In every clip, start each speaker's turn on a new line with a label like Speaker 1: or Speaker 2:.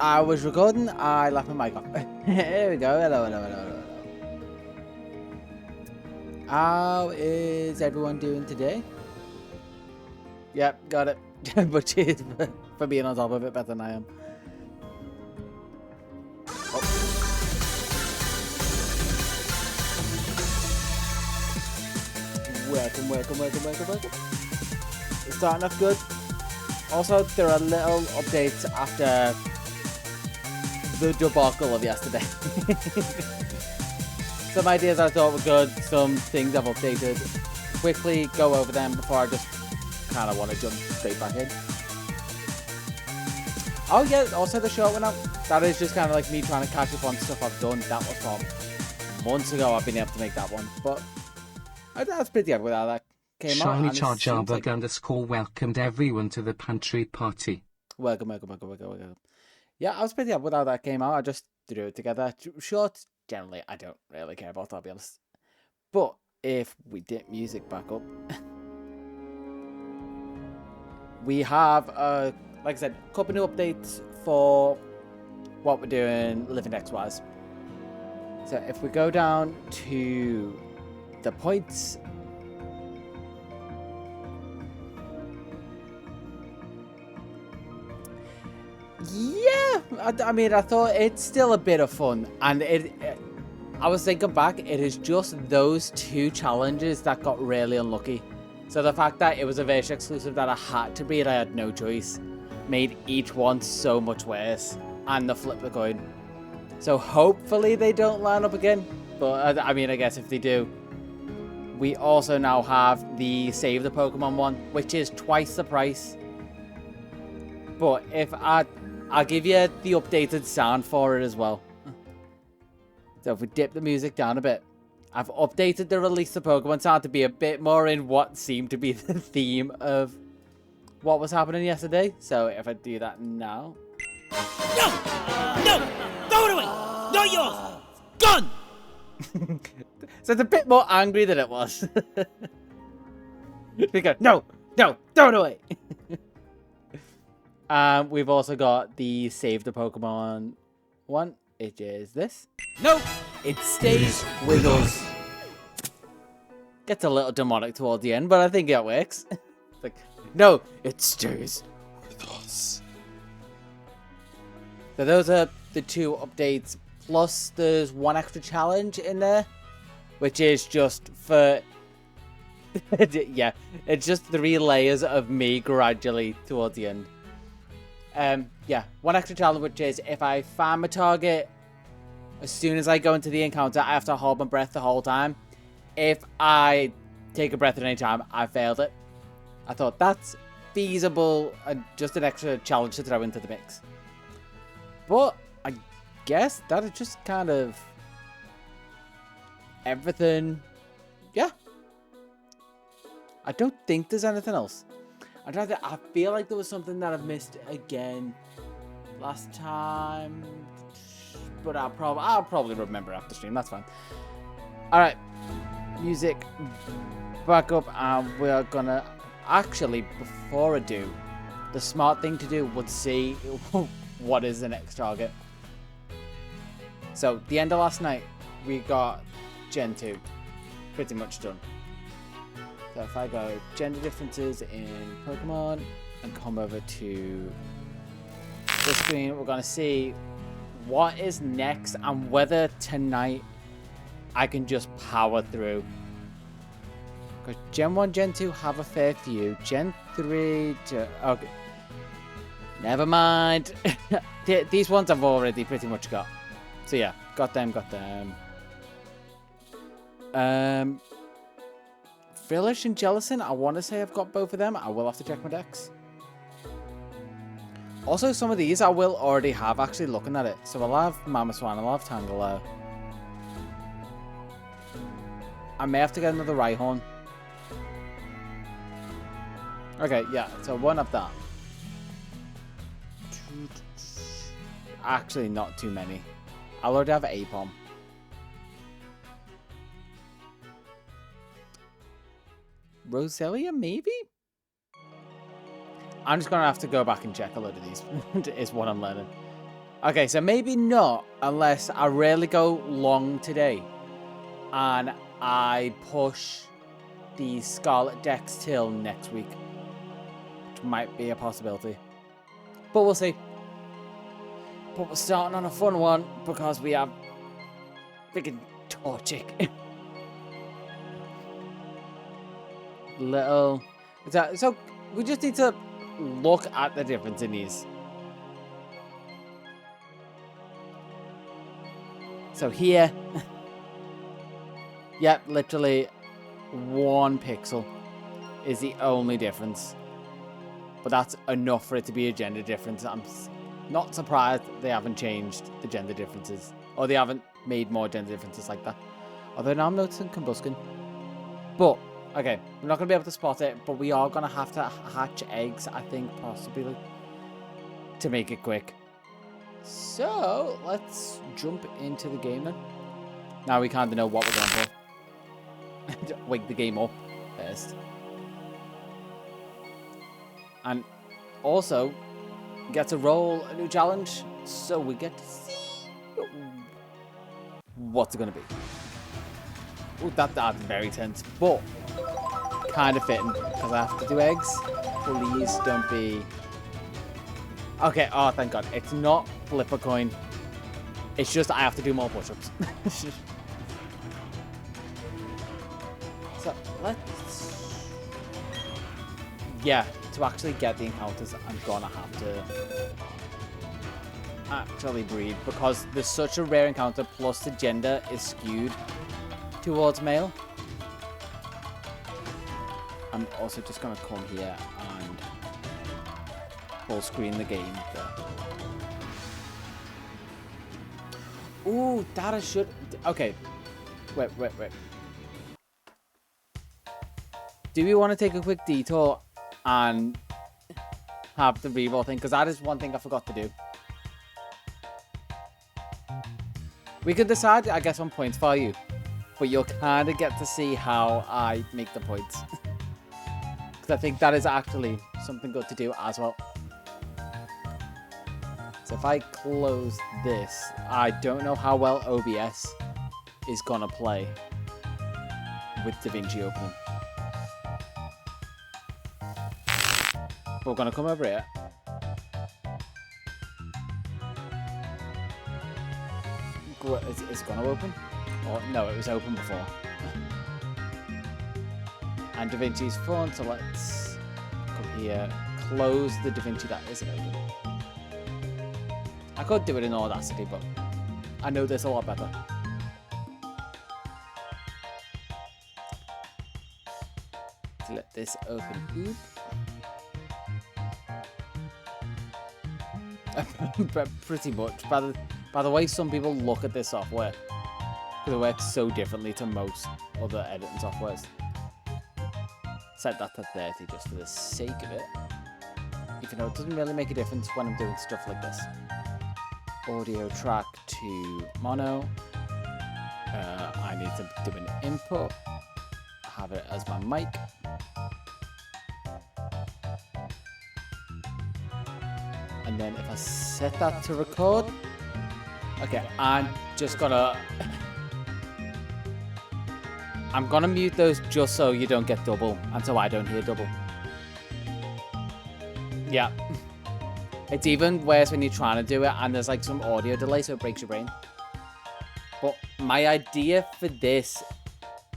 Speaker 1: I was recording, I left my mic off. Here we go. Hello, hello, hello, hello. How is everyone doing today? Yep, got it. But cheers for being on top of it better than I am. Oh. Welcome. It's starting off good. Also, there are little updates after the debacle of yesterday. Some ideas I thought were good, some things I've updated. Quickly go over them before I just kind of want to jump straight back in. Oh yeah, also the short one out. That is just kind of like me trying to catch up on stuff I've done. That was from months ago I've been able to make that one. But I was pretty happy with how that came out.
Speaker 2: Shiny Charjarbug _ welcomed everyone to the pantry party.
Speaker 1: Welcome. Yeah, I was pretty happy with how that came out. I just threw it together. Short, generally, I don't really care about, I'll be honest. But if we dip music back up, we have, like I said, a couple new updates for what we're doing living X-wise. So if we go down to the points, yeah, I mean, I thought it's still a bit of fun, and I was thinking back, it is just those two challenges that got really unlucky. So the fact that it was a version exclusive that I had to beat, I had no choice, made each one so much worse, and the flip the coin. So hopefully they don't line up again, but I mean, I guess if they do. We also now have the Save the Pokemon one, which is twice the price. But if I'll give you the updated sound for it as well. So if we dip the music down a bit, I've updated the release of Pokemon sound to be a bit more in what seemed to be the theme of what was happening yesterday. So if I do that now.
Speaker 3: No! Throw it away! Not yours! Gone!
Speaker 1: So it's a bit more angry than it was. Because, no, throw it away! We've also got the Save the Pokemon one. It is this. No, it stays with us. Gets a little demonic towards the end, but I think that works. It's like, no, it stays with us. So those are the two updates. Plus, there's one extra challenge in there, which is just for... yeah, it's just 3 layers of me gradually towards the end. Yeah, one extra challenge, which is if I find my target, as soon as I go into the encounter, I have to hold my breath the whole time. If I take a breath at any time, I failed it. I thought that's feasible and just an extra challenge to throw into the mix. But I guess that is just kind of everything. Yeah. I don't think there's anything else. I feel like there was something that I've missed again last time, but I'll probably remember after stream. That's fine. All right, music back up, and we're gonna actually, before I do, the smart thing to do would see what is the next target. So the end of last night, we got Gen 2 pretty much done. So if I go gender differences in Pokemon and come over to the screen, we're going to see what is next and whether tonight I can just power through. Because Gen 1, Gen 2 have a fair few. Gen 3... okay. Never mind. These ones I've already pretty much got. So yeah, got them. Frillish and Jellicent, I want to say I've got both of them. I will have to check my decks. Also, some of these I will already have, actually looking at it. So I'll have Mamoswine, I'll have Tangela. I may have to get another Rhyhorn. Okay, yeah, so one of that. Actually, not too many. I'll already have Apom. Roselia, maybe? I'm just going to have to go back and check a load of these, is what I'm learning. Okay, so maybe not unless I really go long today and I push the Scarlet decks till next week, which might be a possibility. But we'll see. But we're starting on a fun one because we have freaking Torchic. Little. So we just need to look at the difference in these. So here, yep, literally 1 pixel is the only difference. But that's enough for it to be a gender difference. I'm not surprised they haven't changed the gender differences. Or they haven't made more gender differences like that. Although now I'm noticing combustion. But, okay, we're not going to be able to spot it, but we are going to have to hatch eggs, I think, possibly, to make it quick. So, let's jump into the game then. Now we kind of know what we're going for. Wake the game up first. And also, get to roll a new challenge, so we get to see what's it going to be. Oh, that's very tense, but kind of fitting, because I have to do eggs. Please don't be... Okay, oh, thank God. It's not flip a coin. It's just I have to do more push-ups. So, let's... Yeah, to actually get the encounters, I'm gonna have to actually breed, because there's such a rare encounter, plus the gender is skewed towards male. I'm also just gonna come here and full screen the game. Ooh, that I should... Okay. Wait. Do we want to take a quick detour and have the reroll thing? Because that is one thing I forgot to do. We could decide, I guess, on points value. But you'll kind of get to see how I make the points. Because I think that is actually something good to do as well. So if I close this, I don't know how well OBS is going to play with DaVinci opening. But we're going to come over here. Is it going to open? Or no, it was open before. And DaVinci's fun, so let's come here, close the DaVinci that isn't open. I could do it in Audacity, but I know this a lot better. Let's let this open. Pretty much. By the way, some people look at this software, because it works so differently to most other editing softwares. Set that to 30 just for the sake of it. Even though it doesn't really make a difference when I'm doing stuff like this. Audio track to mono. I need to do an input. Have it as my mic. And then if I set that to record. Okay, I'm just gonna... I'm gonna mute those just so you don't get double, and so I don't hear double. Yeah. It's even worse when you're trying to do it and there's like some audio delay, so it breaks your brain. But my idea for this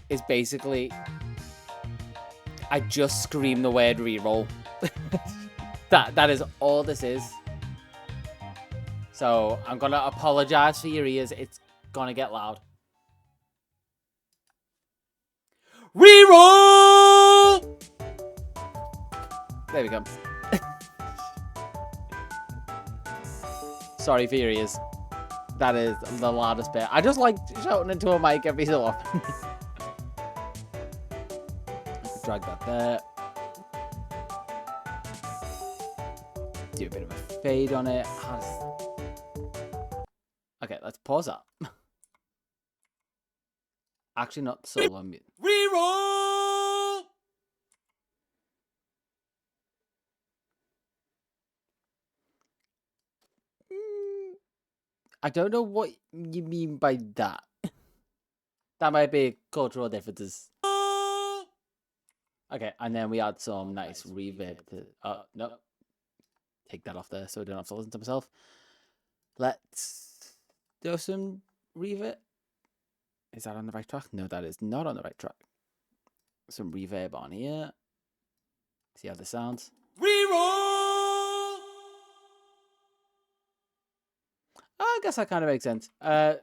Speaker 1: is basically I just scream the word reroll. That is all this is. So I'm gonna apologize for your ears. It's gonna get loud. Reroll! There we go. Sorry for your ears. That is the loudest bit. I just like shouting into a mic every so often. Drag that there. Do a bit of a fade on it. Okay, let's pause that. Actually, not solo mute. Reroll! I don't know what you mean by that. That might be cultural differences. Okay, and then we add some nice reverb to... no. Take that off there so I don't have to listen to myself. Let's do some reverb. Is that on the right track? No, that is not on the right track. Some reverb on here. See how this sounds.
Speaker 3: Reroll!
Speaker 1: I guess that kind of makes sense. I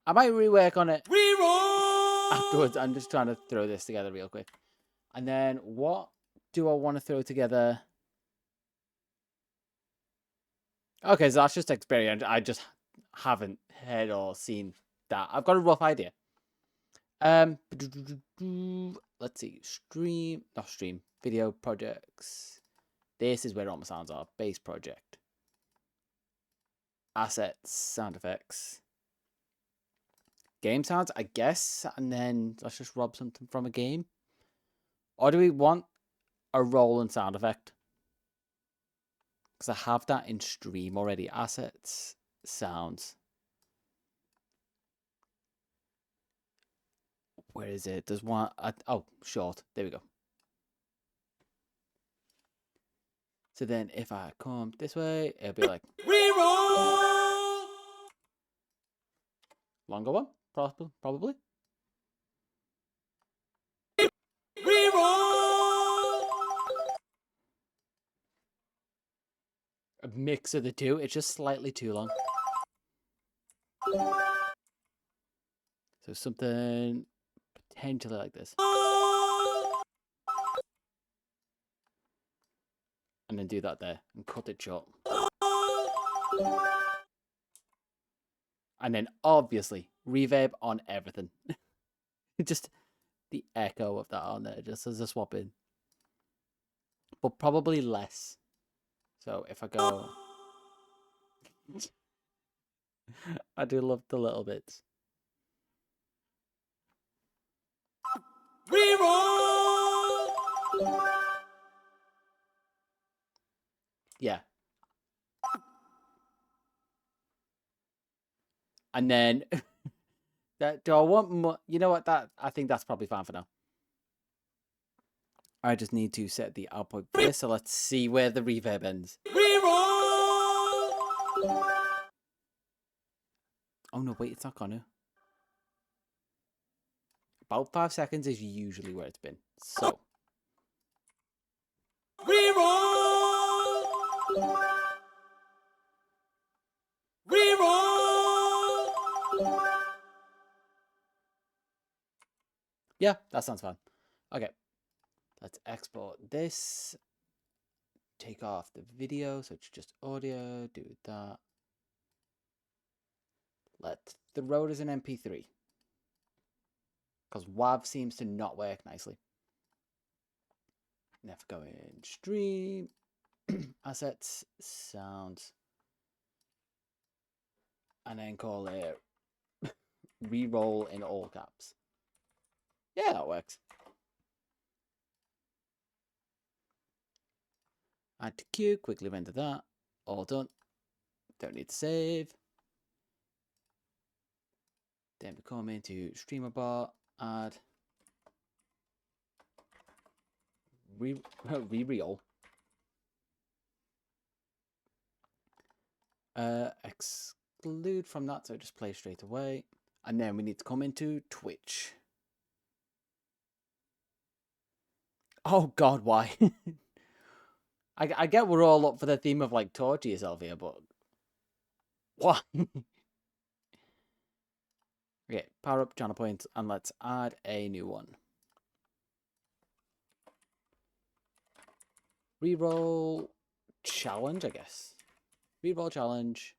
Speaker 1: might rework on it
Speaker 3: Reroll!
Speaker 1: afterwards. I'm just trying to throw this together real quick. And then what do I want to throw together? Okay, so that's just experience. I just haven't heard or seen that. I've got a rough idea. Let's see. Not stream. Video projects. This is where all my sounds are. Base project. Assets. Sound effects. Game sounds, I guess. And then let's just rob something from a game. Or do we want a roll and sound effect? Because I have that in stream already. Assets. Sounds. Where is it? There's one. Oh, short. There we go. So then if I come this way, it'll be like...
Speaker 3: Reroll!
Speaker 1: Longer one? Probably.
Speaker 3: Reroll!
Speaker 1: A mix of the two. It's just slightly too long. So something potentially like this. And then do that there and cut it short. And then obviously reverb on everything. Just the echo of that on there, just as a swap in. But probably less. So if I go... I do love the little bits.
Speaker 3: Reroll!
Speaker 1: Yeah. And then do I want more? You know what? I think that's probably fine for now. I just need to set the output for this, so let's see where the reverb ends.
Speaker 3: Reroll!
Speaker 1: Oh no, wait, it's not gonna. About 5 seconds is usually where it's been. So.
Speaker 3: Reroll! Reroll!
Speaker 1: Yeah, that sounds fine. Okay. Let's export this. Take off the video, so it's just audio. Do that. Let's throw it as an MP3. Because WAV seems to not work nicely. Never go in stream. Assets, sounds. And then call it reroll in all caps. Yeah, that works. Add to queue, quickly render that. All done. Don't need to save. Then we come into streamer bar, add reroll. Exclude from that, so just play straight away. And then we need to come into Twitch. Oh god, why? I get we're all up for the theme of like torture yourself here, but why? Okay, power up channel points and let's add a new one. Reroll challenge, I guess. Reroll challenge.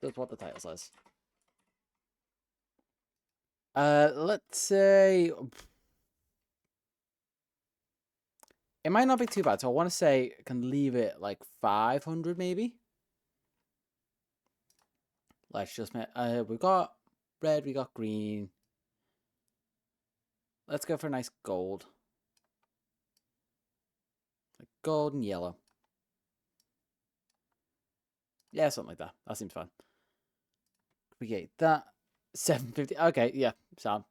Speaker 1: That's what the title says. Let's say it might not be too bad, so I want to say I can leave it like 500 maybe. Let's just make we got red, we got green. Let's go for a nice gold. Like gold and yellow. Yeah, something like that. That seems fun. Create that. 750. Okay, yeah, so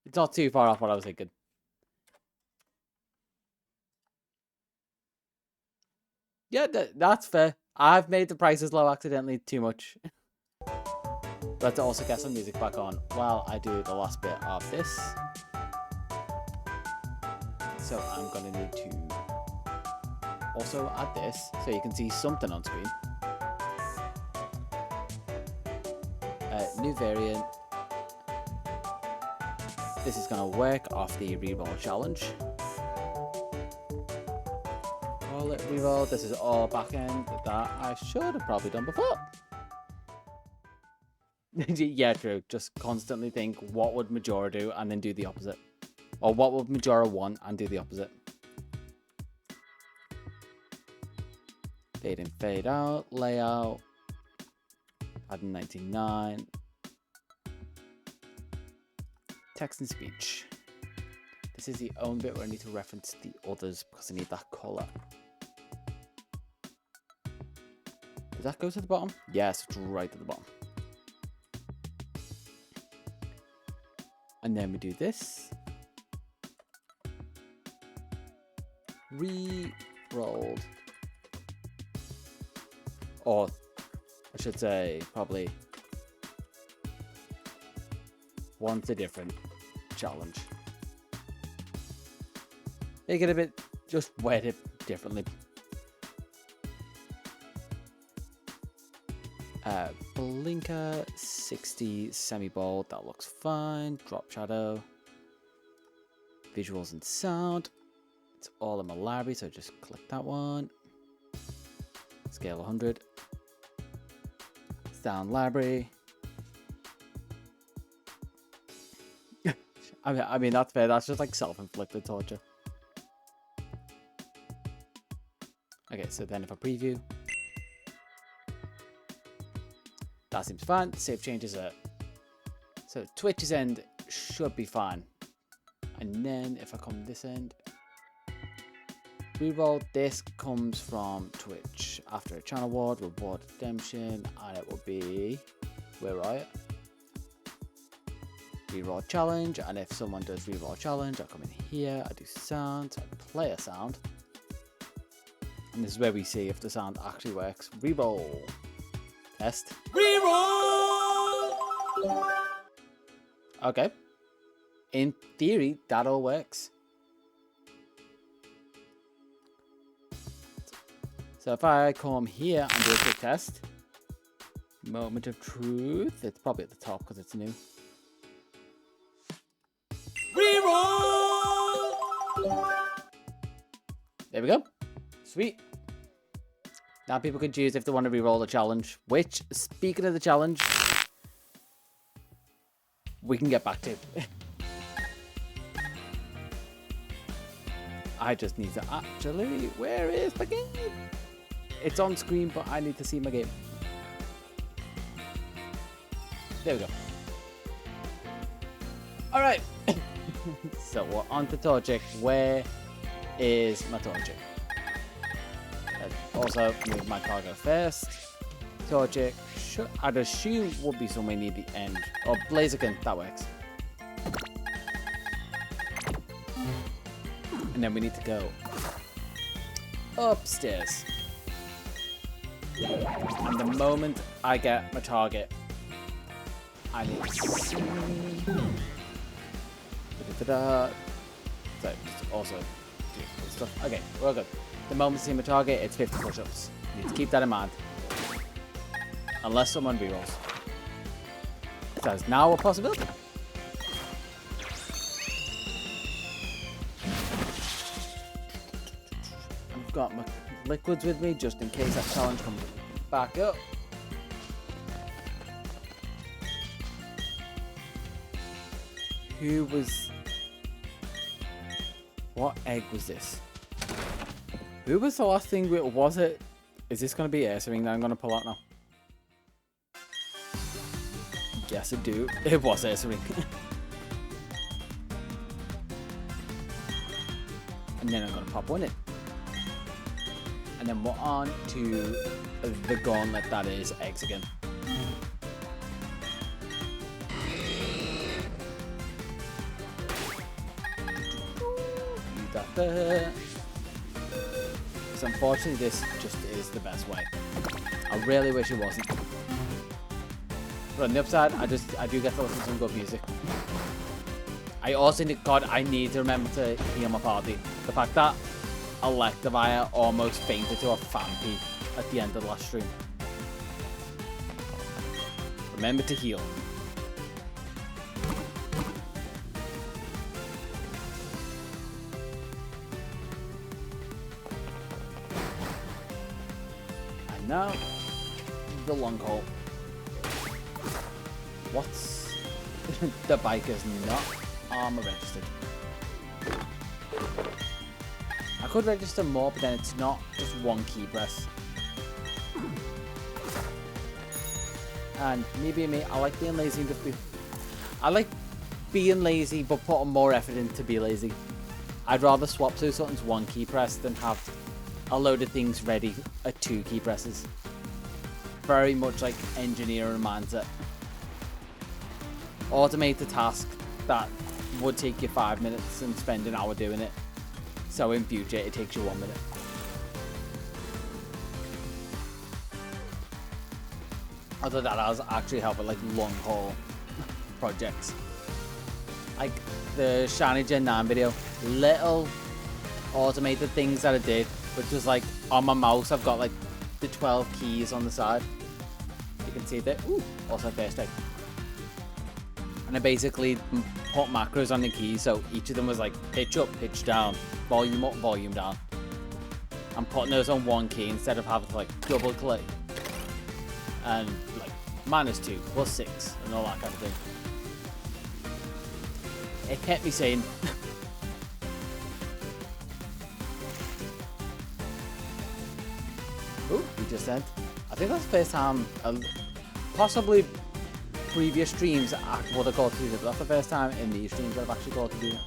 Speaker 1: it's not too far off what I was thinking. Yeah, that's fair. I've made the prices low accidentally too much. Let's also get some music back on while I do the last bit of this. So I'm going to need to also add this so you can see something on screen. New variant. This is going to work off the reroll challenge. Call it reroll. This is all back end that I should have probably done before. Yeah, true. Just constantly think, what would Majora do, and then do the opposite. Or what would Majora want, and do the opposite. Fade in, fade out, layout. Adding 99. Text and speech. This is the only bit where I need to reference the others because I need that color. Does that go to the bottom? Yes, it's right at the bottom. And then we do this. Re-rolled. Or I should say probably want a different challenge. Make it a bit, just wet it differently. Blinker 60 semi-bold, that looks fine. Drop shadow, visuals and sound. It's all in my library, so just click that one. Scale 100. Sound library. I mean that's fair. That's just like self-inflicted torture. Okay, so then if I preview, that seems fine. Save changes are so Twitch's end should be fine. And then if I come this end, reroll, this comes from Twitch after a channel award, reward redemption, and it will be, where are you? Reroll challenge, and if someone does reroll challenge, I come in here, I do sound, so I play a sound. And this is where we see if the sound actually works. Reroll. Test.
Speaker 3: Reroll!
Speaker 1: Okay. In theory, that all works. So if I come here and do a quick test. Moment of truth. It's probably at the top because it's new.
Speaker 3: Reroll!
Speaker 1: There we go. Sweet. Now people can choose if they want to reroll the challenge, which, speaking of the challenge, we can get back to. I just need to actually, where is the game? It's on screen, but I need to see my game. There we go. All right. So we're on to Torchic. Where is my Torchic? Also, move my cargo first. Torchic, I'd assume would be somewhere near the end. Or Blaziken, that works. And then we need to go upstairs. And the moment I get my target, I need to see. So just also do cool stuff. Okay, we're good. The moment I see my target, it's 50 push-ups. Need to keep that in mind. Unless someone rerolls. That is now a possibility. I've got my liquids with me just in case that challenge comes back up. Who was... What egg was this? Who was the last thing? Was it? Is this going to be Airstream that I'm going to pull out now? Yes, I do. It was Airstream. And then I'm going to pop one in. And then we're on to the gauntlet that is eggs again. Leave that there. Because unfortunately this just is the best way. I really wish it wasn't. But on the upside, I do get to listen to some good music. I also need, God, I need to remember to heal my party. The fact that Electivire almost fainted to a Phanpy at the end of the last stream. Remember to heal. And now, the long haul. What's... the bike is not armor registered. I could register more, but then it's not just one key press. And me being me, I like being lazy and just be... I like being lazy, but putting more effort in to be lazy. I'd rather swap to something's one key press than have a load of things ready at 2 key presses. Very much like engineering mindset. Automate the task that would take you 5 minutes and spend an hour doing it. So in future, it takes you 1 minute. Although that has actually helped with like long haul projects. Like the Shiny Gen 9 video. Little automated things that I did, which was like on my mouse, I've got like the 12 keys on the side. You can see that. Ooh, also first egg. And I basically put macros on the keys, so each of them was like pitch up, pitch down, volume up, volume down. I'm putting those on one key instead of having to like double click and like -2, +6, and all that kind of thing. It kept me sane. Ooh, we just said. I think that's the first time, possibly previous streams I would have got to do that, but that's the first time in these streams that I've actually got to do it.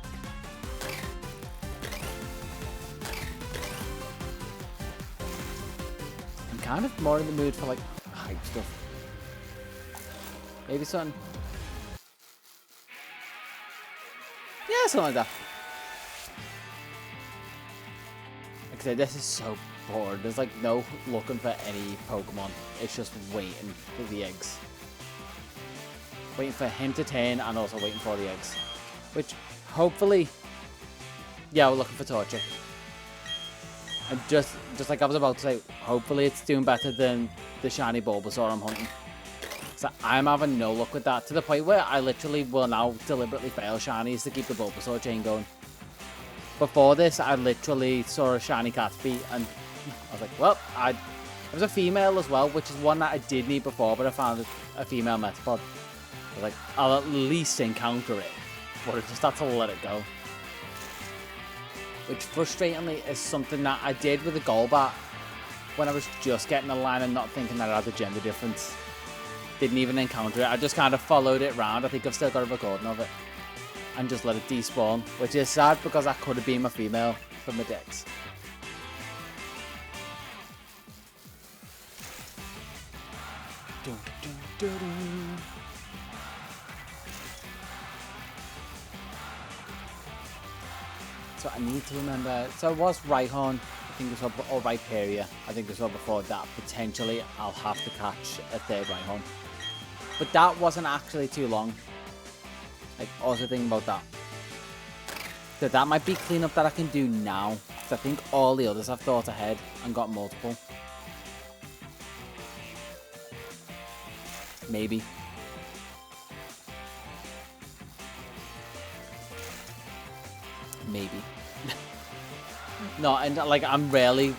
Speaker 1: I'm kind of more in the mood for like hype stuff. Maybe something. Yeah, something like that. Like I said, this is so bored. There's like no looking for any Pokemon. It's just waiting for the eggs. Waiting for him to turn and also waiting for the eggs. Which, hopefully... Yeah, we're looking for Torchic. And just like I was about to say, hopefully it's doing better than the shiny Bulbasaur I'm hunting. So I'm having no luck with that, to the point where I literally will now deliberately fail shinies to keep the Bulbasaur chain going. Before this, I literally saw a shiny Caterpie and I was like, well, it was a female as well, which is one that I did need before, but I found a female Metapod. I was like, I'll at least encounter it, but I just had to let it go. Which, frustratingly, is something that I did with the Golbat when I was just getting the line and not thinking that it had a gender difference. Didn't even encounter it. I just kind of followed it around. I think I've still got a recording of it. And just let it despawn, which is sad because that could have been my female from the decks. Dun, dun, dun, dun. So I need to remember, so it was Rhyhorn, I think it was, or Rhyperia, I think it was before that. Potentially I'll have to catch a third Rhyhorn. But that wasn't actually too long. Like, also thinking about that. So that might be cleanup that I can do now. Because I think all the others I've thought ahead and got multiple. Maybe. Maybe. No, and like I'm really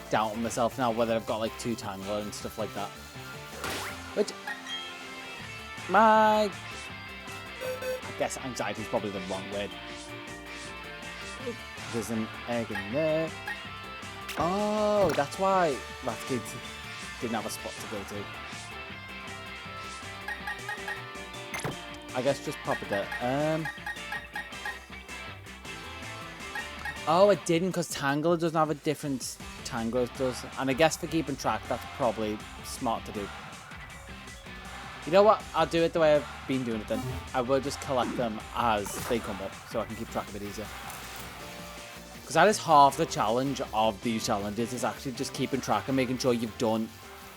Speaker 1: doubting myself now whether I've got like 2 Tangler and stuff like that. Which, I guess anxiety is probably the wrong word. There's an egg in there. Oh, that's why Ratkid didn't have a spot to go to. I guess just pop it there. Oh, it didn't, because Tangler doesn't have a different time growth does. And I guess for keeping track, that's probably smart to do. You know what? I'll do it the way I've been doing it then. I will just collect them as they come up so I can keep track of it easier. Because that is half the challenge of these challenges, is actually just keeping track and making sure you've done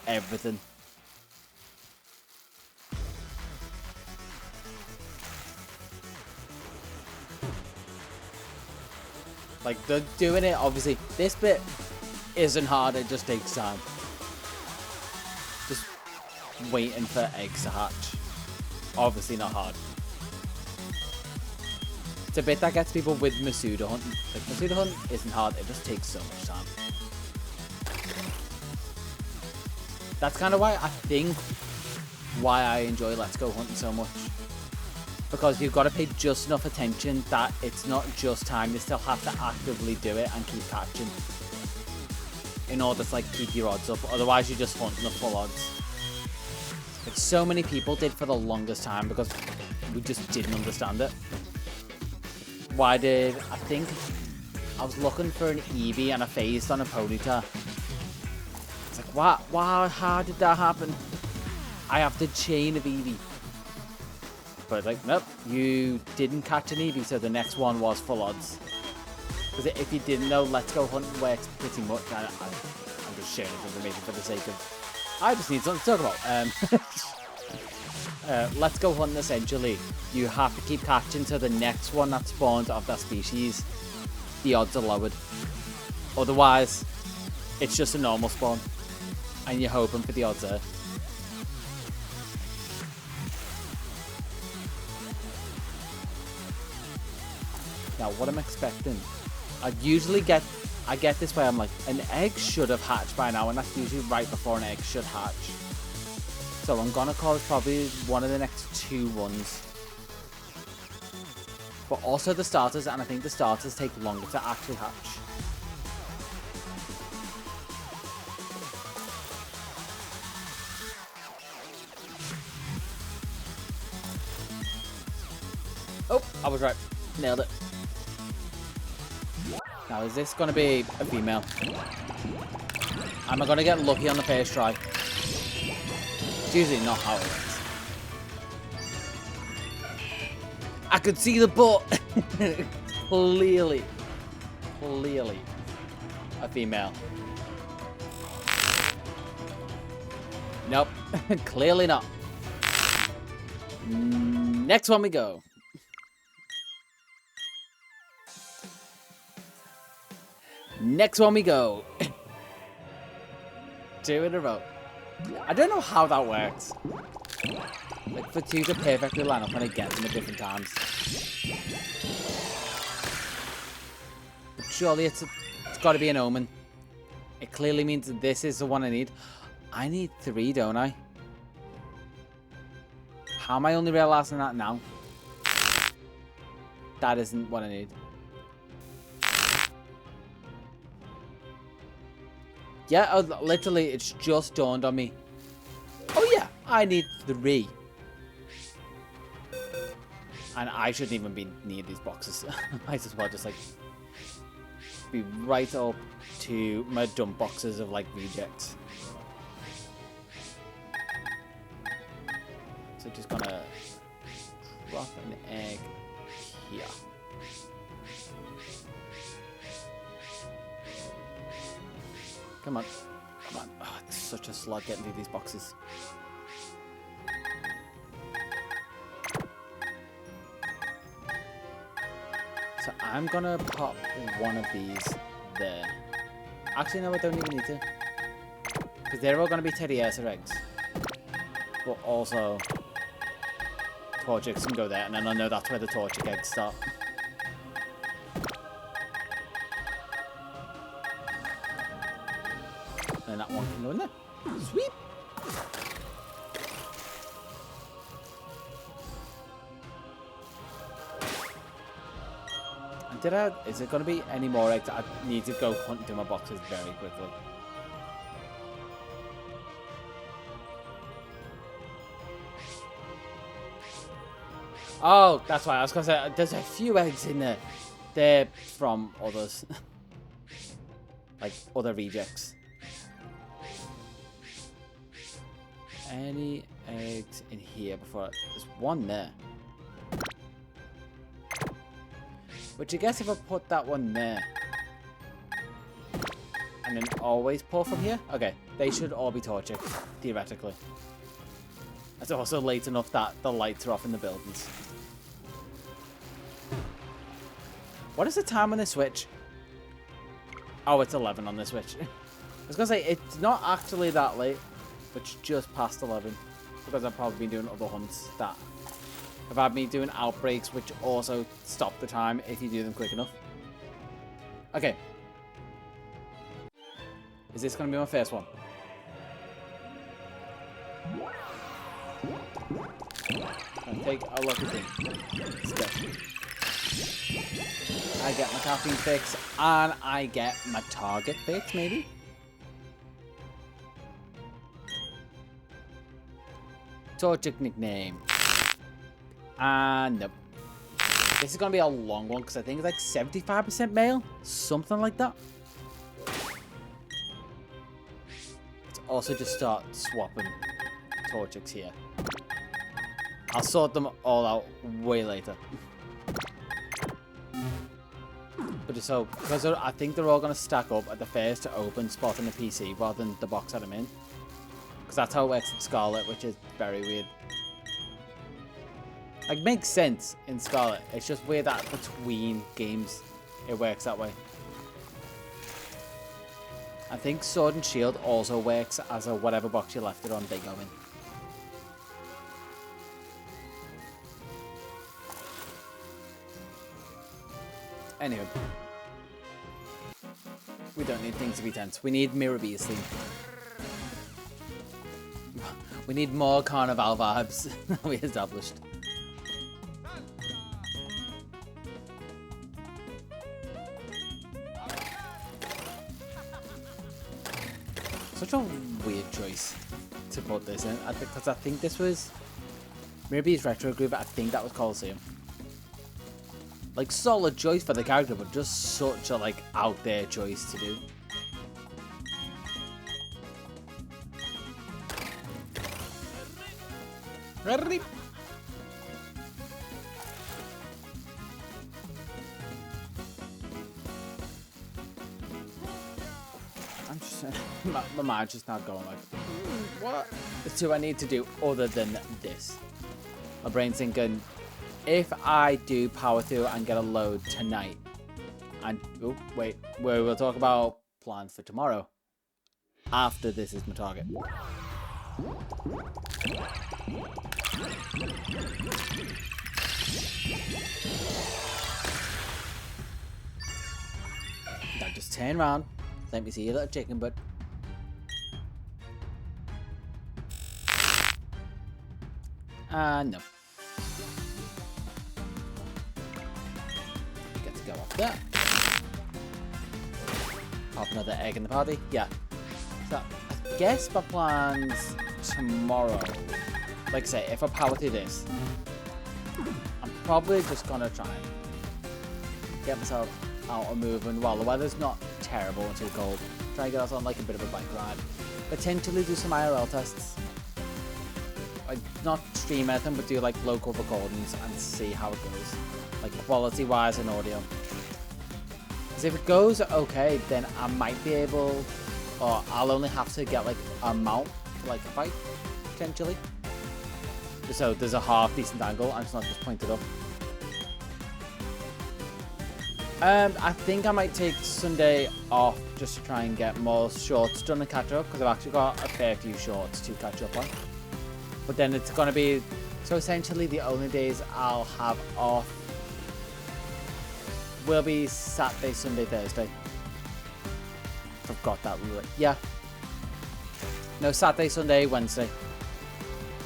Speaker 1: everything. Like, they're doing it, obviously. This bit isn't hard, it just takes time. Just waiting for eggs to hatch. Obviously not hard. It's a bit that gets people with Masuda hunting. Like, Masuda hunting isn't hard, it just takes so much time. That's kind of why I think why I enjoy Let's Go Hunting so much. Because you've got to pay just enough attention that it's not just time, you still have to actively do it and keep catching. In order to like keep your odds up, otherwise you're just hunting the full odds. Like so many people did for the longest time because we just didn't understand it. I think I was looking for an Eevee and I phased on a Ponyta. It's like, wow, how did that happen? I have the chain of Eevee. But like, nope, you didn't catch an Eevee, so the next one was full odds. Because if you didn't know, Let's Go Hunting works pretty much. I'm just sharing information for the sake of... I just need something to talk about. Let's Go Hunting, essentially, you have to keep catching to the next one that spawns of that species. The odds are lowered. Otherwise, it's just a normal spawn. And you're hoping for the odds there. Now, what I'm expecting, I get this way, I'm like, an egg should have hatched by now, and that's usually right before an egg should hatch. So I'm gonna call it probably one of the next 2 runs. But also the starters, and I think the starters take longer to actually hatch. Oh, I was right. Nailed it. Now, is this going to be a female? Am I going to get lucky on the first try? It's usually not how it works. I could see the butt! Clearly a female. Nope. Clearly not. Next one we go. Next one we go. 2 in a row. I don't know how that works. Like, for 2 to perfectly line up when I get them at different times. But surely it's got to be an omen. It clearly means that this is the one I need. I need 3, don't I? How am I only realizing that now? That isn't what I need. Yeah, literally, it's just dawned on me. Oh yeah, I need 3. And I shouldn't even be near these boxes. I might as well just like be right up to my dump boxes of like rejects. So just gonna drop an egg here. Come on. Come on. Oh, it's such a slog getting through these boxes. So I'm gonna pop one of these there. Actually, no, I don't even need to. Because they're all gonna be Teddiursa eggs. But also, Torchics can go there, and then I know that's where the Torchic eggs start. And that one can go in there. Sweet. And is it going to be any more eggs? I need to go hunt through my boxes very quickly. Oh, that's why I was going to say, there's a few eggs in there. They're from others. like other rejects. Any eggs in here before? There's one there. Which I guess if I put that one there and then always pull from here. Okay, they should all be Torchic, theoretically. It's also late enough that the lights are off in the buildings. What is the time on this switch? Oh, it's 11 on this switch. I was going to say, it's not actually that late. It's just past 11. Because I've probably been doing other hunts that have had me doing outbreaks, which also stop the time if you do them quick enough. Okay. Is this going to be my first one? I'll take a look at it. Let's go. I get my caffeine fix, and I get my target fix, maybe? Torchic nickname. And nope. This is going to be a long one, because I think it's like 75% male. Something like that. Let's also just start swapping Torchics here. I'll sort them all out way later. But just so, because I think they're all going to stack up at the first open spot in the PC rather than the box that I'm in. Because that's how it works in Scarlet, which is very weird. Like, makes sense in Scarlet. It's just weird that between games it works that way. I think Sword and Shield also works as a whatever box you left it on, they go in. Anyway. We don't need things to be tense. We need Mirror Beasting. We need more Carnival vibes than we established. Such a weird choice to put this in, because I think this was maybe it's Retro Groove. I think that was Coliseum. Like, solid choice for the character, but just such a like out there choice to do. Ready? I'm just my mind's just not going like, what do I need to do other than this? My brain's thinking, if I do power through and get a load tonight, and oh wait, we'll talk about plans for tomorrow. After this is my target. Now just turn around. Let me see your little chicken butt. No. Get to go up there. Pop another egg in the party. Yeah. So I guess my plans tomorrow. Like I say, if I power through this, I'm probably just gonna try and get myself out and moving while the weather's not terrible and too cold. Try and get us on like a bit of a bike ride. Potentially do some IRL tests. Like, not stream anything, but do like local recordings and see how it goes. Like quality wise and audio. Because if it goes okay, then I might be able, or I'll only have to get like a mount for like a bike, potentially. So there's a half decent angle and it's not just pointed up. I think I might take Sunday off just to try and get more shorts done and catch up, because I've actually got a fair few shorts to catch up on. But then it's going to be, so essentially the only days I'll have off will be Saturday, Sunday, Thursday. I've got that right. Yeah. No, Saturday, Sunday, Wednesday.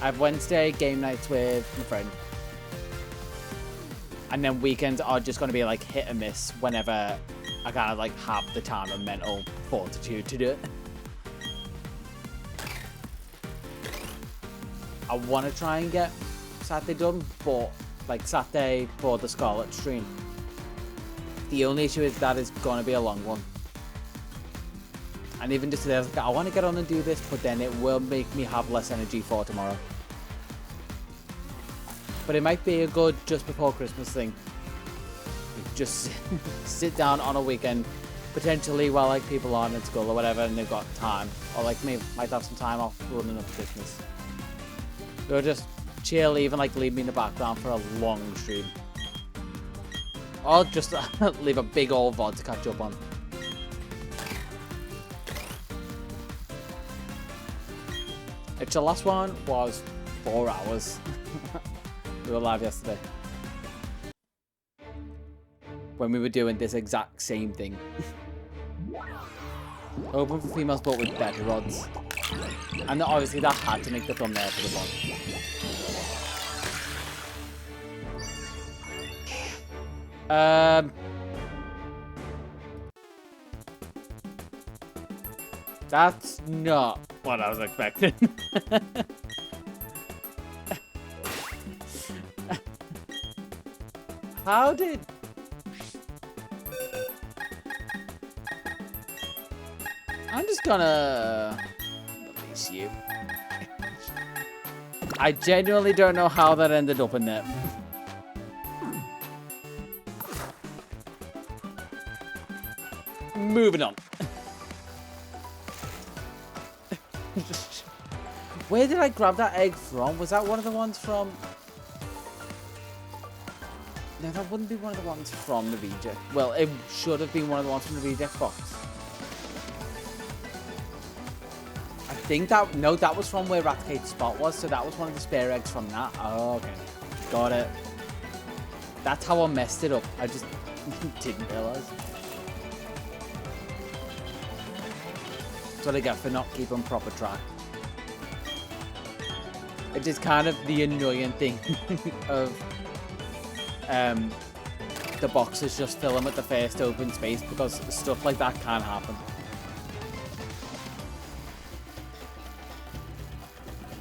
Speaker 1: I have Wednesday game nights with my friend. And then weekends are just going to be like hit and miss whenever I kind of like have the time and mental fortitude to do it. I want to try and get Saturday done, but like Saturday for the Scarlet stream. The only issue is that it's going to be a long one. And even just today, I was like, I want to get on and do this, but then it will make me have less energy for tomorrow. But it might be a good just before Christmas thing. Just sit down on a weekend, potentially while like people aren't in school or whatever, and they've got time, or like maybe might have some time off running up to Christmas. Or just chill, even like leave me in the background for a long stream. Or just leave a big old VOD to catch up on. The last one was 4 hours. We were live yesterday. When we were doing this exact same thing. Open for females but with better rods. And obviously that had to make the thumbnail for the VOD. That's not what I was expecting. How did... I'm just gonna release you. I genuinely don't know how that ended up in there. Moving on. Where did I grab that egg from? Was that one of the ones from... No, that wouldn't be one of the ones from the reject. Well, it should have been one of the ones from the reject box. I think that... No, that was from where Ratcate's spot was, so that was one of the spare eggs from that. Oh, okay. Got it. That's how I messed it up. I just didn't realise. That's what I get for not keeping proper track. It is kind of the annoying thing of the boxes just filling with the first open space, because stuff like that can happen.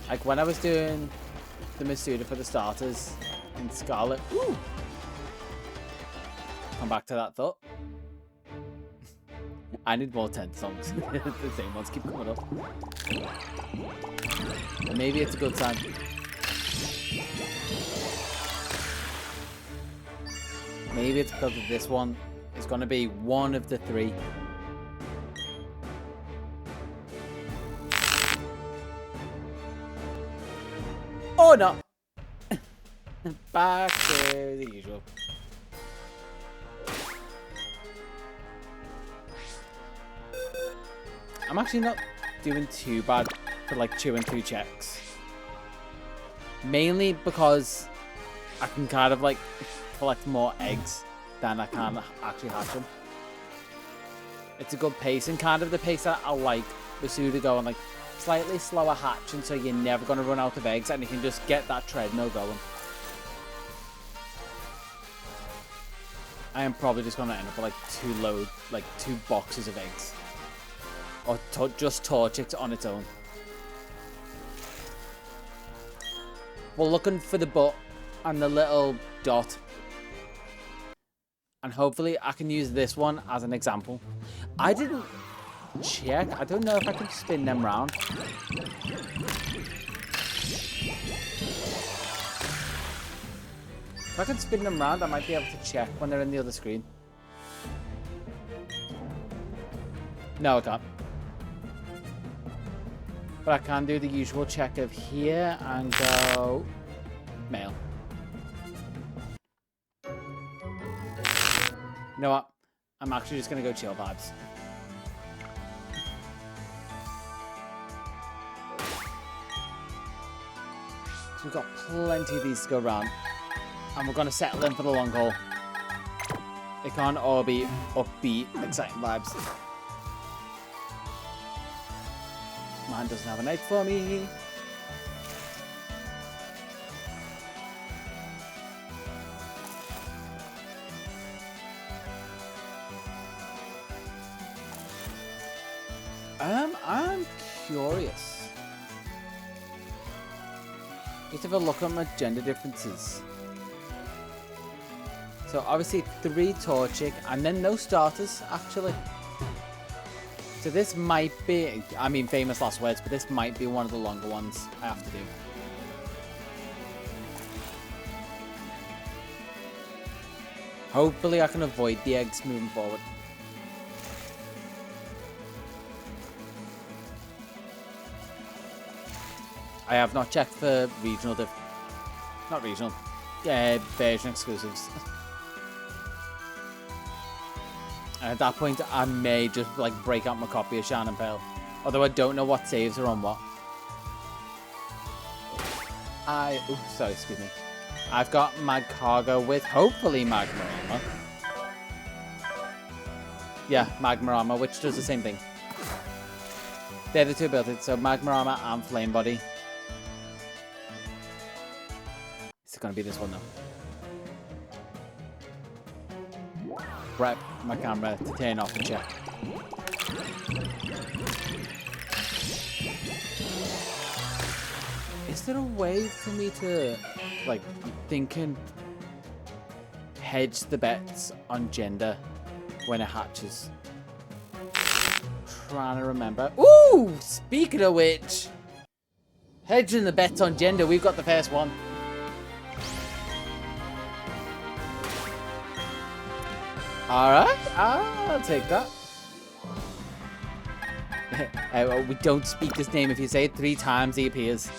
Speaker 1: Like when I was doing the Masuda for the starters in Scarlet. Woo! Come back to that thought. I need more 10 songs. The same ones keep coming up. But maybe it's a good time. Maybe it's because of this one. It's going to be one of the 3. Oh no! Back to the usual. I'm actually not doing too bad for like 2 and 3 checks. Mainly because I can kind of like collect more eggs than I can actually hatch them. It's a good pace, and kind of the pace that I like Masuda going, like slightly slower hatching, so you're never going to run out of eggs and you can just get that treadmill going. I am probably just going to end up with like 2 boxes of eggs. Or just Torchic on its own. We're looking for the butt and the little dot. And hopefully I can use this one as an example. I didn't check. I don't know if I can spin them round. If I can spin them round, I might be able to check when they're in the other screen. No, I can't. But I can do the usual check of here and go male. You know what? I'm actually just going to go chill vibes. So we've got plenty of these to go around. And we're going to settle in for the long haul. They can't all be upbeat, exciting vibes. Man doesn't have a knife for me. I'm curious. Let's have a look at my gender differences. So obviously 3 Torchic and then no starters actually. So this might be, I mean, famous last words, but this might be one of the longer ones I have to do. Hopefully I can avoid the eggs moving forward. I have not checked for regional, not regional, version exclusives. And at that point, I may just like break out my copy of Shannon Pale. Although I don't know what saves are on what. Sorry, excuse me. I've got Mag Cargo with hopefully Magma Armor. Yeah, Magma Armor, which does the same thing. They're the two abilities, so Magma Armor and Flame Body. It's gonna be this one though. Prep my camera to turn off and check. Is there a way for me to, like, I'm thinking, hedge the bets on gender when it hatches? Trying to remember. Ooh! Speaking of which, hedging the bets on gender, we've got the first one. Alright, I'll take that. We don't speak his name. If you say it 3 times, he appears.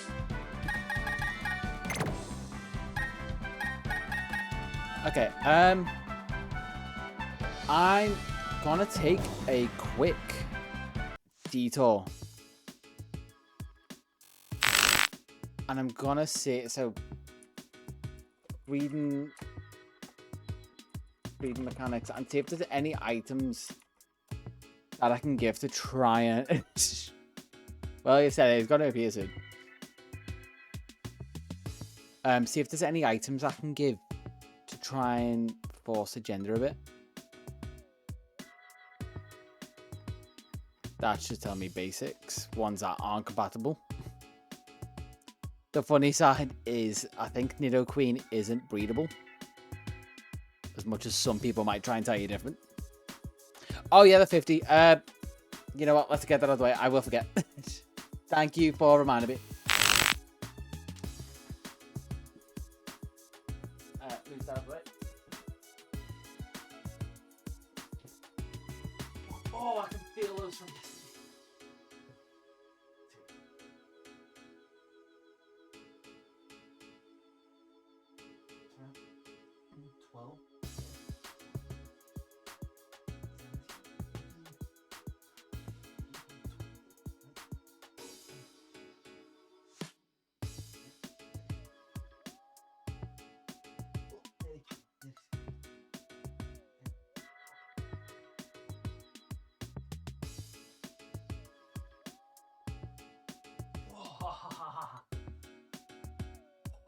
Speaker 1: Okay, I'm gonna take a quick detour. And I'm gonna say, so, reading mechanics and see if there's any items that I can give to try and well, you said it's gonna appear soon. See if there's any items I can give to try and force the gender a bit. That should tell me basics, ones that aren't compatible. The funny side is I think Nidoqueen isn't breedable. As much as some people might try and tell you different. Oh yeah, the 50. You know what? Let's get that out of the way. I will forget. Thank you for reminding me. Move that out of the way. Oh, I can feel those from yesterday. 12.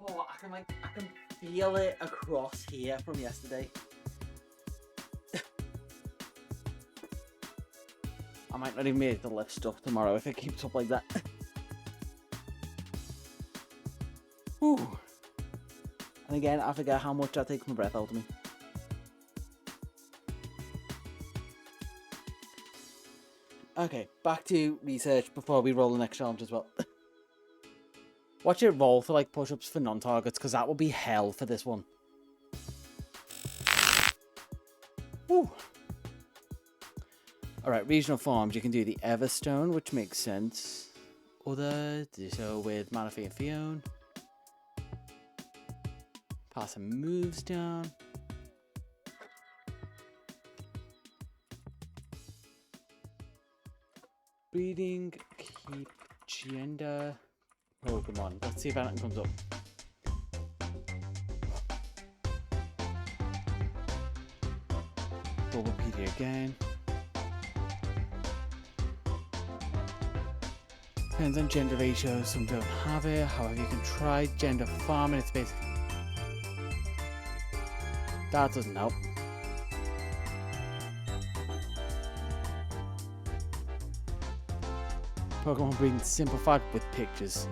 Speaker 1: Oh, I can feel it across here from yesterday. I might not even be able to lift stuff tomorrow if it keeps up like that. Whew. And again, I forget how much that takes my breath out of me. Okay, back to research before we roll the next challenge as well. Watch it roll for like push-ups for non-targets, because that will be hell for this one. Woo. Alright, regional forms. You can do the Everstone, which makes sense. Other, do so with Manaphy and Fiona. Pass some moves down. Breeding, keep gender. Pokemon. Let's see if anything comes up. Bulbapedia again. Depends on gender ratio. Some don't have it. However, you can try gender farming. It's basically that doesn't help. Pokemon breeding simplified with pictures.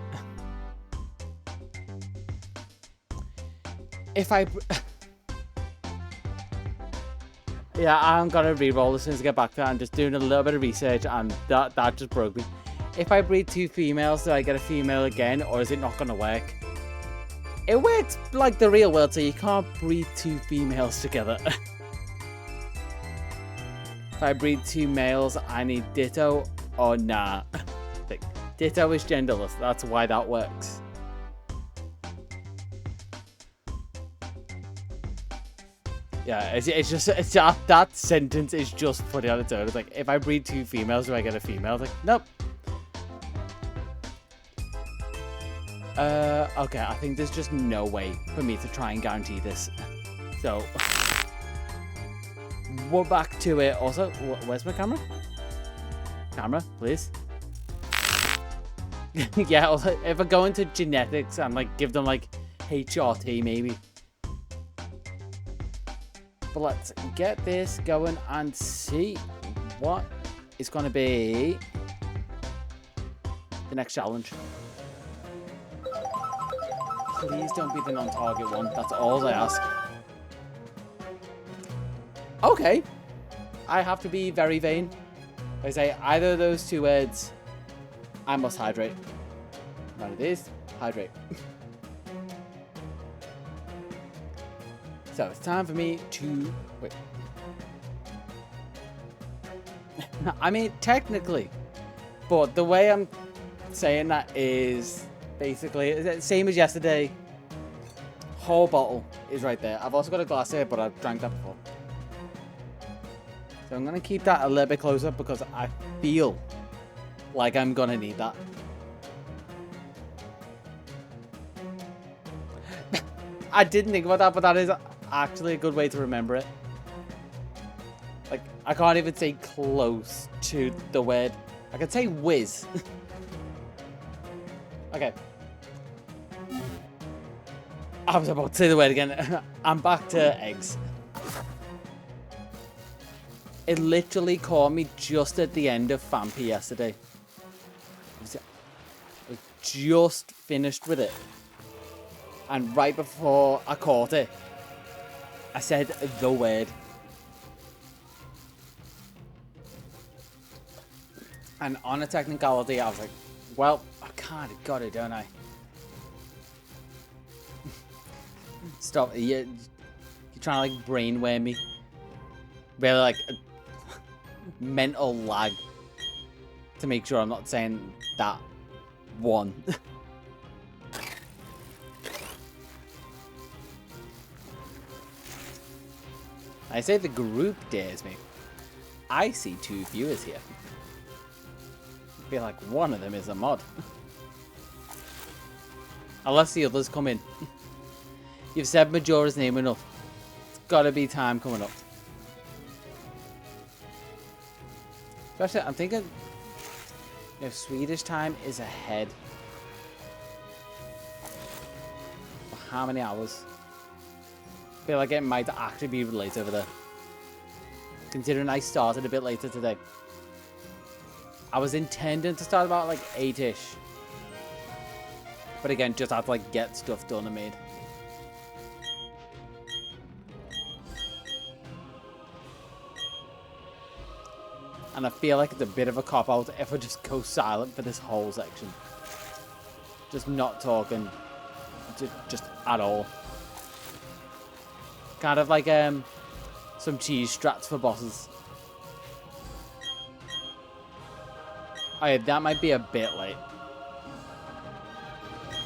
Speaker 1: Yeah, I'm gonna re-roll as soon as I get back to it. I'm just doing a little bit of research, and that just broke me. If I breed 2 females, do I get a female again, or is it not gonna work? It works like the real world, so you can't breed 2 females together. If I breed 2 males, I need ditto, or nah. Ditto is genderless, that's why that works. Yeah, it's just that sentence is just funny on its own. It's like, if I breed 2 females, do I get a female? It's like, nope. Okay, I think there's just no way for me to try and guarantee this. So, we're back to it. Also, where's my camera? Camera, please. Yeah, also, if I go into genetics and like give them like HRT maybe. But let's get this going and see what is going to be the next challenge. Please don't be the non-target one. That's all I ask. Okay. I have to be very vain. I say either of those 2 words, I must hydrate. None of these, hydrate. So it's time for me to wait. I mean, technically, but the way I'm saying that is basically same as yesterday. Whole bottle is right there. I've also got a glass here, but I've drank that before. So I'm gonna keep that a little bit closer because I feel like I'm gonna need that. I didn't think about that, but that is actually a good way to remember it. Like, I can't even say close to the word. I can say whiz. Okay. I was about to say the word again. I'm back to eggs. It literally caught me just at the end of Fampi yesterday. I just finished with it. And right before I caught it, I said the word. And on a technicality, I was like, well, I kind of got it, don't I? Stop. You're trying to, like, brainwave me. Really, like, mental lag. To make sure I'm not saying that one. I say the group dares me. I see 2 viewers here. I feel like one of them is a mod. Unless the others come in. You've said Majora's name enough. It's gotta be time coming up. Especially, I'm thinking if Swedish time is ahead. For how many hours? I feel like it might actually be late over there. Considering I started a bit later today. I was intending to start about like 8-ish. But again, just have to like get stuff done and made. And I feel like it's a bit of a cop-out if I just go silent for this whole section. Just not talking. Just at all. Kind of like some cheese strats for bosses. Oh yeah, that might be a bit late.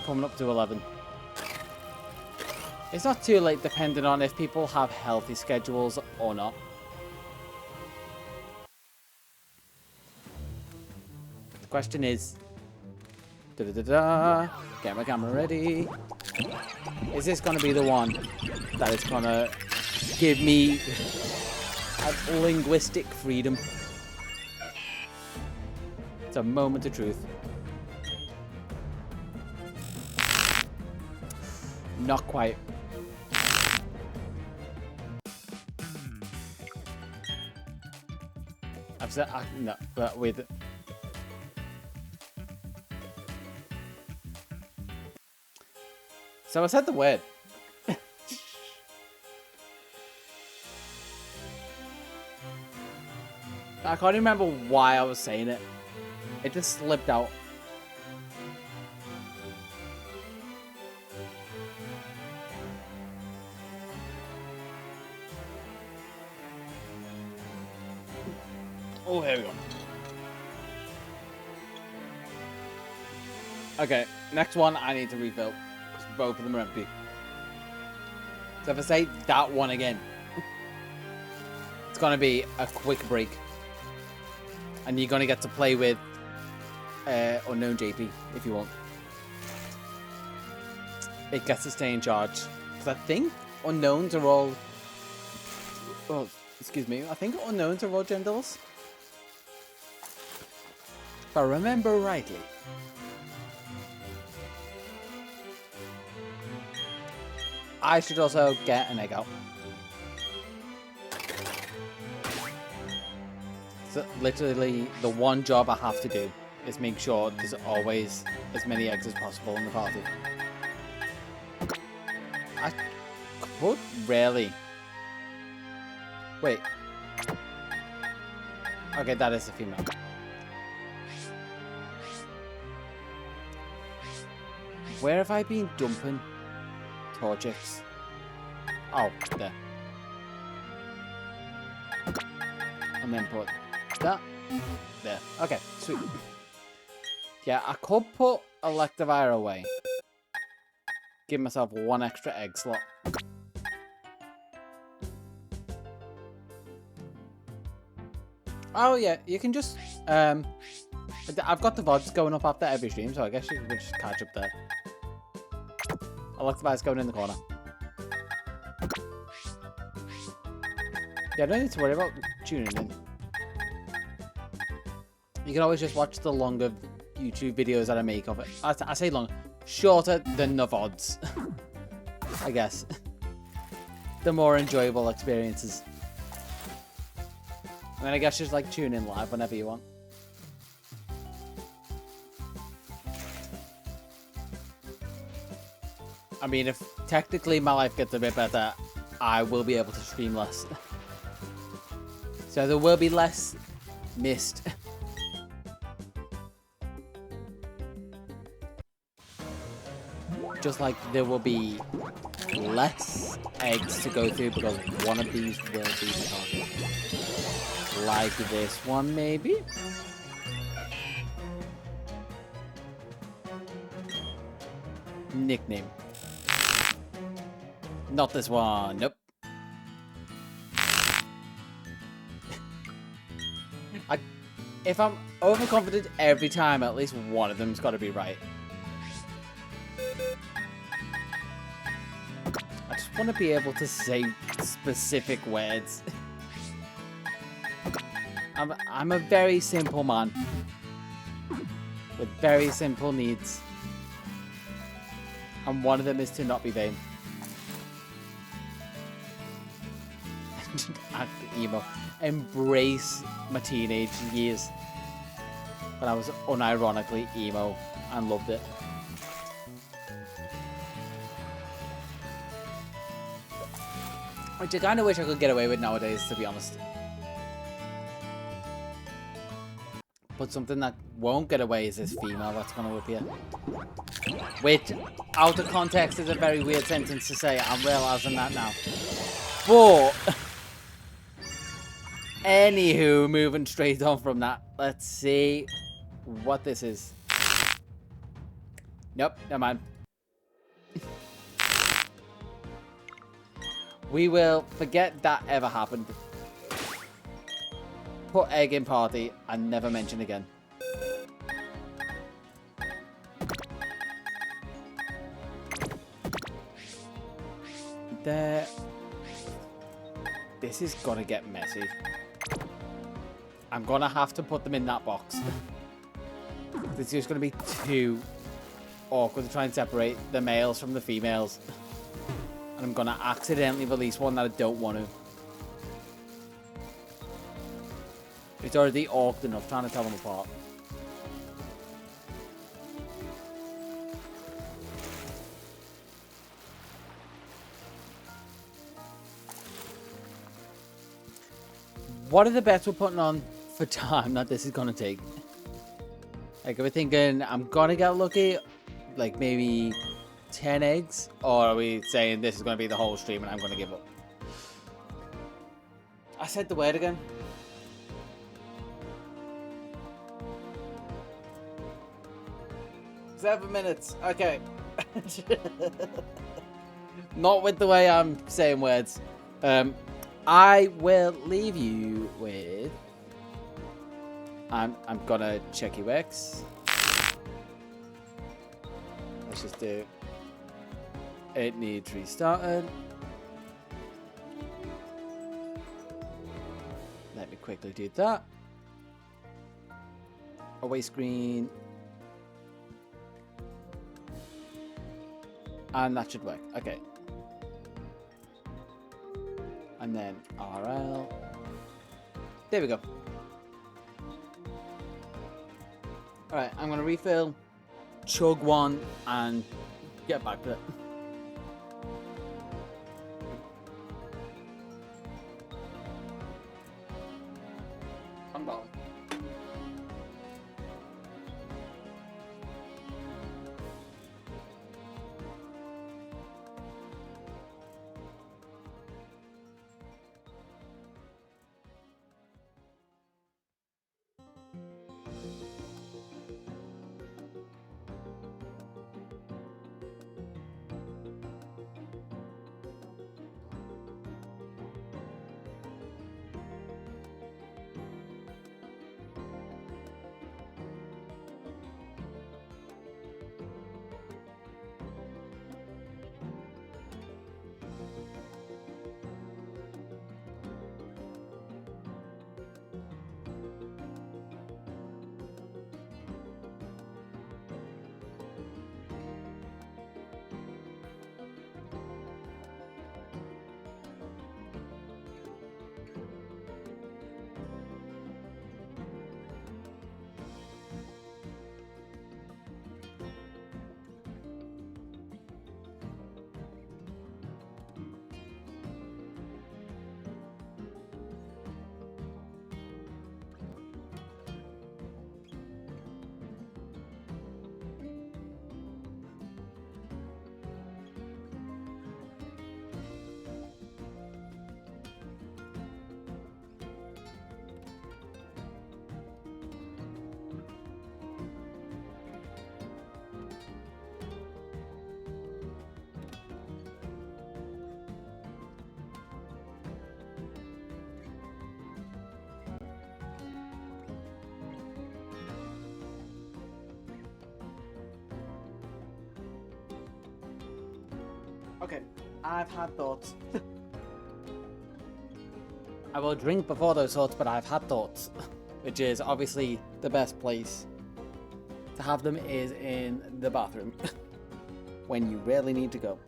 Speaker 1: Coming up to 11. It's not too late depending on if people have healthy schedules or not. The question is... Get my camera ready. Is this going to be the one that is going to give me a linguistic freedom? It's a moment of truth. Not quite. I've said no, but with. So I said the word. I can't remember why I was saying it. It just slipped out. Oh, here we go. Okay, next one I need to refill. Both of them are empty. So if I say that one again, it's gonna be a quick break. And you're gonna get to play with Unknown JP if you want. It gets to stay in charge. Because I think Unknowns are all... Oh, excuse me. I think Unknowns are all genderless. If I remember rightly. I should also get an egg out. So literally, the one job I have to do is make sure there's always as many eggs as possible in the party. I could really... Wait. Okay, that is a female. Where have I been dumping Torchics? Oh, there. And then put that there. Okay, sweet. Yeah, I could put Electivire away. Give myself one extra egg slot. Oh yeah, you can just I've got the VODs going up after every stream, so I guess you can just catch up there. Electivire's going in the corner. Yeah, I don't need to worry about tuning in. You can always just watch the longer YouTube videos that I make of it. I say long, shorter than the VODs. I guess. The more enjoyable experiences. And then I guess just like tune in live whenever you want. I mean, if technically my life gets a bit better, I will be able to stream less. So there will be less missed. Just like there will be less eggs to go through because one of these will be the target. Like this one, maybe? Nickname. Not this one, nope. If I'm overconfident every time, at least one of them's got to be right. I just want to be able to say specific words. I'm a very simple man. With very simple needs. And one of them is to not be vain. Act emo. Embrace my teenage years. When I was unironically emo and loved it. Which I kind of wish I could get away with nowadays, to be honest. But something that won't get away is this female that's going to appear. Which, out of context, is a very weird sentence to say. I'm realising that now. But... Anywho, moving straight on from that. Let's see what this is. Nope, never mind. We will forget that ever happened. Put egg in party and never mention again. There. This is gonna get messy. I'm gonna have to put them in that box. This is gonna be too awkward to try and separate the males from the females. And I'm gonna accidentally release one that I don't want to. It's already awkward enough trying to tell them apart. What are the bets we're putting on for time that this is gonna take. Like, are we thinking I'm gonna get lucky, like maybe 10 eggs, or are we saying this is gonna be the whole stream and I'm gonna give up? I said the word again. Seven minutes. Okay. Not with the way I'm saying words. I will leave you with. I'm gonna check your works. Let's just do. It needs restarted. Let me quickly do that. Away screen. And that should work. Okay. And then RL. There we go. Alright, I'm going to refill, chug one, and get back to it. I'm bottom. Okay, I've had thoughts. I will drink before those thoughts, but I've had thoughts. Which is obviously the best place to have them is in the bathroom. When you really need to go.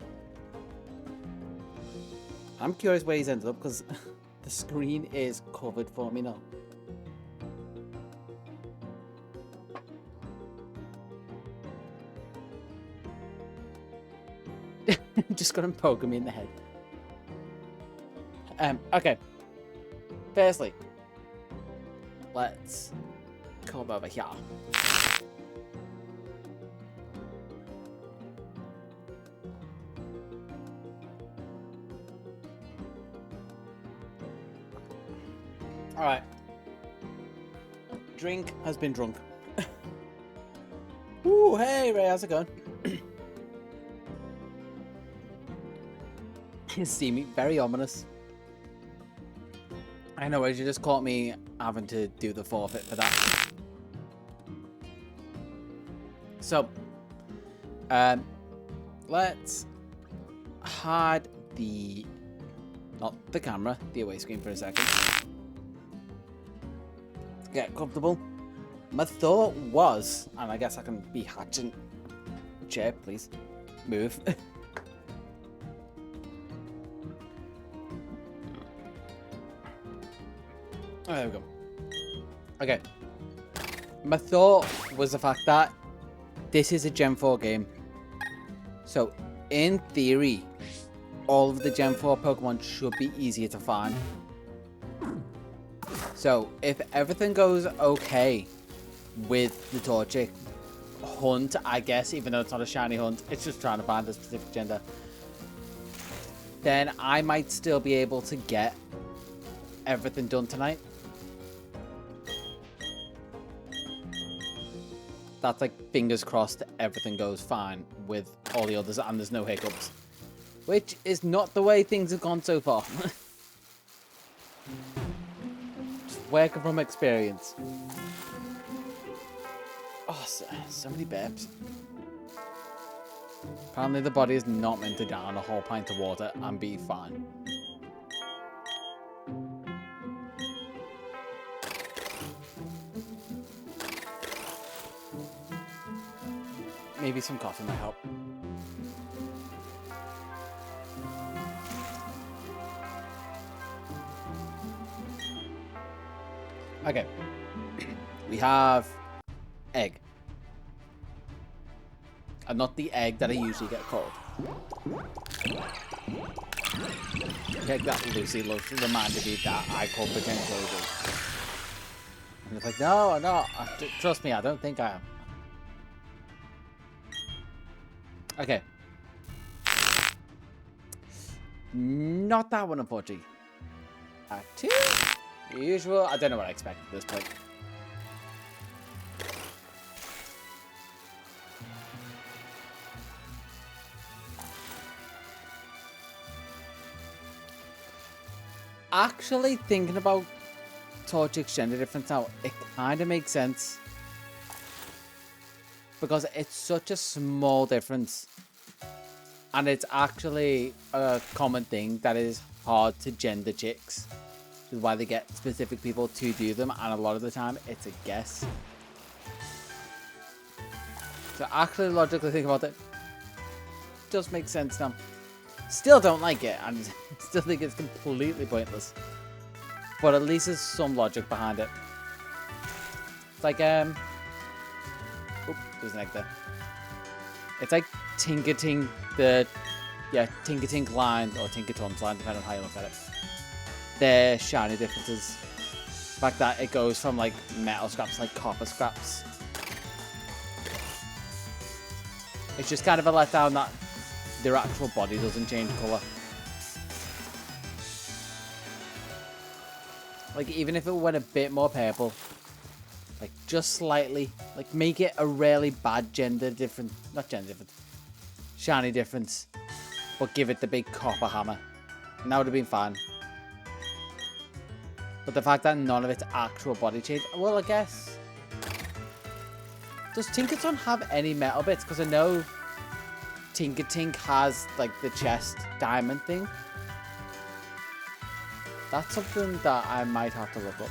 Speaker 1: I'm curious where he's ended up because the screen is covered for me now. Just gonna poke him in the head. Okay. Firstly, let's come over here. Alright. Drink has been drunk. Ooh, hey Ray, how's it going? You see me, very ominous. I know, you just caught me having to do the forfeit for that. So, let's hide the, not the camera, the away screen for a second. Get comfortable. My thought was, and I guess I can be hatching. Chair, please. Move. Oh, there we go. Okay. My thought was the fact that this is a Gen 4 game. So, in theory, all of the Gen 4 Pokemon should be easier to find. So So, if everything goes okay with the Torchic hunt, I guess, even though it's not a shiny hunt, it's just trying to find a specific gender, then I might still be able to get everything done tonight. That's like fingers crossed everything goes fine with all the others and there's no hiccups. Which is not the way things have gone so far. Just working from experience. Oh, so many burps. Apparently the body is not meant to down a whole pint of water and be fine. Maybe some coffee might help. Okay. We have egg. And not the egg that I usually get called. The egg that Lucy loves reminded me that I could potentially do. And it's like, no, trust me, I don't think I am. Okay. Not that one, unfortunately. Act 2. Usual. I don't know what I expect at this point. Actually, thinking about Torchic's gender difference now, it kind of makes sense. Because it's such a small difference. And it's actually a common thing that is hard to gender chicks. Which is why they get specific people to do them. And a lot of the time, it's a guess. So actually, logically think about it. Does make sense now. Still don't like it. And still think it's completely pointless. But at least there's some logic behind it. It's like, oop, there's an egg there. It's like Tinkertink, Tinkertink line, or Tinkerton's line, depending on how you look at it. Their shiny differences. The fact that it goes from like metal scraps to like copper scraps. It's just kind of a letdown that their actual body doesn't change colour. Like even if it went a bit more purple, like just slightly, like make it a really bad gender difference, not gender difference, shiny difference, but give it the big copper hammer, and that would have been fine. But the fact that none of its actual body change, well, I guess, does Tinkerton have any metal bits? Because I know Tinkertink has like the chest diamond thing. That's something that I might have to look up.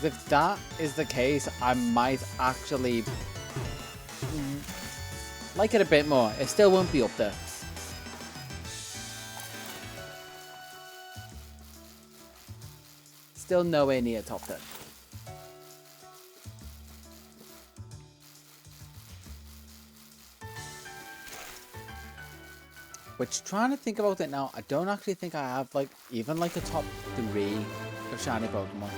Speaker 1: If that is the case, I might actually like it a bit more. It still won't be up there. Still nowhere near top 10. Which, trying to think about it now, I don't actually think I have like even like a top 3 of shiny Pokemon.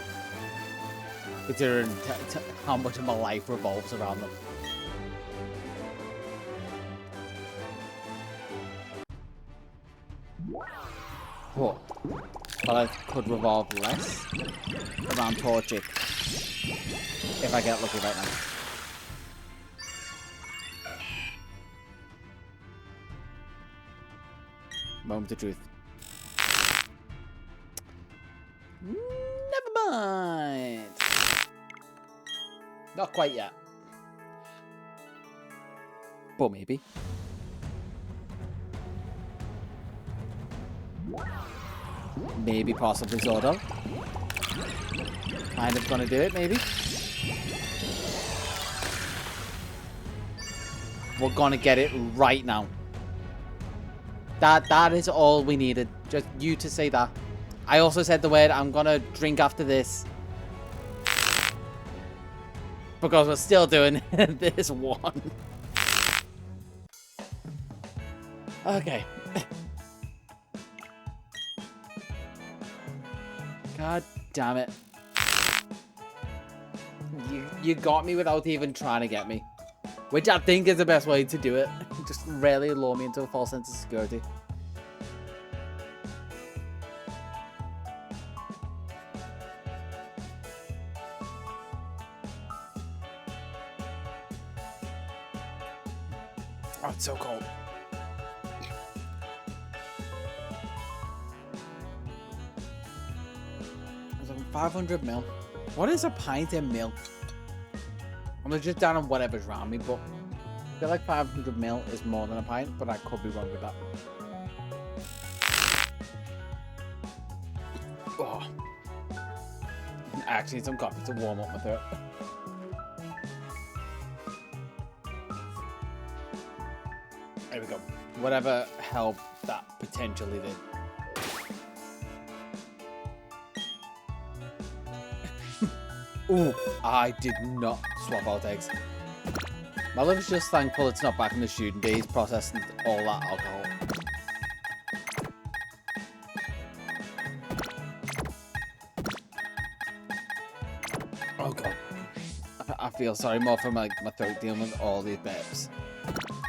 Speaker 1: Considering how much of my life revolves around them. What? But I could revolve less around Torchic if I get lucky right now. Moment of truth. Never mind. Not quite yet. But maybe. Maybe, possibly, sort of. Kind of gonna do it, maybe. We're gonna get it right now. That is all we needed. Just you to say that. I also said the word, I'm gonna drink after this. Because we're still doing this one. Okay. God damn it. You got me without even trying to get me. Which I think is the best way to do it. Just really lure me into a false sense of security. Oh, it's so cold. 500 mil. What is a pint in mil? I'm just down on whatever's around me, but I feel like 500 mil is more than a pint, but I could be wrong with that. Oh. I actually need some coffee to warm up my throat. There we go. Whatever help that potentially did. Ooh, I did not swap out eggs. My liver's just thankful it's not back in the student days processing all that alcohol. Oh god. I feel sorry more for my throat dealing with all these burps.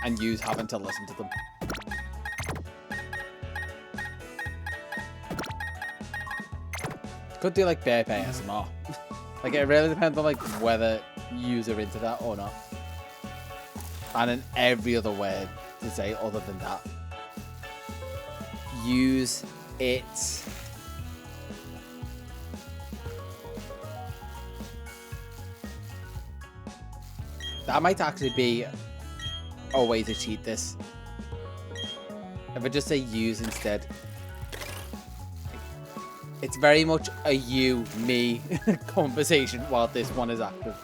Speaker 1: And yous having to listen to them. Could do like burp ASMR. Like, it really depends on, like, whether yous are into that or not. And in every other word to say other than that. Use it. That might actually be a way to cheat this. If I just say use instead. It's very much a you, me conversation while this one is active.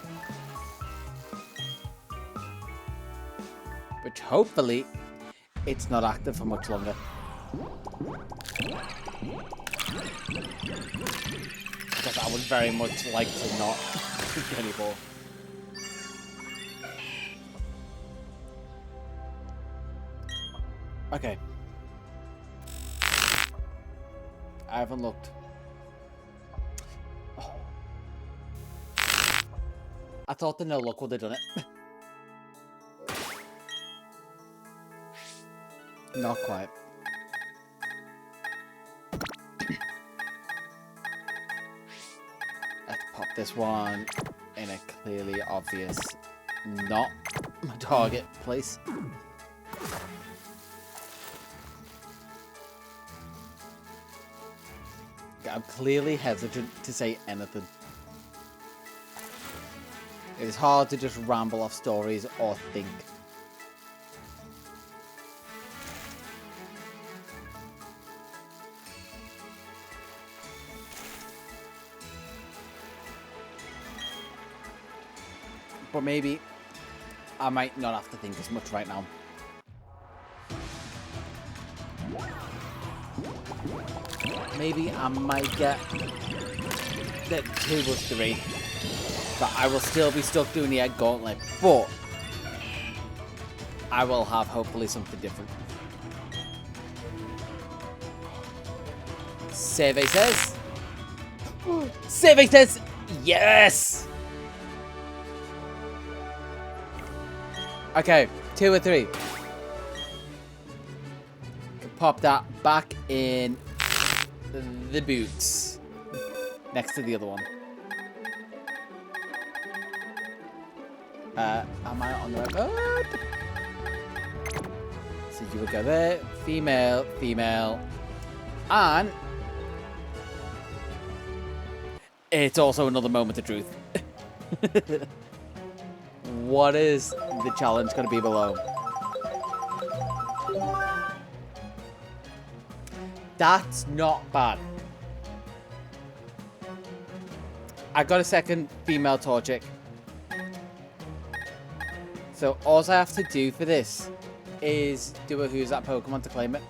Speaker 1: Which hopefully it's not active for much longer. Because I would very much like to not anymore. Okay. I haven't looked. Oh. I thought the no look would have done it. Not quite. Let's pop this one in a clearly obvious, not my target place. I'm clearly hesitant to say anything. It is hard to just ramble off stories or think. But maybe I might not have to think as much right now. Maybe I might get the 2 or 3. But I will still be stuck doing the egg gauntlet. But I will have hopefully something different. Survey says. Survey says yes! Okay, 2 or 3. Pop that back in the boots next to the other one. Am I on the right road? So you will go there. Female, female. And it's also another moment of truth. What is the challenge going to be below? That's not bad. I got a second female Torchic. So all I have to do for this is do a who's that Pokemon to claim it.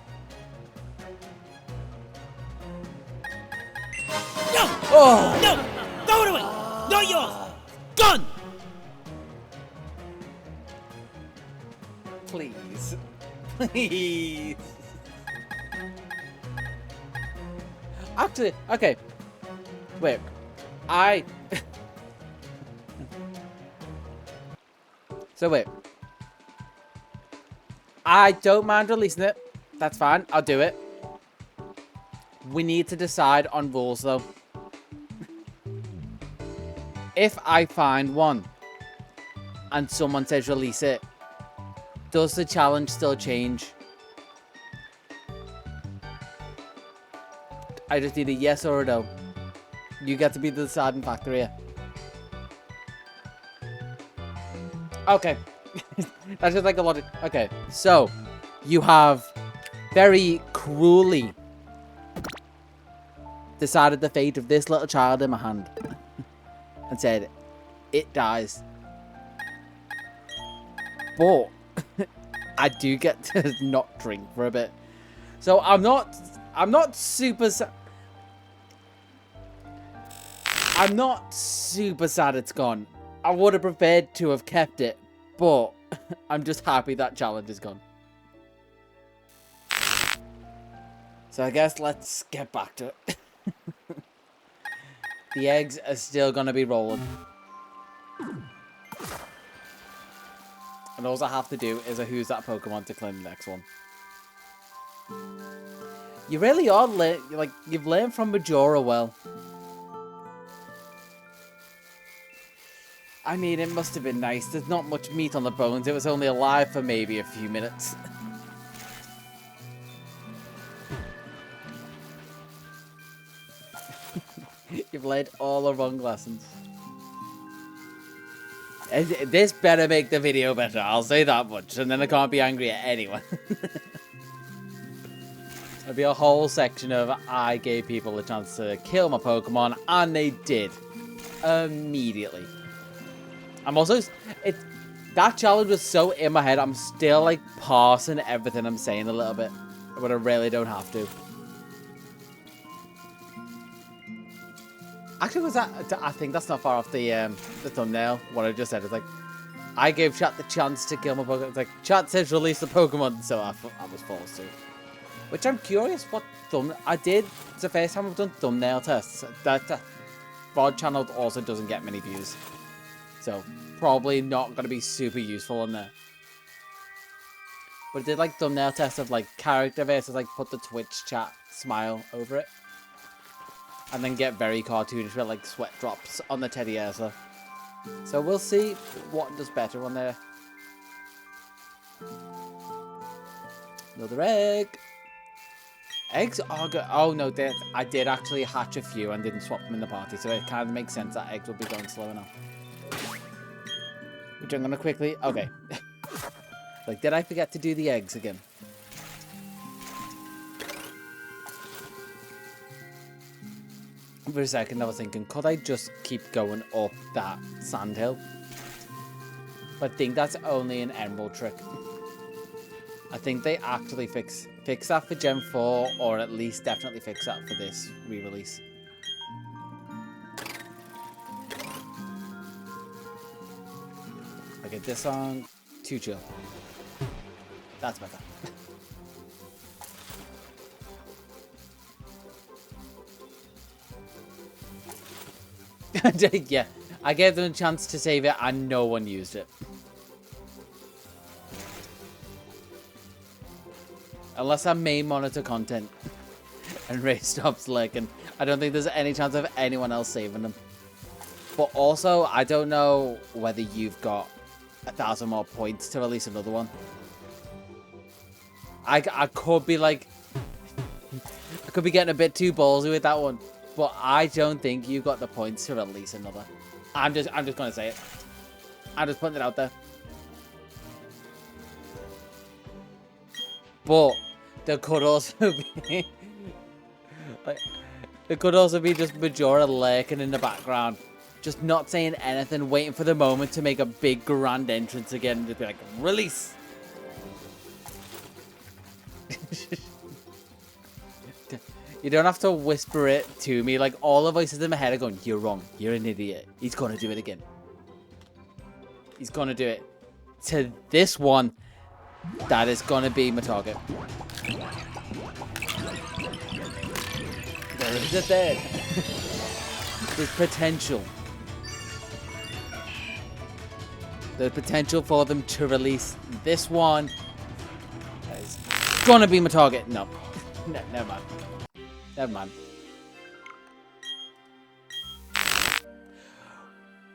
Speaker 3: No!
Speaker 1: Oh!
Speaker 3: No! Throw it away! Not yours! Gone!
Speaker 1: Please. Please. Actually, okay. Wait. So wait. I don't mind releasing it. That's fine. I'll do it. We need to decide on rules, though. If I find one and someone says release it, does the challenge still change? I just need a yes or a no. You get to be the deciding factor here. Okay. That's just like a lot of... Okay, so you have very cruelly decided the fate of this little child in my hand and said, it dies. But I do get to not drink for a bit. So I'm not super sad. I'm not super sad it's gone. I would have preferred to have kept it, but I'm just happy that challenge is gone. So I guess let's get back to it. The eggs are still going to be rolling. And all I have to do is a who's that Pokemon to claim the next one. You really are, like, you've learned from Majora well. I mean, it must have been nice. There's not much meat on the bones. It was only alive for maybe a few minutes. You've learned all the wrong lessons. This better make the video better, I'll say that much. And then I can't be angry at anyone. There'll be a whole section of I gave people a chance to kill my Pokemon, and they did. Immediately. I'm also... that challenge was so in my head, I'm still, like, parsing everything I'm saying a little bit. But I really don't have to. Actually, was that... I think that's not far off the thumbnail. What I just said. It's like, I gave chat the chance to kill my Pokemon. It's like, chat says release the Pokemon, so I was forced to. Which I'm curious what thumbnail... I did... It's the first time I've done thumbnail tests. That VOD channel also doesn't get many views. So, probably not going to be super useful on there. But I did, like, thumbnail tests of, like, character versus, like, put the Twitch chat smile over it. And then get very cartoonish with, like, sweat drops on the teddy Ursa. So, we'll see what does better on there. Another egg. Eggs are good. Oh, no, I did actually hatch a few and didn't swap them in the party. So, it kind of makes sense that eggs will be going slower now. Which I'm going to quickly... Okay. Like, did I forget to do the eggs again? For a second, I was thinking, could I just keep going up that sandhill? But I think that's only an emerald trick. I think they actually fix that for Gen 4, or at least definitely fix that for this re-release. Okay, this song, too chill. That's better. Yeah, I gave them a chance to save it and no one used it. Unless I main monitor content and Ray stops lurking, I don't think there's any chance of anyone else saving them. But also, I don't know whether you've got 1,000 more points to release another one. I could be like... I could be getting a bit too ballsy with that one. But I don't think you've got the points to release another. I'm just gonna say it. I'm just putting it out there. But there could also be like, there could also be just Majora lurking in the background, just not saying anything, waiting for the moment to make a big grand entrance again and just be like, release. You don't have to whisper it to me. Like, all the voices in my head are going, you're wrong. You're an idiot. He's going to do it again. He's going to do it. To this one, That is gonna be my target. There is a third. There's potential. There's potential for them to release this one. That is gonna be my target. No. No, never mind. Never mind.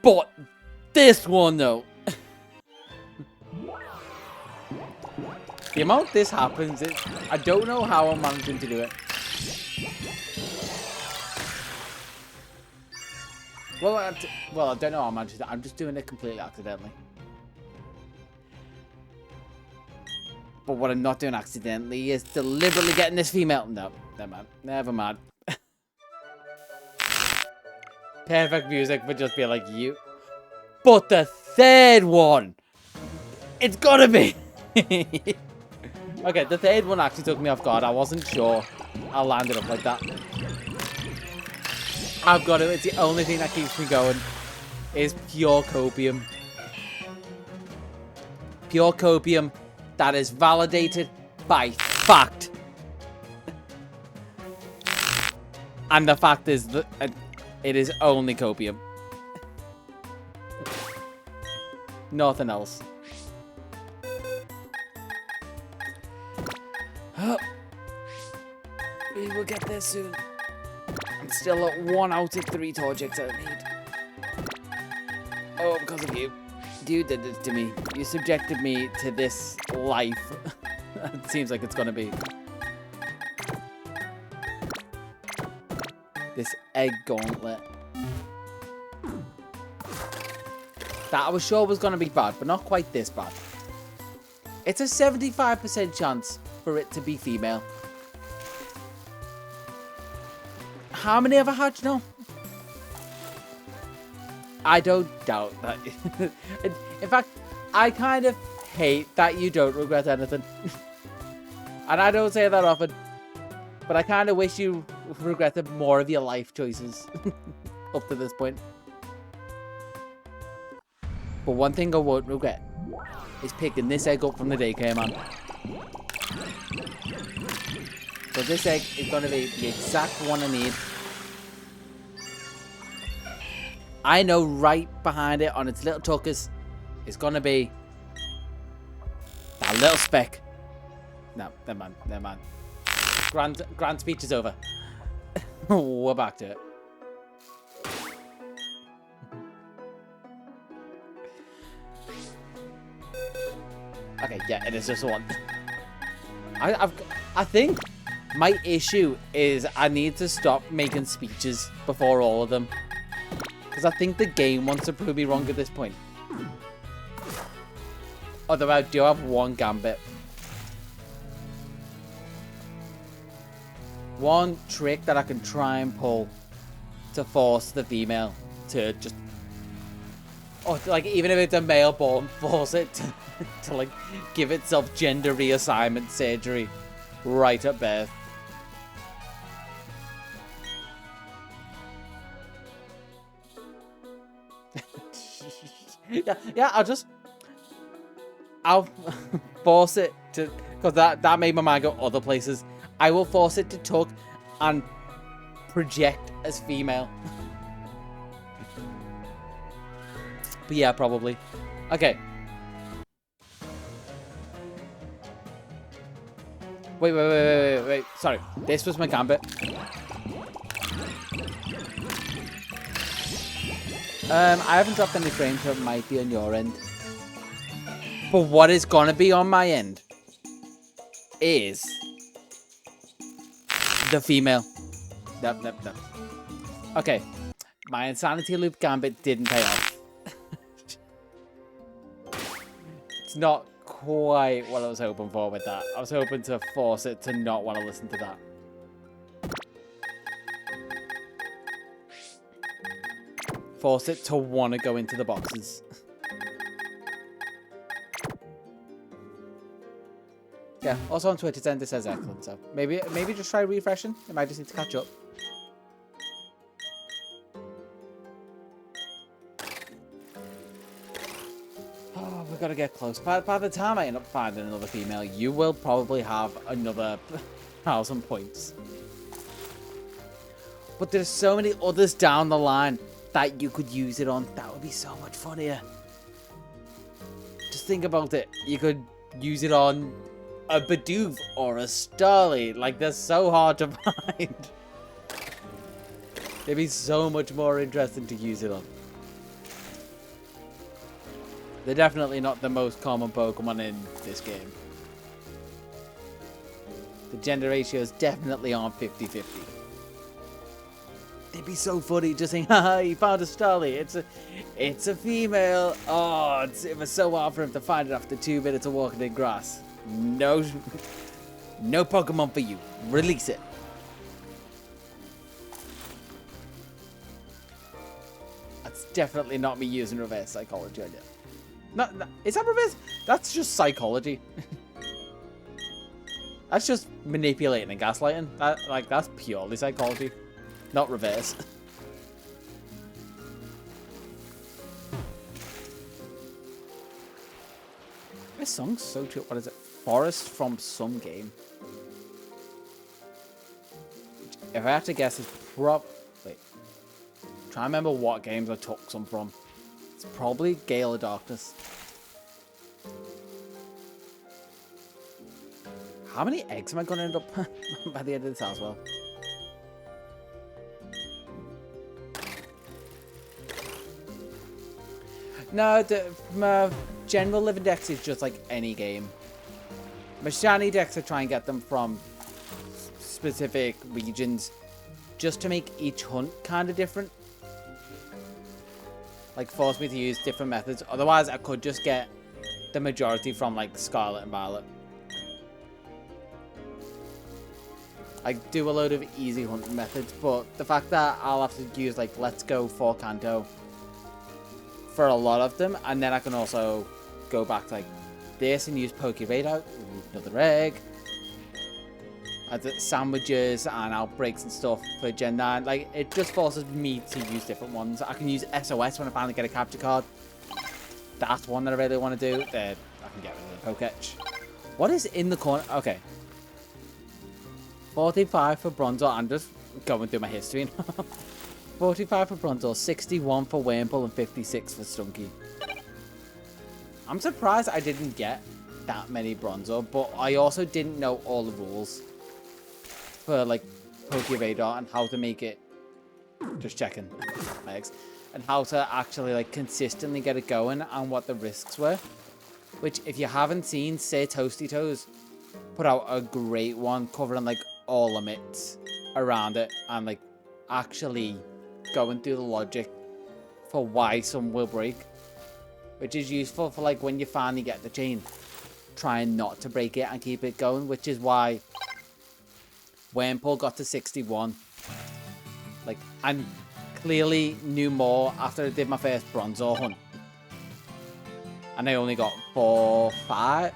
Speaker 1: But this one, though. The amount this happens, I don't know how I'm managing to do it. Well, I don't know how I'm managing to do it. I'm just doing it completely accidentally. But what I'm not doing accidentally is deliberately getting this female. No, never mind. Never mind. Perfect music for just being like you. But the third one, it's gotta be. Okay, the third one actually took me off guard. I wasn't sure I landed up like that. I've got to. It's the only thing that keeps me going. Is pure copium. Pure copium that is validated by fact. And the fact is that it is only copium. Nothing else. We will get there soon. I'm still at 1 out of 3 Torchics I need. Oh, because of you. You did this to me. You subjected me to this life. It seems like it's gonna be. This egg gauntlet. That I was sure was gonna be bad, but not quite this bad. It's a 75% chance for it to be female. How many have I had? No. I don't doubt that. In fact, I kind of hate that you don't regret anything. And I don't say that often. But I kind of wish you regretted more of your life choices up to this point. But one thing I won't regret is picking this egg up from the daycare man. So this egg is going to be the exact one I need. I know right behind it on its little tuckers is going to be that little speck. No, never mind, never mind. Grand speech is over. We're back to it. Okay, yeah, it is just one. I think my issue is I need to stop making speeches before all of them. Because I think the game wants to prove me wrong at this point. Although I do have one gambit. One trick that I can try and pull to force the female to just... Or to, like, even if it's a male born, force it to like, give itself gender reassignment surgery right at birth. Yeah, I'll force it to, because that made my mind go other places. I will force it to tuck and project as female. But yeah, probably. Okay. Wait. Sorry. This was my gambit. I haven't dropped any frames, so it might be on your end. But what is gonna be on my end is the female. Nope. Okay. My insanity loop gambit didn't pay off. It's not quite what I was hoping for with that. I was hoping to force it to not want to listen to that. Force it to want to go into the boxes. Yeah, also on Twitter, Zender says excellent, so maybe just try refreshing. It might just need to catch up. Oh, we're gotta get close. By the time I end up finding another female, you will probably have another 1,000 points. But there's so many others down the line that you could use it on. That would be so much funnier. Just think about it. You could use it on a Bidoof or a Starly. Like, they're so hard to find. It'd be so much more interesting to use it on. They're definitely not the most common Pokemon in this game. The gender ratios definitely aren't 50-50. It'd be so funny just saying, haha, you found a Starly. It's a female. Oh, it was so hard for him to find it after 2 minutes of walking in grass. No, no Pokemon for you. Release it. That's definitely not me using reverse psychology on you. No, is that reverse? That's just psychology. That's just manipulating and gaslighting. That's purely psychology, not reverse. This song's so true. What is it? Forest from some game. If I have to guess, it's wait. Try and remember what games I took some from. It's probably Gale of Darkness. How many eggs am I going to end up by the end of this as well? No, my general living dex is just like any game. My shiny dex, I try and get them from specific regions just to make each hunt kind of different. Like, force me to use different methods. Otherwise, I could just get the majority from, like, Scarlet and Violet. I do a load of easy hunting methods, but the fact that I'll have to use, like, Let's Go for Kanto for a lot of them, and then I can also go back to, like, this and use Pokeradar, another egg, sandwiches and outbreaks and stuff for Gen 9. Like, it just forces me to use different ones. I can use SOS when I finally get a capture card. That's one that I really want to do. There, I can get rid of the Poketch. What is in the corner? Okay. 45 for Bronzor. I'm just going through my history. 45 for Bronzor, 61 for Wurmple, and 56 for Stunky. I'm surprised I didn't get that many Bronzor, but I also didn't know all the rules for, like, Pokeradar and how to make it, just checking my eggs, and how to actually, like, consistently get it going and what the risks were. Which, if you haven't seen, say Toasty Toes put out a great one covering, like, all limits around it and, like, actually going through the logic for why some will break, which is useful for, like, when you finally get the chain, trying not to break it and keep it going, which is why Wurmple got to 61. Like, and clearly knew more after I did my first Bronzor hunt. And I only got 5.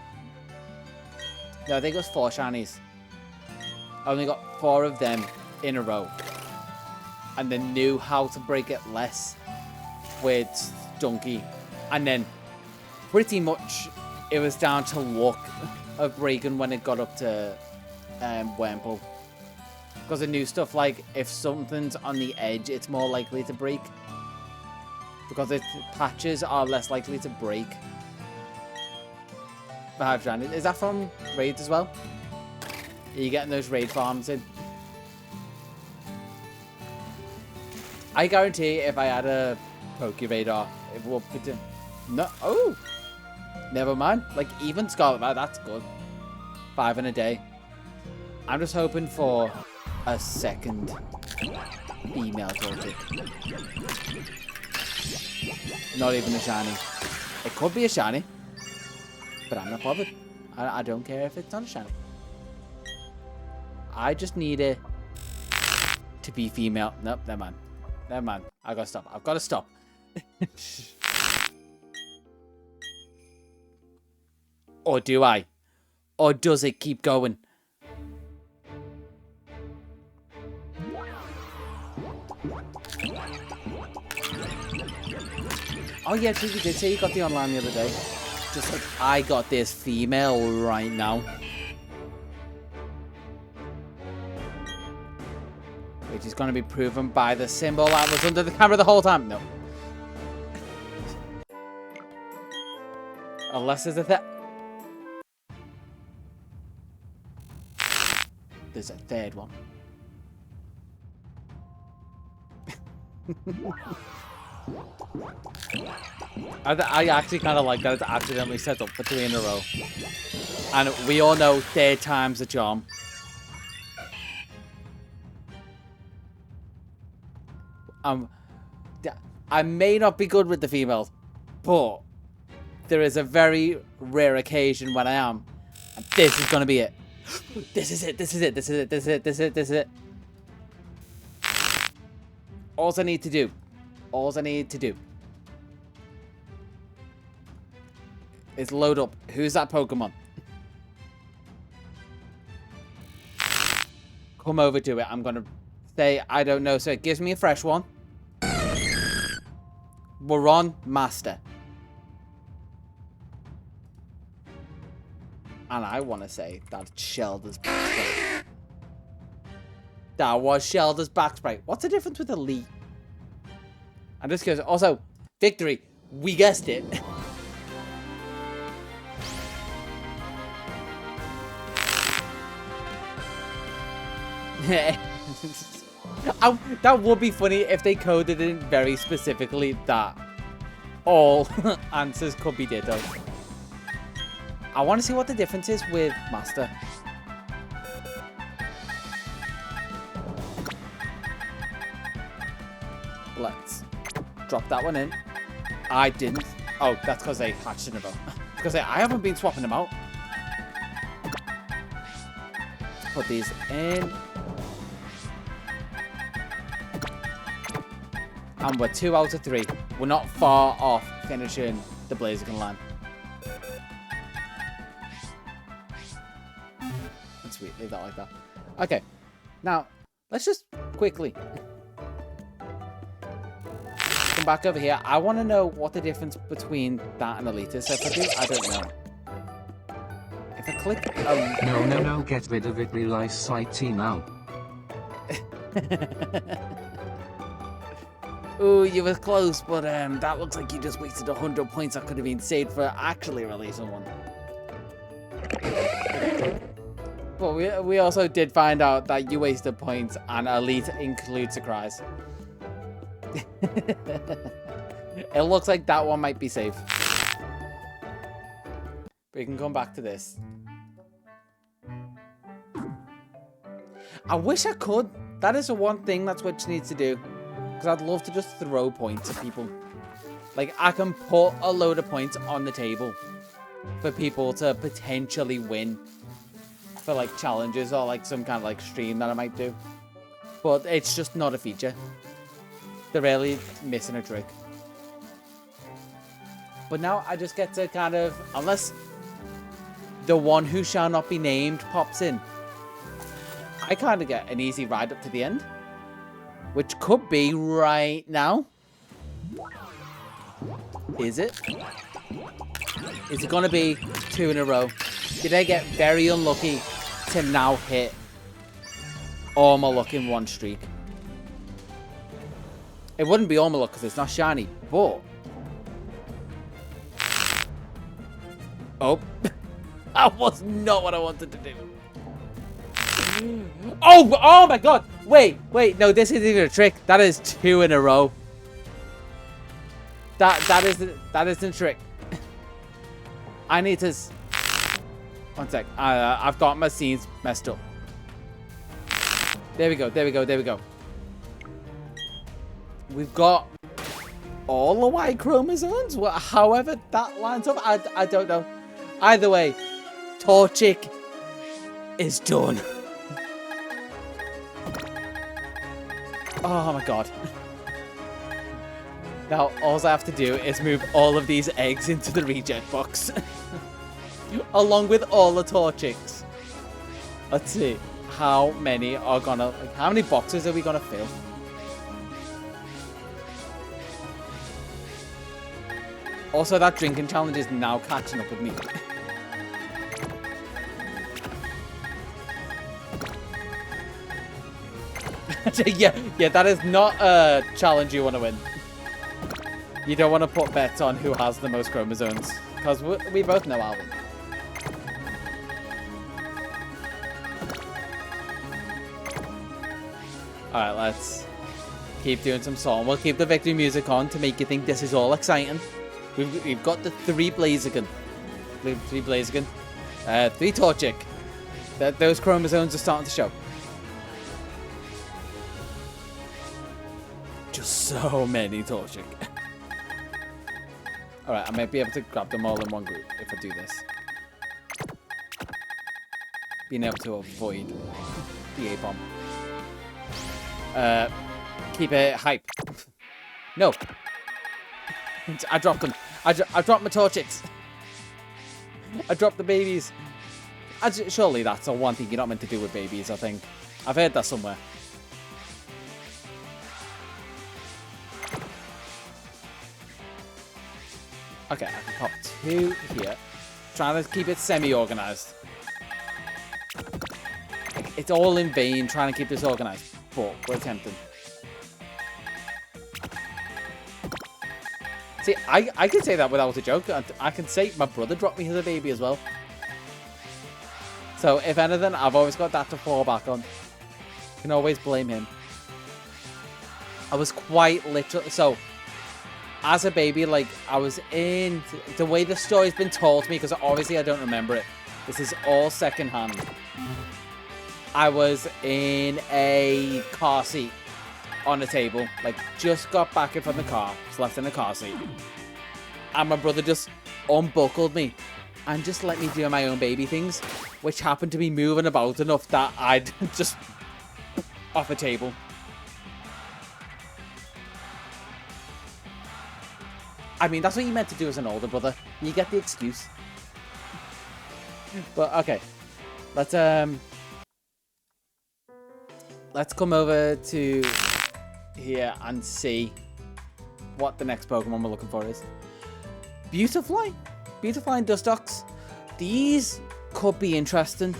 Speaker 1: No, I think it was 4 shinies. I only got 4 of them in a row. And then knew how to break it less with Stunky. And then pretty much it was down to luck of breaking when it got up to Wurmple. Because I knew stuff like, if something's on the edge, it's more likely to break. Because patches are less likely to break. Is that from raids as well? Are you getting those raid farms in? I guarantee if I had a Pokeradar, it would put in. No, oh! Never mind. Like, even Scarlet, that's good. 5 in a day. I'm just hoping for a second female Torchic. Not even a shiny. It could be a shiny, but I'm not bothered. I don't care if it's not a shiny. I just need it to be female. Nope, never mind. Never mind. I gotta stop. I've gotta stop. Or do I? Or does it keep going? Oh yeah, you did say you got the online the other day. Just like I got this female right now. Which is going to be proven by the symbol that was under the camera the whole time. No. Unless there's there's a third one. I actually kind of like that it's accidentally set up for 3 in a row. And we all know third time's a charm. I may not be good with the females, but there is a very rare occasion when I am. And this is going to be it. This is it. This is it. This is it. This is it. This is it. This is it. All I need to do. All I need to do. Is load up. Who's that Pokemon? Come over to it. I'm going to say, I don't know. So it gives me a fresh one. We're on Master. And I want to say that's Shelter's back sprite. That was Shelter's back sprite. What's the difference with Elite? I'm just curious. Also, victory. We guessed it. That would be funny if they coded it very specifically that all answers could be ditto. I want to see what the difference is with Master. Let's drop that one in. I didn't. Oh, that's because they hatched in a row. Because I haven't been swapping them out. Put these in. And we're 2 out of 3. We're not far off finishing the Blaziken line. That's sweet. Leave that like that. Okay. Now, let's just quickly come back over here. I want to know what the difference between that and Elite is. So if I do, I don't know. If I click...
Speaker 2: No, get rid of it. Realize site now.
Speaker 1: Ooh, you were close, but that looks like you just wasted 100 points that could have been saved for actually releasing one. But we also did find out that you wasted points and Elite includes surprise. It looks like that one might be safe. We can come back to this. I wish I could. That is the one thing that Twitch needs to do. Because I'd love to just throw points at people. Like, I can put a load of points on the table for people to potentially win for, like, challenges or, like, some kind of, like, stream that I might do. But it's just not a feature. They're really missing a trick. But now I just get to kind of, unless the one who shall not be named pops in, I kind of get an easy ride up to the end. Which could be right now. Is it? Is it going to be 2 in a row? Did I get very unlucky to now hit all my luck in one streak? It wouldn't be all my luck because it's not shiny, but... Oh. That was not what I wanted to do. Oh my god! Wait, no, this isn't even a trick. That is 2 in a row. That isn't a trick. I need to... One sec. I've got my scenes messed up. There we go. We've got all the Y chromosomes. However that lines up, I don't know. Either way, Torchic is done. Oh my god. Now, all I have to do is move all of these eggs into the reject box. Along with all the Torchics. Let's see. How many are gonna... Like, how many boxes are we gonna fill? Also, that drinking challenge is now catching up with me. yeah, that is not a challenge you want to win. You don't want to put bets on who has the most chromosomes, because we both know Alvin. Alright, let's keep doing some song. We'll keep the victory music on to make you think this is all exciting. We've got the 3 Blaziken. 3 Blaziken. 3 Torchic. Those chromosomes are starting to show. Just so many Torchic. Alright, I might be able to grab them all in one group if I do this. Being able to avoid the A-bomb. Keep it hype. No. I dropped them. I dropped my Torchics. I dropped the babies. Surely that's the one thing you're not meant to do with babies, I think. I've heard that somewhere. Okay, I can pop 2 here. Trying to keep it semi-organized. It's all in vain trying to keep this organized, but we're attempting. See, I can say that without a joke. I can say my brother dropped me as a baby as well. So, if anything, I've always got that to fall back on. Can always blame him. I was quite literally... So, as a baby, like, I was in... The way the story's been told to me, because obviously I don't remember it. This is all secondhand. I was in a car seat on a table. Like, just got back in from the car. Slept in a car seat. And my brother just unbuckled me and just let me do my own baby things, which happened to be moving about enough that I'd just off a table. I mean, that's what you meant to do as an older brother. You get the excuse. But, okay. Let's come over to here and see what the next Pokemon we're looking for is. Beautifly and Dustox. These could be interesting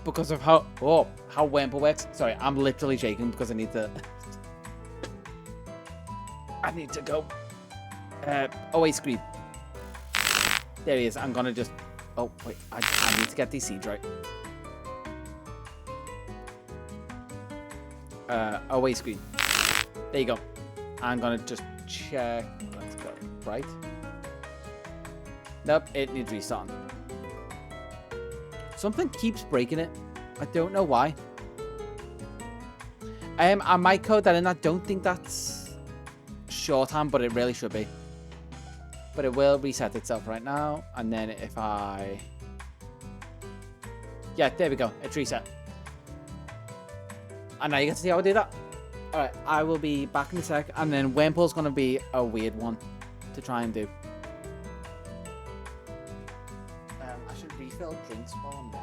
Speaker 1: because of how Wemple works. Sorry, I'm literally shaking because I need to go. Away scream. There he is. I'm gonna just... Oh, wait. I need to get these seeds right. Away screen. There you go. I'm gonna just check. Let's go. Right. Nope, it needs restarting. Something keeps breaking it. I don't know why. I might code that in. I don't think that's shorthand, but it really should be. But it will reset itself right now. And then if I... Yeah, there we go. It's reset. And now you get to see how I do that. Alright, I will be back in a sec. And then Wemple's going to be a weird one to try and do. I should refill drinks while I'm there.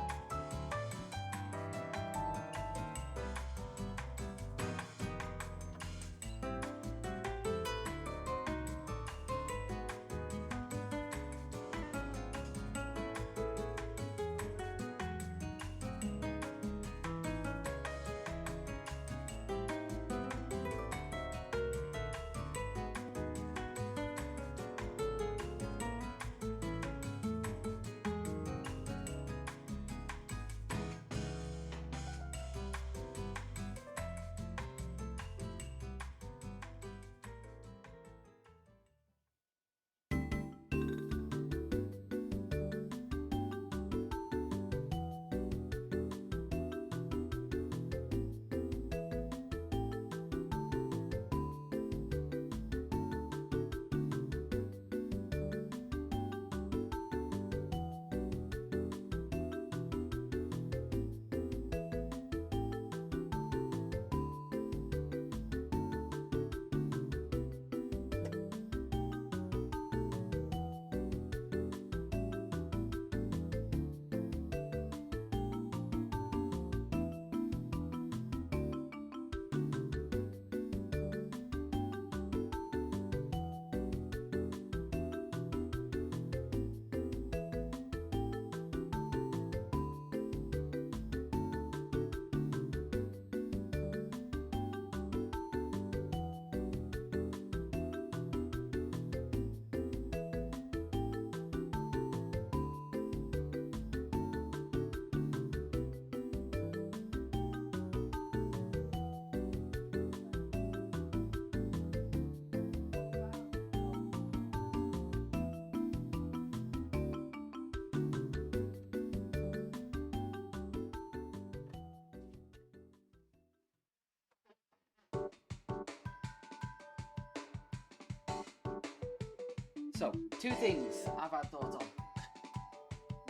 Speaker 1: So, two things I've had thoughts on.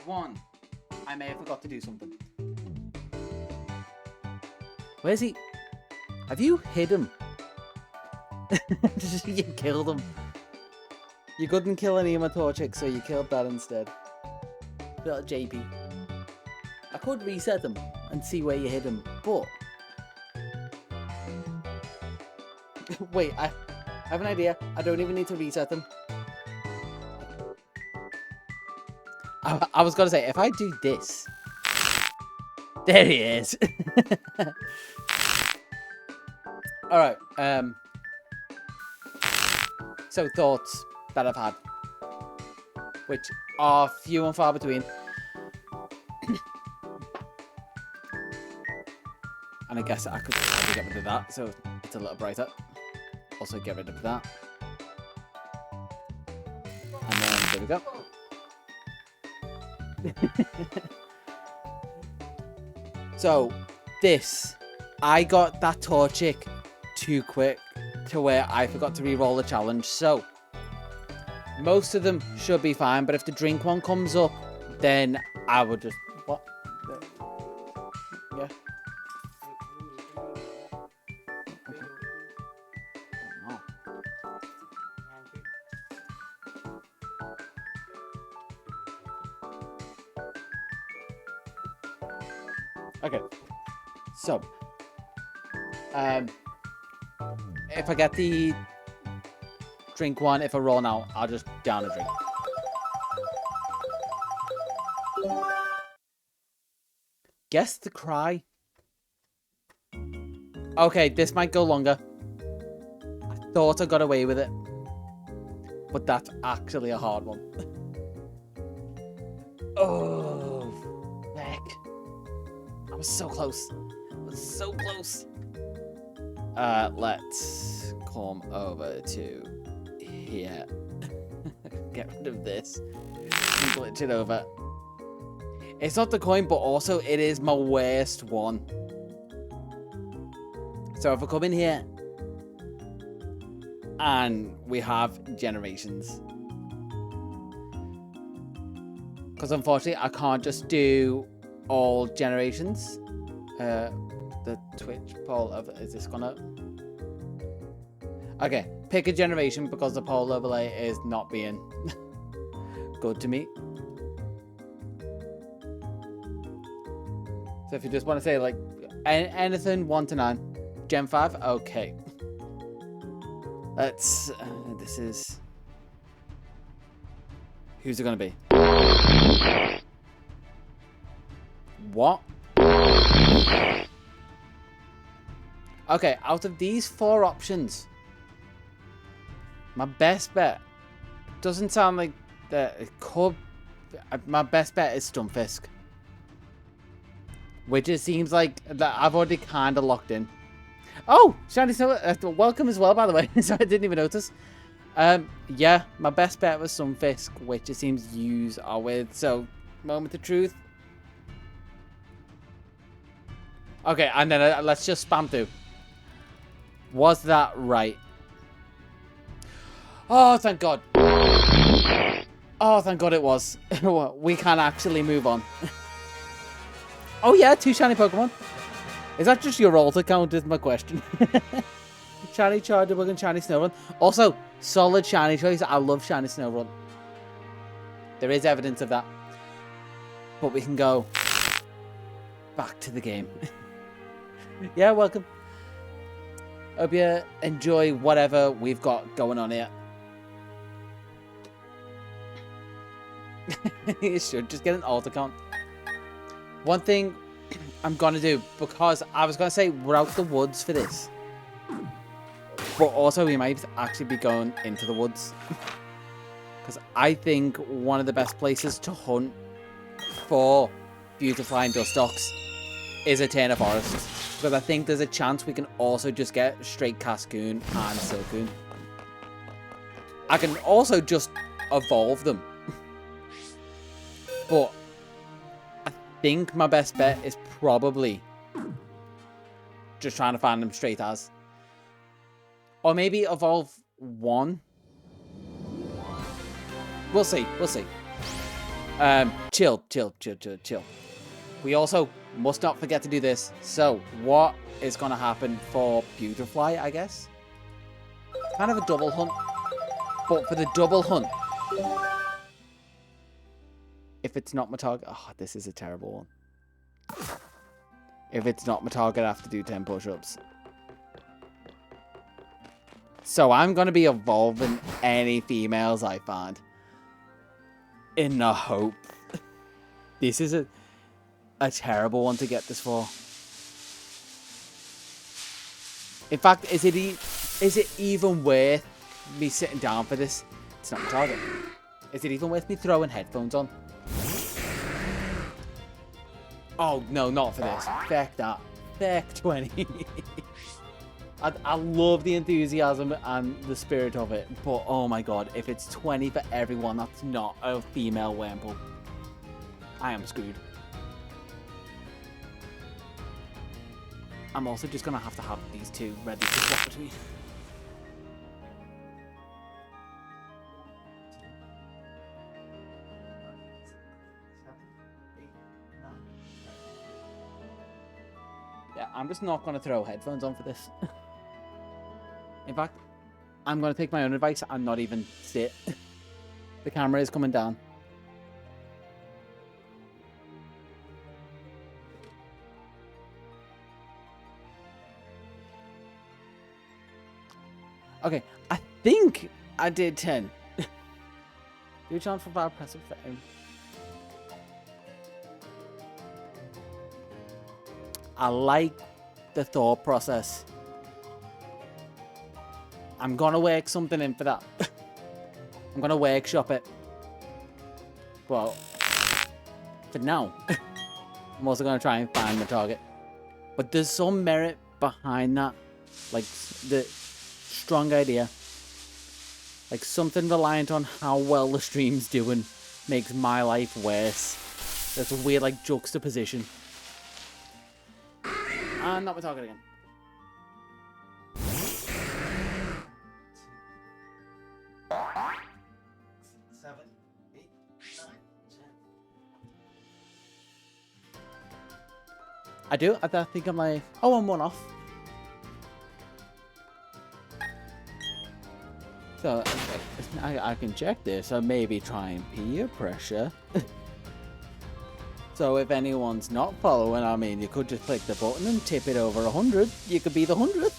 Speaker 1: One, I may have forgot to do something. Where's he? Have you hit him? You killed him. You couldn't kill any of my Torchic, so you killed that instead. Little JP. I could reset them and see where you hit him, but... Wait, I have an idea. I don't even need to reset them. I was gonna say, if I do this... There he is! Alright, so thoughts that I've had, which are few and far between. And I guess I could probably get rid of that, so it's a little brighter. Also get rid of that. And then there we go. So, this. I got that Torchic too quick to where I forgot to re-roll the challenge. So, most of them should be fine, but if the drink one comes up, then I would just... What? Yeah. Okay, so, if I get the drink one, if I roll now, I'll just down a drink. Guess the cry. Okay, this might go longer. I thought I got away with it, but that's actually a hard one. Oh, heck. I was so close. I was so close. Let's come over to here. Get rid of this. And glitch it over. It's not the coin, but also it is my worst one. So if I come in here and we have generations. Because unfortunately I can't just do all generations. The Twitch poll of is this gonna... Okay, pick a generation because the poll overlay is not being good to me. So if you just want to say like anything 1 to 9, Gen 5, okay. Let's. This is. Who's it gonna be? What? Okay, out of these 4 options, my best bet doesn't sound like that. It could. My best bet is Stunfisk, which it seems like that I've already kind of locked in. Oh, Shiny Snow, welcome as well, by the way. So I didn't even notice. Yeah, my best bet was Stunfisk, which it seems yous are with. So, moment of truth. Okay, and then let's just spam through. Was that right? Oh, thank God. Oh, thank God it was. We can actually move on. Oh, yeah, 2 shiny Pokemon. Is that just your alt account is my question. Shiny Charjabug and Shiny Snorunt. Also, solid shiny choice. I love Shiny Snorunt. There is evidence of that. But we can go back to the game. Yeah, welcome. Hope you enjoy whatever we've got going on here. You should just get an alt account. One thing I'm gonna do, because I was gonna say we're out the woods for this, but also we might actually be going into the woods, because I think one of the best places to hunt for beautifying Dustox is a Eterna Forest. Because I think there's a chance we can also just get straight Cascoon and Silcoon. I can also just evolve them. But I think my best bet is probably just trying to find them straight as. Or maybe evolve one. We'll see. We'll see. Chill. We also must not forget to do this. So, what is going to happen for Beautifly, I guess? Kind of a double hunt. But for the double hunt, if it's not my target... Oh, this is a terrible one. If it's not my target, I have to do 10 push-ups. So I'm going to be evolving any females I find. In the hope. This is a terrible one to get this for. In fact, is it even worth me sitting down for this? It's not my target. Is it even worth me throwing headphones on? Oh, no, not for this. Feck that. Feck 20. I love the enthusiasm and the spirit of it, but oh my god, if it's 20 for everyone, that's not a female Wurmple. I am screwed. I'm also just going to have these two ready to swap between. Yeah, I'm just not going to throw headphones on for this. In fact, I'm going to take my own advice and not even sit. The camera is coming down. Okay, I think I did 10. Do a chance for bad pressure frame. I like the thought process. I'm gonna work something in for that. I'm gonna workshop it. Well, for now, I'm also gonna try and find the target. But there's some merit behind that. Like, the strong idea. Like, something reliant on how well the stream's doing makes my life worse. That's a weird, like, juxtaposition. And not my target again. I do. I think I'm like... Oh, I'm one off. So, okay. I can check this. I maybe try and peer pressure. So, if anyone's not following, I mean, you could just click the button and tip it over 100. You could be the 100th.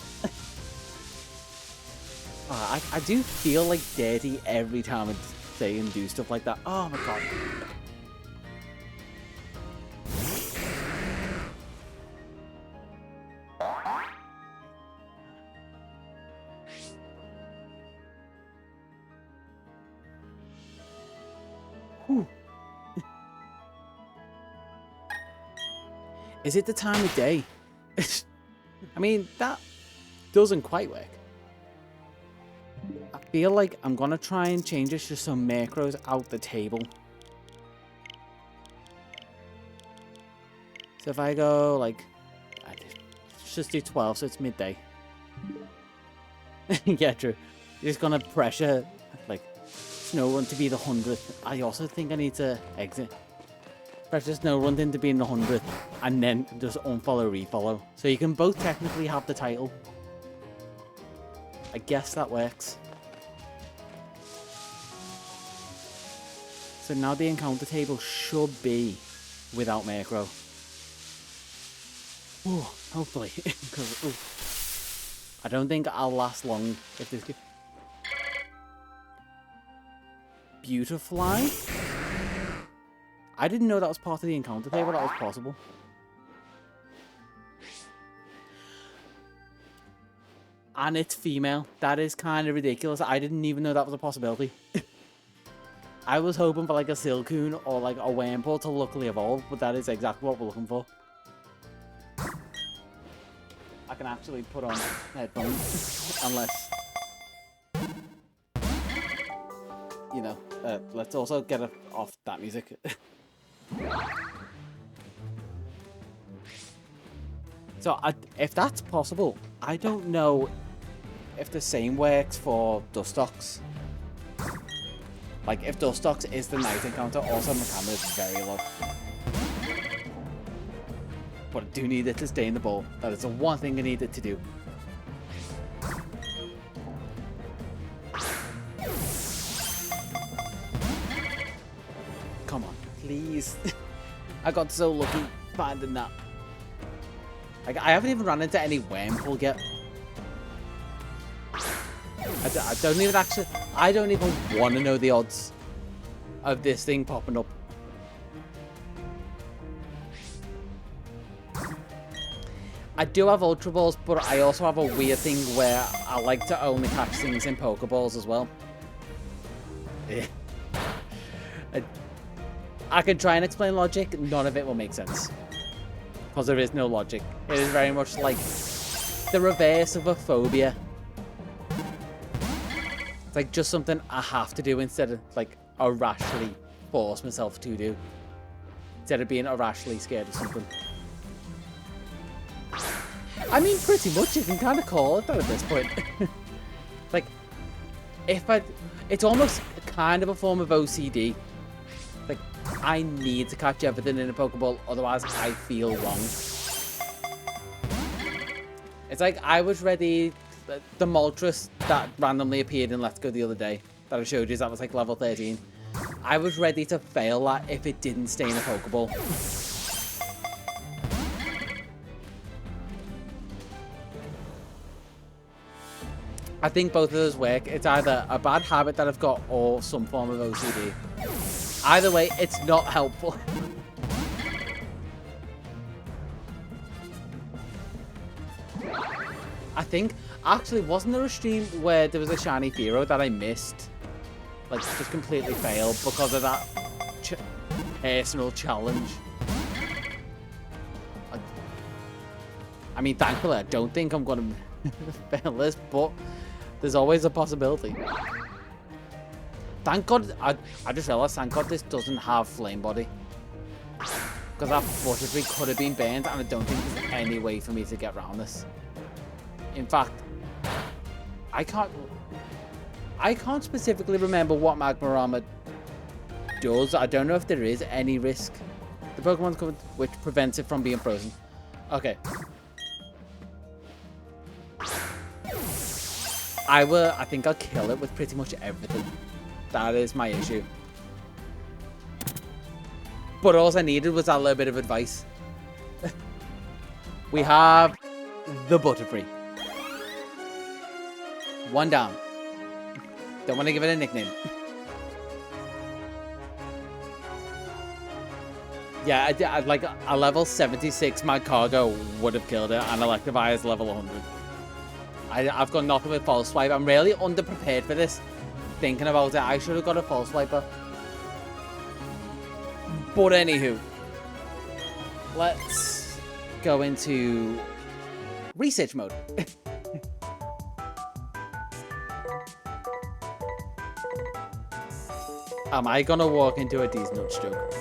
Speaker 1: I do feel like dirty every time I say and do stuff like that. Oh my god. Is it the time of day? I mean, that doesn't quite work. I feel like I'm gonna try and change this to some macros out the table. So if I go like, let's just do 12, so it's midday. Yeah, true. You're just gonna pressure like Snow Run to be the 100th. I also think I need to exit. Pressure Snow Run into being the 100th, and then just unfollow, refollow. So you can both technically have the title. I guess that works. So now the encounter table should be without macro. Ooh, hopefully. I don't think I'll last long if this... Beautifly? I didn't know that was part of the encounter table, that was possible. And it's female. That is kind of ridiculous. I didn't even know that was a possibility. I was hoping for like a Silcoon or like a Wurmple to luckily evolve, but that is exactly what we're looking for. I can actually put on headphones, unless... You know, let's also get off that music. So, if that's possible, I don't know if the same works for Dustox. Like, if Dustox is the night encounter, also my camera is very low. But I do need it to stay in the bowl. That is the one thing I need it to do. Come on, please. I got so lucky finding that. Like, I haven't even run into any wormhole yet. I don't even actually... I don't even want to know the odds of this thing popping up. I do have Ultra Balls, but I also have a weird thing where I like to only catch things in Pokeballs as well. Yeah. I can try and explain logic, none of it will make sense. Because there is no logic. It is very much like the reverse of a phobia. It's like just something I have to do instead of like irrationally force myself to do. Instead of being irrationally scared of something. I mean, pretty much you can kind of call it that at this point. Like, it's almost kind of a form of OCD. Like, I need to catch everything in a Pokeball, otherwise I feel wrong. It's like I was ready, the Moltres that randomly appeared in Let's Go the other day, that I showed you, that was like level 13. I was ready to fail that if it didn't stay in a Pokeball. I think both of those work. It's either a bad habit that I've got or some form of OCD. Either way, it's not helpful. I think, actually, wasn't there a stream where there was a shiny Fearow that I missed? Like, just completely failed because of that personal challenge. I mean, thankfully, I don't think I'm going to fail this, but there's always a possibility. Thank God, I just realized, thank God this doesn't have Flame Body. Because that Butterfree could have been burned, and I don't think there's any way for me to get around this. In fact, I can't specifically remember what Magma Armor does. I don't know if there is any risk. The Pokemon's covered, which prevents it from being frozen. Okay. I think I'll kill it with pretty much everything. That is my issue. But all I needed was that little bit of advice. We have the Butterfree. One down. Don't want to give it a nickname. Yeah, I'd like a level 76 Magcargo would have killed it, and Electivire is level 100. I've got nothing with False Swipe. I'm really underprepared for this. Thinking about it, I should have got a False Swiper. But anywho, let's go into research mode. Am I gonna walk into a D's Nuts joke?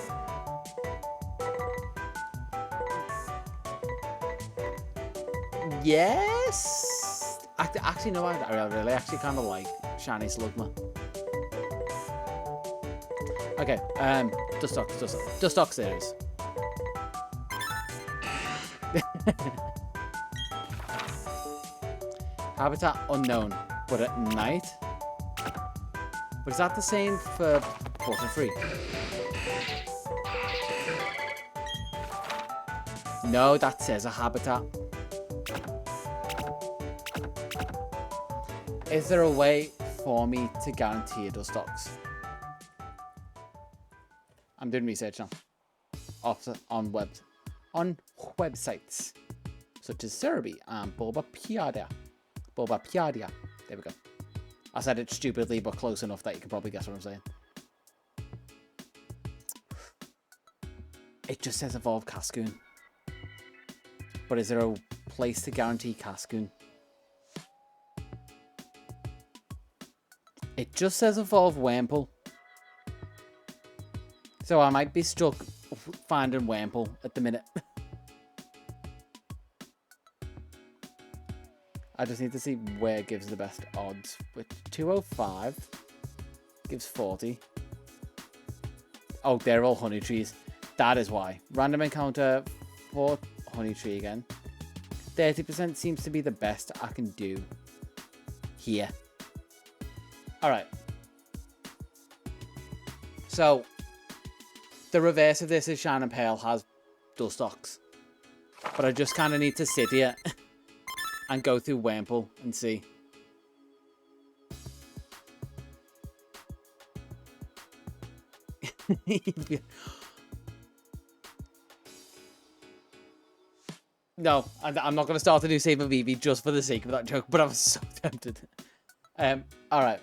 Speaker 1: Yes. Actually, no, I really actually kind of like Shiny Slugma. Okay, Dustox series. Habitat unknown, but at night. But is that the same for Butterfree? No, that says a habitat. Is there a way for me to guarantee a Dustox? I'm doing research now. On websites such as Cerebi and Bulbapedia. There we go. I said it stupidly, but close enough that you can probably guess what I'm saying. It just says evolve Cascoon. But is there a place to guarantee Cascoon? It just says evolve Wurmple. So I might be stuck finding Wurmple at the minute. I just need to see where it gives the best odds. With 205. Gives 40. Oh, they're all honey trees. That is why. Random encounter for honey tree again. 30% seems to be the best I can do here. Alright. So, the reverse of this is Shine and Pale has Dustox. But I just kind of need to sit here and go through Wurmple and see. No, I'm not going to start a new save of Eevee just for the sake of that joke, but I was so tempted. Alright.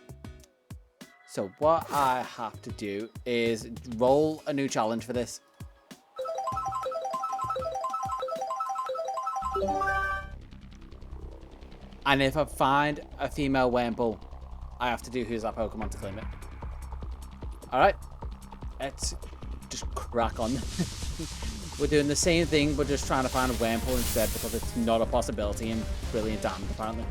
Speaker 1: So what I have to do is roll a new challenge for this. And if I find a female Wurmple, I have to do Who's That Pokemon to claim it. Alright. Let's just crack on. We're doing the same thing, but just trying to find a Wurmple instead because it's not a possibility in Brilliant Diamond, apparently.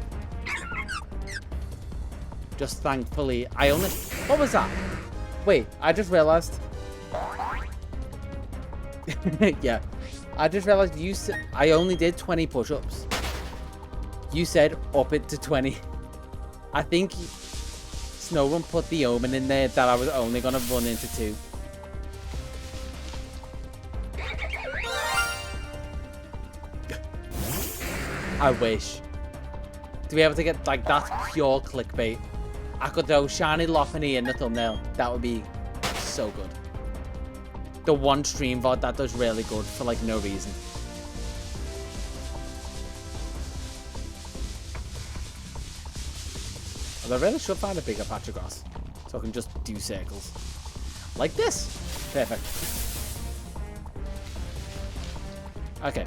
Speaker 1: Just thankfully, I only... What was that? Wait, I just realized. Yeah. I just realized you said... I only did 20 push-ups. You said up it to 20. I think Snowrun put the omen in there that I was only going to run into 2. I wish. To be able to get, like, that's pure clickbait. I could throw Shiny Lopunny in the thumbnail. That would be so good. The one stream VOD that does really good for, like, no reason. Although I really should find a bigger patch of grass. So I can just do circles. Like this. Perfect. Okay.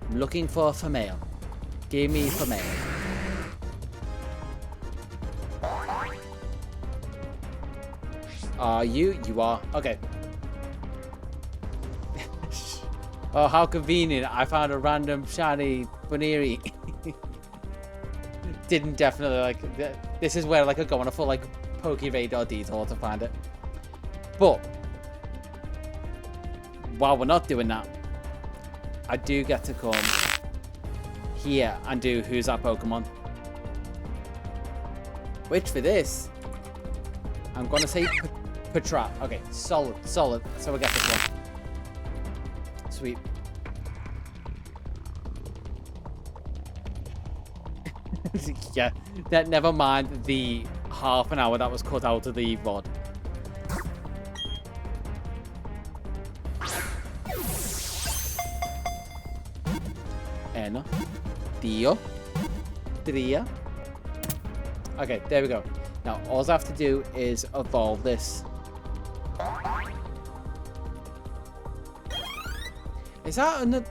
Speaker 1: I'm looking for a female. Give me a female. Are you? You are. Okay. Oh, how convenient. I found a random shiny PaneyeRe. Didn't definitely, like... This is where, like, I go on a full, like, Pokeradar detour to find it. But, while we're not doing that, I do get to come here and do Who's That Pokemon. Which, for this, I'm going to say Patra. Okay, solid. So we get this one. Sweet. Yeah, never mind the half an hour that was cut out of the VOD. Eno. Dio. Tria. Okay, there we go. Now, all I have to do is evolve this. Is that another...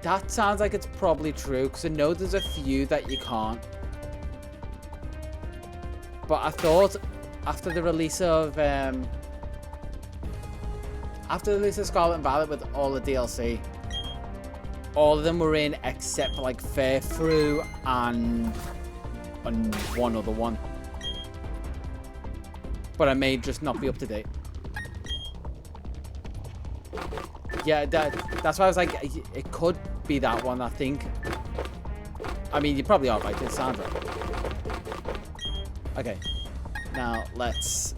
Speaker 1: That sounds like it's probably true, because I know there's a few that you can't. But I thought after the release of Scarlet and Violet with all the DLC, all of them were in except for like Fairthrough and one other one. But I may just not be up to date. Yeah, that's why I was like, it could be that one, I think. I mean, you probably are right, it sounds right. Okay, now let's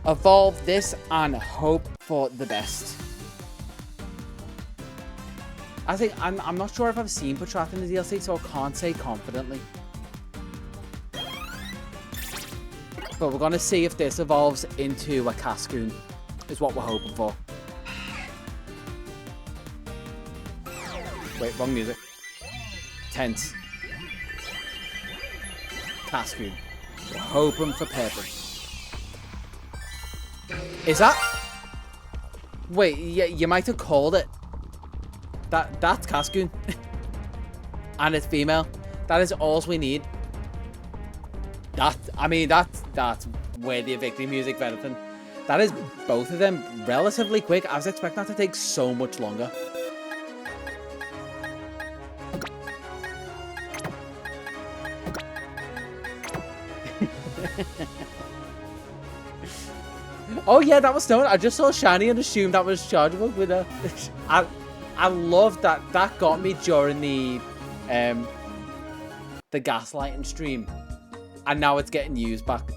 Speaker 1: evolve this and hope for the best. I think, I'm not sure if I've seen Patrat in the DLC, so I can't say confidently. But we're going to see if this evolves into a Cascoon. Is what we're hoping for. Wait, wrong music. Tense. Cascoon. We're hoping for purple. Is that? Wait, yeah, you might have called it. That's Cascoon. And it's female. That is all we need. That's where the victory music for everything. That is both of them relatively quick. I was expecting that to take so much longer. Oh yeah, that was stone. I just saw shiny and assumed that was chargeable with a. I love that. That got me during the gaslighting stream, and now it's getting used back.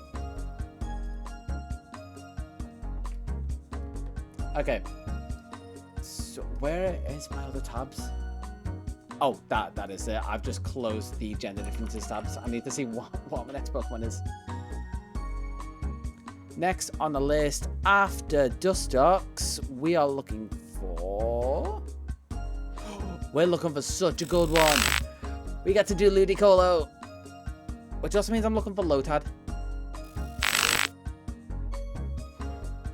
Speaker 1: Okay. So where is my other tabs? Oh, that is it. I've just closed the gender differences tabs. I need to see what my next Pokemon is. Next on the list, after Dustox, we are looking for... We're looking for such a good one. We got to do Ludicolo, which also means I'm looking for Lotad.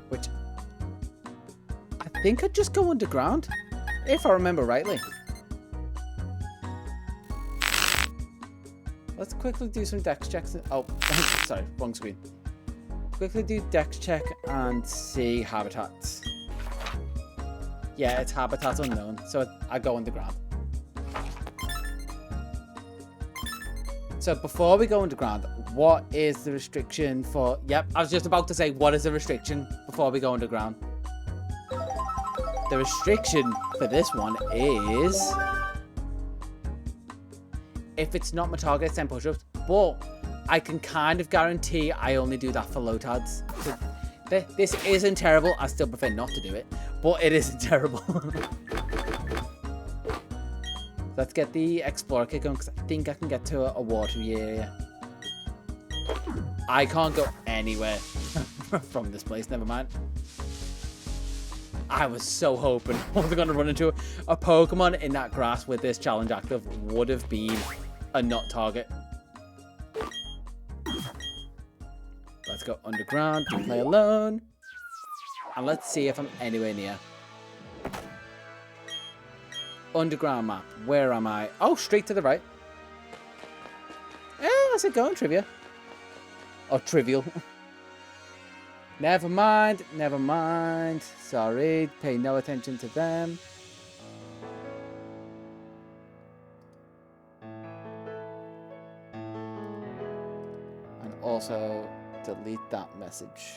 Speaker 1: Which I think I'd just go underground, if I remember rightly. Let's quickly do some dex checks. Oh, sorry, wrong screen. Quickly do dex check and see habitats. Yeah, it's habitat unknown, so I go underground. So before we go underground, what is the restriction for... Yep, I was just about to say, what is the restriction before we go underground? The restriction for this one is... If it's not my target, it's 10 push-ups. But I can kind of guarantee I only do that for Lotads. So this isn't terrible. I still prefer not to do it, but it isn't terrible. Let's get the Explorer kick on, because I think I can get to a watery area. I can't go anywhere from this place, never mind. I was so hoping I wasn't going to run into a Pokemon in that grass with this challenge active. Would have been a not target. Let's go underground to play alone. And let's see if I'm anywhere near. Underground map. Where am I? Oh, straight to the right. How's it going, Trivia? Or Trivial. Never mind. Never mind. Sorry. Pay no attention to them. And also delete that message.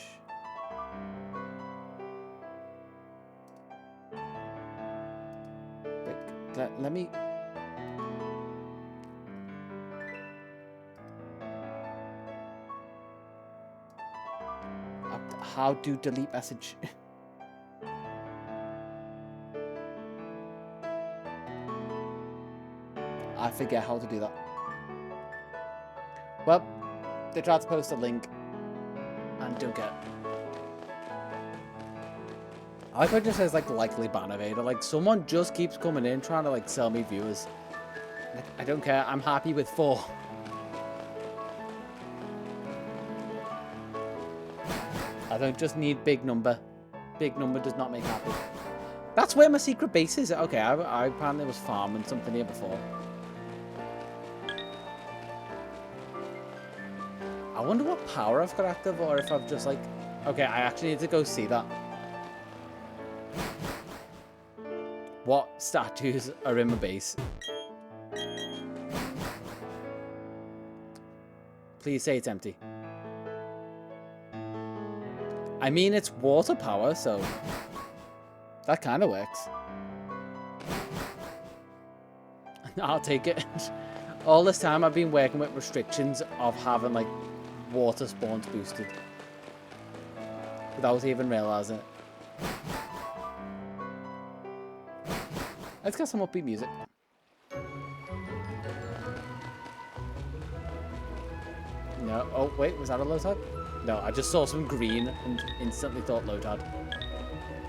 Speaker 1: Let me... How do delete message? I forget how to do that. Well, they tried to post a link and don't get it. I like how it just says, like, likely ban evader. Like, someone just keeps coming in trying to, like, sell me viewers. Like, I don't care. I'm happy with 4. I don't just need big number. Big number does not make happy. That's where my secret base is. Okay, I apparently was farming something here before. I wonder what power I've got active, or if I've just, like... Okay, I actually need to go see that. What statues are in my base? Please say it's empty. I mean, it's water power, so that kind of works. I'll take it. All this time I've been working with restrictions of having, like, water spawns boosted without even realizing it. Let's get some upbeat music. No. Oh, wait. Was that a Lotad? No, I just saw some green and instantly thought Lotad.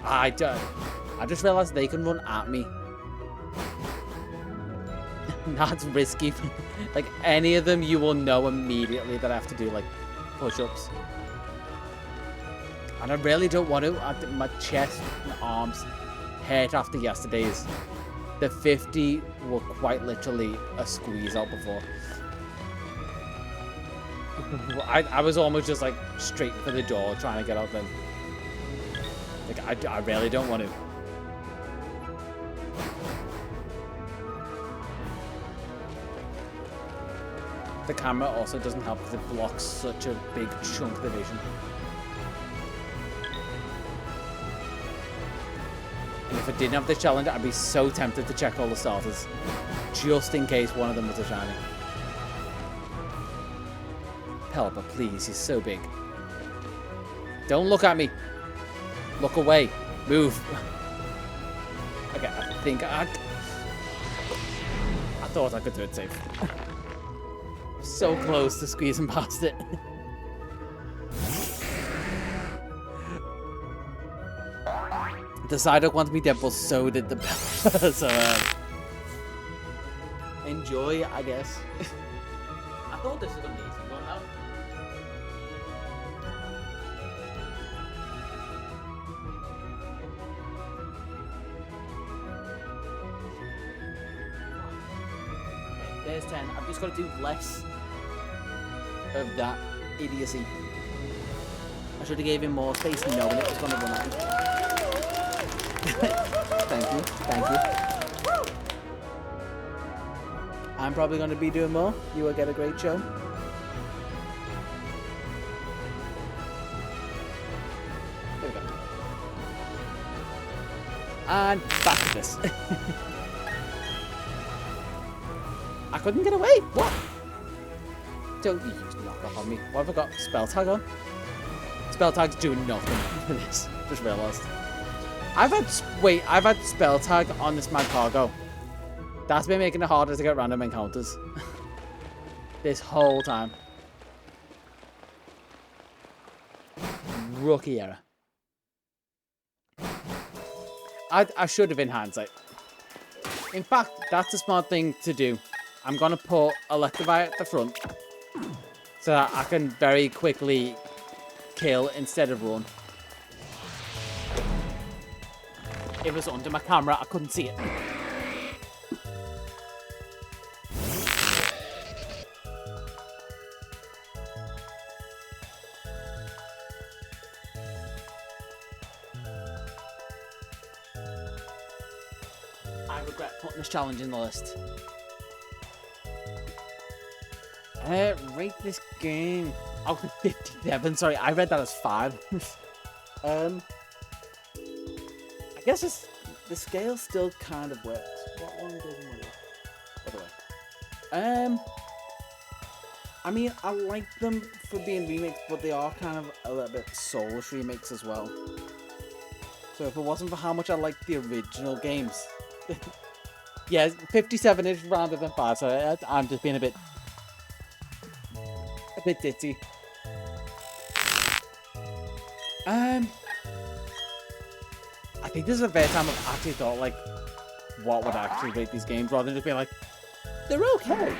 Speaker 1: I just realized they can run at me. That's risky. Like, any of them, you will know immediately that I have to do, like, push-ups. And I really don't want to. My chest and arms hurt after yesterday's. The 50 were quite literally a squeeze out before. I was almost just like straight for the door trying to get out then. Like, I really don't want to. the camera also doesn't help because it blocks such a big chunk of the vision. And if I didn't have this challenge, I'd be so tempted to check all the starters, just in case one of them was a shiny. Pelipper, please, he's so big. Don't look at me. Look away. Move. Okay, I think I thought I could do it safe. So close to squeezing past it. The Psyduck wanted me dead, but so did the Pelipper. So, enjoy, I guess. I thought this was an easy one now. There's 10. I've just got to do less of that idiocy. I should have gave him more space knowing it was going to run at me. Thank you. Thank you. I'm probably going to be doing more. You will get a great show. There we go. And back to this. I couldn't get away. What? Don't you just knock off on me. What have I got? Spell tag on? Spell tag's doing nothing for this. Just realised. I've had spell tag on this Magcargo. That's been making it harder to get random encounters. This whole time. Rookie error. I should have in hindsight. In fact, that's a smart thing to do. I'm going to put Electivire at the front so that I can very quickly kill instead of run. It was under my camera, I couldn't see it. I regret putting this challenge in the list. Rate this game. Oh, 57. Sorry, I read that as 5. I guess the scale still kind of works. What one doesn't work? By the way. I mean, I like them for being remakes, but they are kind of a little bit soulish remakes as well. So if it wasn't for how much I like the original games. Yeah, 57 is rounded than 5, so I'm just being a bit ditty. I think this is the first time I've actually thought, like, what would I actually rate these games, rather than just being like, they're okay.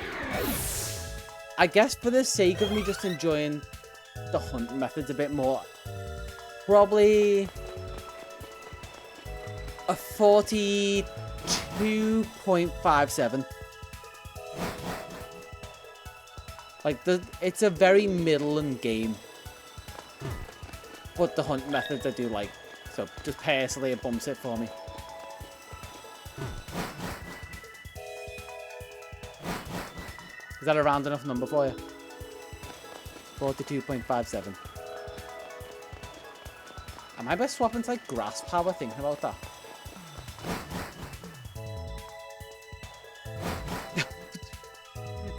Speaker 1: I guess for the sake of me just enjoying the hunt methods a bit more, probably a 42.57. Like, it's a very middling game, but the hunt methods I do like. So, just personally, it bumps it for me. Is that a round enough number for you? 42.57. Am I best swapping to, like, grass power thinking about that?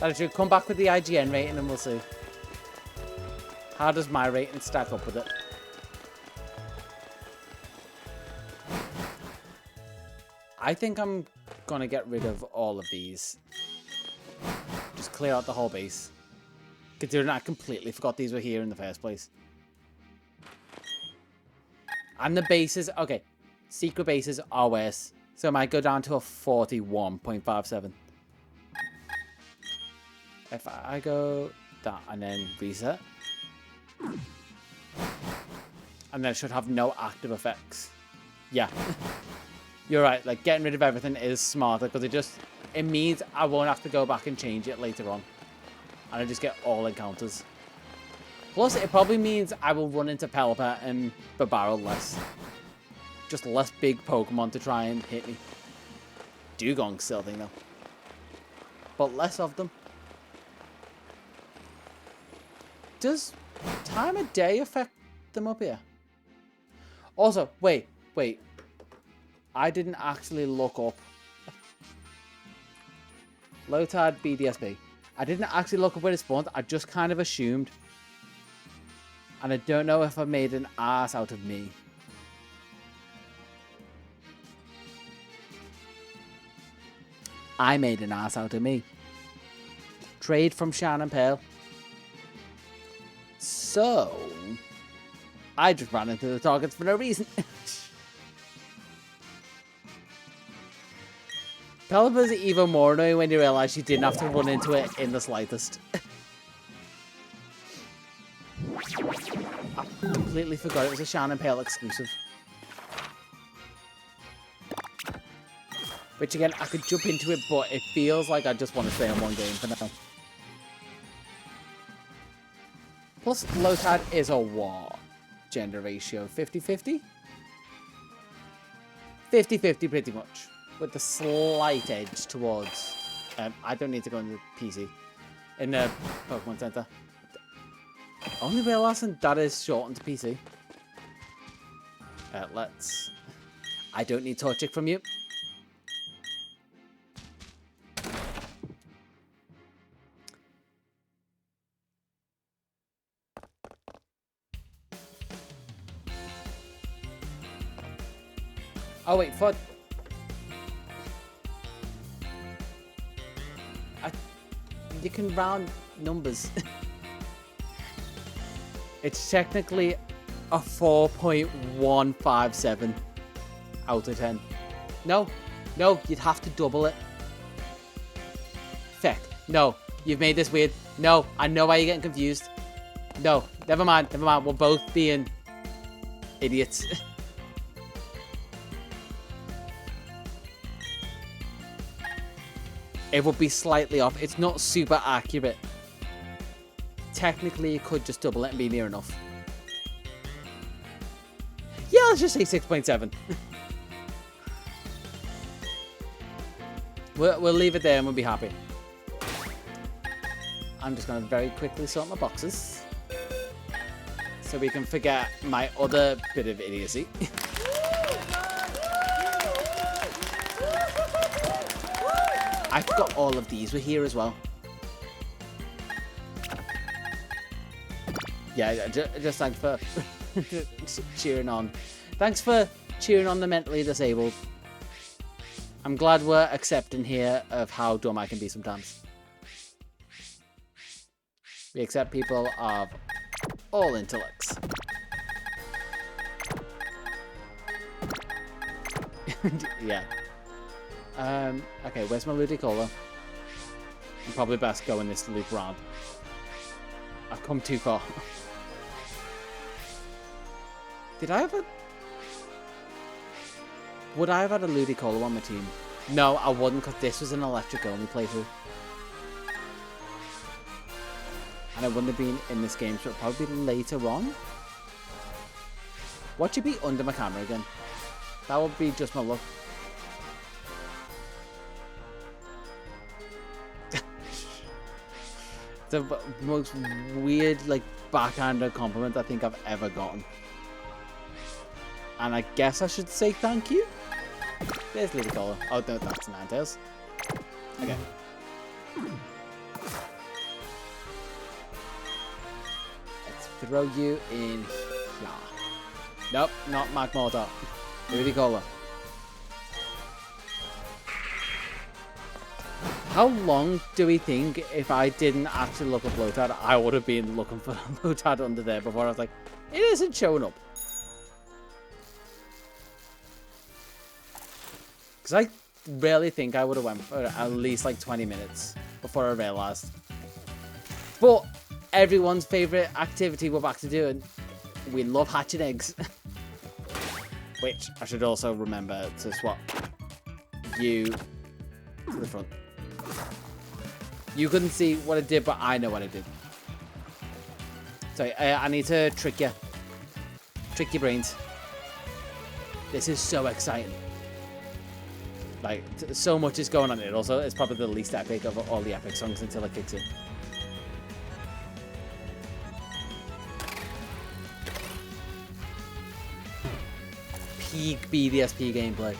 Speaker 1: I should come back with the IGN rating and we'll see. How does my rating stack up with it? I think I'm gonna get rid of all of these. Just clear out the whole base. Considering I completely forgot these were here in the first place. And the bases, okay. Secret bases are worse. So I might go down to a 41.57. If I go that and then reset. And then it should have no active effects. Yeah. You're right, like getting rid of everything is smarter because it means I won't have to go back and change it later on. And I just get all encounters. Plus, it probably means I will run into Pelipper and Barbarrel less. Just less big Pokemon to try and hit me. Dugong's still a thing though. But less of them. Does time of day affect them up here? Also, wait. I didn't actually look up low tide BDSP. I didn't actually look up where it spawned. I just kind of assumed. And I don't know if I made an ass out of me. I made an ass out of me. Trade from Shannon Pale. So, I just ran into the targets for no reason. Caliber's even more annoying when you realise you didn't have to run into it in the slightest. I completely forgot it was a Shannon Pale exclusive. Which again, I could jump into it, but it feels like I just want to stay on one game for now. Plus, low tide is a what? Gender ratio 50-50? 50-50 pretty much. With the slight edge towards... I don't need to go into PC. In the Pokemon Center. Only realizing that is shortened to PC. Let's... I don't need Torchic from you. Oh wait, FUD. You can round numbers. It's technically a 4.157 out of 10. No, you'd have to double it. Feck, no, you've made this weird. No, I know why you're getting confused. No, never mind. We're both being idiots. It would be slightly off. It's not super accurate. Technically, you could just double it and be near enough. Yeah, let's just say 6.7. We'll leave it there and we'll be happy. I'm just going to very quickly sort my boxes. So we can forget my other bit of idiocy. I forgot all of these were here as well. Yeah, just thanks for cheering on. Thanks for cheering on the mentally disabled. I'm glad we're accepting here of how dumb I can be sometimes. We accept people of all intellects. Yeah. Okay, where's my Ludicolo? I'm probably best going this loop round. I've come too far. Did I have a... Would I have had a Ludicolo on my team? No, I wouldn't, because this was an electric only playthrough. And I wouldn't have been in this game, so it'll probably be later on. What should be under my camera again? That would be just my luck. The most weird, like, backhanded compliment I think I've ever gotten. And I guess I should say thank you. There's Ludicolo. Oh, no, that's Ninetales. Okay. Let's throw you in here. Nope, not Magmortar. Ludicolo. How long do we think if I didn't actually look up Lotad, I would have been looking for Lotad under there before I was like, it isn't showing up. Because I really think I would have went for at least like 20 minutes before I realised. But everyone's favourite activity we're back to doing. We love hatching eggs. Which I should also remember to swap you to the front. You couldn't see what it did, but I know what it did. Sorry, I need to trick you. Trick your brains. This is so exciting. Like, so much is going on in it. Also, it's probably the least epic of all the epic songs until it kicks in. peak BDSP gameplay.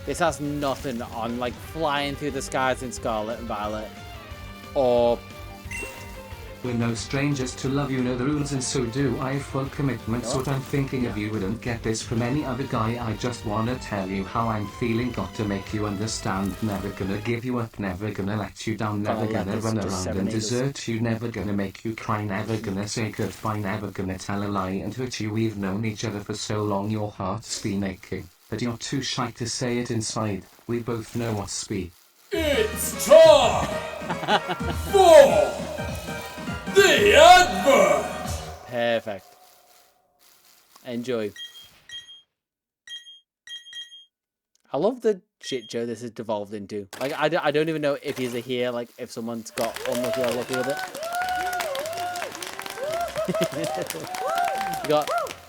Speaker 1: This has nothing on like flying through the skies in Scarlet and Violet, or
Speaker 2: We're no strangers to love, you know the rules, and so do I. Full commitment, so I'm thinking of you. Wouldn't get this from any other guy. I just wanna tell you how I'm feeling. Got to make you understand. Never gonna give you up. Never gonna let you down. Never gonna run around and desert you. Never gonna make you cry. Never gonna say goodbye. Never gonna tell a lie and hurt you. We've known each other for so long. Your heart's been aching, but you're too shy to say it inside. We both know what's speed.
Speaker 4: It's time for the advert!
Speaker 1: perfect. Enjoy. I love the shit show this has devolved into. Like, I don't even know if he's a here, like, if someone's got unlucky or lucky with it. You got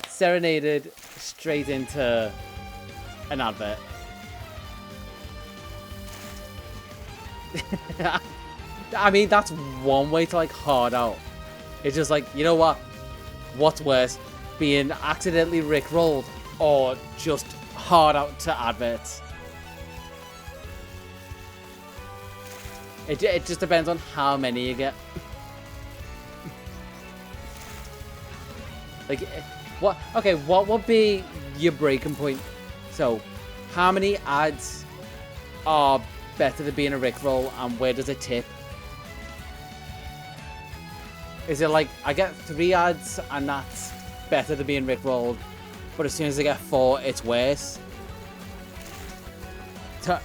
Speaker 1: serenaded straight into an advert. I mean, that's one way to, like, hard out. It's just like, you know what? What's worse? Being accidentally rickrolled or just hard out to adverts? It just depends on how many you get. Like, what? Okay, what would be your breaking point? So, how many ads are better than being a rickroll, and where does it tip? Is it like, I get 3 ads and that's better than being rickrolled, but as soon as I get 4, it's worse?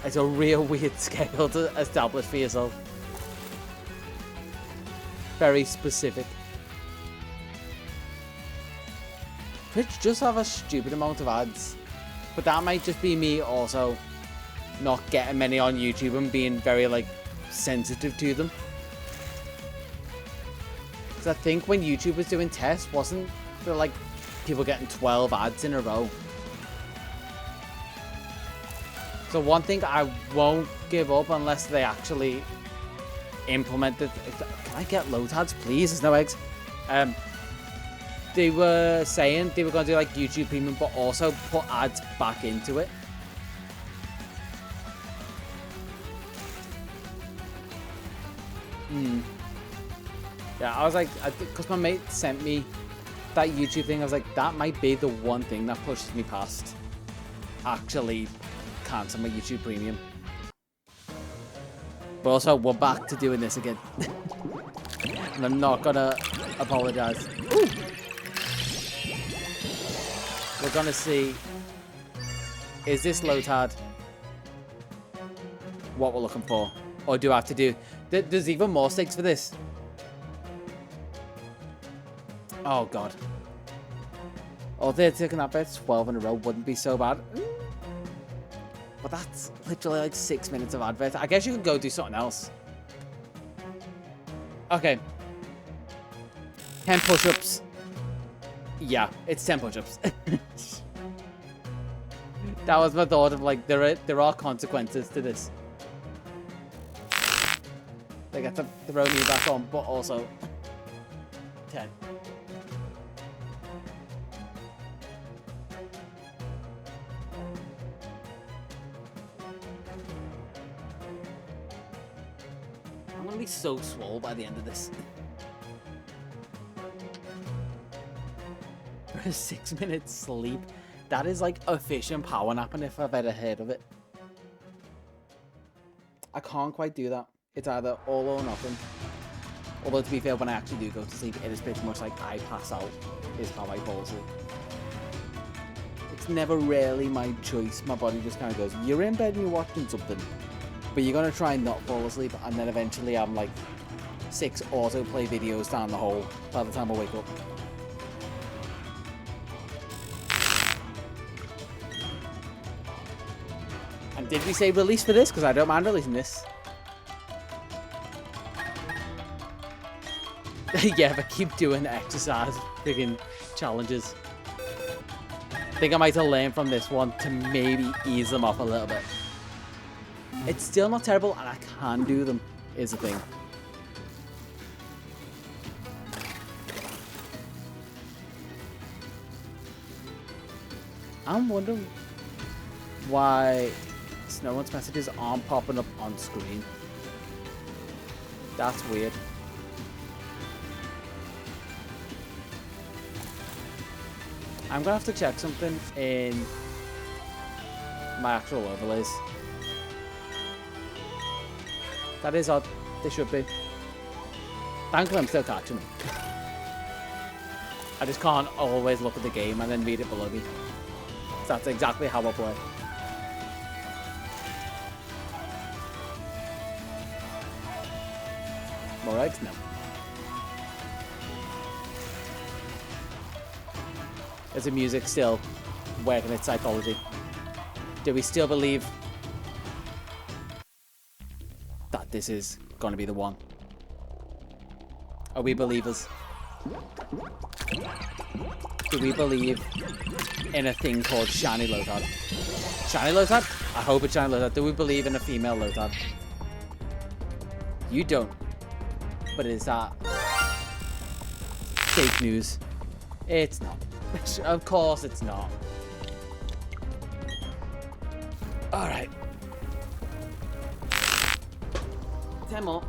Speaker 1: It's a real weird scale to establish for yourself. Very specific. Twitch just have a stupid amount of ads, but that might just be me also not getting many on YouTube and being very, like, sensitive to them. Because I think when YouTube was doing tests, wasn't there, like, people getting 12 ads in a row? So one thing I won't give up unless they actually implement it. Can I get load ads, please? There's no eggs. They were saying they were going to do, like, YouTube Premium, but also put ads back into it. Yeah, I was like, because my mate sent me that YouTube thing, I was like, that might be the one thing that pushes me past actually cancel my YouTube Premium. But also, we're back to doing this again. And I'm not gonna apologize. Ooh. We're gonna see, is this Lotad what we're looking for? Or do I have to do, there's even more stakes for this. Oh god. Oh, they're taking that bet 12 in a row wouldn't be so bad. But that's literally like 6 minutes of advert. I guess you could go do something else. Okay. 10 push-ups. Yeah, it's 10 push-ups. That was my thought of, like, there are consequences to this. They get to throw me back on, but also 10. I'm gonna be so swole by the end of this. For a 6 minute sleep, that is like efficient power napping if I've ever heard of it. I can't quite do that. It's either all or nothing. Although, to be fair, when I actually do go to sleep, it is pretty much like I pass out is how I fall asleep. It's never really my choice. My body just kind of goes, you're in bed and you're watching something, but you're going to try and not fall asleep, and then eventually I'm like 6 autoplay videos down the hole by the time I wake up. And did we say release for this? Because I don't mind releasing this. Yeah, if I keep doing exercise freaking challenges. I think I might have learned from this one to maybe ease them off a little bit. It's still not terrible, and I can do them, is the thing. I'm wondering why no one's messages aren't popping up on screen. That's weird. I'm gonna have to check something in my actual overlays. That is odd. They should be. Thankfully, I'm still catching them. I just can't always look at the game and then read it below me. So that's exactly how I play. More eggs? No. Is the music still working its psychology? Do we still believe that this is going to be the one? Are we believers? Do we believe in a thing called shiny Lotad? Shiny Lotad? I hope it's shiny Lotad. Do we believe in a female Lotad? You don't. But is that fake news? It's not. Of course it's not. Alright. 10 more.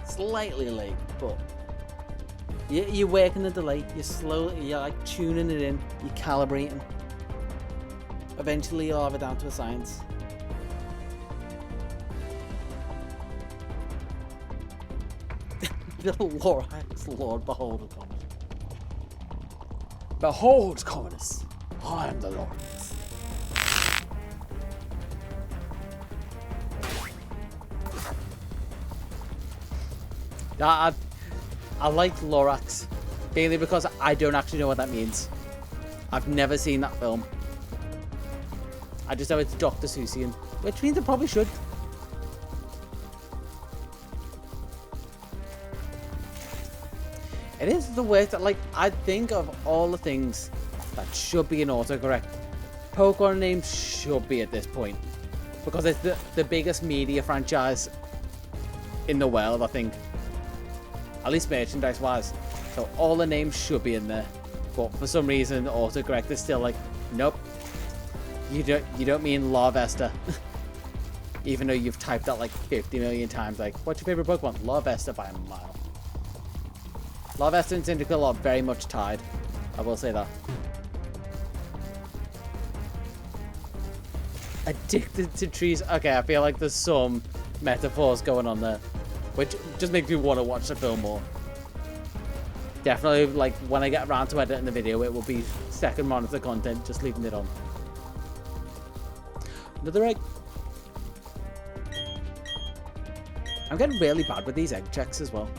Speaker 1: Slightly late, but you're working the delay. You're like tuning it in. You're calibrating. Eventually, you'll have it down to a science. The Lord, behold, Commodus. Behold, Commodus. I am the Lord. I like Lorax, mainly because I don't actually know what that means. I've never seen that film. I just know it's Dr. Seussian, which means I probably should. It is the worst. Like, I think of all the things that should be in autocorrect, Pokemon names should be at this point, because it's the biggest media franchise in the world, I think. At least merchandise wise. So all the names should be in there. But for some reason autocorrect is still like, nope. You don't mean Larvesta. Even though you've typed that like 50 million times, like, what's your favorite Pokemon? Larvesta by a mile. Larvesta and Cyndaquil are very much tied. I will say that. Addicted to trees. Okay, I feel like there's some metaphors going on there, which just makes me want to watch the film more. Definitely, like, when I get around to editing the video, it will be second monitor content, just leaving it on. Another egg. I'm getting really bad with these egg checks as well.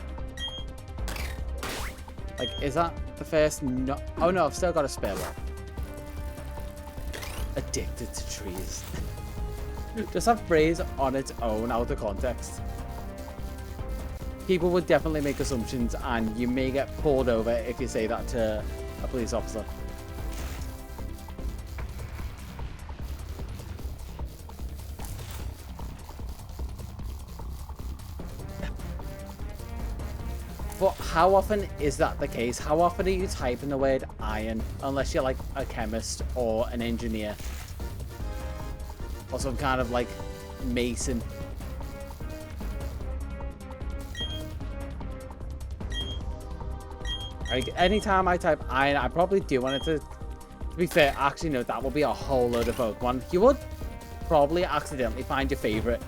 Speaker 1: Like, is that the first? No. Oh no, I've still got a spare one. Addicted to trees. Just that phrase on its own, out of context. People would definitely make assumptions, and you may get pulled over if you say that to a police officer. But how often is that the case? How often are you typing the word iron, unless you're like a chemist or an engineer? Or some kind of like mason? Like, anytime I type iron, I probably do want it to be fair, actually no, that would be a whole load of Pokemon. You would probably accidentally find your favorite.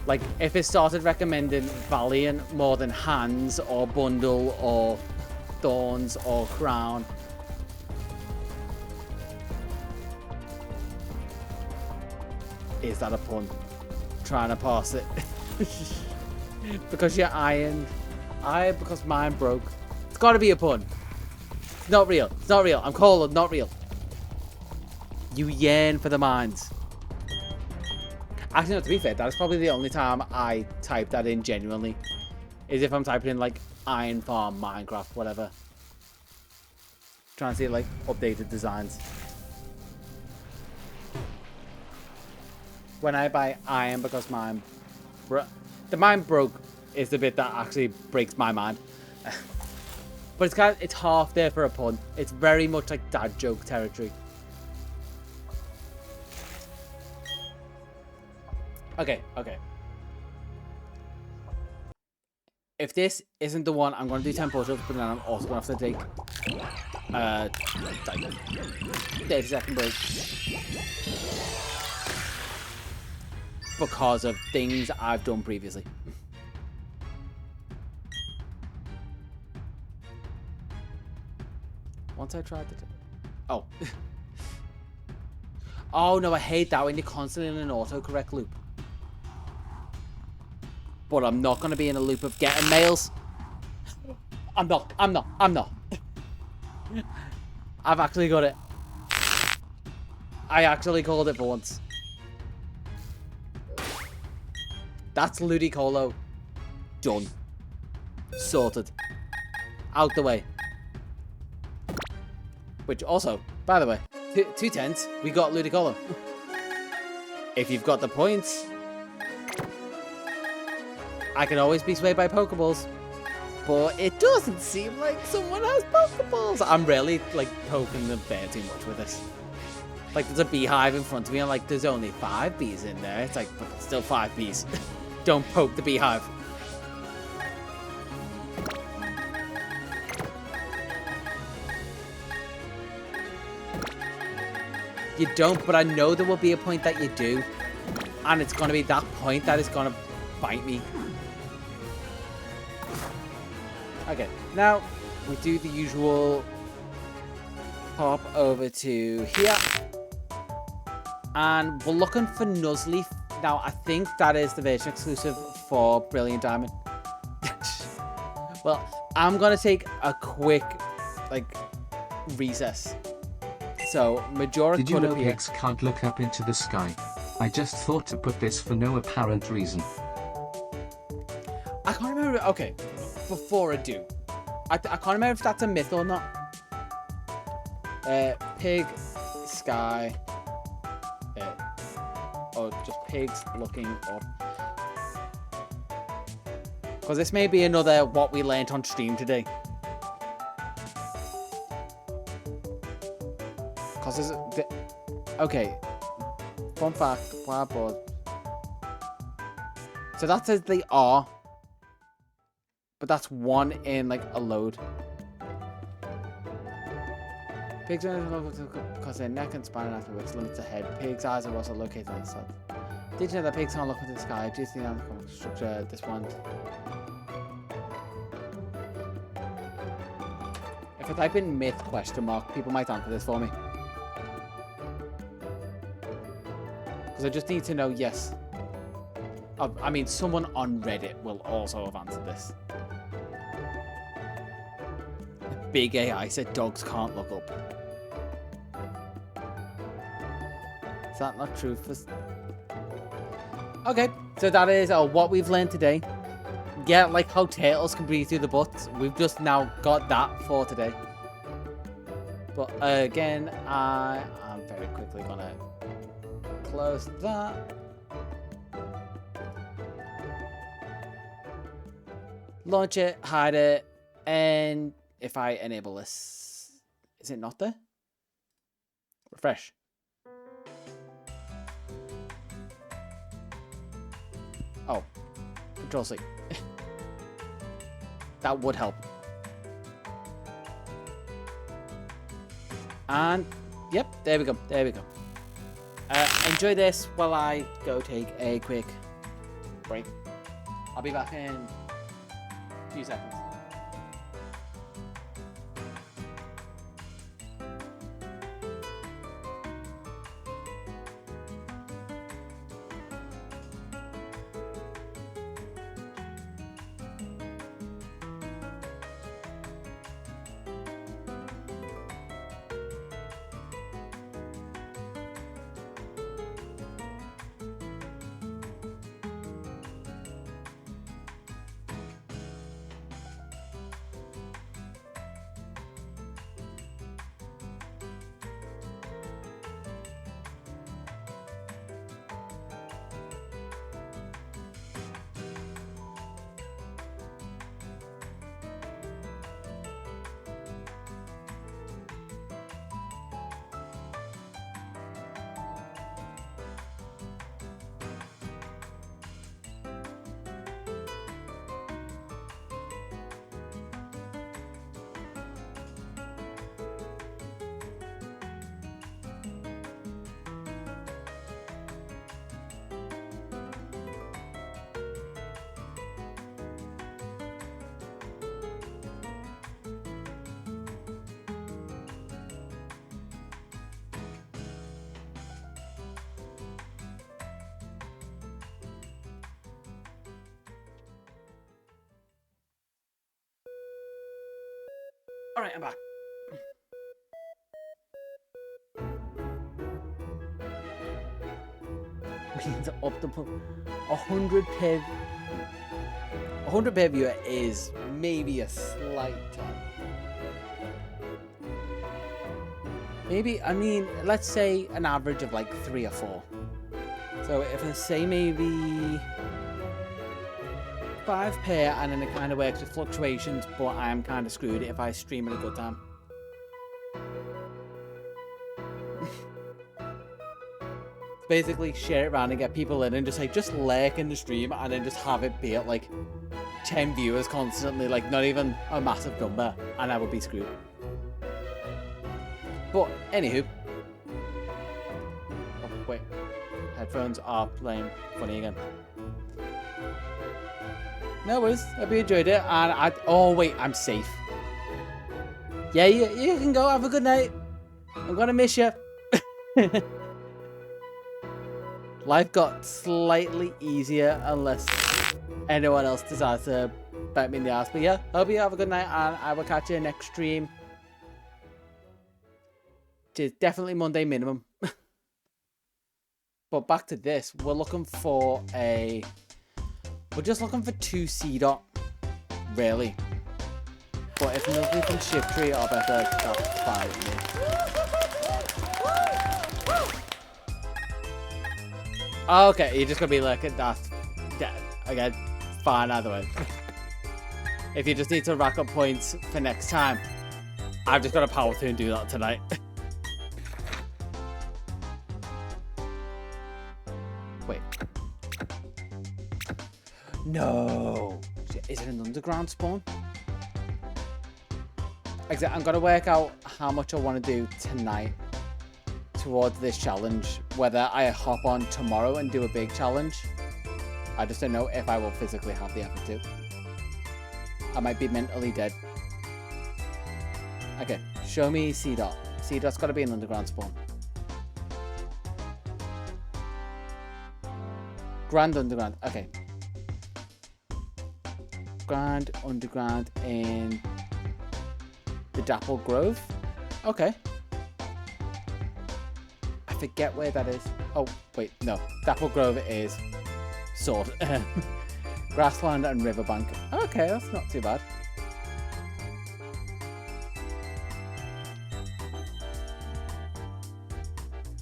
Speaker 1: Like, if it started recommending Valiant more than Hands, or Bundle, or Thorns, or Crown. Is that a pun? Trying to pass it. Because you're iron. Because mine broke. It's gotta be a pun. It's not real. It's not real. I'm cold. Not real. You yearn for the mines. Actually, no, to be fair, that is probably the only time I type that in genuinely. Is if I'm typing in, like, Iron Farm, Minecraft, whatever. Trying to see, like, updated designs. when I buy iron because mine... the mine broke is the bit that actually breaks my mind. But it's half there for a pun. It's very much like dad joke territory. Okay. If this isn't the one, I'm going to do 10 push-ups, but then I'm also going to have to take... like 30-second break. Because of things I've done previously. Once I tried to... Oh. Oh no, I hate that when you're constantly in an autocorrect loop. But I'm not going to be in a loop of getting mails. I'm not. I've actually got it. I actually called it for once. That's Ludicolo. Done. Sorted. Out the way. Which also, by the way, 2 tens, we got Ludicolo. If you've got the points, I can always be swayed by pokeballs. But it doesn't seem like someone has pokeballs. I'm really, like, poking the bear too much with this. Like, there's a beehive in front of me, and, like, there's only 5 bees in there. It's like, but it's still 5 bees. Don't poke the beehive. You don't, but I know there will be a point that you do. And it's going to be that point that is going to bite me. Okay, now we do the usual pop over to here. And we're looking for Nuzleaf. Now, I think that is the version exclusive for Brilliant Diamond. Well, I'm going to take a quick, like, recess. So, Majora
Speaker 2: Did you
Speaker 1: could
Speaker 2: know
Speaker 1: appear.
Speaker 2: pigs can't look up into the sky? I just thought to put this for no apparent reason.
Speaker 1: I can't remember. Okay, before I do, I can't remember if that's a myth or not. Pig, sky, or just pigs looking up. Because this may be another what we learnt on stream today. Because there's okay. Fun fact, whiteboard. So that says they are. But that's one in, like, a load. Pigs are because their neck and spine anatomy, which limits the head. Pigs' eyes are also located on the side. Did you know that pigs can't look into the sky? Do you see the anatomical structure of this one? If I type in myth question mark, people might answer this for me. Because I just need to know, yes. I mean, someone on Reddit will also have answered this. Big AI said dogs can't look up. Is that not true? Okay, so that is what we've learned today. Yeah, like how turtles can breathe through the butts. We've just now got that for today. But again, I am very quickly gonna close that. Launch it, hide it, and if I enable this, is it not there? Refresh. Oh, Control C. That would help. And, yep, there we go, there we go. Enjoy this while I go take a quick break. I'll be back in a few seconds. Alright, I'm back. Means up the 100 per viewer is maybe a slight time. Maybe, I mean, let's say an average of like 3 or 4. So if I say maybe 5 pair, and then it kind of works with fluctuations, but I am kind of screwed if I stream at a good time. Basically, share it around and get people in and just like, just lurk in the stream and then just have it be at like 10 viewers constantly, like not even a massive number, and I would be screwed. But, anywho. Oh, wait. Headphones are playing funny again. No worries, hope you enjoyed it, and oh wait, I'm safe. Yeah, you can go, have a good night. I'm gonna miss you. Life got slightly easier unless anyone else decides to bite me in the ass. But yeah, hope you have a good night, and I will catch you next stream. Which is definitely Monday minimum. But back to this, we're looking for a... We're just looking for 2 C-Dot, really. But if nothing from Shift Tree or better, that's fine with me. Okay, you're just gonna be like, that's again, fine either way. If you just need to rack up points for next time, I've just got to power through and do that tonight. Wait. No! Is it an underground spawn? Exactly. I'm gonna work out how much I want to do tonight towards this challenge, whether I hop on tomorrow and do a big challenge. I just don't know if I will physically have the effort to. I might be mentally dead. Okay, show me C-Dot. C-Dot's got to be an underground spawn. Grand Underground, okay. Grand Underground in the Dapple Grove. Okay. I forget where that is. Oh, wait, no. Dapple Grove is Sword. Grassland and Riverbank. Okay, that's not too bad.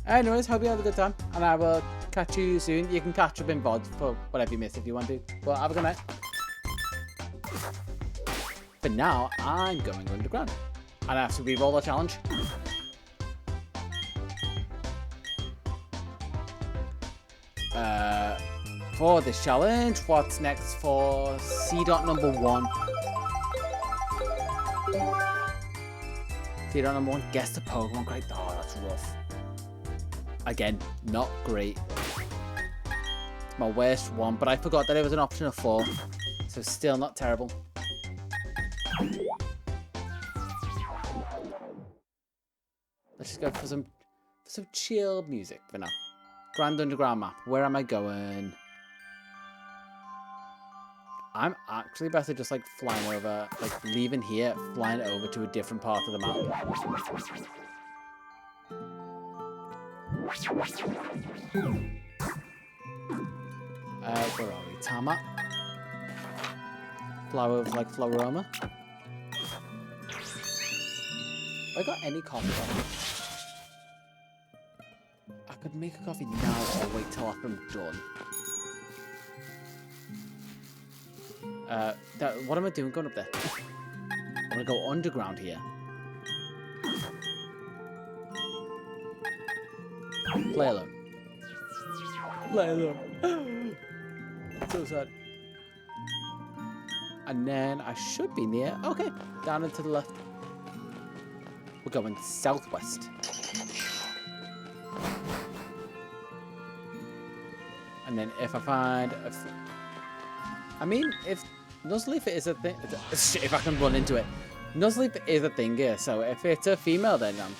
Speaker 1: Anyways, hope you have a good time, and I will catch you soon. You can catch up in VODs for whatever you missed if you want to. But have a good night. For now, I'm going underground. And I have to re-roll the challenge. For this challenge, what's next for C-Dot number 1? C-Dot number 1, guess the Pokemon crate. Oh, that's rough. Again, not great. It's my worst one, but I forgot that it was an option of 4. So still not terrible. Let's just go for some chill music for now. Grand Underground map. Where am I going? I'm actually better just like flying over, like leaving here, flying over to a different part of the map. Where are we? Tama. Flower of like Floroma. Have I got any coffee? I could make a coffee now or wait till after I'm done. What am I doing going up there? I'm gonna go underground here. Play alone. Play alone. So sad. And then I should be near. Okay, down and to the left. We're going southwest. And then if I find I mean, if Nuzleaf is a thing, if I can run into it. Nuzleaf is a thing here, so if it's a female, then I'm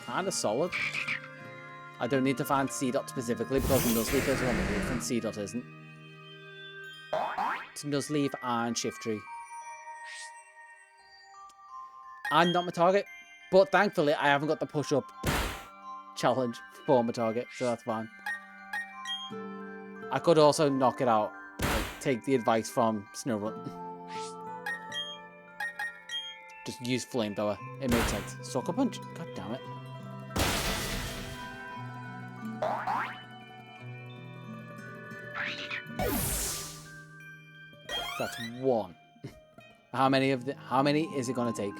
Speaker 1: kind of solid. I don't need to find C-Dot specifically because Nuzleaf is on the roof and C-Dot isn't. It's Nuzleaf and Shift Tree. I'm not my target. But thankfully, I haven't got the push-up challenge for my target, so that's fine. I could also knock it out. Like, take the advice from Snowrun. Just use flamethrower. It makes sense. Sucker punch. God damn it. That's one. How many is it gonna take?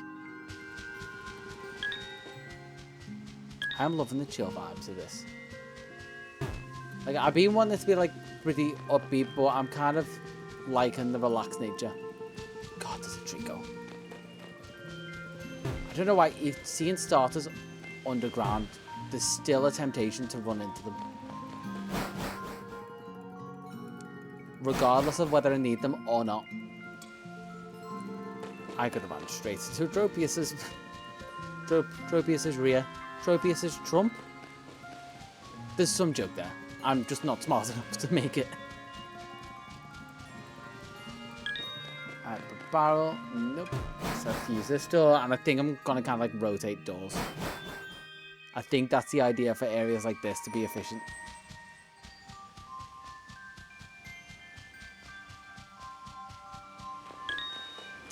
Speaker 1: I'm loving the chill vibes of this. Like, I've been wanting it to be like pretty upbeat, but I'm kind of liking the relaxed nature. God, does the tree go? I don't know why, seeing starters underground, there's still a temptation to run into them. Regardless of whether I need them or not. I could have run straight to Tropius's rear. Tropius's trump. There's some joke there. I'm just not smart enough to make it. Alright, barrel. Nope. So let's use this door, and I think I'm gonna kind of like rotate doors. I think that's the idea for areas like this to be efficient.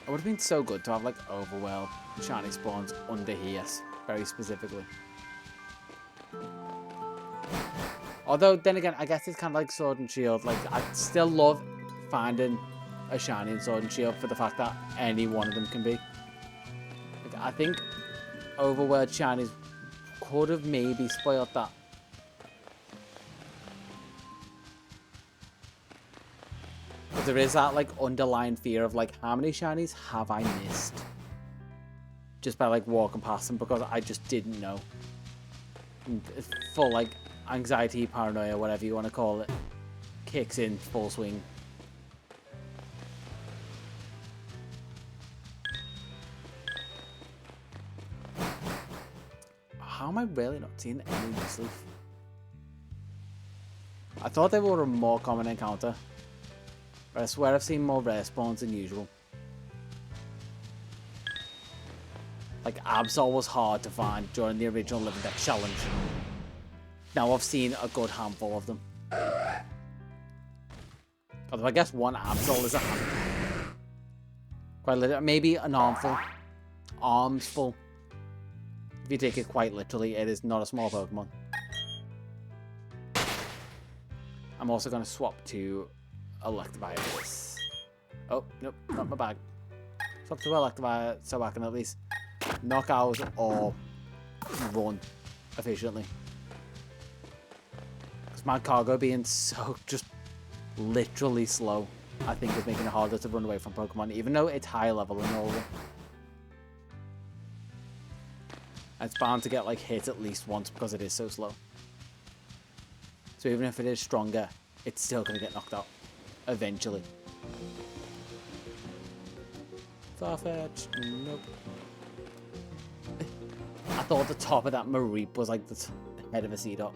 Speaker 1: It would have been so good to have like overworld shiny spawns under here, very specifically. Although then again, I guess it's kind of like Sword and Shield. Like, I still love finding a shiny in Sword and Shield for the fact that any one of them can be. Like, I think overworld shinies could have maybe spoiled that. But there is that like underlying fear of like, how many shinies have I missed? Just by like walking past them because I just didn't know. And it's full like anxiety, paranoia, whatever you want to call it, kicks in full swing. How am I really not seeing any Nuzleaf? I thought they were a more common encounter. But I swear I've seen more rare spawns than usual. Like, Absol was hard to find during the original Living Dex challenge. Now I've seen a good handful of them. Although I guess one Absol is a handful. Quite literally, maybe an armful. Armsful. If you take it quite literally, it is not a small Pokemon. I'm also going to swap to Electivire this. Oh, nope, not my bag. Swap to Electivire so I can at least knock out or run efficiently. Because my cargo being so just literally slow, I think is making it harder to run away from Pokemon, even though it's high level and all of them. It's bound to get like hit at least once because it is so slow. So even if it is stronger, it's still going to get knocked out eventually. Farfetch'd, nope. I thought the top of that Mareep was like the head of a Seedot.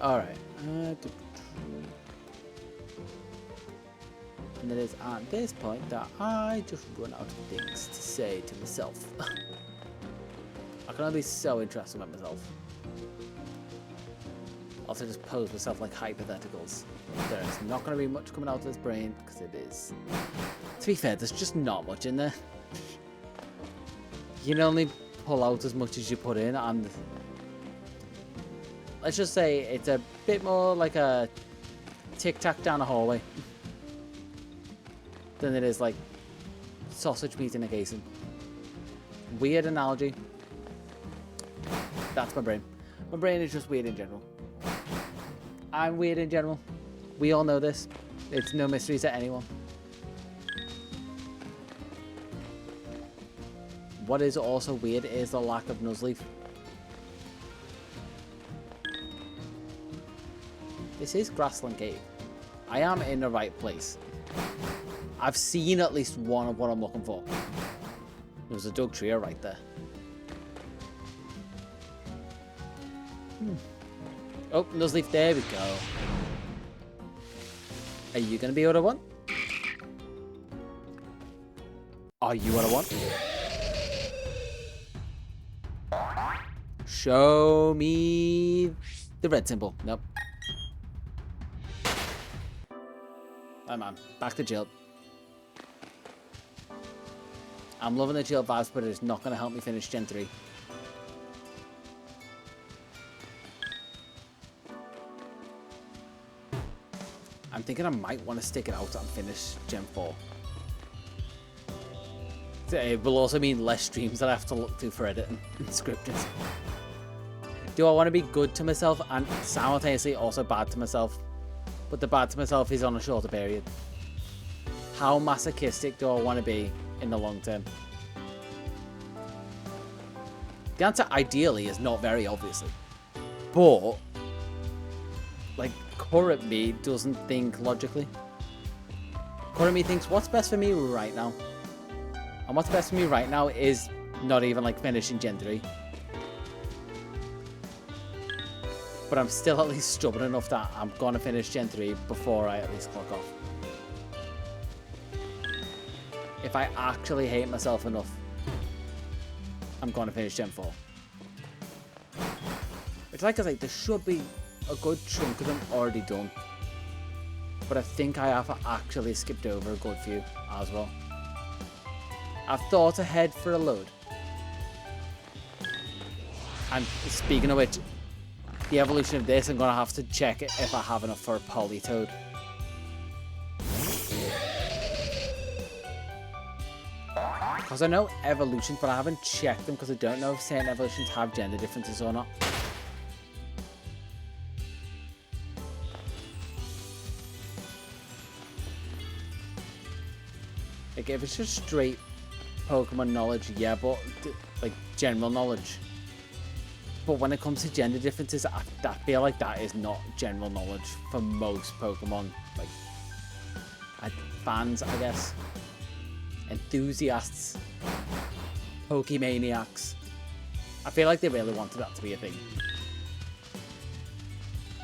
Speaker 1: Alright. And it is at this point that I just run out of things to say to myself. I can only be so interested in myself. Also just pose myself like hypotheticals. There's not going to be much coming out of this brain because it is. To be fair, there's just not much in there. You can only pull out as much as you put in, and let's just say it's a bit more like a tic-tac down a hallway than it is like sausage meat in a casing. Weird analogy. That's my brain. My brain is just weird in general. I'm weird in general. We all know this. It's no mystery to anyone. What is also weird is the lack of Nuzleaf. This is Grassland Cave. I am in the right place. I've seen at least one of what I'm looking for. There was a Doug Trio right there. Oh, Nuzleaf, there we go. Are you going to be able to run? Are you what I want? Show me the red symbol. Nope. Right, man. Back to jail. I'm loving the jail vibes, but it's not going to help me finish Gen 3. I'm thinking I might want to stick it out and finish Gen 4. It will also mean less streams that I have to look to for editing and scripting. Do I want to be good to myself and simultaneously also bad to myself? But the bad to myself is on a shorter period. How masochistic do I want to be in the long term? The answer ideally is not very obviously. But, like, current me doesn't think logically. Current me thinks, what's best for me right now? And what's best for me right now is not even like finishing Gen 3. But I'm still at least stubborn enough that I'm gonna finish Gen 3 before I at least clock off. If I actually hate myself enough, I'm gonna finish Gen 4. It's like I say, there should be a good chunk of them already done. But I think I have actually skipped over a good few as well. I've thought ahead for a load. And speaking of which, the evolution of this, I'm going to have to check it if I have enough for a Polytoad. Because I know evolutions, but I haven't checked them because I don't know if certain evolutions have gender differences or not. Like, if it's just straight Pokemon knowledge, yeah, but like general knowledge. But when it comes to gender differences, I feel like that is not general knowledge for most Pokemon, like fans, I guess, enthusiasts, Pokemaniacs. I feel like they really wanted that to be a thing,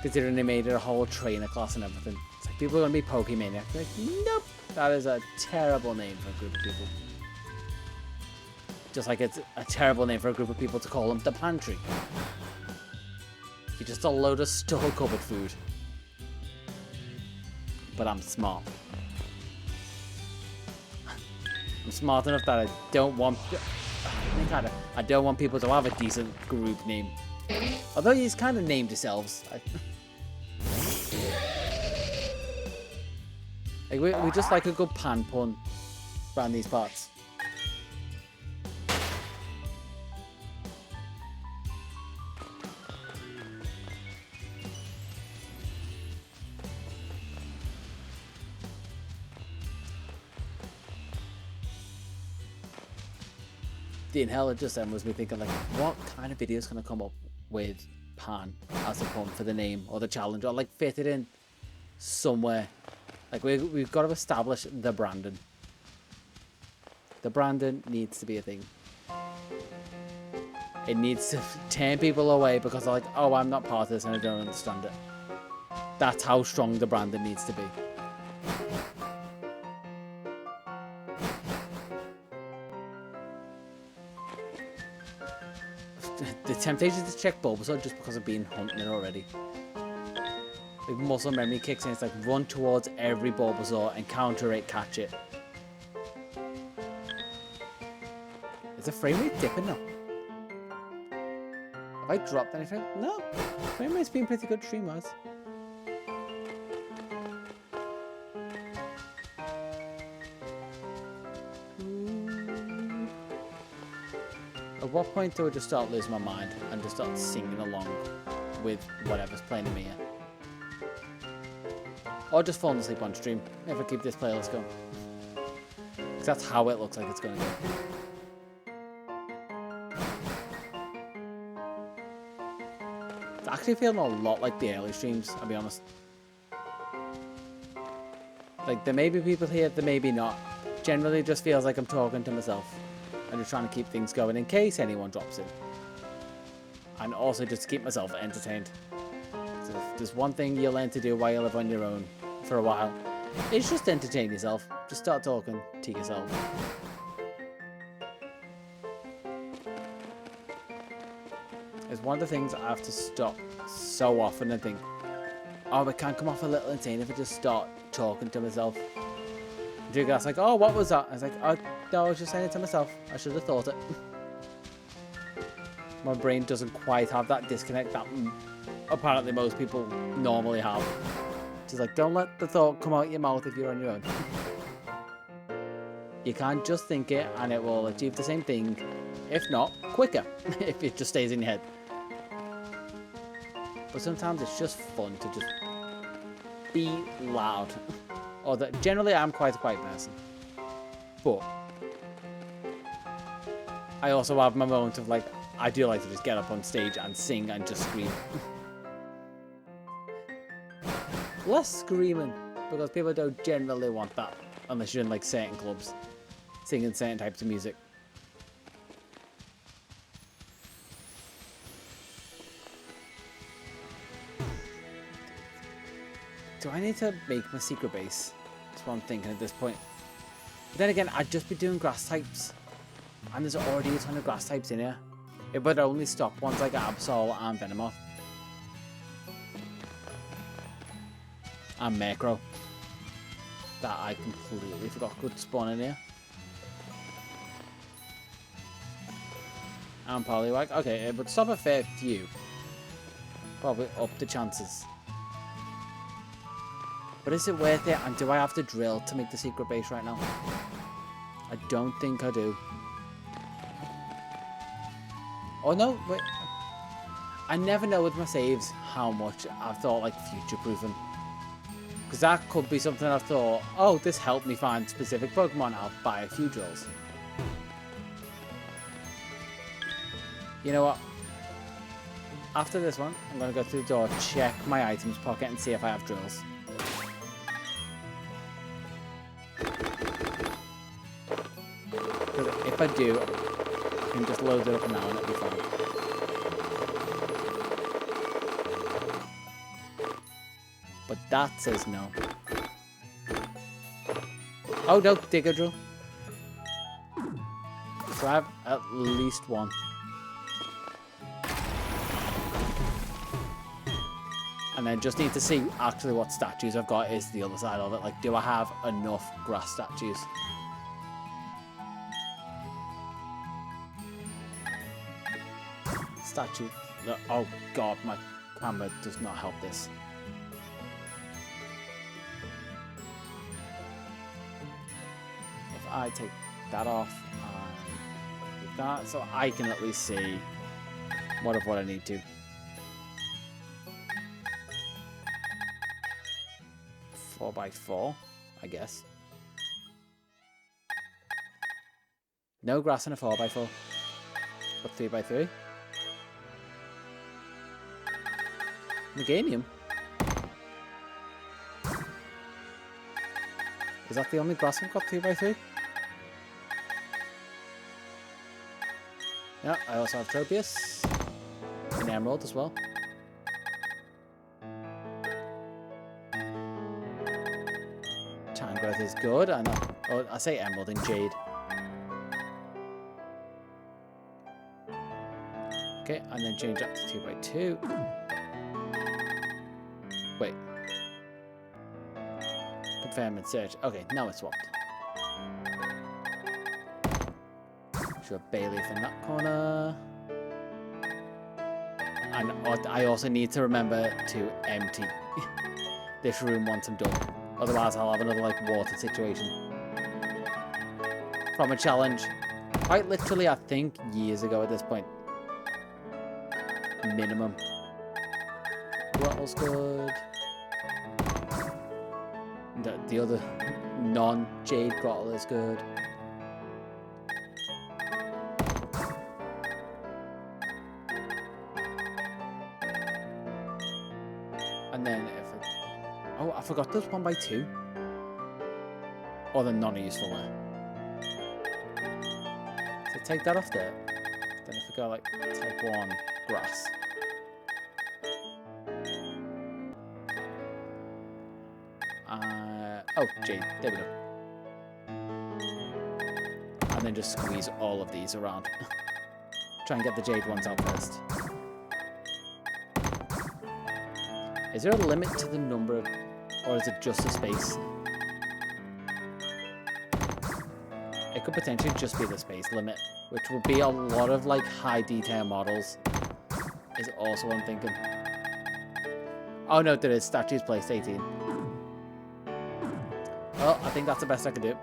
Speaker 1: considering they made it a whole trainer class and everything. It's like people are gonna be Pokemaniacs. Like, nope, that is a terrible name for a group of people. Just like it's a terrible name for a group of people to call them the pantry. You're just a load of store cupboard food. But I'm smart. I'm smart enough that I don't want people to have a decent group name. Although you kind of named yourselves. Like we just like a good pan pun around these parts. The inhaler just then was me thinking, like, what kind of videos can I come up with Pan as a pun for the name or the challenge, or like fit it in somewhere. Like we've got to establish the Brandon. The Brandon needs to be a thing. It needs to turn people away because they're like, oh, I'm not part of this and I don't understand it. That's how strong the Brandon needs to be. The temptation to check Bulbasaur just because I've been hunting it already. Like muscle memory kicks in, it's like run towards every Bulbasaur and counter it, catch it. Is the frame rate dipping now? Have I dropped anything? No. Frame rate's been pretty good stream-wise. At what point do I just start losing my mind and just start singing along with whatever's playing in my ear? Or just falling asleep on stream if I keep this playlist going. Because that's how it looks like it's going to go. It's actually feeling a lot like the early streams, I'll be honest. Like, there may be people here, there may be not. Generally, it just feels like I'm talking to myself. I'm just trying to keep things going in case anyone drops in. And also just to keep myself entertained. So if there's one thing you learn to do while you live on your own for a while, it's just entertain yourself. Just start talking to yourself. It's one of the things I have to stop so often and think, oh, it can come off a little insane if I just start talking to myself. That's like, oh, what was that? I was like, oh, no, I was just saying it to myself. I should have thought it. My brain doesn't quite have that disconnect that apparently most people normally have. Just like, don't let the thought come out your mouth if you're on your own. You can't just think it and it will achieve the same thing, if not quicker, if it just stays in your head. But sometimes it's just fun to just be loud. Or that generally I'm quite a quiet person. But I also have my moment of like, I do like to just get up on stage and sing and just scream. Less screaming, because people don't generally want that unless you're in like certain clubs singing certain types of music. Do I need to make my secret base? That's what I'm thinking at this point. But then again, I'd just be doing grass types. And there's already a ton of grass types in here. It would only stop once I get Absol and Venomoth. And Murkrow. That I completely forgot could spawn in here. And Poliwag. Okay, it would stop a fair few. Probably up the chances. But is it worth it? And do I have to drill to make the secret base right now? I don't think I do. Oh no, wait. I never know with my saves how much I've thought like future-proofing. Because that could be something I've thought, oh, this helped me find specific Pokemon, I'll buy a few drills. You know what? After this one, I'm going to go through the door, check my items pocket and see if I have drills. Because if I do, I can just load it up now and it'll be fine. But that says no. Oh no, Digger Drill. So I have at least one. And then just need to see actually what statues I've got is the other side of it. Like, do I have enough grass statues? Statue. Oh god, my camera does not help this. If I take that off and do that, so I can at least see what I need to. 4x4, I guess. No grass in a 4x4, but 3x3. Meganium. Is that the only grass I've got 3x3? Yeah, I also have Tropius. An Emerald as well. Tangrowth is good. I know. Oh, I say Emerald and Jade. Okay, and then change that to 2x2. Wait. Confirm and search. Okay, now it's swapped. Show Bayleaf in that corner. And I also need to remember to empty this room once I'm done. Otherwise I'll have another like water situation. From a challenge. Quite literally I think years ago at this point. Minimum. Grottle's good. The other non-Jade Grottle is good. And then if oh, I forgot there's 1x2. Or the non-useful there. So take that off there. Then if we go like type 1 grass. Oh, Jade. There we go. And then just squeeze all of these around. Try and get the Jade ones out first. Is there a limit to the number of, or is it just the space? It could potentially just be the space limit, which would be a lot of like high detail models. Is also what I'm thinking. Oh no, there is statues placed 18. Well, I think that's the best I can do.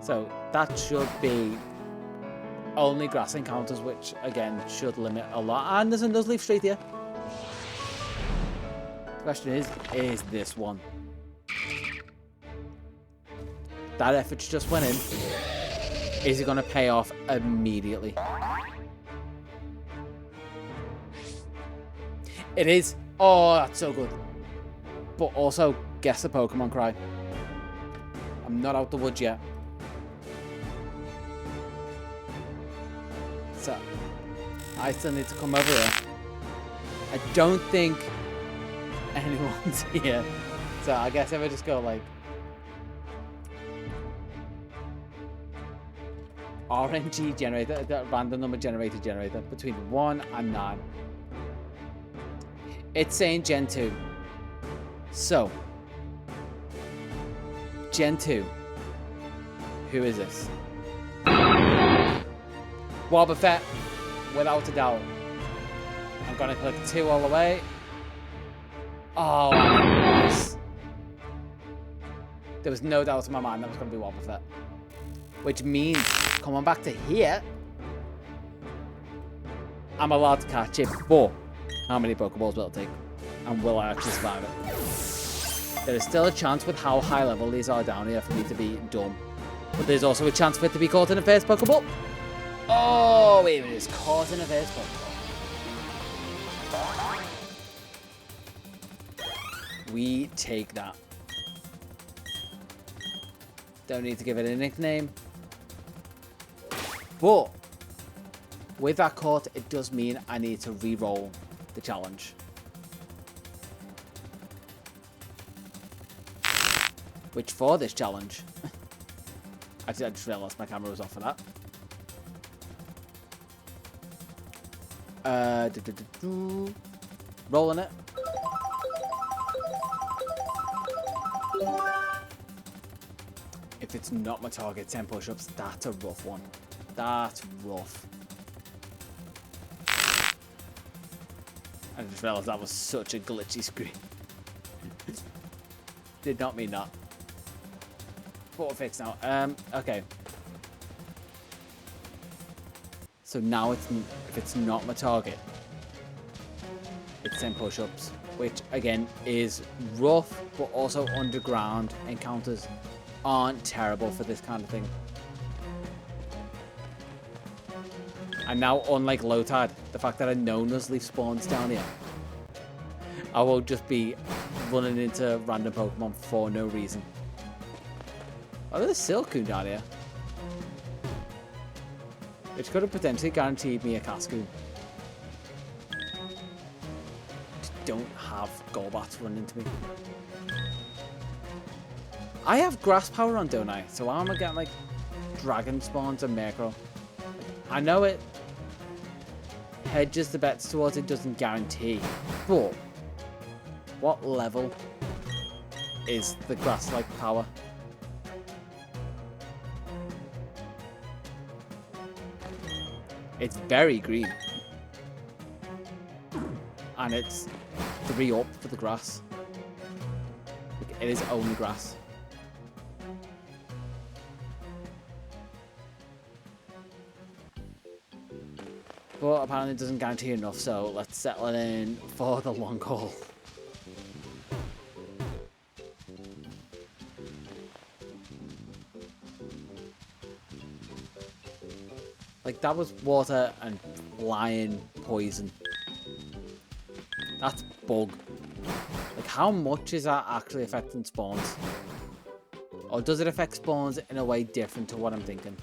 Speaker 1: So that should be only grass encounters, which again should limit a lot. And there's a Nuzleaf straight here. The question is this one? That effort just went in. Is it going to pay off immediately? It is. Oh, that's so good. But also, guess the Pokemon cry. I'm not out the woods yet. So, I still need to come over here. I don't think anyone's here. So, I guess if I just go like... RNG generator, the random number generator, between 1 and 9. It's saying Gen 2. So, Gen 2. Who is this? Wobbuffet, without a doubt. I'm gonna click 2 all the way. Oh, nice. There was no doubt in my mind that was gonna be Wobbuffet. Which means, coming back to here, I'm allowed to catch it, but how many Pokeballs will it take? And will I actually survive it? There is still a chance with how high level these are down here for me to be dumb. But there's also a chance for it to be caught in a first Pokeball. Oh, wait, it is caught in a first Pokeball. We take that. Don't need to give it a nickname. But with that caught, it does mean I need to re-roll the challenge. Which for this challenge, I just realised my camera was off for that. Rolling it. If it's not my target, 10 push-ups, that's a rough one. That's rough. I just realised that was such a glitchy screen. Did not mean that. But we're fixed now. Okay. So now it's, if it's not my target, it's 10 push-ups, which again is rough, but also underground encounters aren't terrible for this kind of thing. And now, unlike low tide, the fact that I know Nuzleaf spawns down here, I won't just be running into random Pokemon for no reason. Oh, there's a Silcoon down here, which could have potentially guaranteed me a Cascoon. Just don't have Golbats run into me. I have grass power on, don't I? So why am I getting like dragon spawns and Murkrow? I know it hedges the bets towards it, doesn't guarantee, but what level is the grass-like power? It's very green, and it's 3 up for the grass. Like, it is only grass. But apparently it doesn't guarantee enough, so let's settle it in for the long haul. Like, that was water and lion poison. That's bug. Like, how much is that actually affecting spawns? Or does it affect spawns in a way different to what I'm thinking?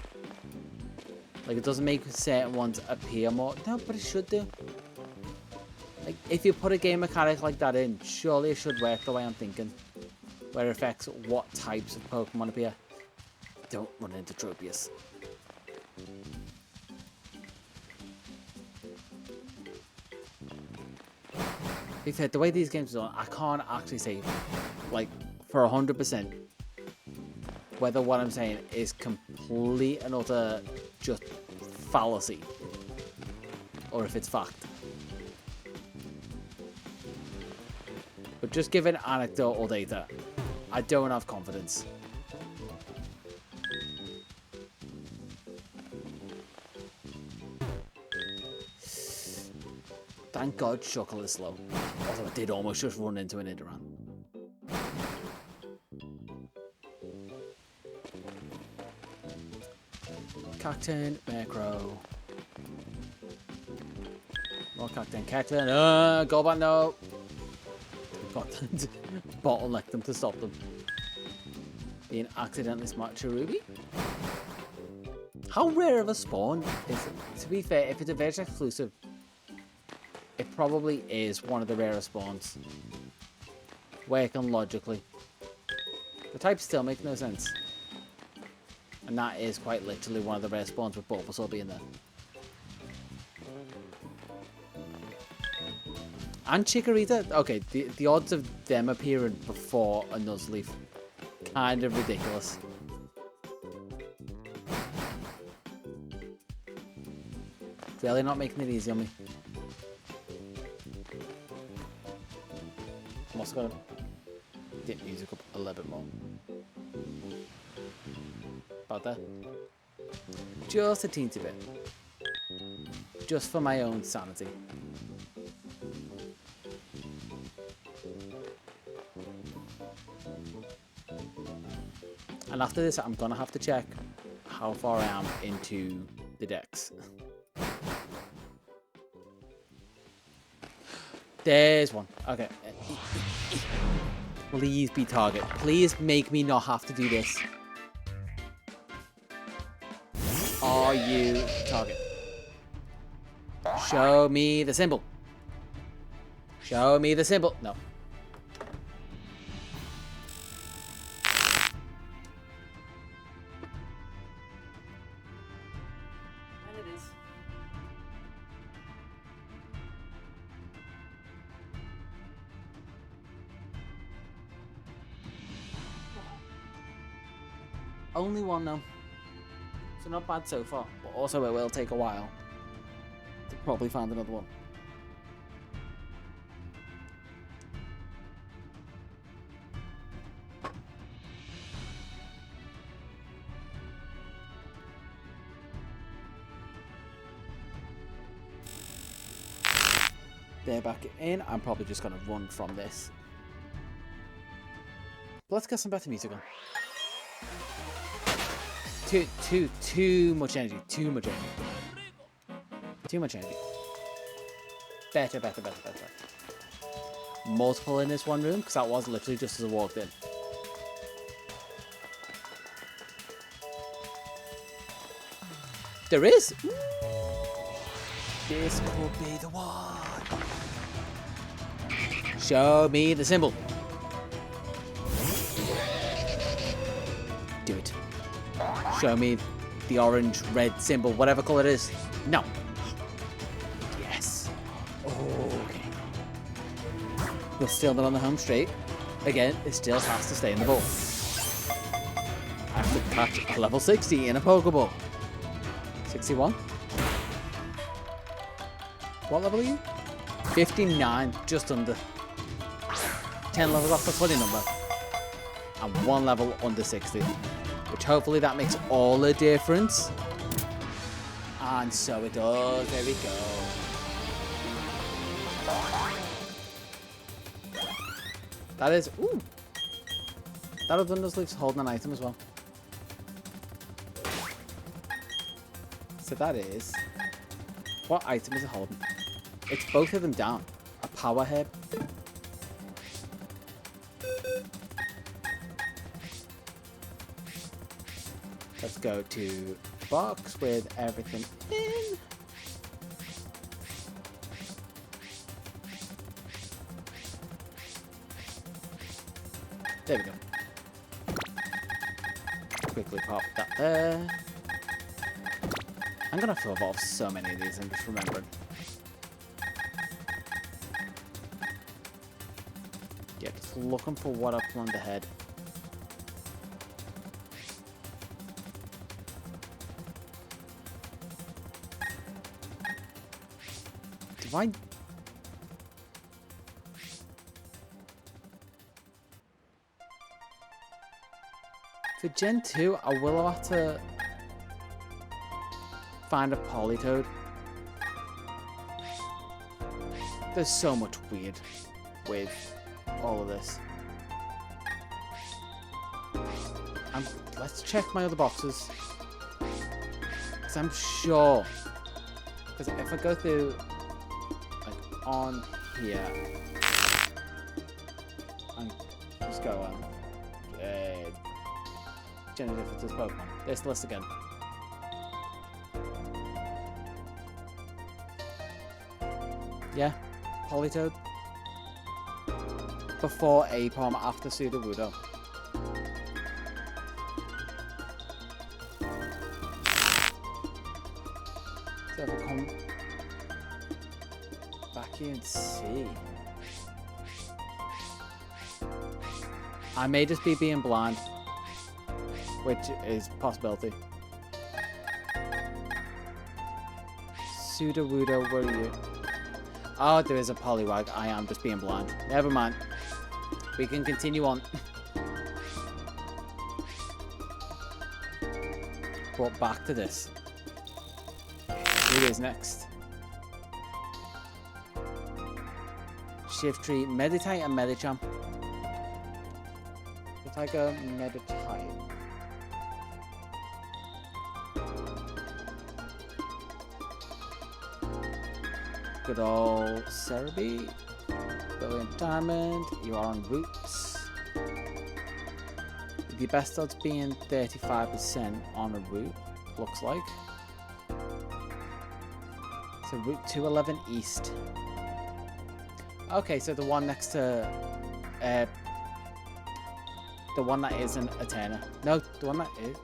Speaker 1: Like, it doesn't make certain ones appear more. No, but it should do. Like, if you put a game mechanic like that in, surely it should work the way I'm thinking. Where it affects what types of Pokemon appear. Don't run into Tropius. be fair, the way these games are done, I can't actually say, like, for 100% whether what I'm saying is complete and utter just fallacy or if it's fact. But just given anecdotal data, I don't have confidence. Thank God Shuckle is slow. Although I did almost just run into an Nidoran. Cacturn, Murkrow. More Cacturn, Cacturn. Go back, no. Bottleneck them to stop them. Being accidentally smart to Ruby. How rare of a spawn is it? To be fair, if it's a Veg exclusive, it probably is one of the rarest spawns. Working logically. The types still make no sense. And that is quite literally one of the rare spawns with Bulbasaur being there. And Chikorita, okay, the odds of them appearing before a Nuzleaf, kind of ridiculous. Really not making it easy on me. I'm also gonna dip music up a little bit more. About that. Just a teensy bit. Just for my own sanity. And after this, I'm gonna have to check how far I am into the decks. There's one. Okay. Please be target. Please make me not have to do this. Are you target? Show me the symbol. Show me the symbol. No. And it is. Only one though. So not bad so far, but also it will take a while to probably find another one. They're back in. I'm probably just going to run from this. But let's get some better music on. Too much energy. Too much energy. Too much energy. Better. Multiple in this one room, because that was literally just as I walked in. There is. This could be the one. Show me the symbol. Do it. Show me the orange, red symbol, whatever color it is. No. Yes. Okay. We'll steal them on the home straight. Again, it still has to stay in the ball. I have to catch a level 60 in a Pokeball. 61. What level are you? 59, just under. 10 levels off the funny number. And 1 level under 60. Which hopefully that makes all the difference. And so it does. There we go. That is... Ooh. That other Nuzleaf's holding an item as well. So that is... What item is it holding? It's both of them down. A power herb. Let's go to the box with everything in. There we go. Quickly pop that there. I'm gonna have to evolve so many of these, I'm just remembering. Yeah, just looking for what I planned ahead. Do I... For Gen 2, I will have to find a Polytoad. There's so much weird with all of this. Let's check my other boxes. Because I'm sure. Because if I go through, like, on here, and just go on. Gender differences Pokemon. This list again. Yeah, Polytoad. Before Apom, after Sudowoodo. So if I come back here and see. I may just be being blind. Which is a possibility. Sudowoodo, where are you? Oh, there is a Poliwag. I am just being blind. Never mind. We can continue on. But back to this. Who is next? Shiftry, Meditite and Medicham. If I go Meditite. Good old Cerebi. Brilliant Diamond. You are on Roots. The best odds being 35% on a route, looks like. So Route 211 East. Okay, so the one next to... the one that isn't a Turner. No, the one that is...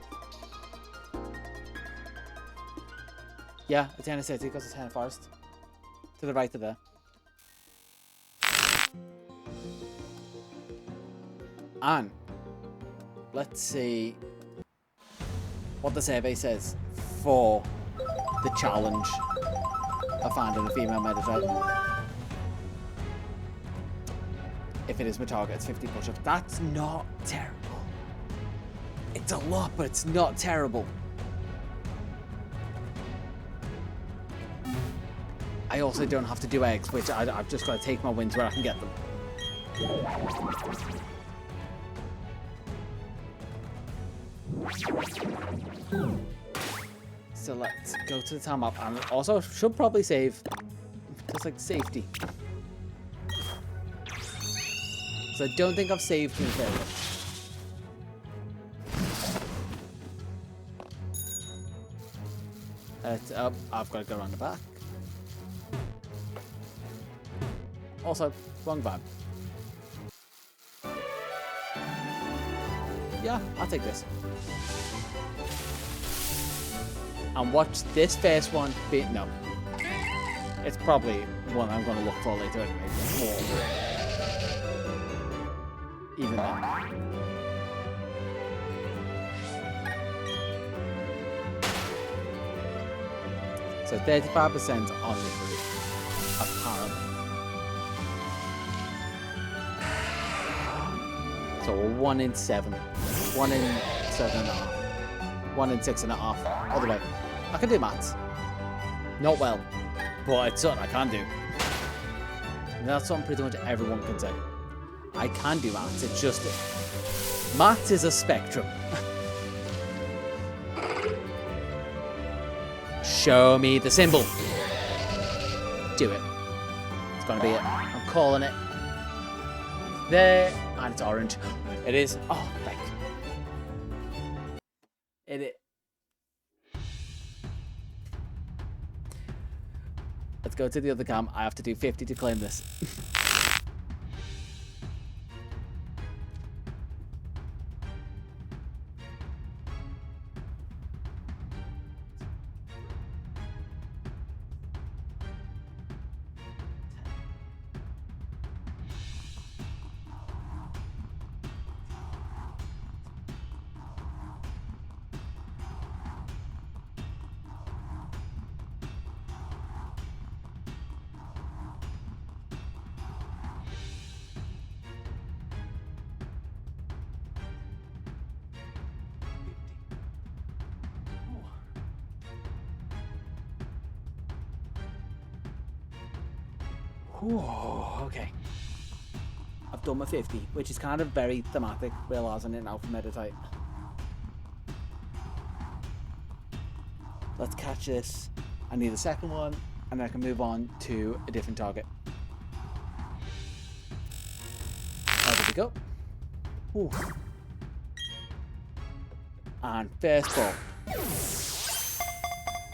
Speaker 1: Yeah, Eterna City goes to Eterna Forest. To the right of there. And let's see what the survey says for the challenge of finding a female Meditite. If it is my target, it's 50 push-ups. That's not terrible. It's a lot, but it's not terrible. I also don't have to do eggs, which I've just got to take my wins where I can get them. So let's go to the town map, and also should probably save, just like safety. So I don't think I've saved in favor. I've got to go around the back. Also, wrong vibe. Yeah, I'll take this. And watch this first one be... No. It's probably one I'm going to look for later anyway. Even then. So 35% on this route, apparently. So a 1 in 7. 1 in 7.5. 1 in 6.5. All the way. I can do maths. Not well, but it's something I can do. And that's something pretty much everyone can say. I can do maths, it's just... Maths is a spectrum. Show me the symbol. Do it. It's gonna be it. I'm calling it. There, and it's orange. It is. Oh, thank you. It is. Let's go to the other cam. I have to do 50 to claim this. Whew, okay. I've done my 50, which is kind of very thematic, realising it now for meditate. Let's catch this. I need a second one, and I can move on to a different target. There we go. Whew. And first ball.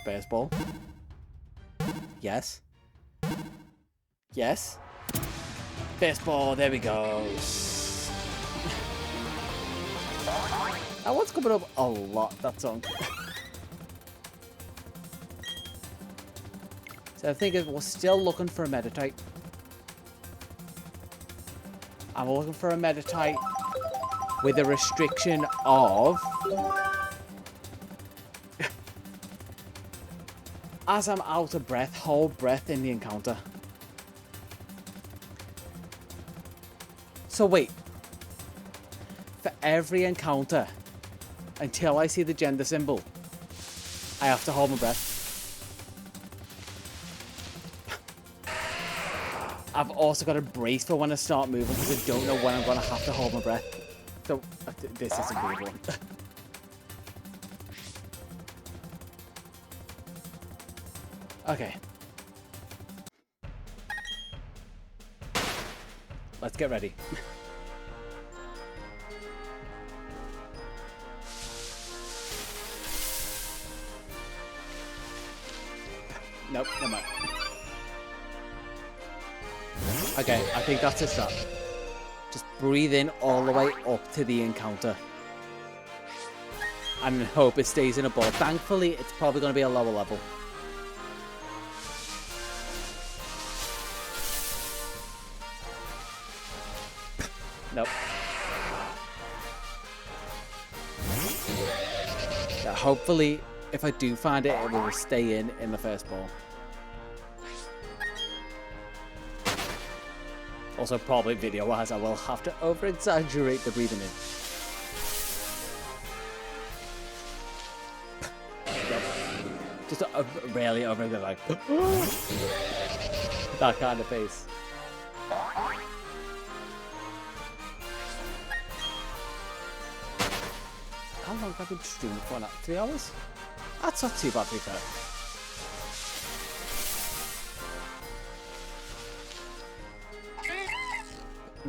Speaker 1: First ball. Yes. Yes. First ball, there we go. That one's coming up a lot, that song. So I think we're still looking for a meditate. I'm looking for a meditate with a restriction of... As I'm out of breath, hold breath in the encounter. So wait. For every encounter, until I see the gender symbol, I have to hold my breath. I've also got to brace for when I start moving because I don't know when I'm going to have to hold my breath. So, this is a weird one. Okay. Let's get ready. Nope, never mind. Okay, I think that's a strat. Just breathe in all the way up to the encounter. And hope it stays in a ball. Thankfully, it's probably going to be a lower level. Nope. Yeah, hopefully, if I do find it, it will stay in the first ball. Also, probably video-wise, I will have to over-exaggerate the breathing in. Just really over like that kind of face. How long have I been streaming for now? 3 hours? That's not too bad, to be fair.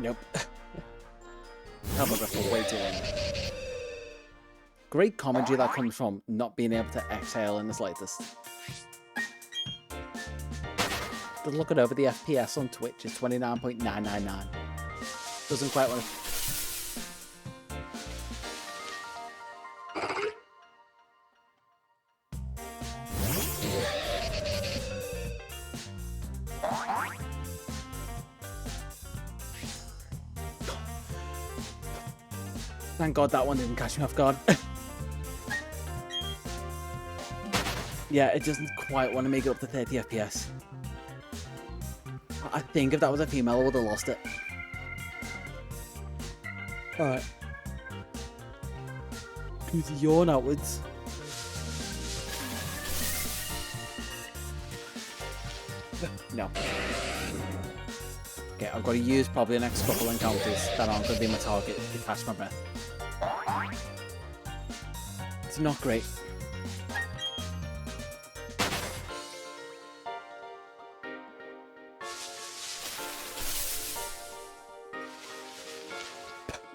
Speaker 1: Nope. Held my breath for way too long. Great commentary that comes from not being able to exhale in the slightest. But looking over the FPS on Twitch is 29.999. Doesn't quite want to... Thank God that one didn't catch me off guard. Yeah, it doesn't quite want to make it up to 30 FPS. I think if that was a female, I would have lost it. Alright. Do the yawn outwards. No. Okay, I've got to use probably the next couple encounters that aren't going to be my target to catch my breath. It's not great.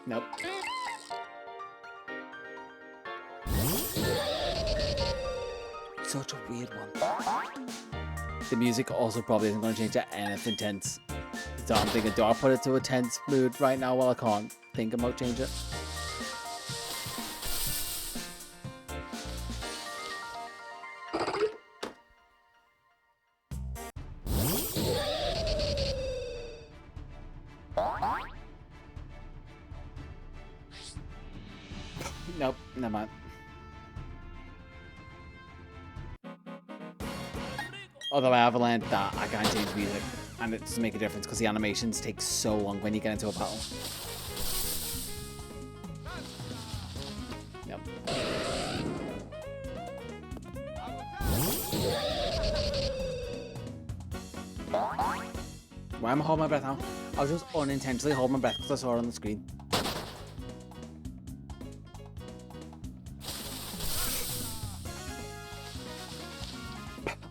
Speaker 1: Nope. Such a weird one. The music also probably isn't going to change to anything tense. So I'm thinking, do I put it to a tense mood right now while I can't think about changing it? Nope, never mind. Although I have learned that I can't change music, and it doesn't make a difference because the animations take so long when you get into a battle. Yep. Why am I holding my breath now? I was just unintentionally holding my breath because I saw it on the screen.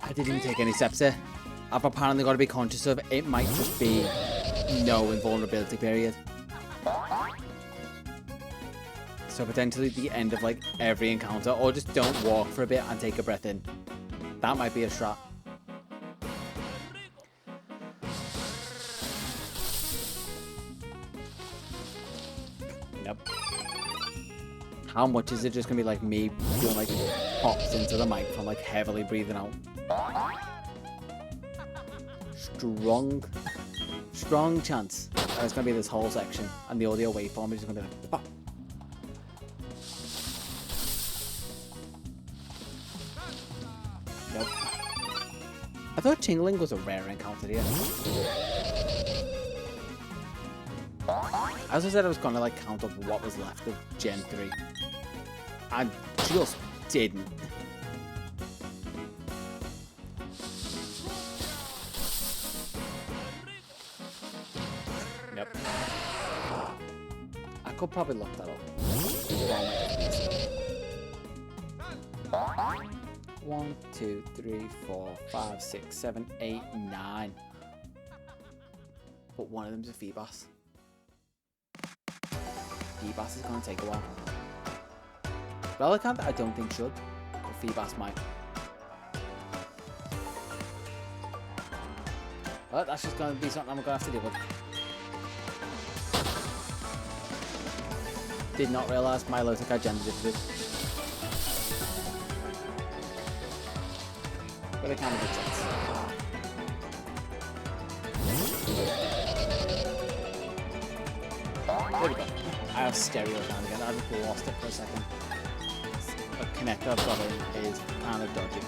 Speaker 1: I didn't even take any steps there. I've apparently got to be conscious of it might just be no invulnerability period. So potentially the end of like every encounter, or just don't walk for a bit and take a breath in. That might be a strat. Nope. How much is it just gonna be like me doing like pops into the microphone, like heavily breathing out? Strong chance that it's gonna be this whole section, and the audio waveform is just gonna be like pop. Nope. I thought Chingling was a rare encounter here. As I said, I was gonna like count up what was left of Gen 3. I just didn't. Yep. I could probably look that up. 1, 2, 3, 4, 5, 6, 7, 8, 9. But one of them's a Feebas. Feebas is gonna take a while. Relicanth, I don't think should, but Feebas might. Well, that's just gonna be something I'm gonna have to deal with. Did not realise my Milotic had gender differences. But it kind of makes sense. There we go. I have stereo down again. I just lost it for a second. The connector I've got in is kind of dodgy.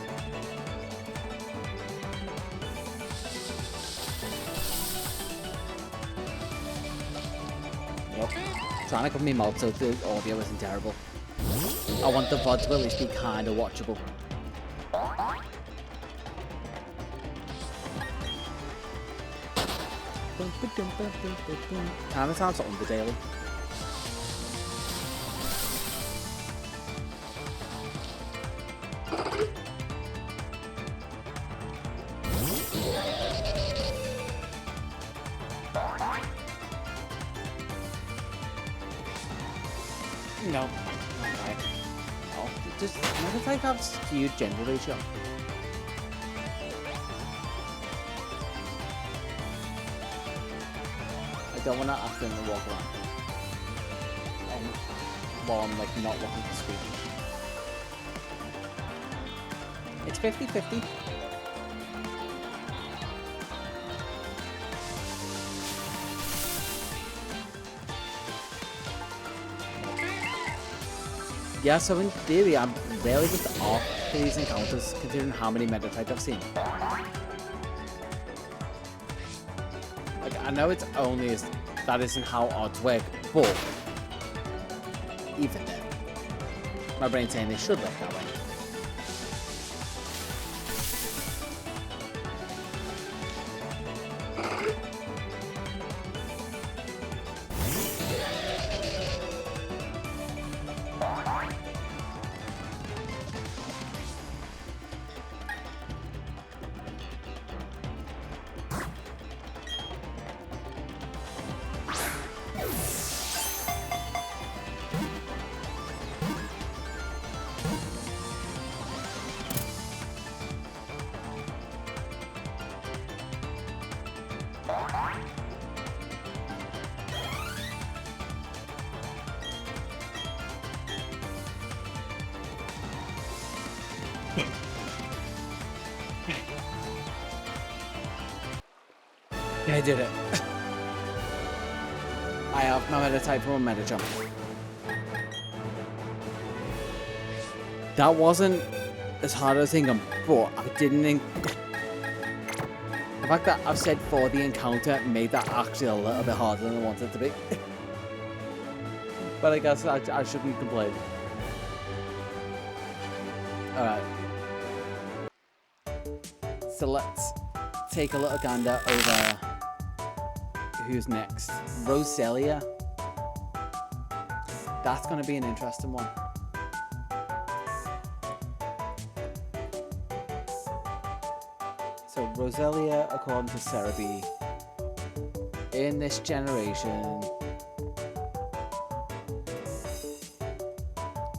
Speaker 1: Yep. Trying to cover my mouth so the audio isn't terrible. I want the VOD to at least be kind of watchable. Kind of sounds Undertale. No. Okay. Oh, just never think I've skewed gender ratio. I don't want to accidentally walk around while I'm like not looking at the screen. It's 50-50. Yeah, so in theory, I'm really just off for these encounters, considering how many meta types I've seen. Like, I know it's only that isn't how odds work, but even then, my brain's saying they should work that way. Yeah, I did it. I have my meta type from a meta jump. That wasn't as hard as I think, but I didn't think. The fact that I've said for the encounter made that actually a little bit harder than I wanted it to be. But I guess I shouldn't complain. Alright. So let's take a little gander over who's next? Roselia. That's going to be an interesting one. So Roselia, according to Cerebi, in this generation,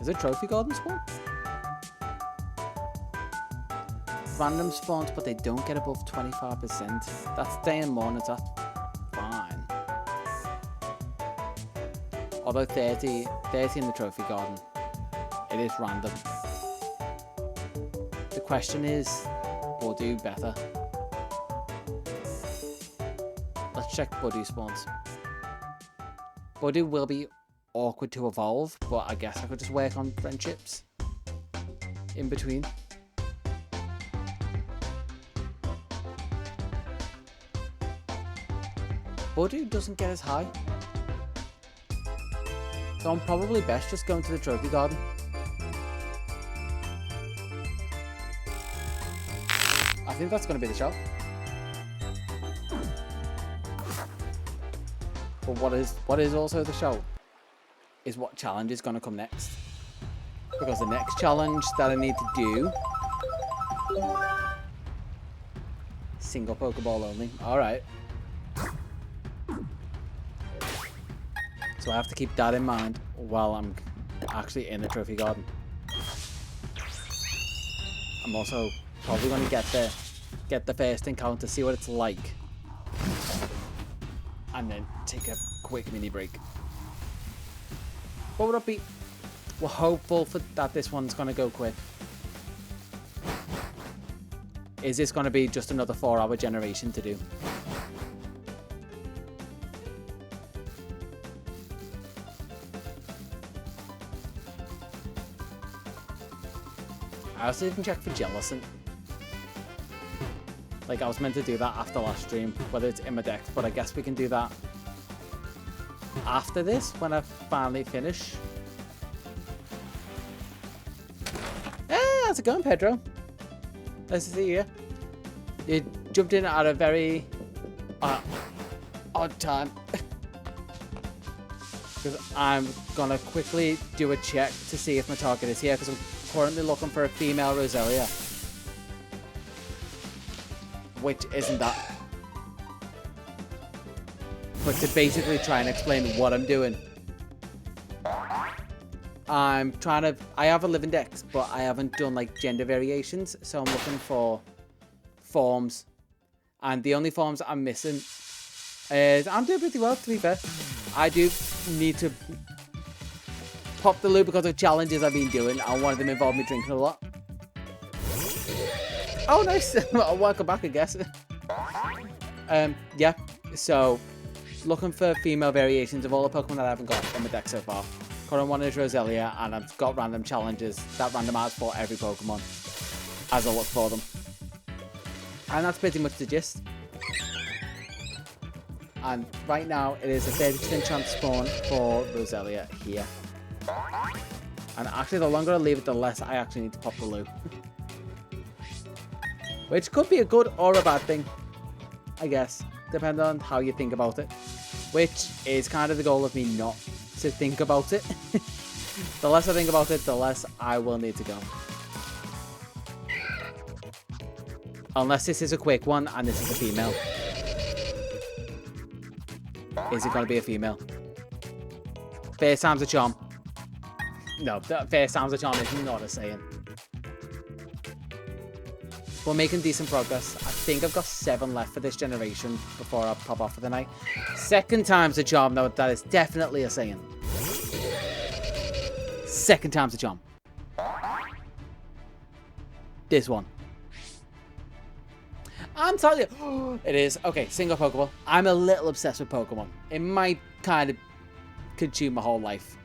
Speaker 1: is it Trophy Garden spawn? Random spawns, but they don't get above 25%. That's day and morning, that's fine. Although 30 in the Trophy Garden, it is random. The question is, we'll do better. Let's check Buddy spawns. Buddy will be awkward to evolve, but I guess I could just work on friendships in between. Buddy doesn't get as high. So I'm probably best just going to the Trophy Garden. I think that's going to be the show. But what is also the show is what challenge is going to come next. Because the next challenge that I need to do... Single Pokeball only. Alright. So I have to keep that in mind while I'm actually in the Trophy Garden. I'm also probably going to get the first encounter, see what it's like. And then take a quick mini break. What would it be? We're hopeful that this one's going to go quick. Is this going to be just another 4-hour generation to do? I also didn't check for Jellicent. Like, I was meant to do that after last stream, whether it's in my deck, but I guess we can do that after this, when I finally finish. Hey, how's it going, Pedro? Nice to see you. You jumped in at a very odd time. Because I'm gonna quickly do a check to see if my target is here, because I'm currently looking for a female Roselia. Which isn't that. But to basically try and explain what I'm doing. I have a living dex, but I haven't done like gender variations, so I'm looking for forms. And the only forms I'm missing is, I'm doing pretty well, to be fair. I do need to pop the loo because of challenges I've been doing, and one of them involved me drinking a lot. Oh, nice. Welcome back, I guess. Yeah, so looking for female variations of all the Pokemon that I haven't got in my deck so far. Current one is Roselia, and I've got random challenges that randomize for every Pokemon as I look for them. And that's pretty much the gist. And right now, it is a 30% chance spawn for Roselia here. And actually, the longer I leave it, the less I actually need to pop the loo. Which could be a good or a bad thing, I guess, depending on how you think about it. Which is kind of the goal of me not to think about it. The less I think about it, the less I will need to go. Unless this is a quick one and this is a female. Is it going to be a female? First time's a charm. No, first time's a charm is not a saying. We're making decent progress. I think I've got 7 left for this generation before I pop off for the night. Second time's a charm, though. That is definitely a saying. Second time's a charm. This one. I'm telling you. It is. Okay, single Pokeball. I'm a little obsessed with Pokemon. It might kind of consume my whole life.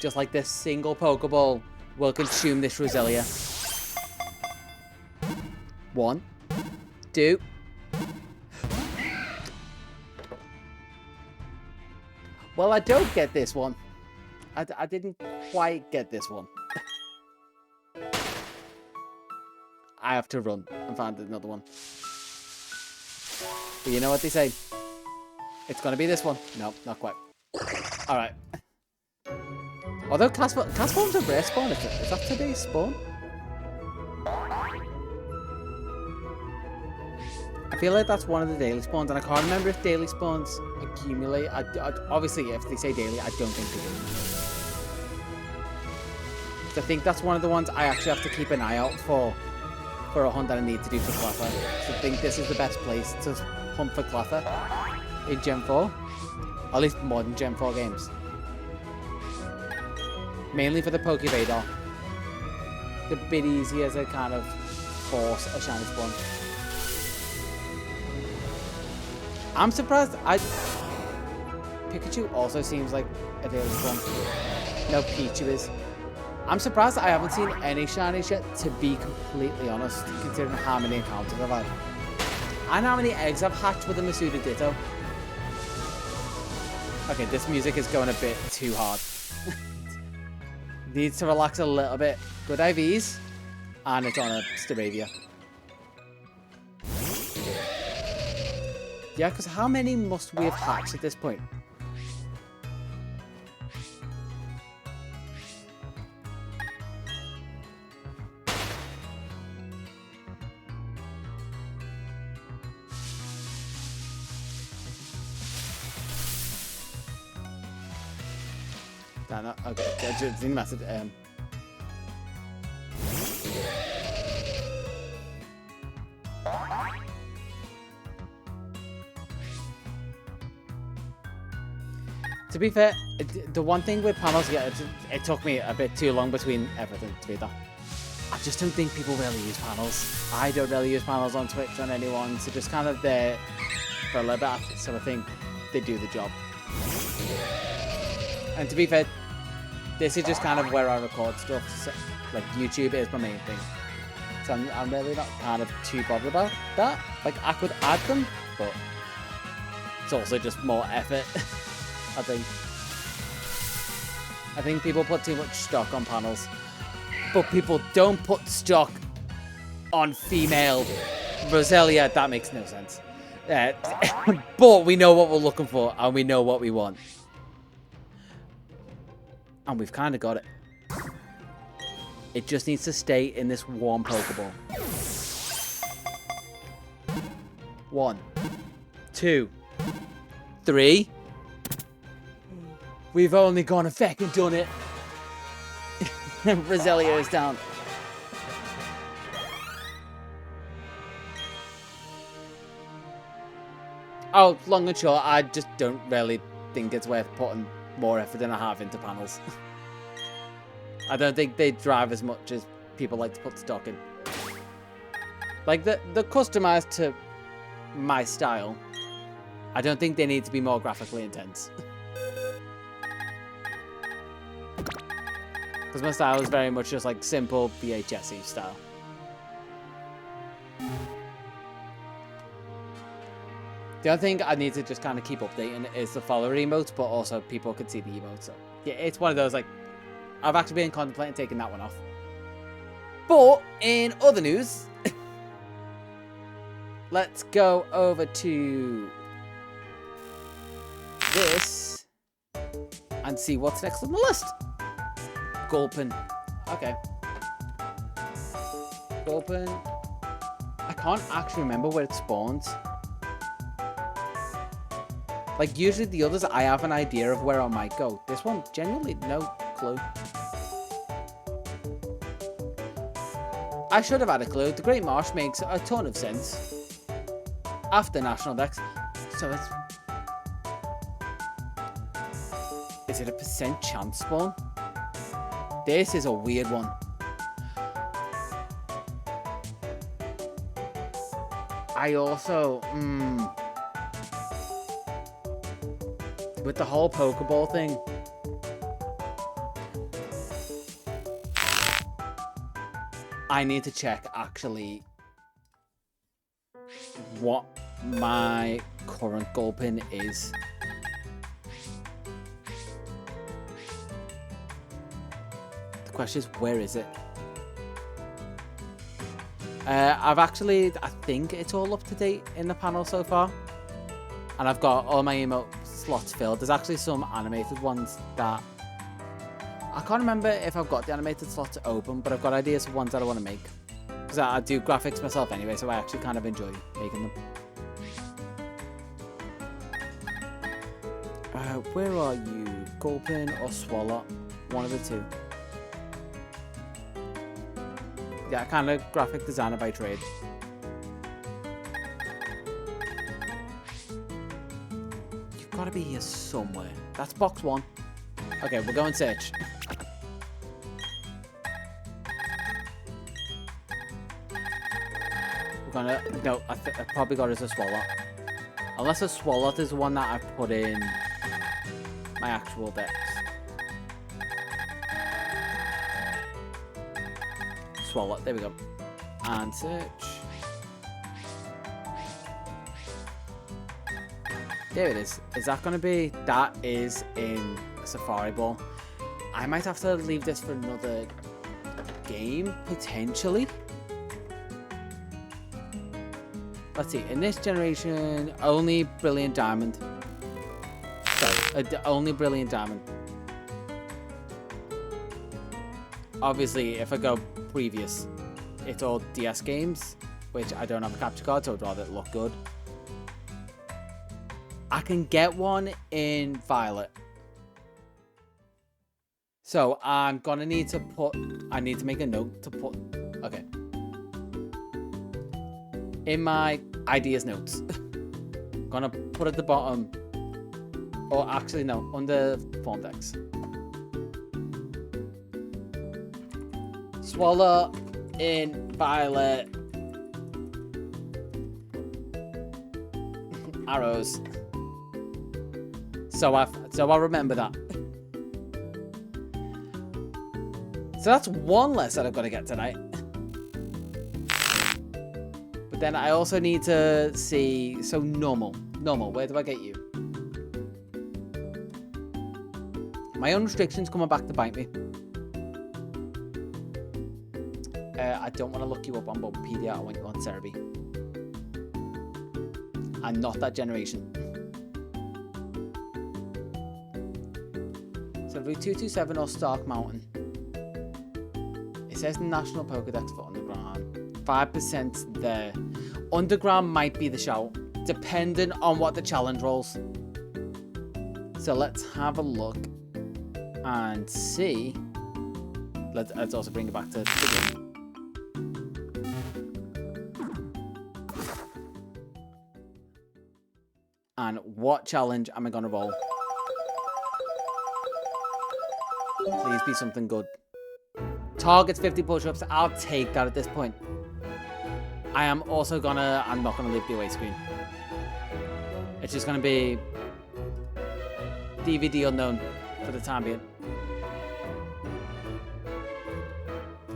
Speaker 1: Just like this single Pokeball will consume this Roselia. 1, 2. Well, I don't get this one. I didn't quite get this one. I have to run and find another one. But you know what they say? It's gonna be this one. No, not quite. Alright. Although class forms a rare spawn, is that today's spawn? I feel like that's one of the daily spawns, and I can't remember if daily spawns accumulate. Obviously, if they say daily, I don't think they do. So I think that's one of the ones I actually have to keep an eye out for a hunt that I need to do for Cleffer. So I think this is the best place to hunt for Cleffer in Gen 4. Or at least modern Gen 4 games. Mainly for the Pokeball. It's a bit easier to kind of force a shiny spawn. I'm surprised. Pikachu also seems like a daily spawn. No, Pichu is. I'm surprised I haven't seen any shinies yet, to be completely honest, considering how many encounters I've had. And how many eggs I've hatched with a Masuda Ditto. Okay, this music is going a bit too hard. Needs to relax a little bit. Good IVs. And it's on a Staravia. Yeah, because how many must we have hatched at this point? No, okay, I just didn't message. To be fair, the one thing with panels, yeah, it took me a bit too long between everything to be that. I just don't think people really use panels. I don't really use panels on Twitch on anyone, so just kind of there for a little bit, so I think they do the job. And to be fair, this is just kind of where I record stuff. So, like, YouTube is my main thing. So I'm really not kind of too bothered about that. Like, I could add them, but it's also just more effort, I think. I think people put too much stock on panels. But people don't put stock on female Roselia. That makes no sense. But we know what we're looking for, and we know what we want. And we've kind of got it. It just needs to stay in this warm Pokeball. 1, 2, 3. We've only gone a feck and done it. Roselia is down. Oh, long and short, I just don't really think it's worth putting more effort than I have into panels. I don't think they drive as much as people like to put stock in. Like, they're customized to my style. I don't think they need to be more graphically intense. Because my style is very much just like simple VHS-y style. The other thing I need to just kind of keep updating is the follower emotes, but also people could see the emotes. So yeah, it's one of those, like, I've actually been contemplating taking that one off. But in other news, let's go over to this and see what's next on the list. Gulpin. Okay. Gulpin. I can't actually remember where it spawns. Like, usually the others, I have an idea of where I might go. This one, genuinely, no clue. I should have had a clue. The Great Marsh makes a ton of sense. After National Dex. So it's... Is it a % chance spawn? This is a weird one. I also... with the whole Pokeball thing. I need to check, actually, what my current Gulpin is. The question is, where is it? I've actually, I think it's all up to date in the panel so far. And I've got all my emote slots filled. There's actually some animated ones that... I can't remember if I've got the animated slots open, but I've got ideas of ones that I want to make. Because I do graphics myself anyway, so I actually kind of enjoy making them. Where are you? Gulpin or Swallow? One of the two. Yeah, kind of graphic designer by trade. You've got to be here somewhere. That's box 1. Okay, we'll go and search. We're gonna... No, I probably got it as a Swallow. Unless a Swallow is the one that I've put in my actual decks. Swallow, there we go. And search. There it is. Is that going to be... That is in Safari Ball. I might have to leave this for another game, potentially. Let's see. In this generation, only Brilliant Diamond. Sorry, only Brilliant Diamond. Obviously, if I go previous, it's all DS games, which I don't have a capture card, so I'd rather it look good. I can get one in Violet. So I'm gonna need to put... I need to make a note to put... Okay. In my ideas notes. I'm gonna put at the bottom... Or actually, no, under form decks. Swallow in Violet. Arrows. So I'll remember that. So that's one less that I've got to get tonight. But then I also need to see... So normal. Normal, where do I get you? My own restrictions coming back to bite me. I don't want to look you up on Wikipedia. I want you on Cerebi. I'm not that generation. So Route 227 or Stark Mountain. It says National Pokedex for Underground. 5% there. Underground might be the shout, depending on what the challenge rolls. So let's have a look and see. Let's also bring it back to the game. And what challenge am I going to roll? Please be something good. Targets 50 push-ups. I'll take that at this point. I'm not gonna leave the away screen. It's just gonna be DVD unknown for the time being.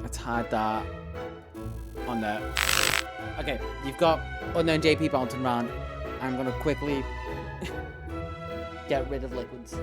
Speaker 1: Let's hide that on there. Okay, you've got unknown JP bouncing around. I'm gonna quickly get rid of liquids.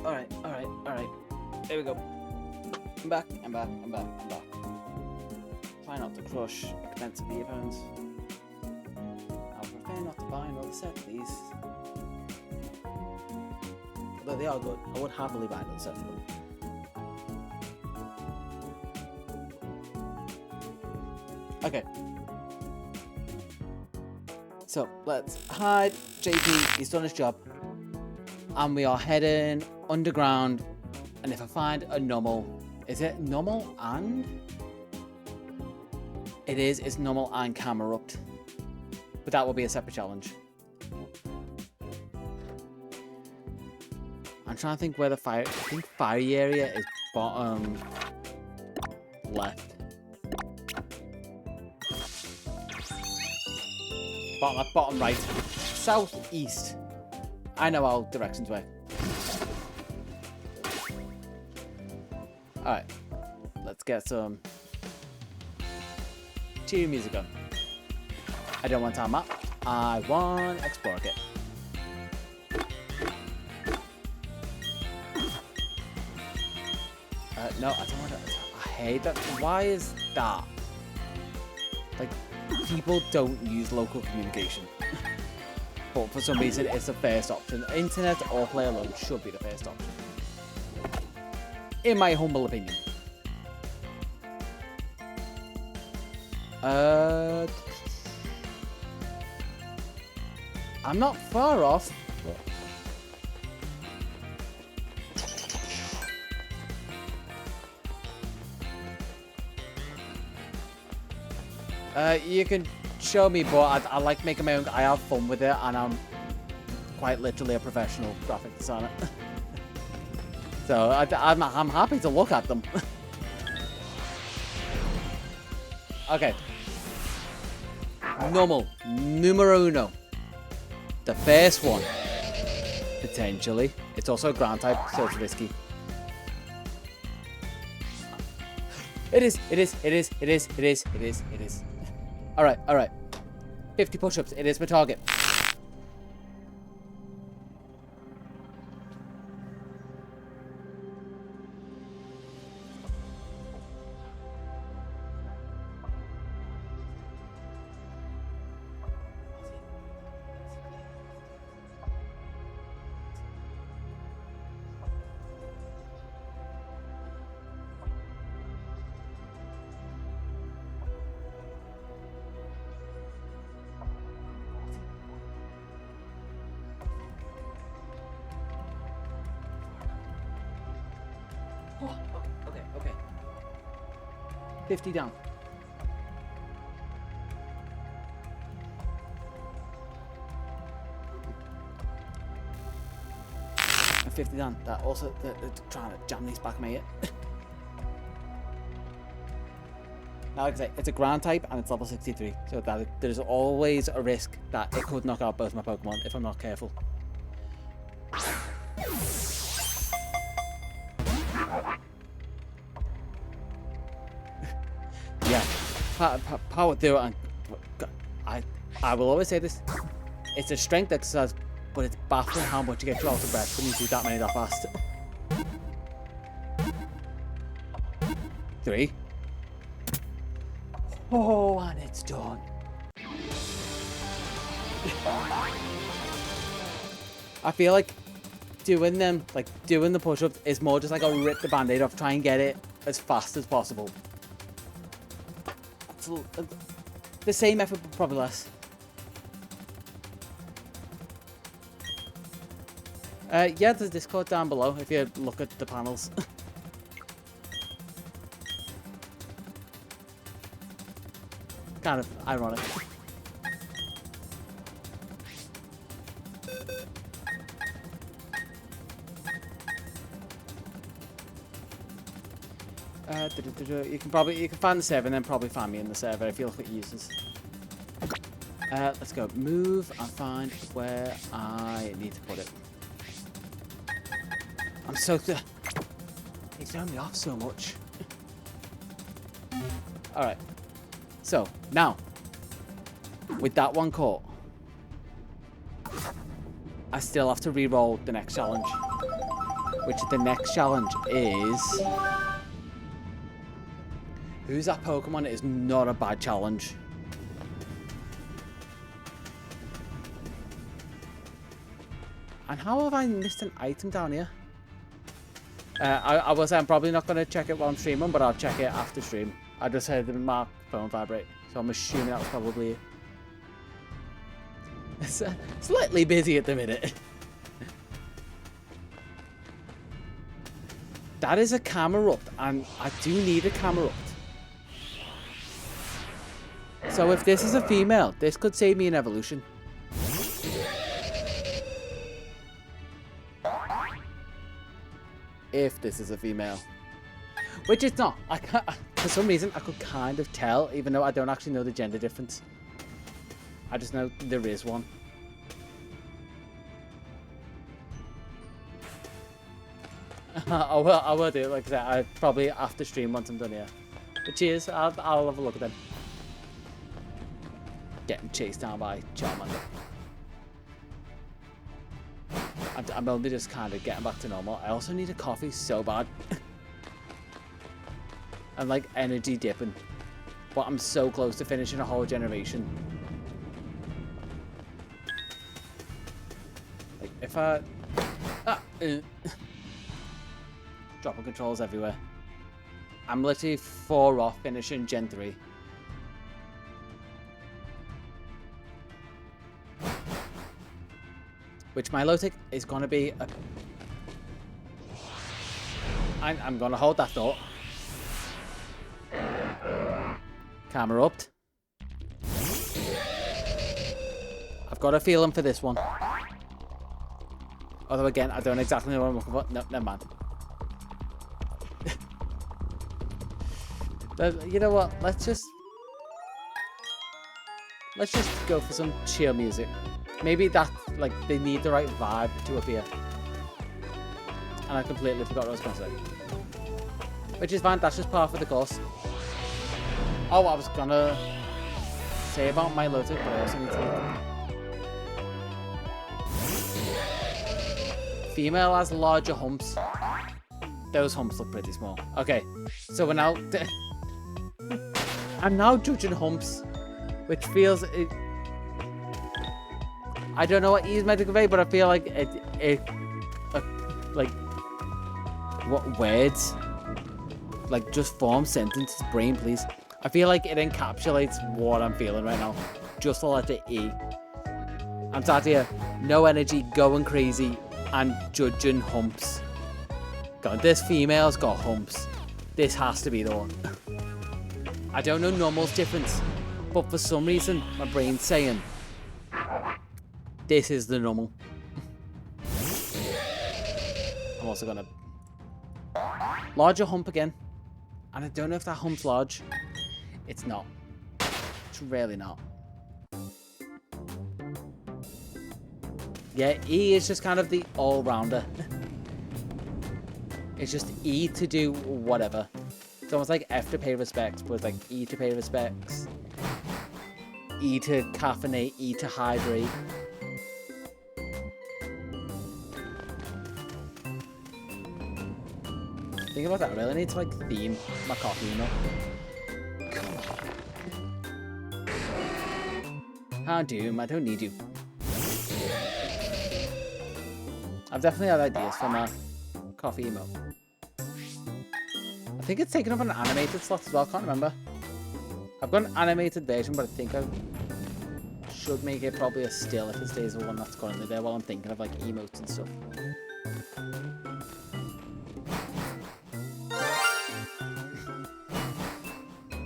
Speaker 1: Alright. Here we go. I'm back. Try not to crush expensive earphones. I would prefer not to buy another set of these. Although they are good, I would happily buy another set of them. Okay. So, let's hide JP, he's done his job. And we are heading underground. And if I find a normal, is it normal and? It is, it's normal and camera up. But that will be a separate challenge. I'm trying to think where the fire, I think fiery area is bottom left. Bottom right. Southeast. I know how directions work. Alright. Let's get some cheery music on. I don't want time map. I want Explore Kit. No, I don't want to. I hate that. Why is that? Like, people don't use local communication. But for some reason, it's the first option. Internet or play alone should be the first option. In my humble opinion. I'm not far off. You can show me, but I like making my own. I have fun with it, and I'm quite literally a professional graphic designer. So I'm happy to look at them. Okay. Numero uno. The first one. Potentially. It's also a ground type, so it's risky. It is. Alright. 50 push-ups. It is my target. Okay. 50 down. And 50 down. That also, they're trying to jam these back, mate. Now, like I say, it's a ground type and it's level 63. So that there's always a risk that it could knock out both my Pokemon if I'm not careful. Yeah, power through it, and I will always say this: it's a strength exercise, but it's baffling how much you get you out of breath when you do that many that fast. 3. Oh, and it's done. I feel like doing them, like doing the push-ups, is more just like I'll rip the band-aid off, try and get it as fast as possible. The same effort, but probably less. Yeah, there's Discord down below if you look at the panels. Kind of ironic. You can find the server and then probably find me in the server if you look at users. Let's go move and find where I need to put it. I'm so he's throwing me off so much. Alright. So now with that one caught, I still have to re-roll the next challenge. Which the next challenge is... Who's that Pokemon? It is not a bad challenge. And how have I missed an item down here? I'm probably not going to check it while I'm streaming, but I'll check it after stream. I just heard my phone vibrate, so I'm assuming that was probably it. It's slightly busy at the minute. That is a Camerupt, and I do need a Camerupt. So if this is a female, this could save me an evolution. If this is a female. Which it's not. For some reason, I could kind of tell, even though I don't actually know the gender difference. I just know there is one. I will do it, like I said, I probably after stream once I'm done here. But cheers, I'll have a look at them. Getting chased down by Charmander. I'm only just kind of getting back to normal. I also need a coffee so bad. I'm like energy dipping. But I'm so close to finishing a whole generation. Like, if I... Dropping controls everywhere. I'm literally 4 off finishing Gen 3. Which my low tick is going to be a... I'm going to hold that thought. Camerupt. I've got a feeling for this one. Although again, I don't exactly know what I'm looking for. No, never mind. You know what? Let's just go for some chill music. Maybe that, like, they need the right vibe to appear. And I completely forgot what I was going to say. Which is fine, that's just part of the course. Oh, I was gonna say about my Lotus, but I also need to... Female has larger humps. Those humps look pretty small. Okay, so we're now... I'm now judging humps, which feels... I don't know what he's meant to convey, but I feel like like, what words? Like, just form sentences, brain, please. I feel like it encapsulates what I'm feeling right now. Just the letter E. I'm sat here, no energy, going crazy, and judging humps. God, this female's got humps. This has to be the one. I don't know normal's difference, but for some reason, my brain's saying, this is the normal. I'm also gonna... Larger hump again. And I don't know if that hump's large. It's not. It's really not. Yeah, E is just kind of the all-rounder. It's just E to do whatever. It's almost like F to pay respects, but it's like E to pay respects. E to caffeinate, E to hydrate. Think about that, I really need to, like, theme my coffee, you know? Come on. How Doom, I don't need you. I've definitely had ideas for my coffee emote. I think it's taken up an animated slot as well, I can't remember. I've got an animated version, but I think I should make it probably a still if it stays the one that's currently there while I'm thinking of, like, emotes and stuff.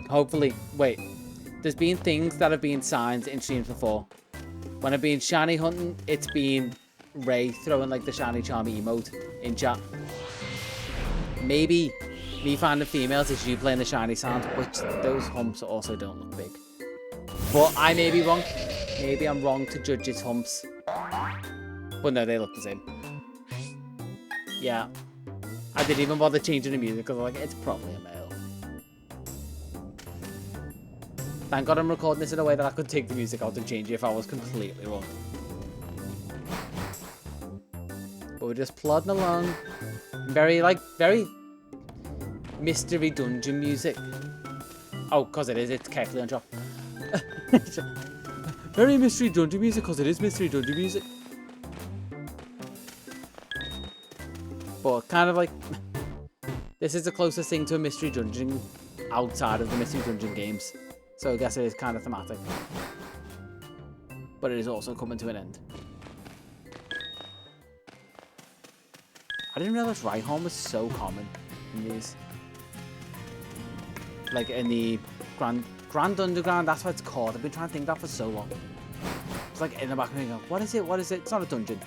Speaker 1: Hopefully, wait, there's been things that have been signs in streams before. When I've been shiny hunting, it's been Ray throwing like the shiny charmy emote in chat. Maybe me finding females is you playing the shiny sound, which those humps also don't look big. But I may be wrong. Maybe I'm wrong to judge its humps. But no, they look the same. Yeah. I didn't even bother changing the music because I'm like, it's probably a male. Thank God I'm recording this in a way that I could take the music out and change it if I was completely wrong. But we're just plodding along. Very mystery dungeon music. Oh, because it is. It's Keckley on top. Very mystery dungeon music, because it is mystery dungeon music. But kind of like... This is the closest thing to a mystery dungeon outside of the mystery dungeon games. So I guess it is kind of thematic. But it is also coming to an end. I didn't realize Rhyhorn was so common in these. Like in the Grand Underground, that's what it's called. I've been trying to think that for so long. It's like in the back of me going, what is it? What is it? It's not a dungeon.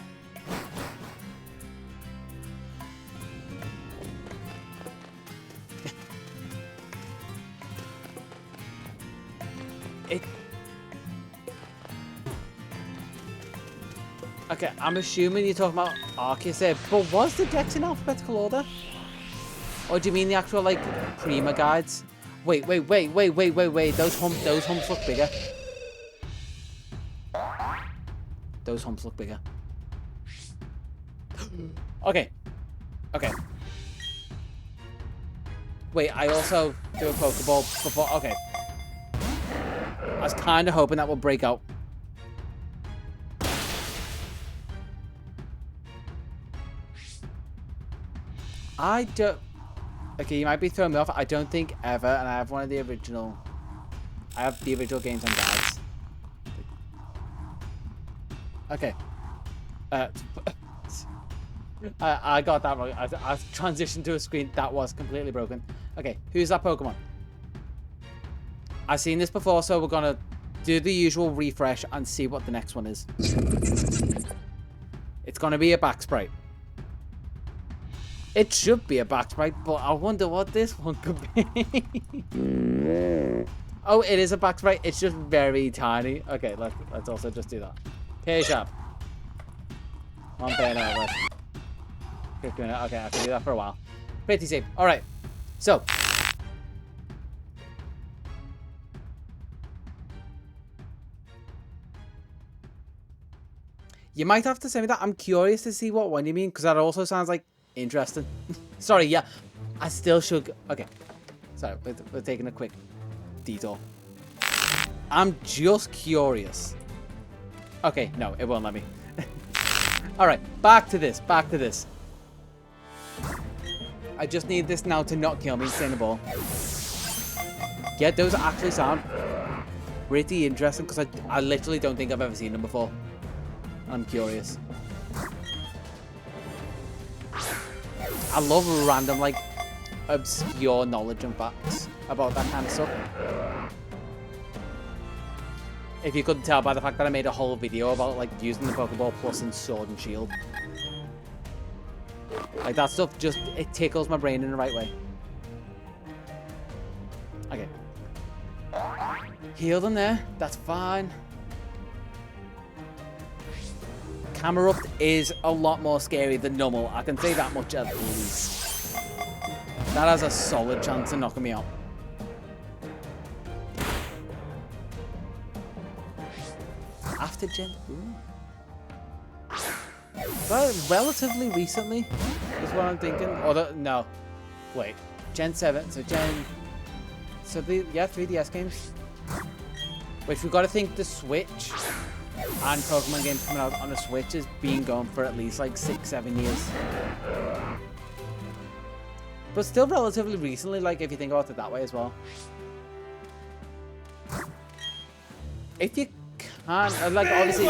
Speaker 1: Okay, I'm assuming you're talking about Arceus there, but was the Dex in alphabetical order? Or do you mean the actual, like, Prima guides? Wait. Those humps look bigger. Those humps look bigger. Okay. Wait, I also do a Pokeball before. Okay. I was kind of hoping that would break out. I don't... Okay, you might be throwing me off. I don't think ever, and I have one of the original... I have the original games on guides. Okay. I got that wrong. I transitioned to a screen that was completely broken. Okay, who's that Pokemon? I've seen this before, so we're gonna do the usual refresh and see what the next one is. It's gonna be a back sprite. It should be a back sprite, but I wonder what this one could be. Oh, it is a back sprite. It's just very tiny. Okay, let's also just do that. K-Sharp. One pair now, okay, I can do that for a while. Pretty safe. Alright. So. You might have to send me that. I'm curious to see what one you mean, because that also sounds like interesting. Sorry, yeah. I still should... Okay. Sorry, we're taking a quick detour. I'm just curious. Okay, no, it won't let me. Alright, back to this. I just need this now to not kill me, staying the ball. Yeah, those actually sound pretty interesting, because I literally don't think I've ever seen them before. I'm curious. I love random, like, obscure knowledge and facts about that kind of stuff. If you couldn't tell by the fact that I made a whole video about, like, using the Pokeball Plus in Sword and Shield. Like, that stuff just, it tickles my brain in the right way. Okay. Heal them there. That's fine. Camerupt is a lot more scary than normal. I can say that much at least. That has a solid chance of knocking me out. After Gen... Ooh. Well, relatively recently is what I'm thinking. Or no. Wait. Gen 7. So Gen... So the... Yeah, 3DS games. Which we've got to think the Switch... and Pokemon games coming out on the Switch has been going for at least like 6-7 years. But still relatively recently, like if you think about it that way as well. If you can, like obviously...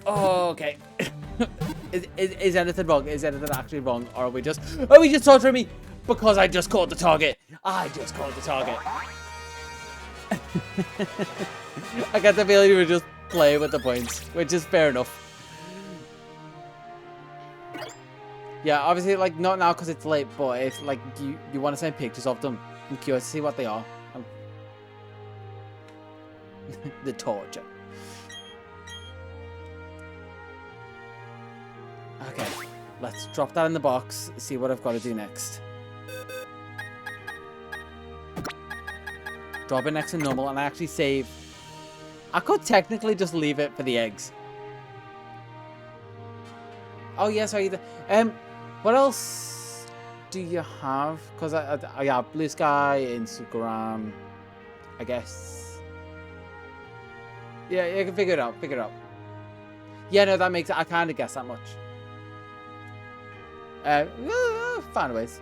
Speaker 1: Oh, okay. Is anything wrong? Is anything actually wrong? Or are we just torturing me? Because I just caught the target. I just caught the target. I got the feeling you were just playing with the points, which is fair enough. Yeah, obviously, like, not now because it's late, but if, like, you want to send pictures of them, I'm curious to see what they are. The torture. Okay, let's drop that in the box, see what I've got to do next. Drop it next to normal, and I actually save. I could technically just leave it for the eggs. Oh, yeah, sorry. What else do you have? Because I have Blue Sky, Instagram, I guess. Yeah, you can figure it out. Figure it out. Yeah, no, that makes it. I kind of guess that much. Find ways.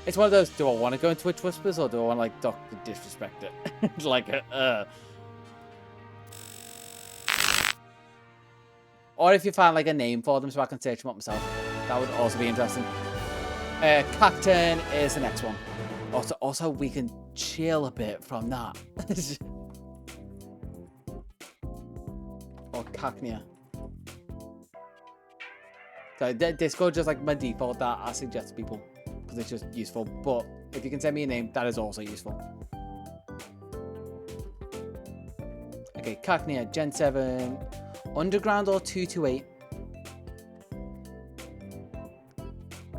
Speaker 1: It's one of those. Do I want to go in Twitch Whispers or do I want to like Dr. Disrespect it? Like, Or if you find like a name for them so I can search them up myself, that would also be interesting. Cacturn is the next one. Also, we can chill a bit from that. Or Cacnea. So Discord just like my default that I suggest to people because it's just useful. But if you can send me a name, that is also useful. Okay, Cacnea, Gen 7, Underground or 228.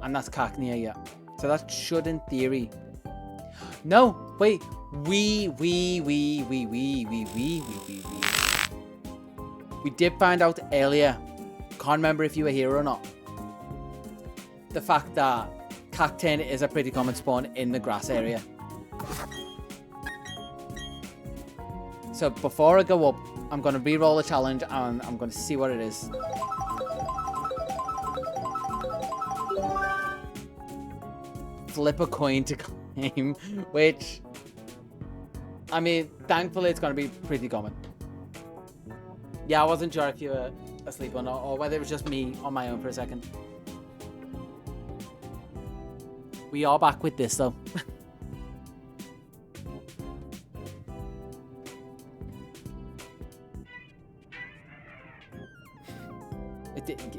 Speaker 1: And that's Cacnea, yeah. So that should, in theory... No, wait. We did find out earlier. Can't remember if you were here or not. The fact that Cacturn is a pretty common spawn in the grass area. So before I go up, I'm going to re-roll the challenge and I'm going to see what it is. Flip a coin to claim, which, I mean, thankfully it's going to be pretty common. Yeah, I wasn't sure if you were asleep or not, or whether it was just me on my own for a second. We are back with this though.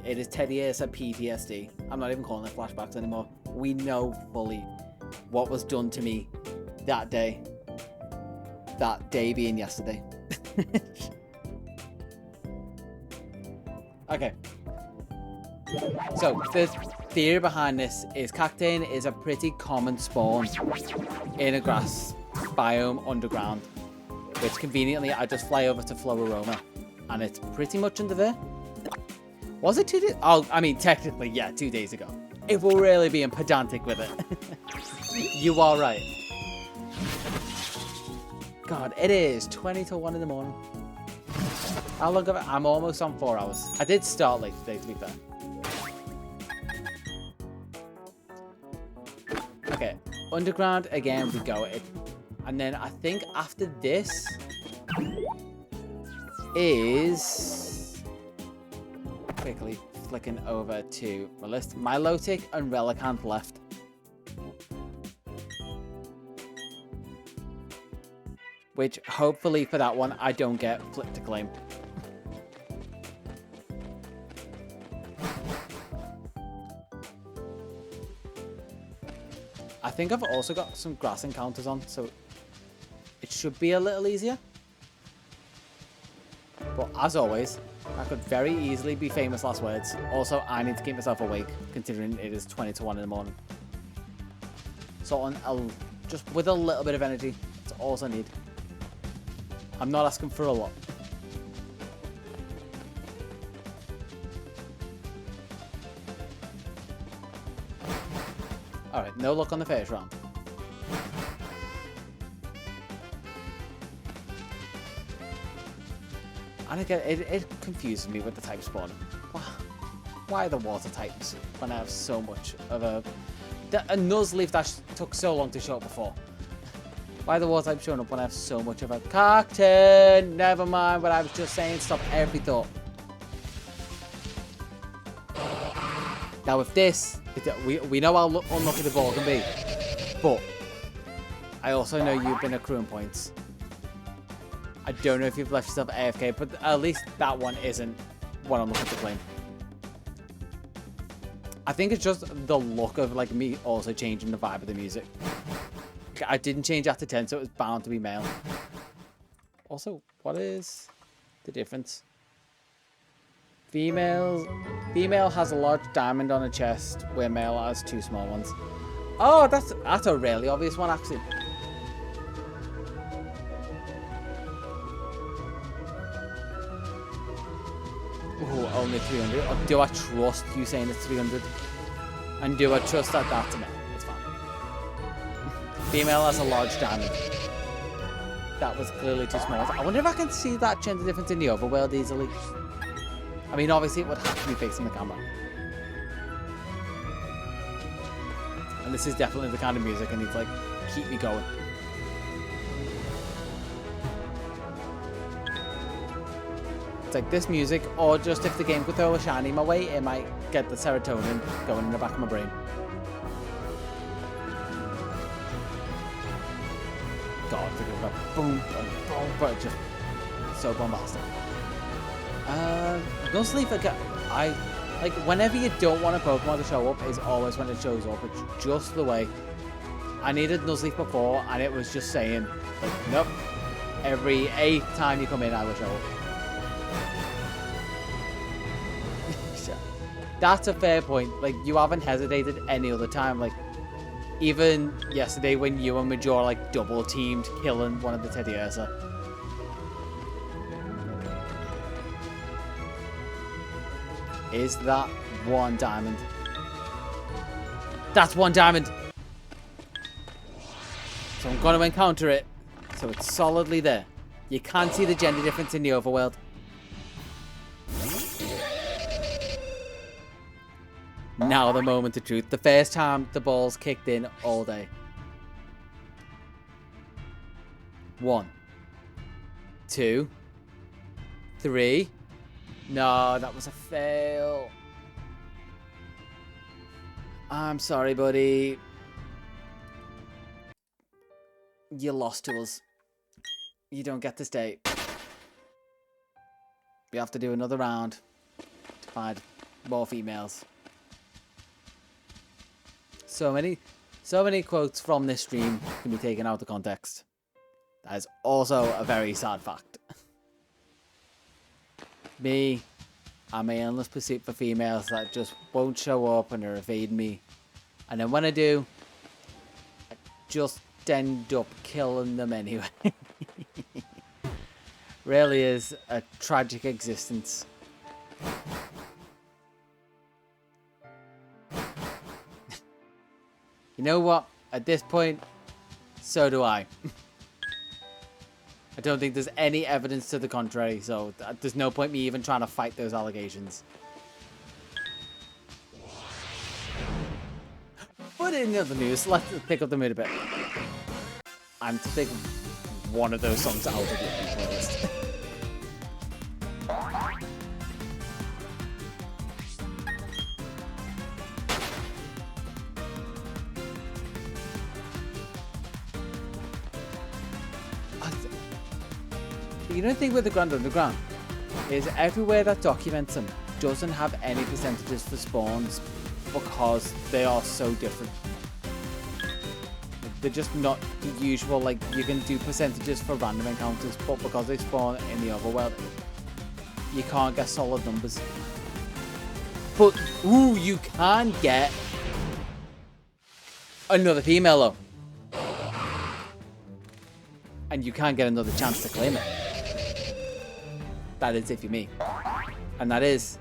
Speaker 1: It is Teddy as a PTSD. I'm not even calling it flashbacks anymore. We know fully what was done to me that day. That day being yesterday. Okay. So, the theory behind this is Cacturn is a pretty common spawn in a grass biome underground. Which conveniently, I just fly over to Floaroma. And it's pretty much under there. Was it 2 days? Oh, I mean, technically, yeah, 2 days ago. If we're really being pedantic with it. You are right. God, it is 20 to 1 in the morning. How long have I? I'm almost on 4 hours. I did start late today, to be fair. Okay, underground again we go. And then I think after this is quickly flicking over to my list. Milotic and Relicanth left. Which hopefully for that one I don't get flipped to claim. I think I've also got some grass encounters on, so it should be a little easier. But as always, I could very easily be famous last words. Also, I need to keep myself awake, considering it is 20 to 1 in the morning. So just with a little bit of energy, that's all I need. I'm not asking for a lot. Alright, no luck on the first round. And again, it confuses me with the type spawn. Why the water types when I have so much of a Nuzleaf that took so long to show up before? Why the water type showing up when I have so much of a Cacturn? Never mind what I was just saying. Stop every thought. Now with this, we know how unlucky the ball can be, but I also know you've been accruing points. I don't know if you've left yourself AFK, but at least that one isn't what I'm looking to claim. I think it's just the look of like me also changing the vibe of the music. I didn't change after 10, so it was bound to be male. Also, what is the difference? Female has a large diamond on her chest, where male has 2 small ones. Oh, that's a really obvious one, actually. Ooh, only 300? Or do I trust you saying it's 300? And do I trust that that's a male? It's fine. Female has a large diamond. That was clearly too small. I wonder if I can see that gender difference in the overworld easily. I mean, obviously it would have to be facing the camera. And this is definitely the kind of music I need to, like, keep me going. It's like this music, or just if the game could throw a shiny my way, it might get the serotonin going in the back of my brain. God, think of that boom, boom, boom, but it's just so bombastic. Nuzleaf, like, whenever you don't want a Pokemon to show up, is always when it shows up. It's just the way. I needed Nuzleaf before, and it was just saying, like, nope. Every 8th time you come in, I will show up. That's a fair point. Like, you haven't hesitated any other time. Like, even yesterday when you and Major, like, double teamed killing one of the Teddy Ursa. Is that 1 diamond? That's 1 diamond! So I'm going to encounter it. So it's solidly there. You can't see the gender difference in the overworld. Now the moment of truth. The first time the balls kicked in all day. 1, 2, 3. No, that was a fail. I'm sorry, buddy. You lost to us. You don't get to stay. We have to do another round to find more females. So many quotes from this stream can be taken out of context. That is also a very sad fact. Me and my endless pursuit for females that just won't show up and are evading me. And then when I do, I just end up killing them anyway. Really is a tragic existence. You know what? At this point, so do I. I don't think there's any evidence to the contrary, so there's no point me even trying to fight those allegations. But in the other news, let's pick up the mood a bit. And to pick one of those songs out of the playlist. You know the thing with the Grand Underground is everywhere that documents them doesn't have any percentages for spawns because they are so different. They're just not the usual, like, you can do percentages for random encounters, but because they spawn in the overworld, you can't get solid numbers. But, ooh, you can get another female though. And you can get another chance to claim it. That is if you're me. And that is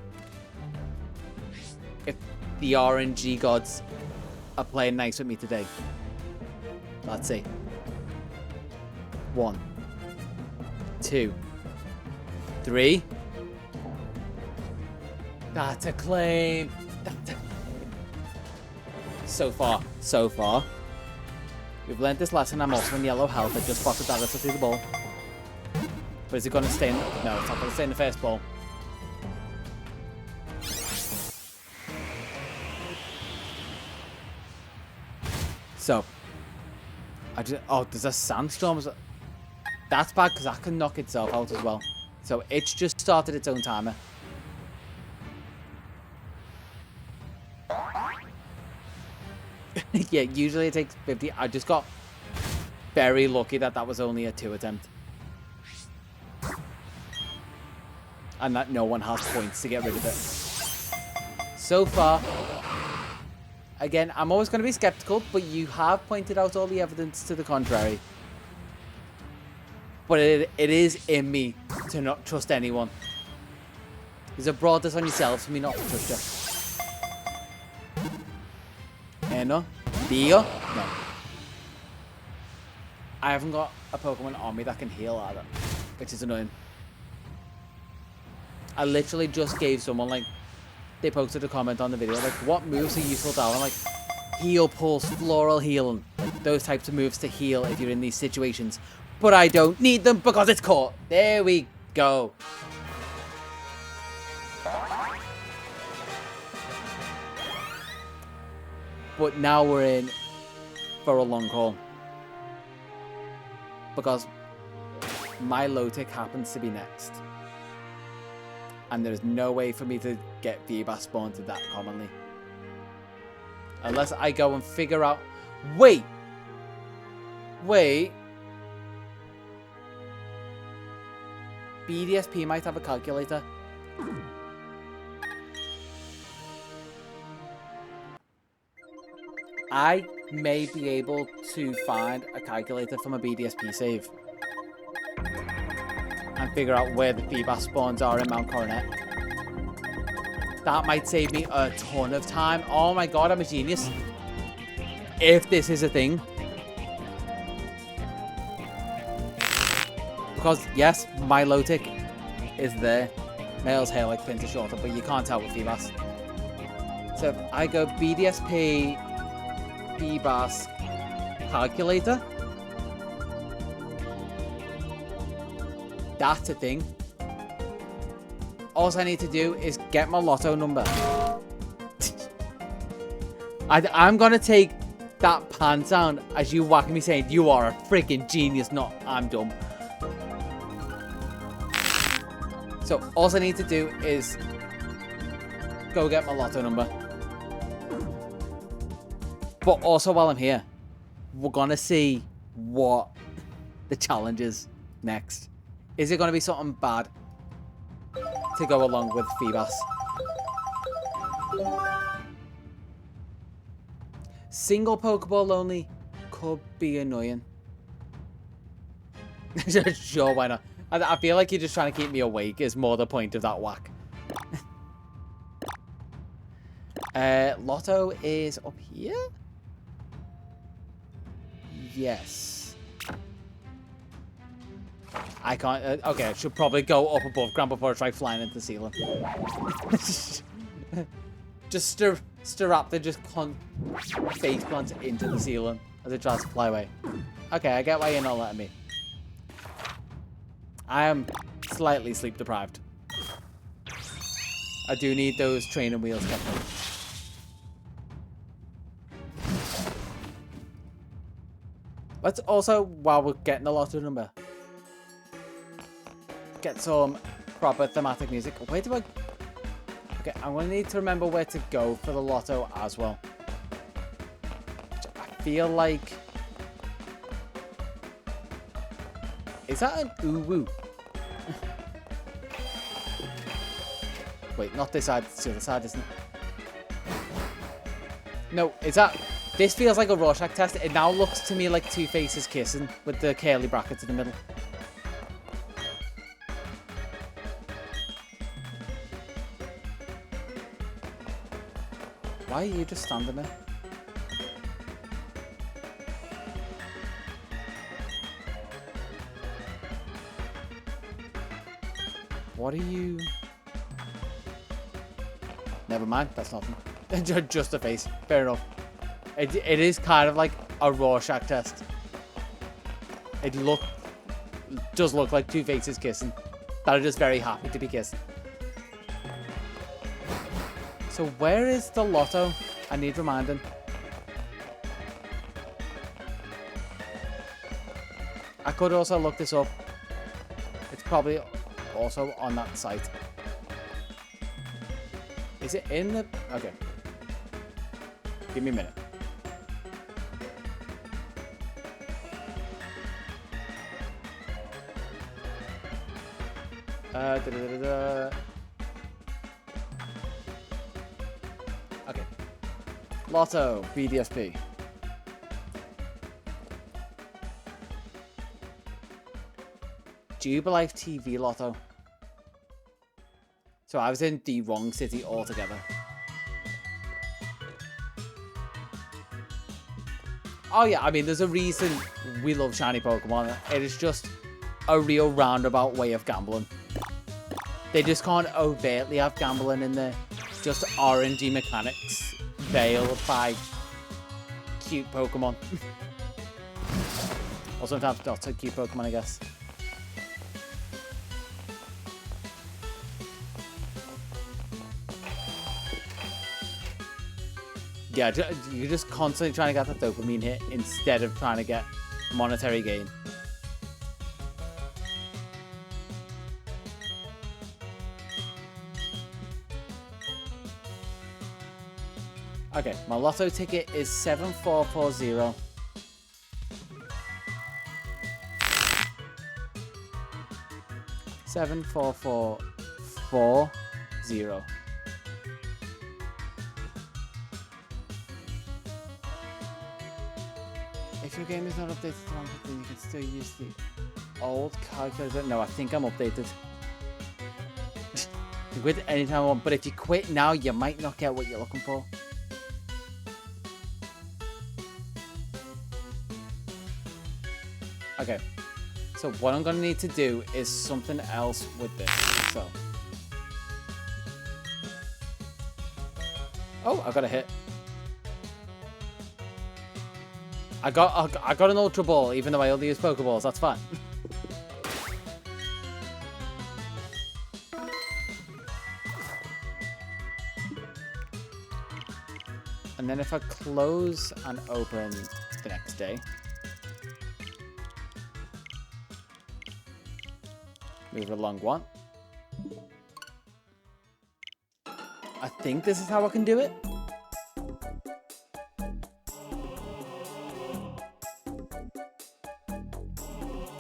Speaker 1: if the RNG gods are playing nice with me today. Let's see. 1, 2, 3. That's a claim. So far. We've learned this lesson. I'm also in yellow health. I just spotted that through the ball. But is it going to stay in? No, it's not going to stay in the first ball. So, oh, there's a sandstorm. That's bad because that can knock itself out as well. So it's just started its own timer. Yeah, usually it takes 50. I just got very lucky that that was only a 2 attempt. And that no one has points to get rid of it. So far, again, I'm always going to be skeptical, but you have pointed out all the evidence to the contrary. But it is in me to not trust anyone. Because I brought this on yourselves for me not to touch it. No. Dio? No. I haven't got a Pokemon on me that can heal either, which is annoying. I literally just gave someone, like, they posted a comment on the video, like, what moves are useful to have? I'm like, heal, pulse, floral healing. Like, those types of moves to heal if you're in these situations. But I don't need them because it's caught. There we go. But now we're in for a long haul. Because my Lotic happens to be next. And there's no way for me to get Feebas spawned that commonly. Unless I go and figure out... Wait! BDSP might have a calculator. I may be able to find a calculator from a BDSP save. And figure out where the Feebas spawns are in Mount Coronet. That might save me a ton of time. Oh my god, I'm a genius. If this is a thing. Because, yes, my Lotic is there. Male's hair like pins are shorter, but you can't tell with Feebas. So if I go BDSP, Feebas, calculator. That's a thing. All I need to do is get my lotto number. I'm going to take that pan sound as you whack me saying, you are a freaking genius, not I'm dumb. So all I need to do is go get my lotto number. But also while I'm here, we're going to see what the challenge is next. Is it going to be something bad to go along with Feebas? Single Pokeball only could be annoying. Sure, why not? I feel like you're just trying to keep me awake is more the point of that whack. Lotto is up here? Yes. I can't... okay, I should probably go up above ground before I try flying into the ceiling. Just Staraptor just face plants into the ceiling as it tries to fly away. Okay, I get why you're not letting me. I am slightly sleep deprived. I do need those training wheels kept on. Let's also, while we're getting the lotto number, get some proper thematic music. Where do I... Okay, I'm going to need to remember where to go for the lotto as well. I feel like... Is that an uwu? Wait, not this side. It's the other side, isn't it? No, is that... This feels like a Rorschach test. It now looks to me like two faces kissing with the curly brackets in the middle. Why are you just standing there? What are you... Never mind, that's nothing. Just a face. Fair enough. It is kind of like a Rorschach test. It does look like two faces kissing that are just very happy to be kissed. So where is the lotto? I need reminding. I could also look this up. It's probably also on that site. Is it in the... Okay. Give me a minute. Okay. Lotto, BDSP. Jubilife TV Lotto. So I was in the wrong city altogether. Oh yeah, I mean, there's a reason we love shiny Pokemon. It is just a real roundabout way of gambling. They just can't overtly have gambling in there. Just RNG mechanics veiled by cute Pokemon. Or sometimes not so cute Pokemon, I guess. Yeah, you're just constantly trying to get that dopamine hit instead of trying to get monetary gain. Okay, my lotto ticket is 7440. Seven four four 40. If your game is not updated to 115, you can still use the old calculator. No, I think I'm updated. You quit anytime I want, but if you quit now, you might not get what you're looking for. Okay, so what I'm gonna need to do is something else with this. So, oh, I got a hit. I got an Ultra Ball, even though I only use Pokeballs. That's fine. And then if I close and open the next day, move along one. I think this is how I can do it.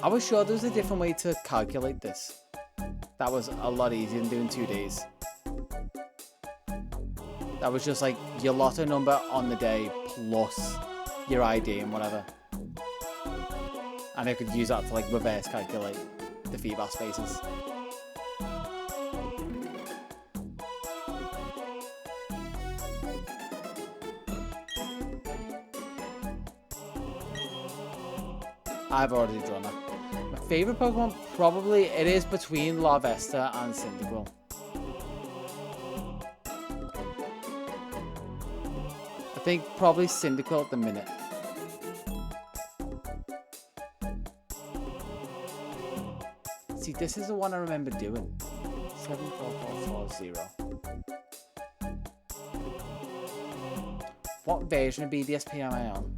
Speaker 1: I was sure there was a different way to calculate this. That was a lot easier than doing 2 days. That was just like your lotto number on the day plus your ID and whatever. And I could use that to like reverse calculate the feedback spaces. I've already drawn that. My favorite Pokemon, probably, it is between Larvesta and Cyndaquil. I think probably Cyndaquil at the minute. See, this is the one I remember doing. 74440. What version of BDSP am I on?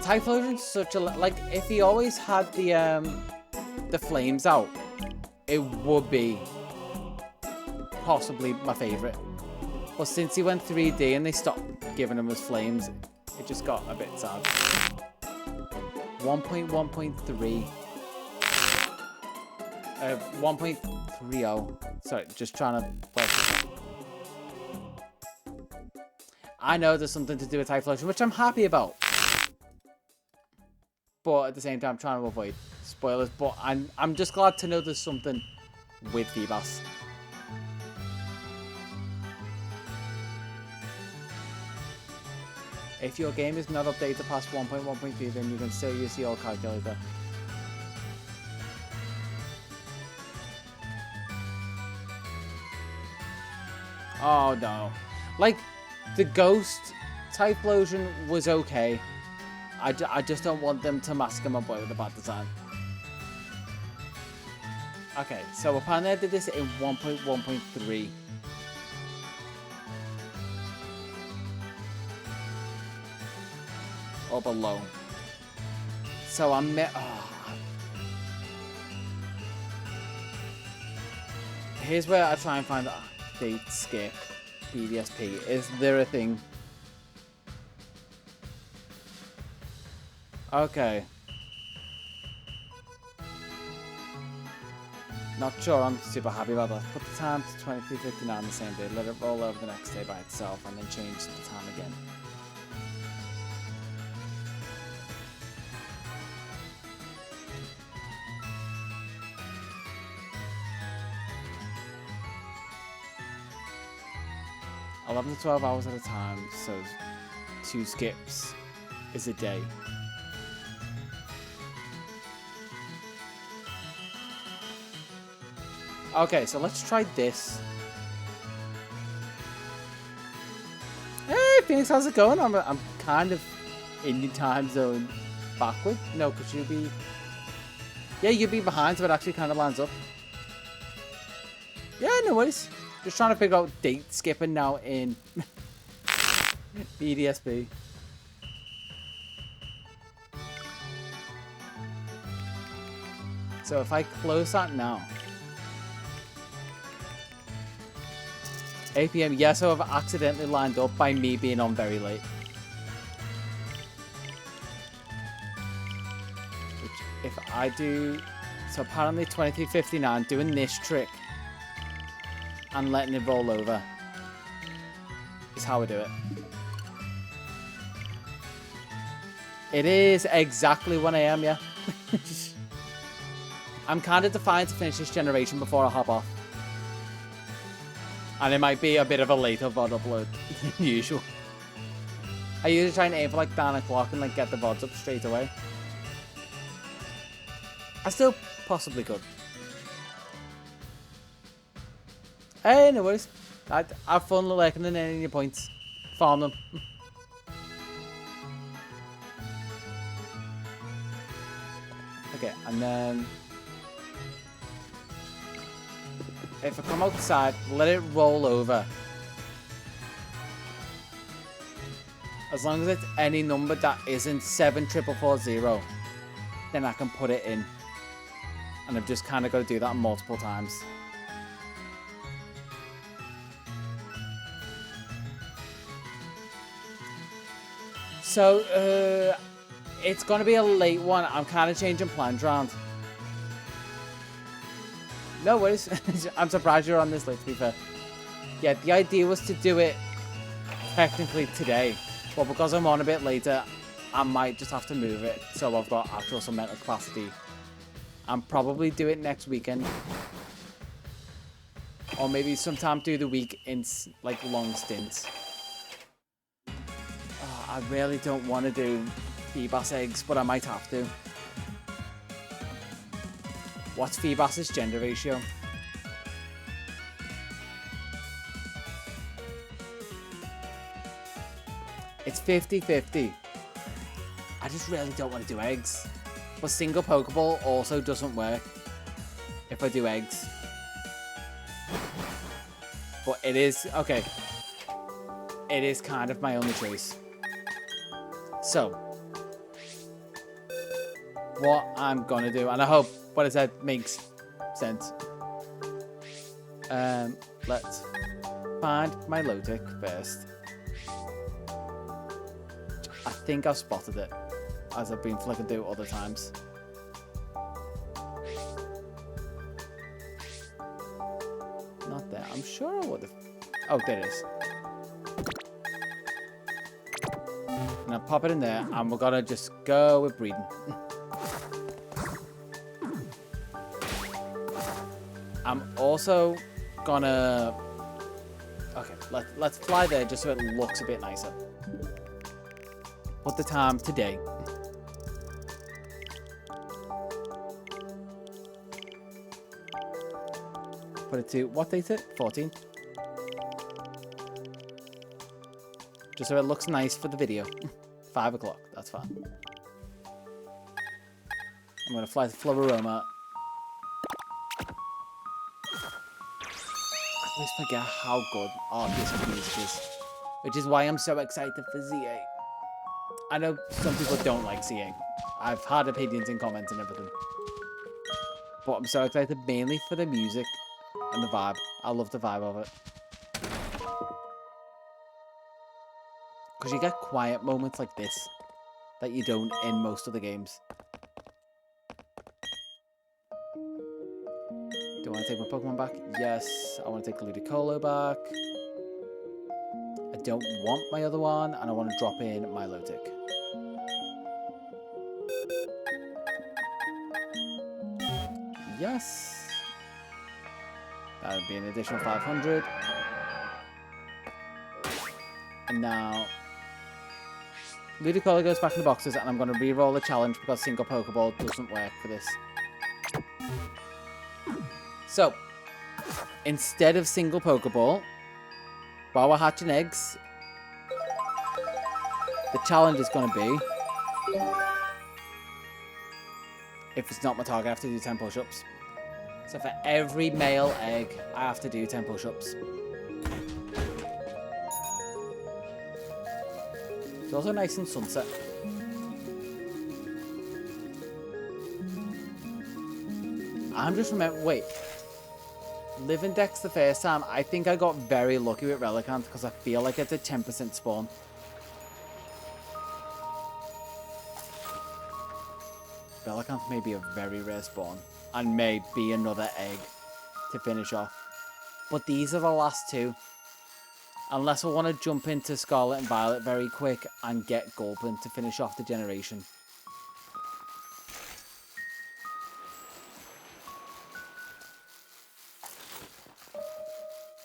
Speaker 1: Typhlosion's such a like. If he always had the flames out, it would be possibly my favorite. But since he went 3D and they stopped giving him his flames, it just got a bit sad. 1.1.3. 1.30. Sorry, just trying to. I know there's something to do with Typhlosion, which I'm happy about. But at the same time, I'm trying to avoid spoilers. But I'm just glad to know there's something with Feebas. If your game is not updated past 1.1.3, then you can still use the old calculator. Oh no. Like, the Ghost Typhlosion was okay. I just don't want them to mask my boy with a bad design. Okay, so apparently I did this in 1.1.3. Or below. So I'm Here's where I try and find the update skip BDSP. Is there a thing? Okay. Not sure I'm super happy about that. Put the time to 23:59 the same day. Let it roll over the next day by itself and then change the time again. $11 to 12 hours at a time, so 2 skips is a day. Okay, so let's try this. Hey, Phoenix, how's it going? I'm kind of in the time zone backward. No, because you'd be... Yeah, you'd be behind, so it actually kind of lines up. Yeah, no worries. Just trying to figure out date skipping now in EDSB. So if I close that now... 8 PM, yeah, so I've accidentally lined up by me being on very late. Which, if I do... So apparently 23:59, doing this trick and letting it roll over is how I do it. It is exactly 1 AM, yeah. I'm kind of defiant to finish this generation before I hop off. And it might be a bit of a later VOD upload than usual. I usually try and aim for like 9 o'clock and like get the VODs up straight away. I still possibly could. Hey, no worries. Have fun lurking and earning your points. Farm them. Okay, and then... If I come outside, let it roll over. As long as it's any number that isn't 74440, then I can put it in. And I've just kind of got to do that multiple times. So, it's going to be a late one. I'm kind of changing plans around. No worries. I'm surprised you're on this late, to be fair. Yeah, the idea was to do it technically today. But because I'm on a bit later, I might just have to move it. So I've got actual some mental capacity. And probably do it next weekend. Or maybe sometime through the week in like long stints. Oh, I really don't want to do Feebas eggs, but I might have to. What's Feebas's gender ratio? It's 50-50. I just really don't want to do eggs. But single Pokeball also doesn't work if I do eggs. But it is, okay. It is kind of my only choice. So, what I'm gonna do, and I hope what I said makes sense. Let's find my low-tick first. I think I've spotted it, as I've been flicking through other times. Not there. I'm sure I would have. Oh, there it is. Now pop it in there, and we're gonna just go with breeding. I'm also gonna... Okay, let's fly there just so it looks a bit nicer. Put the time today. Put it to... What date is it? 14? Just so it looks nice for the video. 5 o'clock, that's fine. I'm gonna fly to Floraroma. I always forget how good Arceus music is. Which is why I'm so excited for ZA. I know some people don't like ZA. I've had opinions in comments and everything. But I'm so excited mainly for the music and the vibe. I love the vibe of it. Because you get quiet moments like this that you don't in most of the games. Do want to take my Pokemon back? Yes. I want to take Ludicolo back. I don't want my other one, and I want to drop in my Milotic. Yes. That would be an additional 500. And now Ludicolo goes back in the boxes, and I'm going to re-roll the challenge because single Pokeball doesn't work for this. So, instead of single Pokeball, while we're hatching eggs, the challenge is going to be, if it's not my target, I have to do 10 push-ups. So for every male egg, I have to do 10 push-ups. It's also nice in sunset. I'm just remembering, wait. Living Dex the first time, I think I got very lucky with Relicanth because I feel like it's a 10% spawn. Relicanth may be a very rare spawn and may be another egg to finish off. But these are the last two. Unless I want to jump into Scarlet and Violet very quick and get Gulpin to finish off the generation.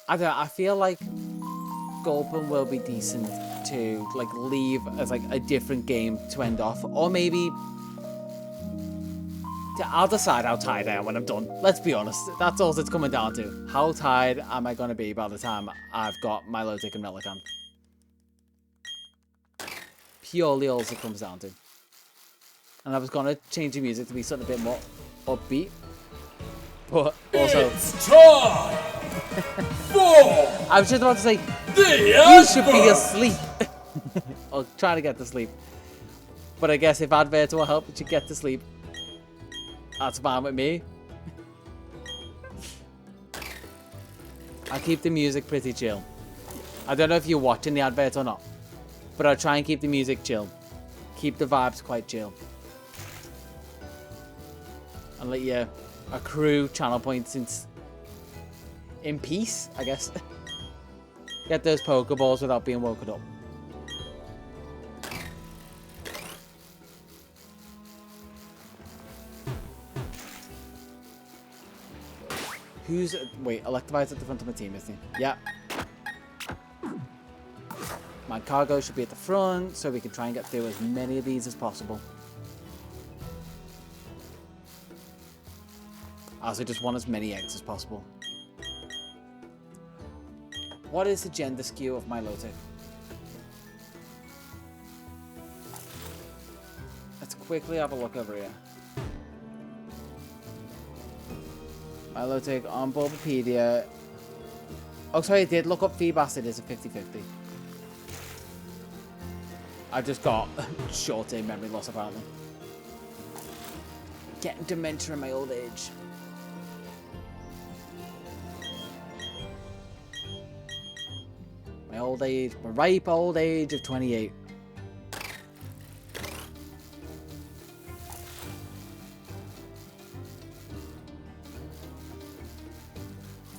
Speaker 1: I don't know, I feel like Gulpin will be decent to like leave as like a different game to end off. Or maybe I'll decide how tired I am when I'm done. Let's be honest. That's all it's coming down to. How tired am I going to be by the time I've got Milotic and Relicanth? Purely all it comes down to. And I was going to change the music to be something a bit more upbeat. But also...
Speaker 4: It's time for
Speaker 1: I was just about to say,
Speaker 4: the
Speaker 1: you should be
Speaker 4: advert.
Speaker 1: asleep. Or trying to get to sleep. But I guess if adverts will help you get to sleep, that's fine with me. I keep the music pretty chill. I don't know if you're watching the advert or not, but I try and keep the music chill. Keep the vibes quite chill. And let you accrue channel points in peace, I guess. Get those Pokeballs without being woken up. Wait, Electivire's at the front of my team, isn't he? Yeah. My cargo should be at the front, so we can try and get through as many of these as possible. I also just want as many eggs as possible. What is the gender skew of Milotic? Let's quickly have a look over here. Milotic on Bulbapedia. Oh, sorry, I did look up Feebas. It is a 50-50. I've just got short-term memory loss, apparently. Getting dementia in my old age. My old age, my ripe old age of 28.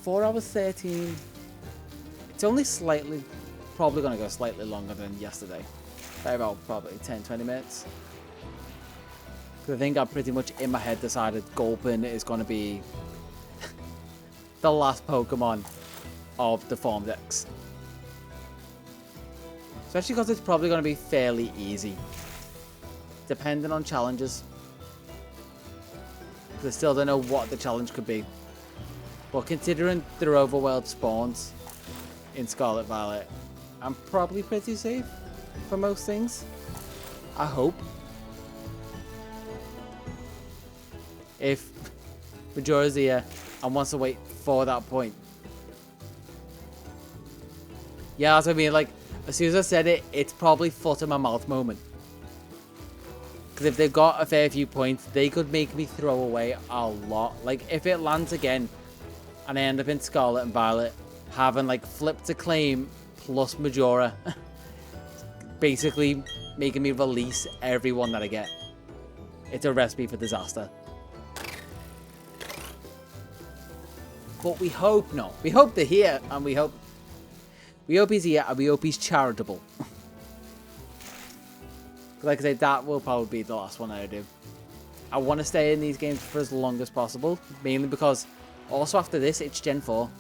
Speaker 1: Four hours 13. It's only slightly, probably going to go slightly longer than yesterday. By about probably 10-20 minutes. Because I think I'm pretty much in my head decided Gulpin is going to be the last Pokemon of the Form Dex. Especially because it's probably going to be fairly easy. Depending on challenges. Because I still don't know what the challenge could be. But considering their overworld spawns in Scarlet Violet, I'm probably pretty safe for most things. I hope. If Majora's here and wants to wait for that point. Yeah, that's what I mean. Like, as soon as I said it, it's probably foot in my mouth moment. Because if they've got a fair few points, they could make me throw away a lot. Like, if it lands again, and I end up in Scarlet and Violet, having like Flip to Claim plus Majora, basically making me release everyone that I get. It's a recipe for disaster. But we hope not. We hope they're here, and we hope he's here, and we hope he's charitable. Like I said, that will probably be the last one I do. I want to stay in these games for as long as possible, mainly because also after this, it's Gen 4.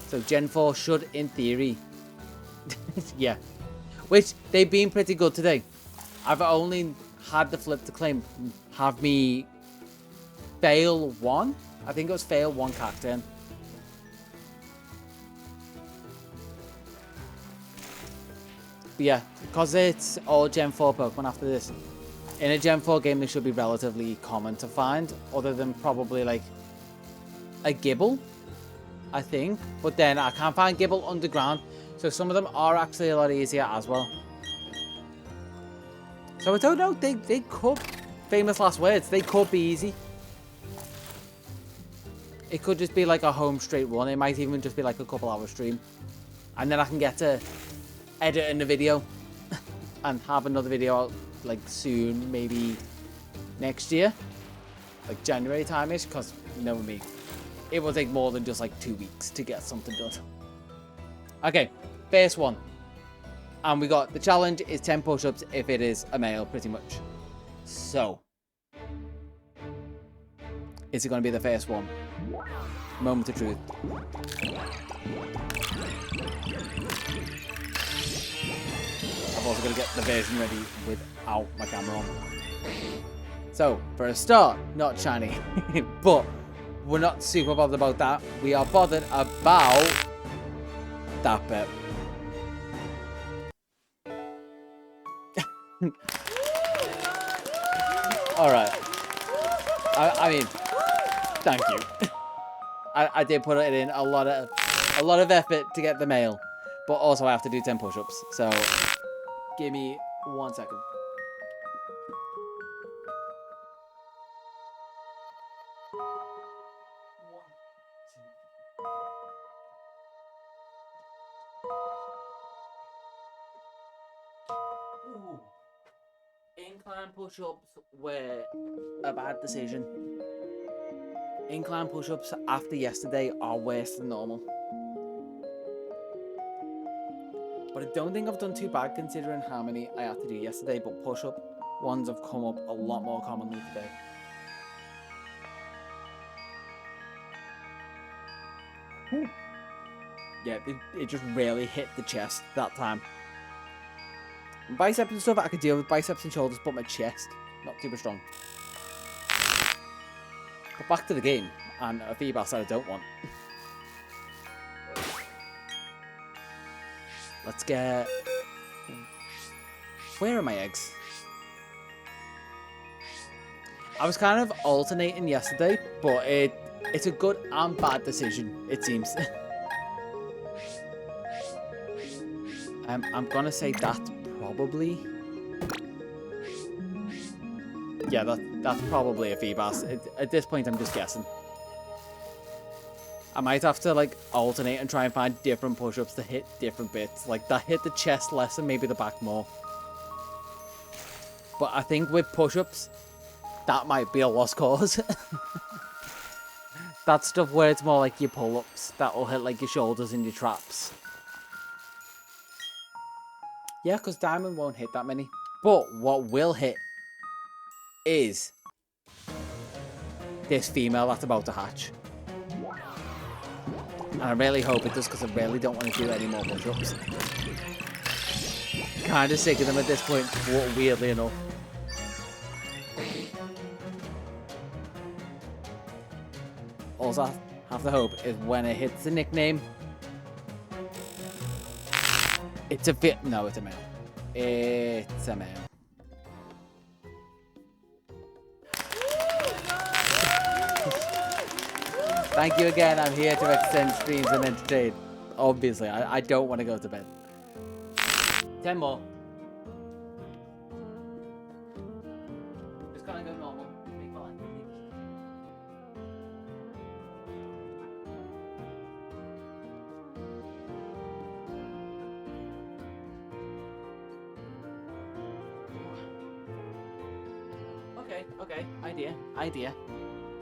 Speaker 1: So Gen 4 should, in theory, yeah. Which, they've been pretty good today. I've only had the flip to claim, have me fail one. I think it was fail one cacturn. But yeah, because it's all Gen 4 Pokemon after this. In a Gen 4 game, they should be relatively common to find, other than probably like a Gibble, I think. But then I can't find Gibble underground, so some of them are actually a lot easier as well. So I don't know, they could, famous last words, they could be easy. It could just be like a home straight run. It might even just be like a couple hour stream. And then I can get to editing the video and have another video out like soon, maybe next year, like January time-ish, because you know me, it will take more than just like 2 weeks to get something done. Okay, first one, and we got the challenge is 10 push-ups if it is a male, pretty much. So is it going to be the first one? Moment of truth. I'm also going to get the version ready without my camera on. So, for a start, not shiny. But we're not super bothered about that. We are bothered about that bit. Alright. I mean, thank you. I did put it in a lot of effort to get the mail. But also I have to do 10 push-ups. So give me 1 second. Ooh. Incline push-ups were a bad decision. Incline push-ups after yesterday are worse than normal. But I don't think I've done too bad considering how many I had to do yesterday, but push-up ones have come up a lot more commonly today. Ooh. Yeah, it just really hit the chest that time. Biceps and stuff, I could deal with biceps and shoulders, but my chest, not super strong. But back to the game, and a feedback that I don't want. Let's get... Where are my eggs? I was kind of alternating yesterday, but it's a good and bad decision, it seems. I'm gonna say that's probably... Yeah, that's probably a Feebas. At this point, I'm just guessing. I might have to, like, alternate and try and find different push-ups to hit different bits. Like, that hit the chest less and maybe the back more. But I think with push-ups, that might be a lost cause. That stuff where it's more like your pull-ups. That will hit, like, your shoulders and your traps. Yeah, because Diamond won't hit that many. But what will hit is this female that's about to hatch. And I really hope it does, because I really don't want to do any more push-ups. Kind of sick of them at this point, weirdly enough. Also, I have to hope is when it hits the nickname, it's a bit... No, it's a male. It's a male. Thank you again. I'm here to extend streams and entertain. Obviously, I don't want to go to bed. 10 more. Just gonna go normal. Okay. Idea.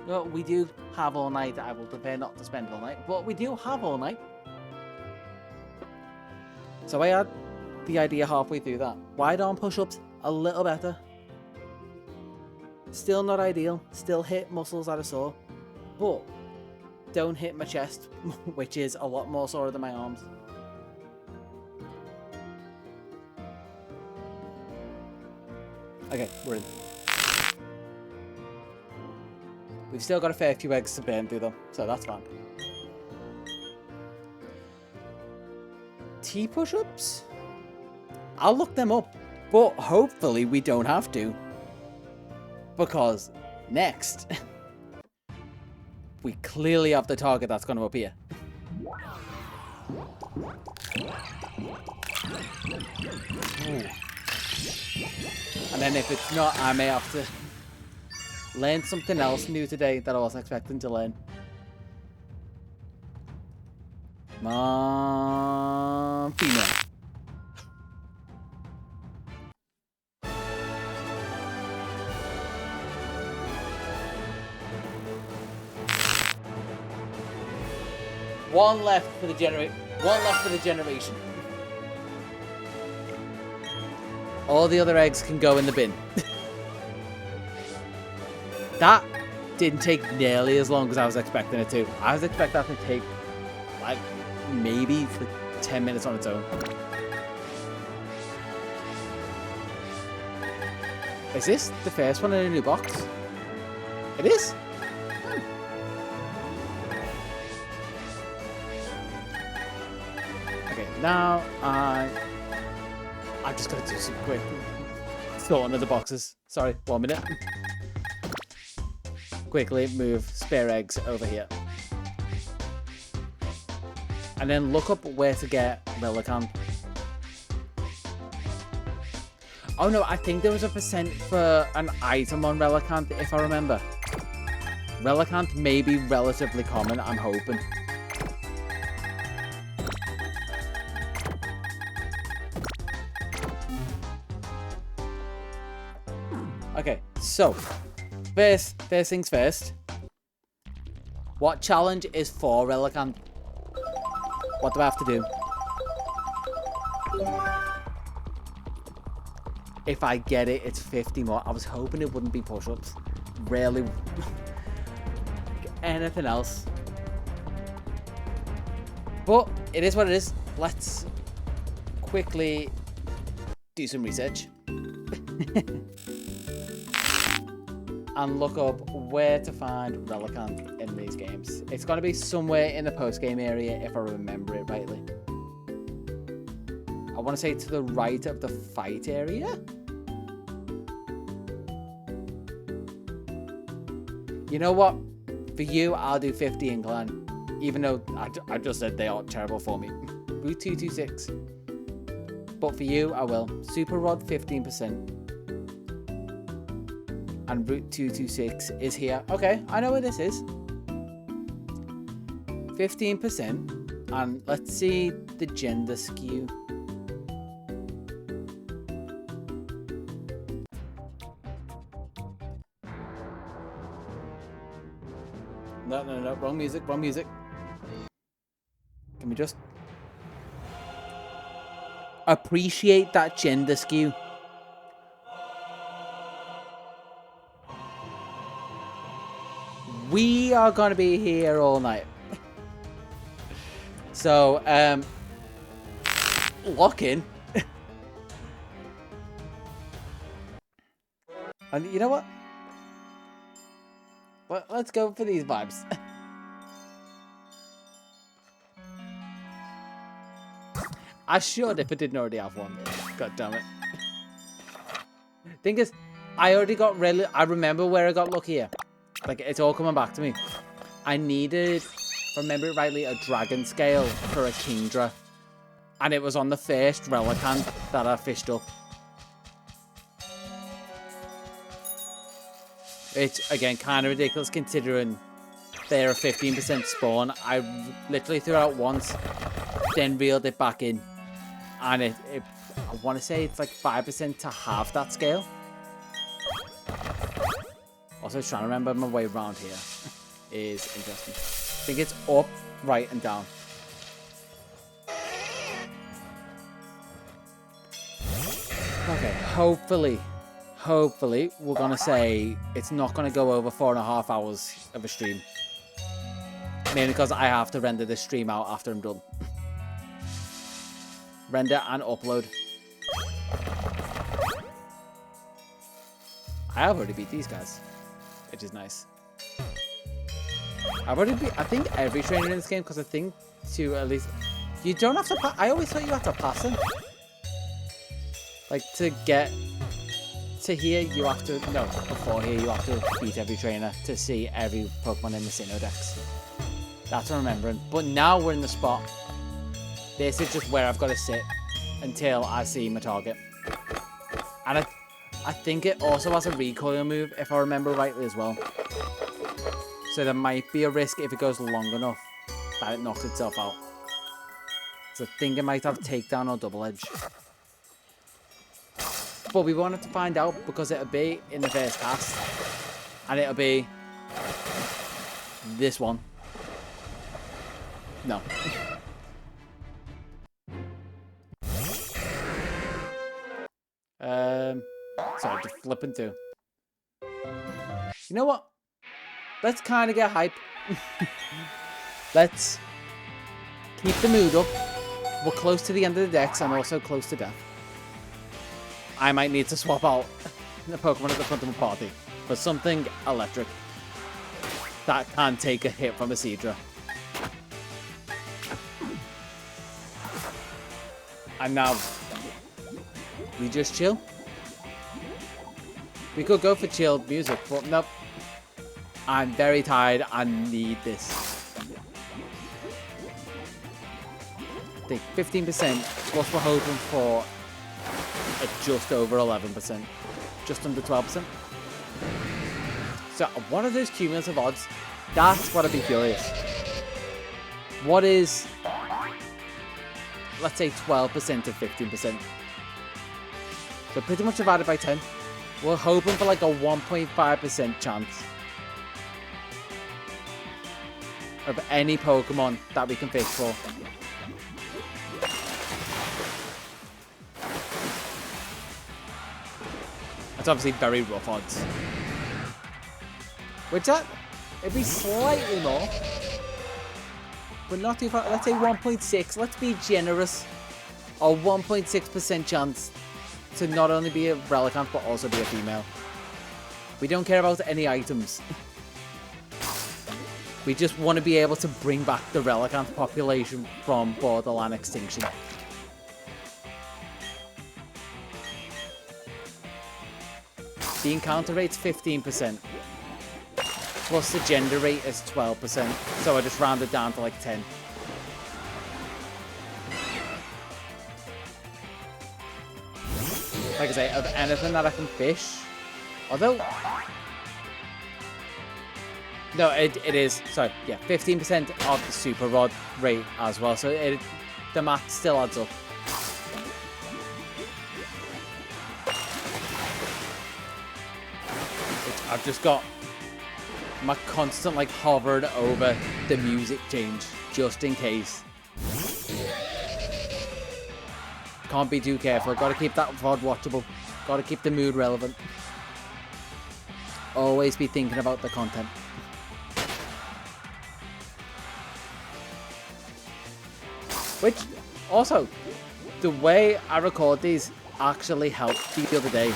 Speaker 1: Well, we do have all night. I will prefer not to spend all night, but we do have all night. So I had the idea halfway through that. Wide arm push-ups, a little better. Still not ideal. Still hit muscles that are sore. But don't hit my chest, which is a lot more sore than my arms. Okay, we're in. We've still got a fair few eggs to burn through them, so that's fine. T push-ups? I'll look them up, but hopefully we don't have to. Because next, we clearly have the target that's going to appear. Ooh. And then if it's not, I may have to learn something else new today that I wasn't expecting to learn. Come on, female. One left for the generation. All the other eggs can go in the bin. That didn't take nearly as long as I was expecting it to. I was expecting that to take, like, maybe 10 minutes on its own. Is this the first one in a new box? It is? Okay, now I've just got to do some quick sorting of the boxes. Sorry, 1 minute. Quickly move spare eggs over here. And then look up where to get Relicanth. Oh no, I think there was a percent for an item on Relicanth, if I remember. Relicanth may be relatively common, I'm hoping. Okay, so first things first. What challenge is for Relicanth? What do I have to do? If I get it, it's 50 more. I was hoping it wouldn't be push-ups. Rarely anything else. But it is what it is. Let's quickly do some research. And look up where to find Relicanth in these games. It's going to be somewhere in the post-game area, if I remember it rightly. I want to say to the right of the fight area. You know what? For you, I'll do 50 incline. Even though I just said they are terrible for me. Route 226. But for you, I will. Super Rod, 15%. And Route 226 is here. Okay, I know where this is. 15%. And let's see the gender skew. No, wrong music. Can we just appreciate that gender skew? We are going to be here all night. So, lock in. And you know what? Well, let's go for these vibes. I should if I didn't already have one. God damn it. Thing is, I already got really... I remember where I got luckier. Like, it's all coming back to me. I needed, if I remember it rightly, a dragon scale for a Kingdra. And it was on the first Relicanth that I fished up. It's, again, kind of ridiculous considering they're a 15% spawn. I literally threw out once, then reeled it back in. And I want to say it's like 5% to half that scale. Or Also trying to remember my way around here is interesting. I think it's up, right, and down. Okay, hopefully, we're gonna say it's not gonna go over 4.5 hours of a stream. Mainly because I have to render this stream out after I'm done. Render and upload. I have already beat these guys, which is nice. I've already beat, I think, every trainer in this game, because I think to at least... You don't have to pass... I always thought you had to pass them. Like, to get to here, you have to... No, before here, you have to beat every trainer to see every Pokemon in the Sinnoh Dex. That's what I'm remembering. But now we're in the spot. This is just where I've got to sit until I see my target. And I think it also has a recoil move, if I remember rightly as well. So there might be a risk if it goes long enough that it knocks itself out. So I think it might have takedown or double edge. But we won't have to find out because it'll be in the first cast. And it'll be this one. No. Sorry, just flipping through. You know what? Let's kind of get hype. Let's keep the mood up. We're close to the end of the decks and also close to death. I might need to swap out the Pokemon at the front of my party for something electric that can take a hit from a Seadra. And now we just chill. We could go for chilled music, but nope. I'm very tired. I need this. I think 15%, plus we're hoping for just over 11%. Just under 12%. So what are those cumulative odds? That's what I'd be curious. What is, let's say, 12% of 15%? So pretty much divided by 10. We're hoping for like a 1.5% chance of any Pokemon that we can fish for. That's obviously very rough odds. Which it'd be slightly more, but not too far. Let's say 1.6. Let's be generous. A 1.6% chance to not only be a Relicanth, but also be a female. We don't care about any items. We just want to be able to bring back the Relicanth population from borderline extinction. The encounter rate's 15%. Plus the gender rate is 12%. So I just rounded down to like 10. Like I say, of anything that I can fish. Although... No, it is. Sorry, yeah, 15% of the Super Rod rate as well. So the math still adds up. I've just got my constant like hovered over the music change just in case. Can't be too careful. Got to keep that VOD watchable. Got to keep the mood relevant. Always be thinking about the content. Which, also, the way I record these actually helped the other day.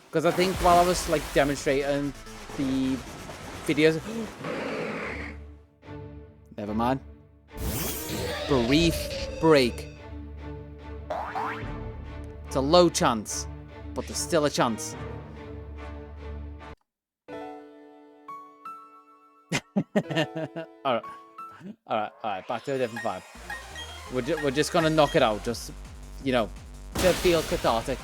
Speaker 1: Because I think while I was like demonstrating the videos... Never mind. Brief break. It's a low chance, but there's still a chance. Alright, back to a different vibe. We're just gonna knock it out, just, you know, to feel cathartic.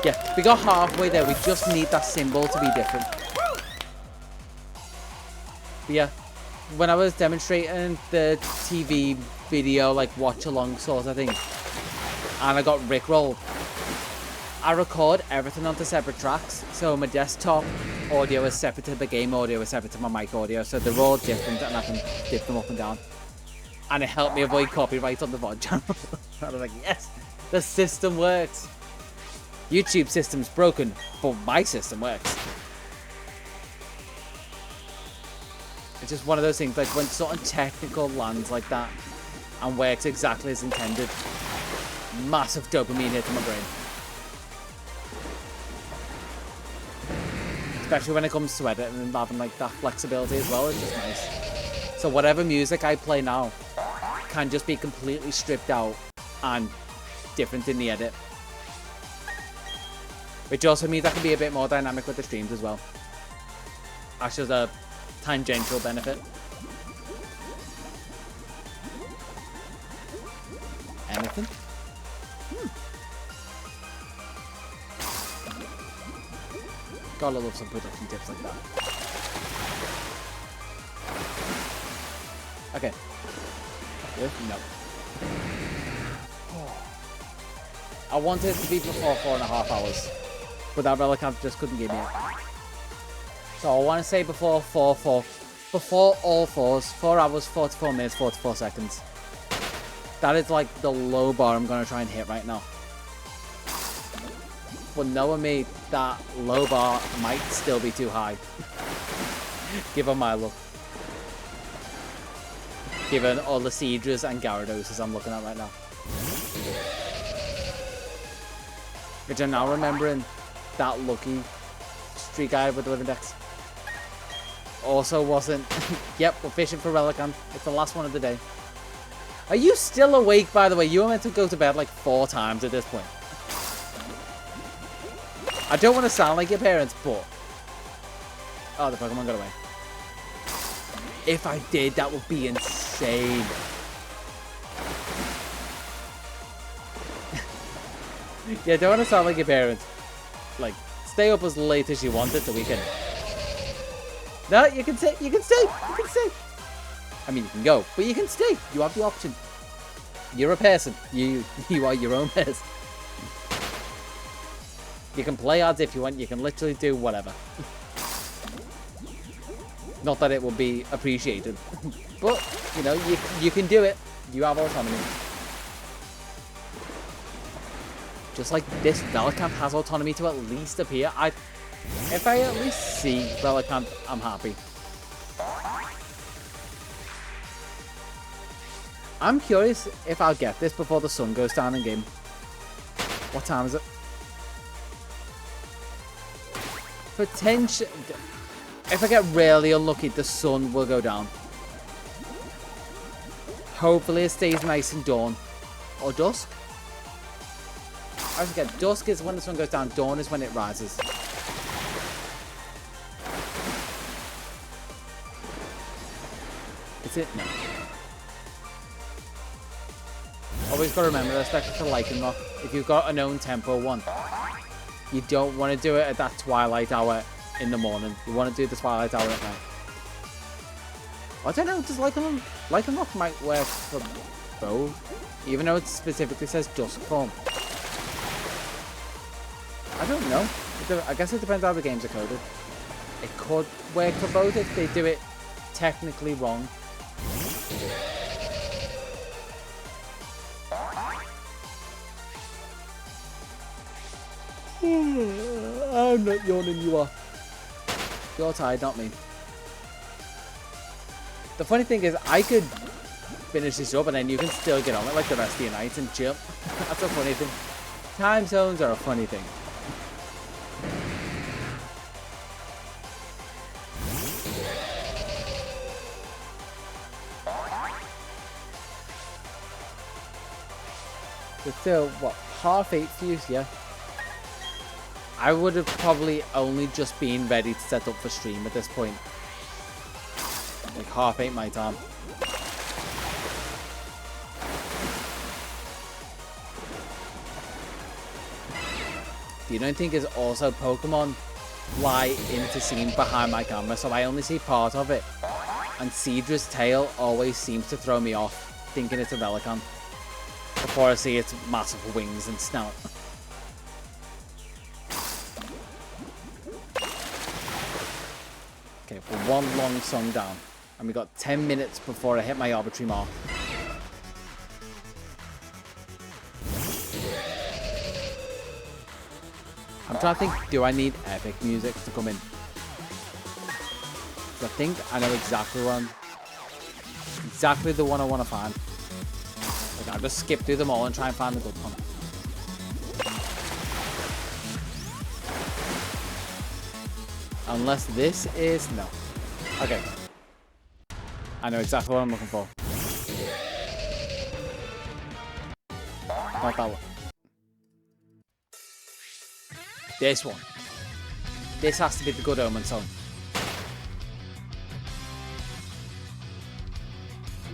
Speaker 1: Yeah, we got halfway there, we just need that symbol to be different. But yeah, when I was demonstrating the TV video, like watch along sort of thing, and I got rickrolled, I record everything onto separate tracks, so my desktop audio is separate to the game audio, is separate to my mic audio, so they're all different and I can dip them up and down. And it helped me avoid copyright on the VOD channel. I was like, yes, the system works. YouTube system's broken, but my system works. It's just one of those things, like when something technical lands like that and works exactly as intended, massive dopamine hit to my brain. Especially when it comes to editing and having like that flexibility as well, it's just nice. So whatever music I play now can just be completely stripped out and different in the edit. Which also means I can be a bit more dynamic with the streams as well. That's just a tangential benefit. Anything? Gotta love some production tips like that. Okay. Good? No. I wanted it to be before 4.5 hours, but that Relicanth just couldn't give me it. So I want to say before before all fours, 4 hours, 44 minutes, 44 seconds. That is like the low bar I'm going to try and hit right now. But knowing me, that low bar might still be too high. Given my luck. Given all the Seadras and Gyarados I'm looking at right now. Which I'm now remembering that lucky street guy with the living dex. Also wasn't... Yep, we're fishing for Relicanth. It's the last one of the day. Are you still awake, by the way? You were meant to go to bed like 4 times at this point. I don't want to sound like your parents, but... Oh, the Pokemon got away. If I did, that would be insane. Yeah, don't want to sound like your parents. Like, stay up as late as you want. It's the weekend. No, you can stay. You can stay. You can stay. I mean, you can go, but you can stay. You have the option. You're a person. You are your own person. You can play odds if you want. You can literally do whatever. Not that it will be appreciated, but you know, you can do it. You have autonomy. Just like this Relicanth has autonomy to at least appear. If I at least see Relicanth, I'm happy. I'm curious if I'll get this before the sun goes down in game. What time is it? Potential. If I get really unlucky, the sun will go down. Hopefully it stays nice and dawn. Or dusk. I forget, dusk is when the sun goes down, dawn is when it rises. Is it? No. Always got to remember, especially for Lycanroc, if you've got a known tempo one, you don't want to do it at that twilight hour in the morning. You want to do the twilight hour at night. I don't know, does Lycanroc might work for both, even though it specifically says dusk form. I don't know. I guess it depends how the games are coded. It could work for both if they do it technically wrong. I'm not yawning, you are. You're tired, not me. The funny thing is, I could finish this up and then you can still get on it like the rest of your night and chill. That's a funny thing. Time zones are a funny thing. It's still, what, 8:30 for you? Yeah. I would have probably only just been ready to set up for stream at this point. Like 8:30 my time. The only thing is also Pokemon fly into scene behind my camera, so I only see part of it. And Seadra's tail always seems to throw me off, thinking it's a Relicanth, before I see its massive wings and snout. Okay, we're one long song down. And we got 10 minutes before I hit my arbitrary mark. I'm trying to think, do I need epic music to come in? I think I know exactly the one I want to find. Like, I'll just skip through them all and try and find the good one. Unless this is... no. Okay. I know exactly what I'm looking for. Not that one. This one. This has to be the Good Omen song.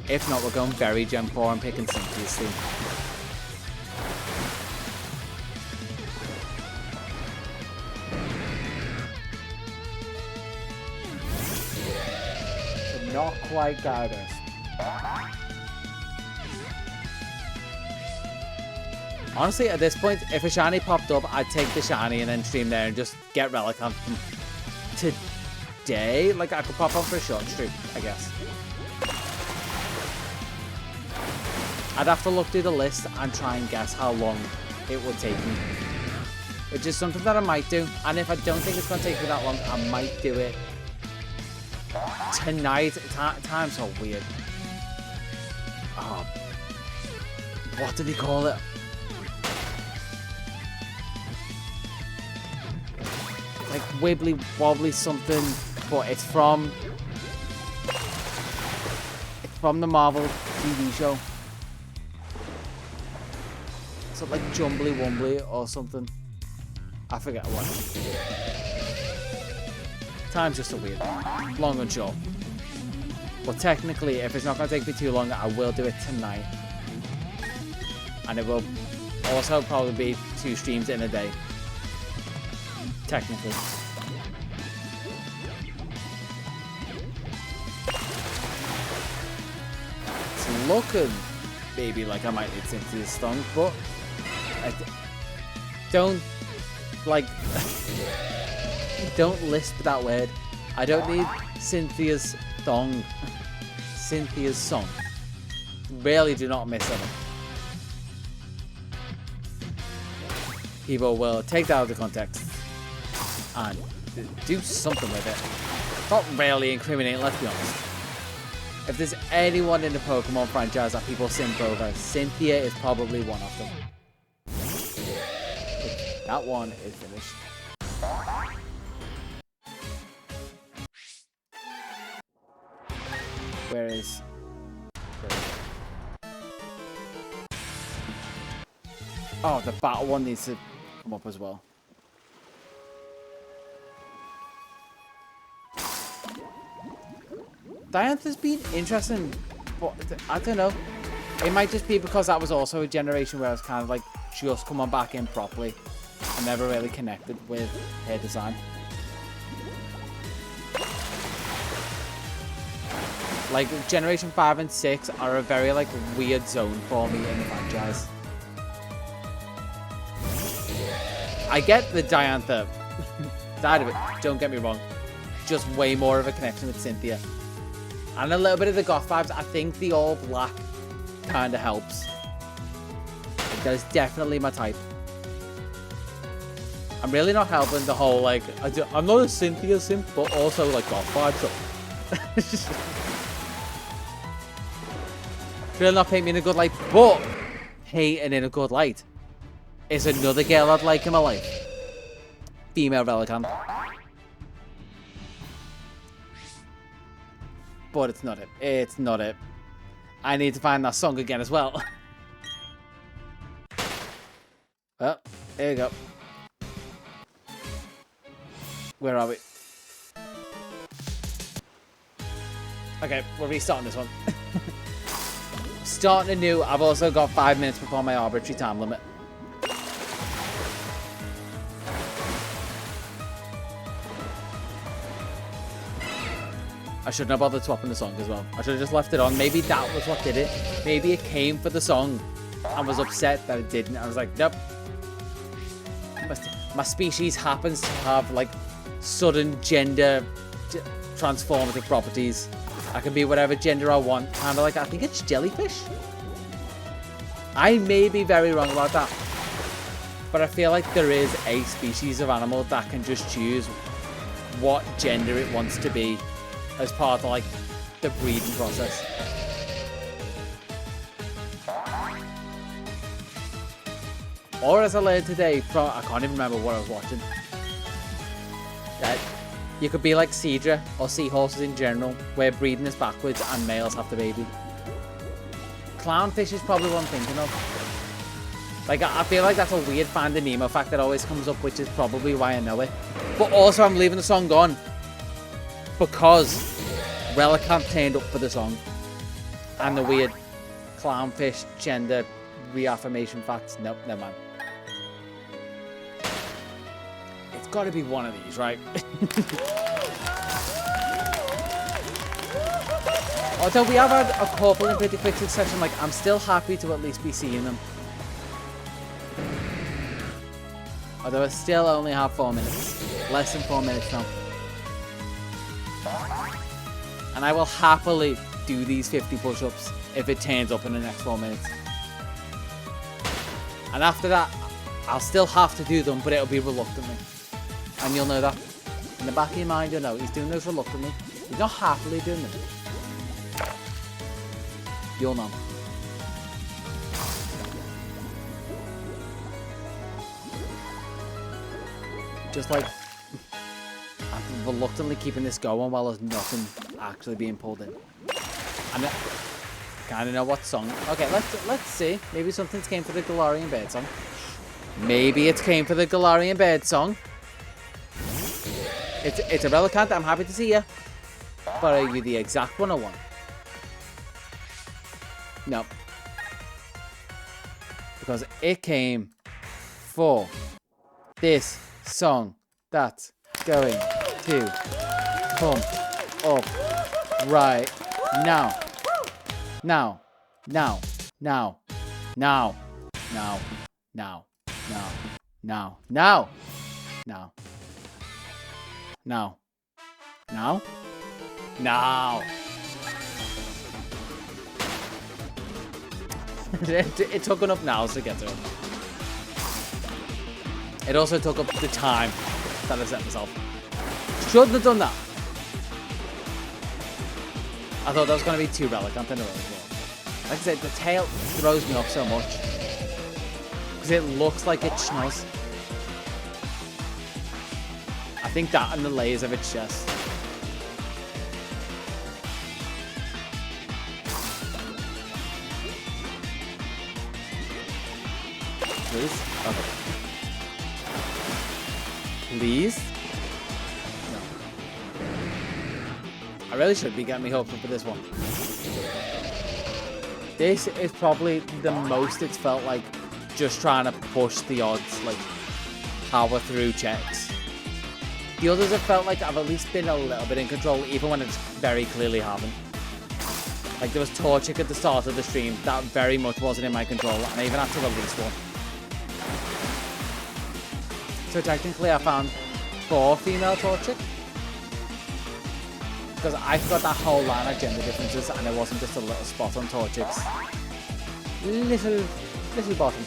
Speaker 1: If not, we're going very Gen 4 and picking Cynthia's theme. But not quite guide us. Honestly, at this point, if a shiny popped up, I'd take the shiny and then stream there and just get Relic on today. Like, I could pop on for a short stream, I guess. I'd have to look through the list and try and guess how long it would take me. Which is something that I might do. And if I don't think it's going to take me that long, I might do it tonight. Time's so weird. Oh, what did he call it? Like wibbly wobbly something, but it's from the Marvel TV show. So like Jumbly Wumbly or something. I forget what. Time's just so weird. Long and short. But technically, if it's not going to take me too long, I will do it tonight. And it will also probably be 2 streams in a day. Technically. It's looking maybe like I might need Cynthia's song, but I don't like don't lisp that word. I don't need Cynthia's song. Cynthia's song. Really do not miss it. People will take that out of the context and do something with it. Not really incriminating, let's be honest. If there's anyone in the Pokemon franchise that people simp over, Cynthia is probably one of them. That one is finished. Where is... Oh, the battle one needs to come up as well. Diantha's been interesting, but I don't know. It might just be because that was also a generation where I was kind of like just coming back in properly. I never really connected with her design. Like generation 5 and 6 are a very like weird zone for me in the franchise. I get the Diantha side of it, don't get me wrong. Just way more of a connection with Cynthia. And a little bit of the goth vibes. I think the all black kind of helps. That is definitely my type. I'm really not helping the whole like, I'm not a Cynthia simp, but also like goth vibes. So. It's just really not painting me in a good light, but hating in a good light is another girl I'd like in my life. Female Relican. But it's not it. It's not it. I need to find that song again as well. Well, there you go. Where are we? Okay, we're restarting this one. Starting anew. I've also got 5 minutes before my arbitrary time limit. I shouldn't have bothered swapping the song as well. I should have just left it on. Maybe that was what did it. Maybe it came for the song and was upset that it didn't. I was like, nope. My species happens to have like sudden gender transformative properties. I can be whatever gender I want. Kind of like, I think it's jellyfish. I may be very wrong about that. But I feel like there is a species of animal that can just choose what gender it wants to be as part of like the breeding process. Or as I learned today from, I can't even remember what I was watching, that you could be like Cedra or seahorses in general, where breeding is backwards and males have the baby. Clownfish is probably what I'm thinking of. Like, I feel like that's a weird Finding Nemo fact that always comes up, which is probably why I know it. But also, I'm leaving the song on because Relicanth turned up for the song. And the weird clownfish gender reaffirmation facts. Nope, never mind. It's got to be one of these, right? Although we have had a couple in pretty quick succession, like, I'm still happy to at least be seeing them. Although I still only have 4 minutes. Less than 4 minutes now. And I will happily do these 50 push-ups if it turns up in the next 4 minutes. And after that, I'll still have to do them, but it'll be reluctantly. And you'll know that. In the back of your mind, you'll know he's doing those reluctantly. He's not happily doing them. You'll know. Just like, I'm reluctantly keeping this going while there's nothing actually being pulled in. I kind of know what song. Okay, let's see. Maybe something's came for the Galarian Bird song. Maybe it's came for the Galarian Bird song. It's a Relicanth. I'm happy to see you. But are you the exact one I want? No. Because it came for this song that's going to come up right now. Now. Now. Now. Now. Now. Now. Now. Now. Now. Now. Now. Now. Now. It took enough nows to get to it. It also took up the time that I set myself. Shouldn't have done that. I thought that was going to be 2 Relicanth in a row as well. Like I said, the tail throws me off so much. Because it looks like it schnoz. I think that and the layers of its chest. Please? Okay. Please? No. I really should be getting me hopes up for this one. This is probably the most it's felt like just trying to push the odds, like power through checks. The others have felt like I've at least been a little bit in control, even when it's very clearly haven't. Like there was Torchic at the start of the stream, that very much wasn't in my control, and I even had to release one. So technically I found 4 female Torchic. Because I forgot that whole line of gender differences and it wasn't just a little spot on Torchic's little bottom.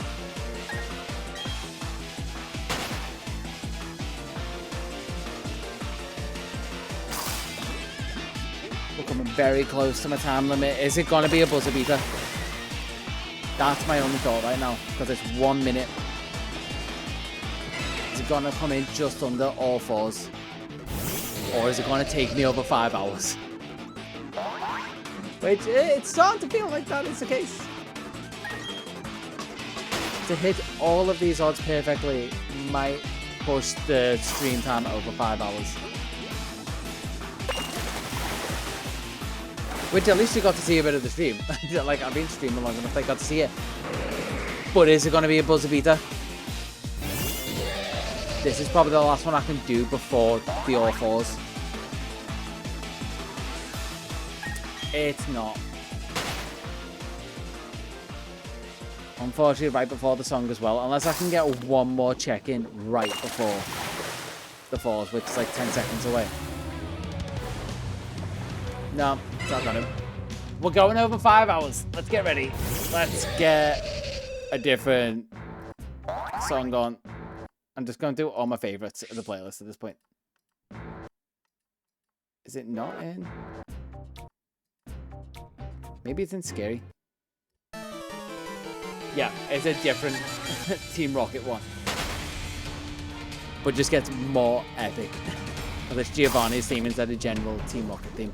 Speaker 1: We're coming very close to my time limit. Is it going to be a buzzer beater? That's my only thought right now, because it's 1 minute. Is it going to come in just under all 4s? Or is it going to take me over 5 hours? Which, it's starting to feel like that is the case. To hit all of these odds perfectly might push the stream time over 5 hours. Which at least you got to see a bit of the stream. Like, I've been streaming long enough, I got to see it. But is it going to be a buzzer beater? This is probably the last one I can do before the all 4s. It's not. Unfortunately, right before the song as well. Unless I can get one more check-in right before the 4s, which is like 10 seconds away. No, it's not gonna. We're going over 5 hours. Let's get ready. Let's get a different song on. I'm just going through all my favorites of the playlist at this point. Is it not in? Maybe it's in Scary. Yeah, it's a different Team Rocket one. But just gets more epic. It's Giovanni's theme instead of general Team Rocket theme.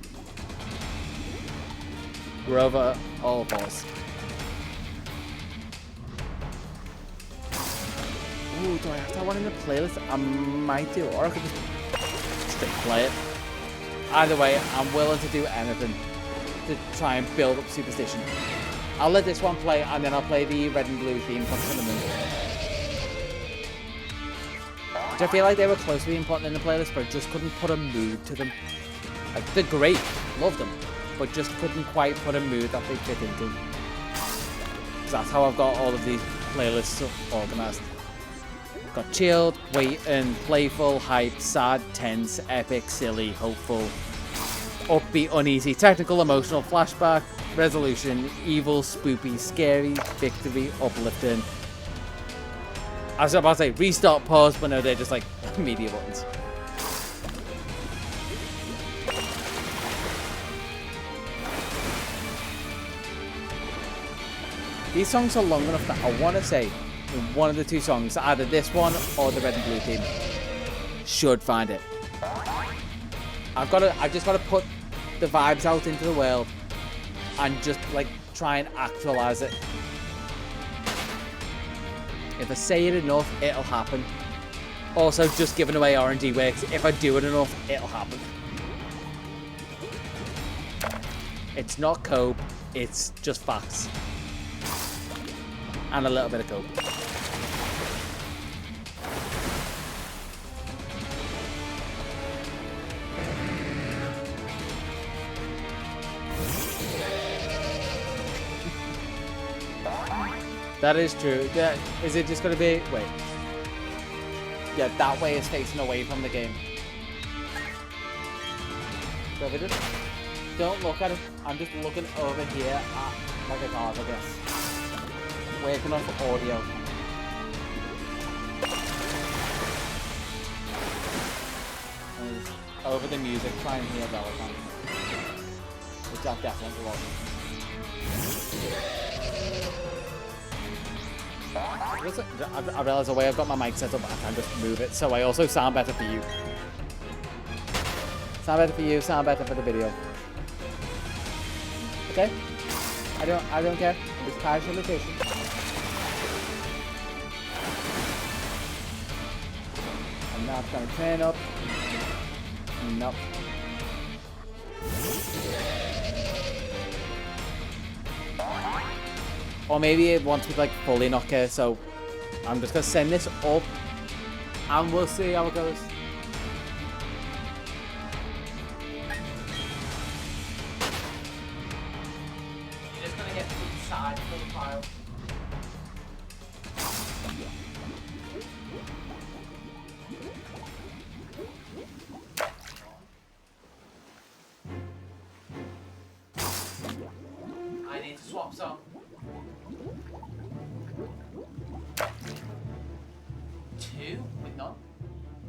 Speaker 1: We're over all balls. Ooh, do I have to have one in the playlist? I might do, or I could just straight play it. Either way, I'm willing to do anything to try and build up Superstition. I'll let this one play, and then I'll play the red and blue theme from Sun and Moon. Which I feel like they were close to being put in the playlist, but I just couldn't put a mood to them. Like, they're great, love them, but just couldn't quite put a mood that they fit into. Because that's how I've got all of these playlists organised. Got chilled, waiting, playful, hype, sad, tense, epic, silly, hopeful, upbeat, uneasy, technical, emotional, flashback, resolution, evil, spoopy, scary, victory, uplifting. I was about to say restart, pause, but no, they're just like media buttons. These songs are long enough that I want to say one of the two songs, either this one or the red and blue theme, should find it. I've just got to put the vibes out into the world and just like try and actualize it. If I say it enough, it'll happen. Also, just giving away RNG works. If I do it enough, it'll happen. It's not cope, it's just facts. And a little bit of cope. That is true. Yeah, is it just going to be... Wait. Yeah, that way is facing away from the game. So if I just don't look at it, I'm just looking over here at like a card, I guess. Working off audio. And over the music, try and hear Valentine. Which that definitely was. I realize the way I've got my mic set up, I can just move it, so I also sound better for you. Sound better for you, sound better for the video. Okay? I don't care. I'm just casually fishing. I'm not gonna turn up. Nope. Or maybe it wants me to like fully not care, so I'm just gonna send this up and we'll see how it goes. You're just gonna get inside of the file. I need to swap some. With none.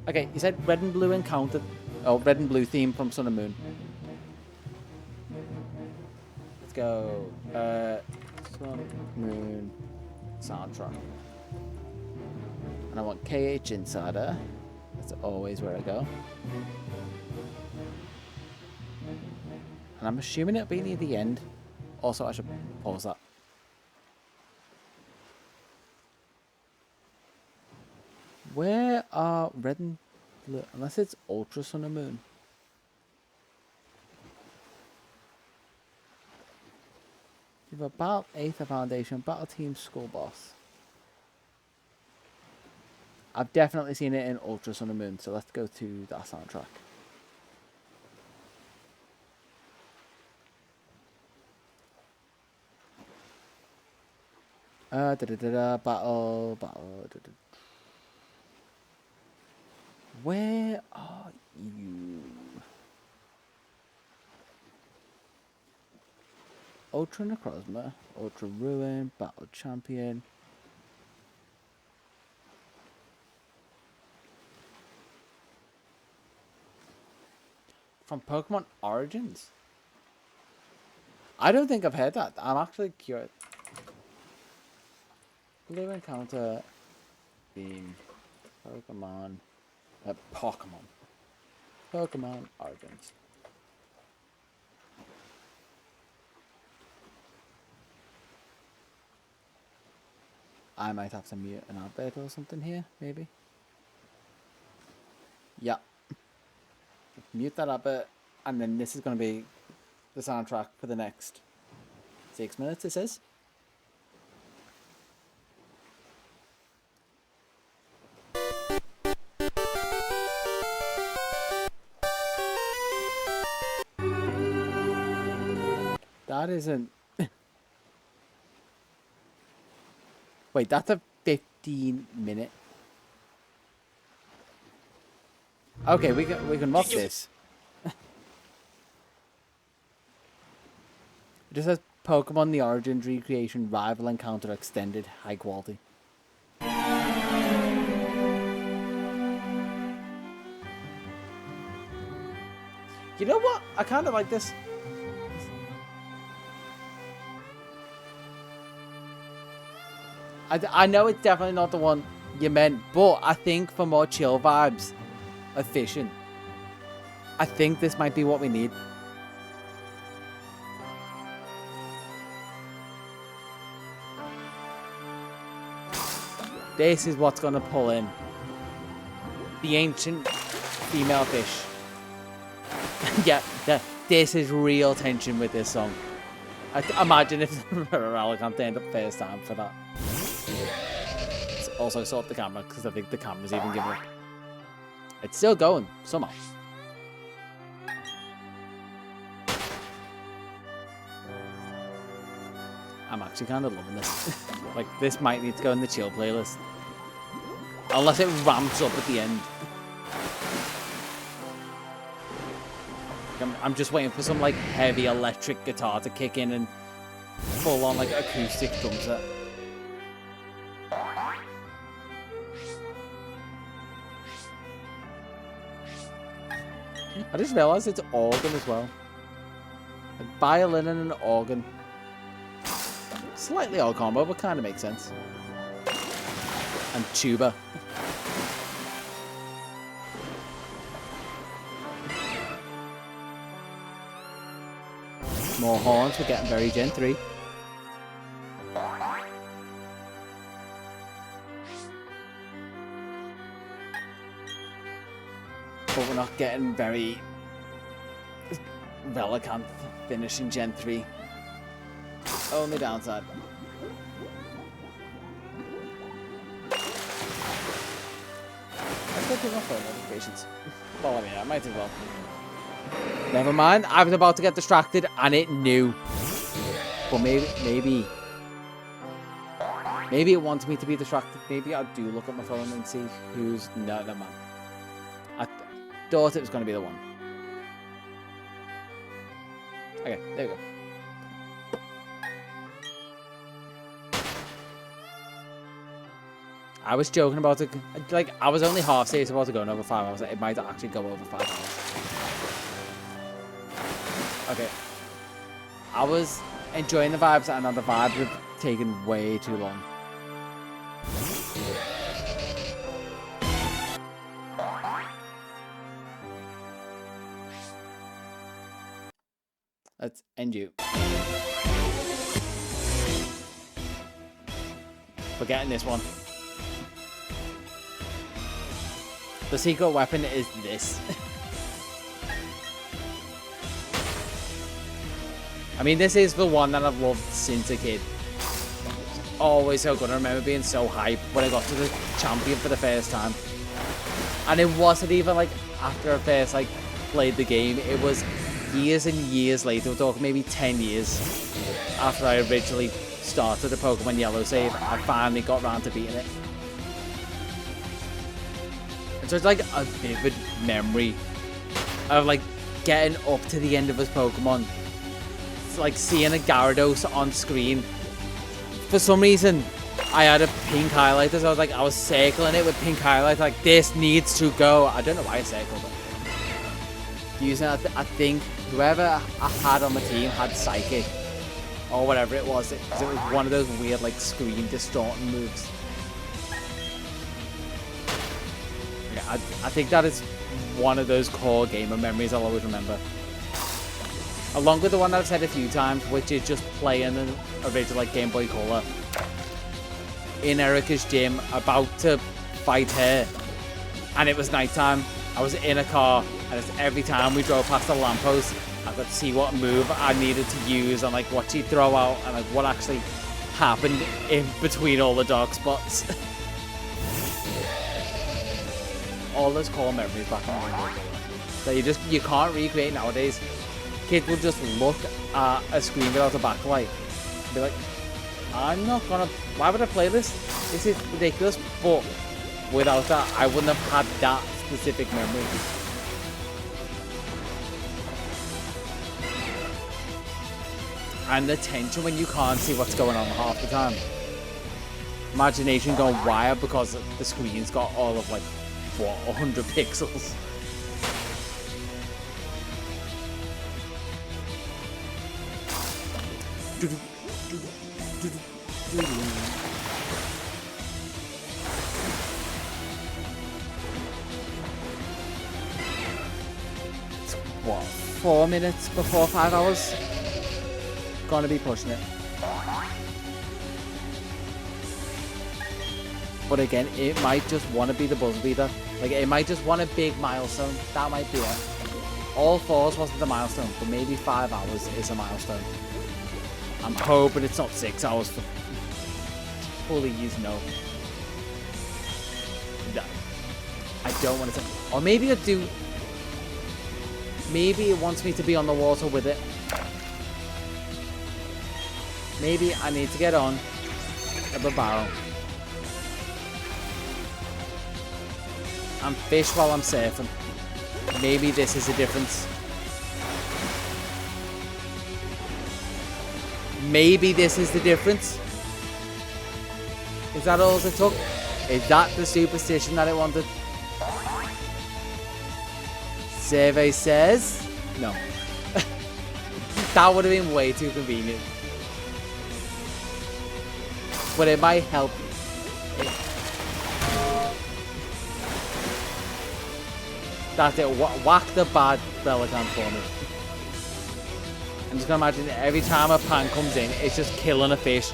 Speaker 1: Okay, you said red and blue encounter. Oh, red and blue theme from Sun and Moon. Let's go. Sun, Moon, soundtrack. And I want KH Insider. That's always where I go. And I'm assuming it'll be near the end. Also, I should pause that. Where are red and blue? Unless it's Ultra Sun and Moon. You have a Battle Aether Foundation, Battle Team School Boss. I've definitely seen it in Ultra Sun and Moon, so let's go to that soundtrack. Battle. Where are you? Ultra Necrozma, Ultra Ruin, Battle Champion. From Pokemon Origins? I don't think I've heard that. I'm actually curious. Blue Encounter, Beam, Pokemon, Pokemon Origins. I might have to mute an advert or something here, maybe. Yeah. Mute that advert, and then this is going to be the soundtrack for the next 6 minutes, it says. That isn't... Wait, that's a 15-minute... Okay, we can mock this. It just says Pokemon The Origins Recreation Rival Encounter Extended High Quality. You know what? I kind of like this. I know it's definitely not the one you meant, but I think for more chill vibes of fishing, I think this might be what we need. This is what's going to pull in the ancient female fish. Yeah, this is real tension with this song. I imagine if Relicanth end up first time for that. Also sort the camera because I think the camera's even giving up. It's still going somehow. I'm actually kind of loving this. Like, this might need to go in the chill playlist. Unless it ramps up at the end. I'm just waiting for some, like, heavy electric guitar to kick in and full on, like, acoustic drum set. I just realised it's organ as well. Like violin and an organ. Slightly odd combo, but kind of makes sense. And tuba. More horns, we're getting very Gen 3. But we're not getting very Relicanth finishing Gen 3. Only downside. Let's go through my phone notifications. Well, I mean, I might as well. Never mind, I was about to get distracted and it knew. But maybe it wants me to be distracted. Maybe I do look at my phone and see who's... No, never mind. I thought it was going to be the one. Okay, there we go. I was joking about it. Like, I was only half serious about it going over 5 hours. It might actually go over 5 hours. Okay. I was enjoying the vibes, and the vibes have taken way too long. Let's end you. Forgetting this one. The secret weapon is this. I mean, this is the one that I've loved since a kid. It's always so good. I remember being so hyped when I got to the champion for the first time. And it wasn't even like after I first like played the game. It was years and years later. We're talking maybe 10 years after I originally started the Pokemon Yellow save. I finally got around to beating it. And so it's like a vivid memory of like getting up to the end of his Pokemon, like seeing a Gyarados on screen. For some reason, I had a pink highlighter, so I was circling it with pink highlighter, like this needs to go. I don't know why I circled it. Using it, I think whoever I had on my team had Psychic or whatever it was. It was one of those weird like screen distorting moves. Yeah, I think that is one of those core gamer memories I'll always remember. Along with the one that I've said a few times, which is just playing an original like Game Boy Color in Erica's gym, about to fight her, and it was nighttime. I was in a car, and every time we drove past a lamppost, I could see what move I needed to use and like what she'd throw out and like what actually happened in between all the dark spots. All those core memories back in the day that you can't recreate nowadays. Kids will just look at a screen without a backlight and be like, I'm not gonna, why would I play this? This is ridiculous. But without that, I wouldn't have had that specific memory. And the tension when you can't see what's going on half the time. Imagination going wild because the screen's got all of like, what, 100 pixels. What, 4 minutes before 5 hours? Gonna be pushing it. But again, it might just want to be the buzz leader. Like, it might just want a big milestone. That might be it. All fours wasn't the milestone, but maybe 5 hours is a milestone. I'm hoping it's not 6 hours for... Please, no. No. I don't want to say... Or maybe I do... Maybe it wants me to be on the water with it. Maybe I need to get on the barrel and fish while I'm surfing. Maybe this is the difference. Maybe this is the difference. Is that all it took? Is that the superstition that it wanted? Survey says no. That would have been way too convenient. But it might help. That's it. Whack the bad Belican for me. I'm just gonna imagine every time a pan comes in, it's just killing a fish,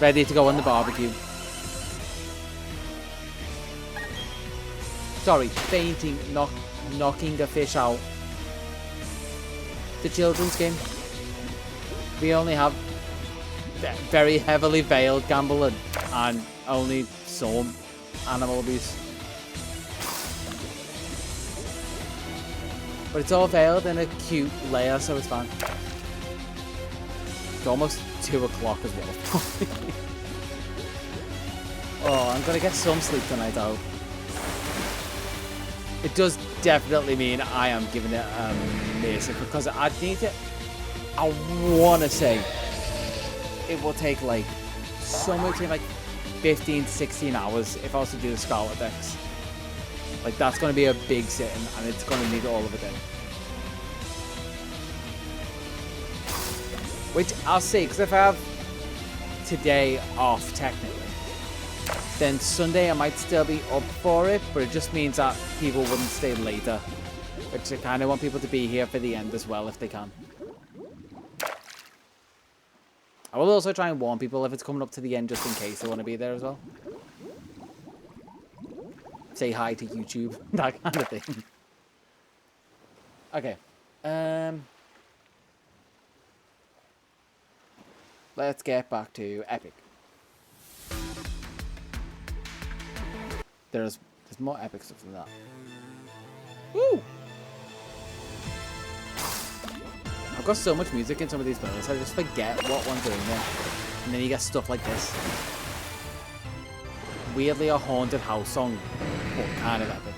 Speaker 1: ready to go on the barbecue. Sorry, fainting, knocking a fish out. The children's game. We only have very heavily veiled gambling and only some animal abuse. But it's all veiled in a cute layer, so it's fine. It's almost 2 o'clock as well. Oh, I'm gonna get some sleep tonight, I hope. It does definitely mean I am giving it a miss because I need to. I want to say it will take like somewhere between like 15 to 16 hours if I was to do the Scarlet decks. Like, that's going to be a big sitting, and it's going to need all of it in. Which I'll see, because if I have today off, technically, then Sunday I might still be up for it, but it just means that people wouldn't stay later. Which I kind of want people to be here for the end as well, if they can. I will also try and warn people if it's coming up to the end, just in case they want to be there as well. Say hi to YouTube, that kind of thing. Okay. Let's get back to Epic. There's more epic stuff than that. Woo! I've got so much music in some of these playlists, I just forget what one's doing there. And then you get stuff like this. Weirdly a haunted house song, but kind of epic.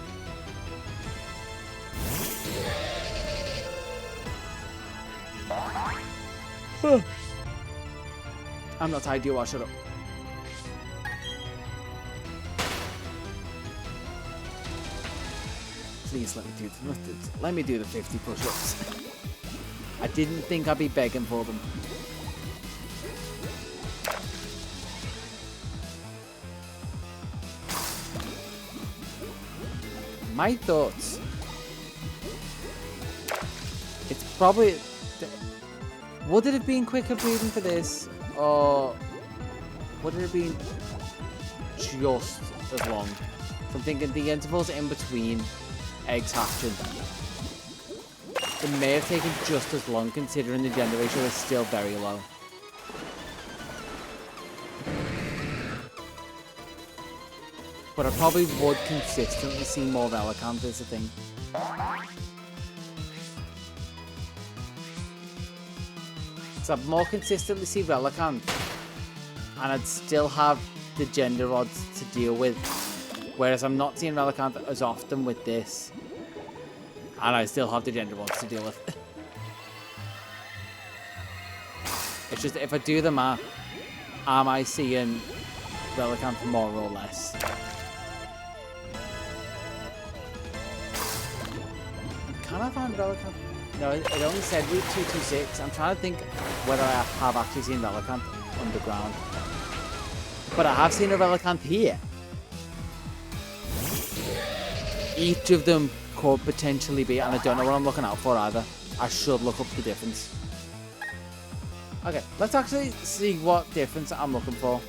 Speaker 1: I'm not tired, you are, shut up. Please let me do the 50 push-ups. I didn't think I'd be begging for them. My thoughts. It's probably... Would it have been quicker breathing for this? Or would it have been just as long? So I'm thinking the intervals in between eggs hatching. It may have taken just as long considering the gender ratio is still very low. But I probably would consistently see more Relicanth as a thing. So I'd more consistently see Relicanth, and I'd still have the gender rods to deal with. Whereas I'm not seeing Relicanth as often with this, and I still have the gender rods to deal with. It's just if I do the math, am I seeing Relicanth more or less? Can I find Relicanth? No, it only said Route 226. I'm trying to think whether I have actually seen Relicanth underground. But I have seen a Relicanth here. Each of them could potentially be, and I don't know what I'm looking out for either. I should look up the difference. Okay, let's actually see what difference I'm looking for.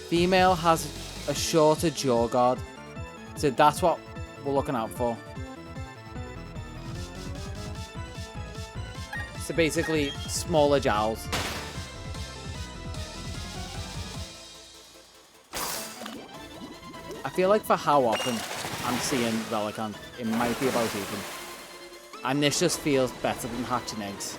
Speaker 1: Female has a shorter jaw guard, so that's what we're looking out for. So basically, smaller jowls. I feel like for how often I'm seeing Relicanth, it might be about even. And this just feels better than hatching eggs.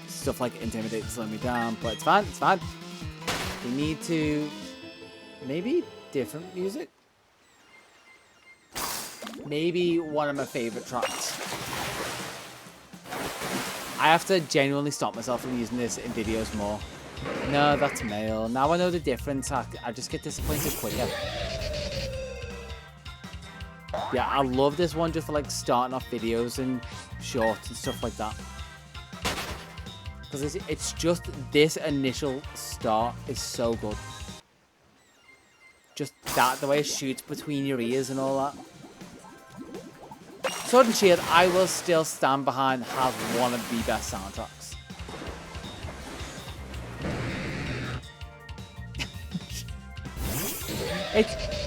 Speaker 1: Stuff like Intimidate slow me down, but it's fine, it's fine. We need to... maybe different music? Maybe one of my favourite tracks. I have to genuinely stop myself from using this in videos more. No, that's male. Now I know the difference. I just get disappointed quicker. Yeah, I love this one just for like starting off videos and shorts and stuff like that. Because it's just this initial start is so good. Just that, the way it shoots between your ears and all that. Sword and Shield, I will still stand behind, has one of the best soundtracks.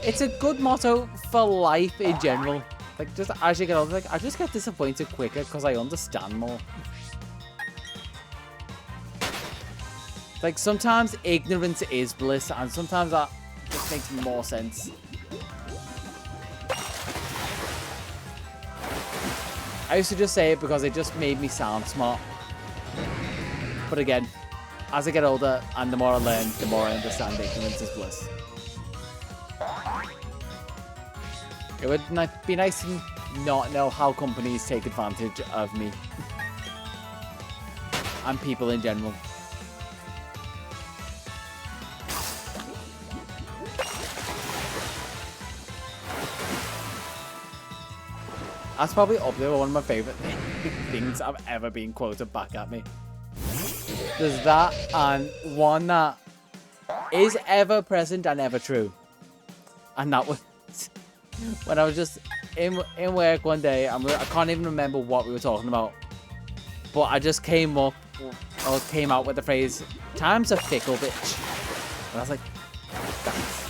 Speaker 1: It's a good motto for life in general. Like, just as you get older, like, I just get disappointed quicker because I understand more. Like, sometimes ignorance is bliss, and sometimes that just makes more sense. I used to just say it because it just made me sound smart. But again, as I get older and the more I learn, the more I understand ignorance is bliss. It would be nice to not know how companies take advantage of me. And people in general. That's probably up there one of my favourite things I've ever been quoted back at me. There's that, and one that is ever present and ever true. And that was when I was just in work one day, and I can't even remember what we were talking about. But I just came out with the phrase, "Time's a fickle bitch." And I was like, that's...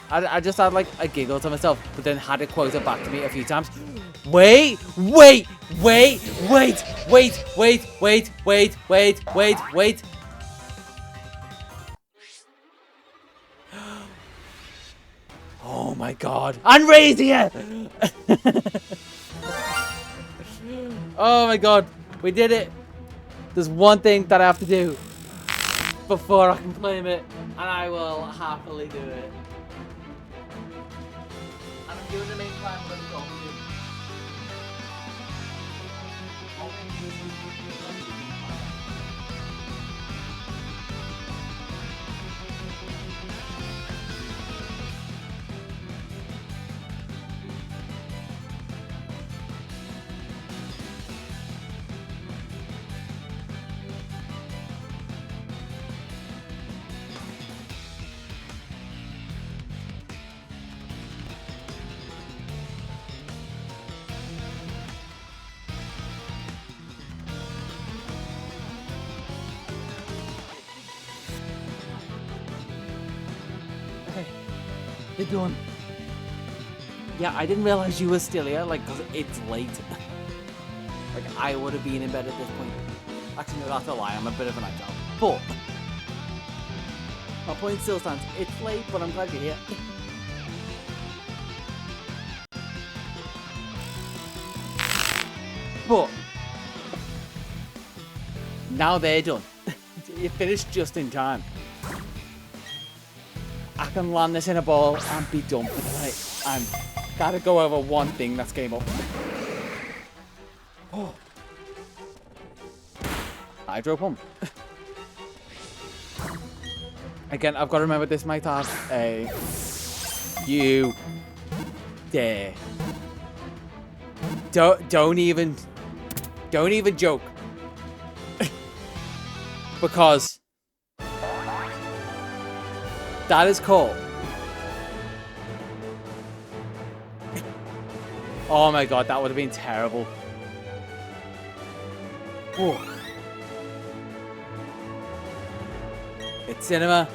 Speaker 1: I just had like a giggle to myself, but then had it quoted back to me a few times. Wait. Oh my god. And Razia! Oh my god. We did it. There's one thing that I have to do before I can claim it. And I will happily do it. And I'm doing the main plan for the golf team. They're done. Yeah, I didn't realize you were still here, like, because it's late. Like, I would have been in bed at this point. Actually, no, that's a lie. I'm a bit of a night owl. But my point still stands. It's late, but I'm glad you're here. But now they're done. You finished just in time. I can land this in a ball and be done for the night. I'm gotta go over one thing that's came up. Oh. Hydro pump. Again, I've got to remember this might have a you dare. Don't even joke. Because that is cool. Oh my god, that would have been terrible. Oh. It's cinema.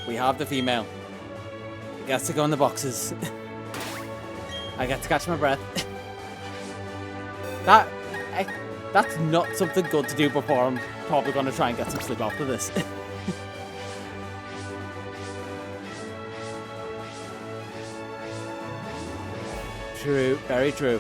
Speaker 1: We have the female. Gets to go in the boxes. I get to catch my breath. That's not something good to do before I'm probably going to try and get some sleep after this. True, very true.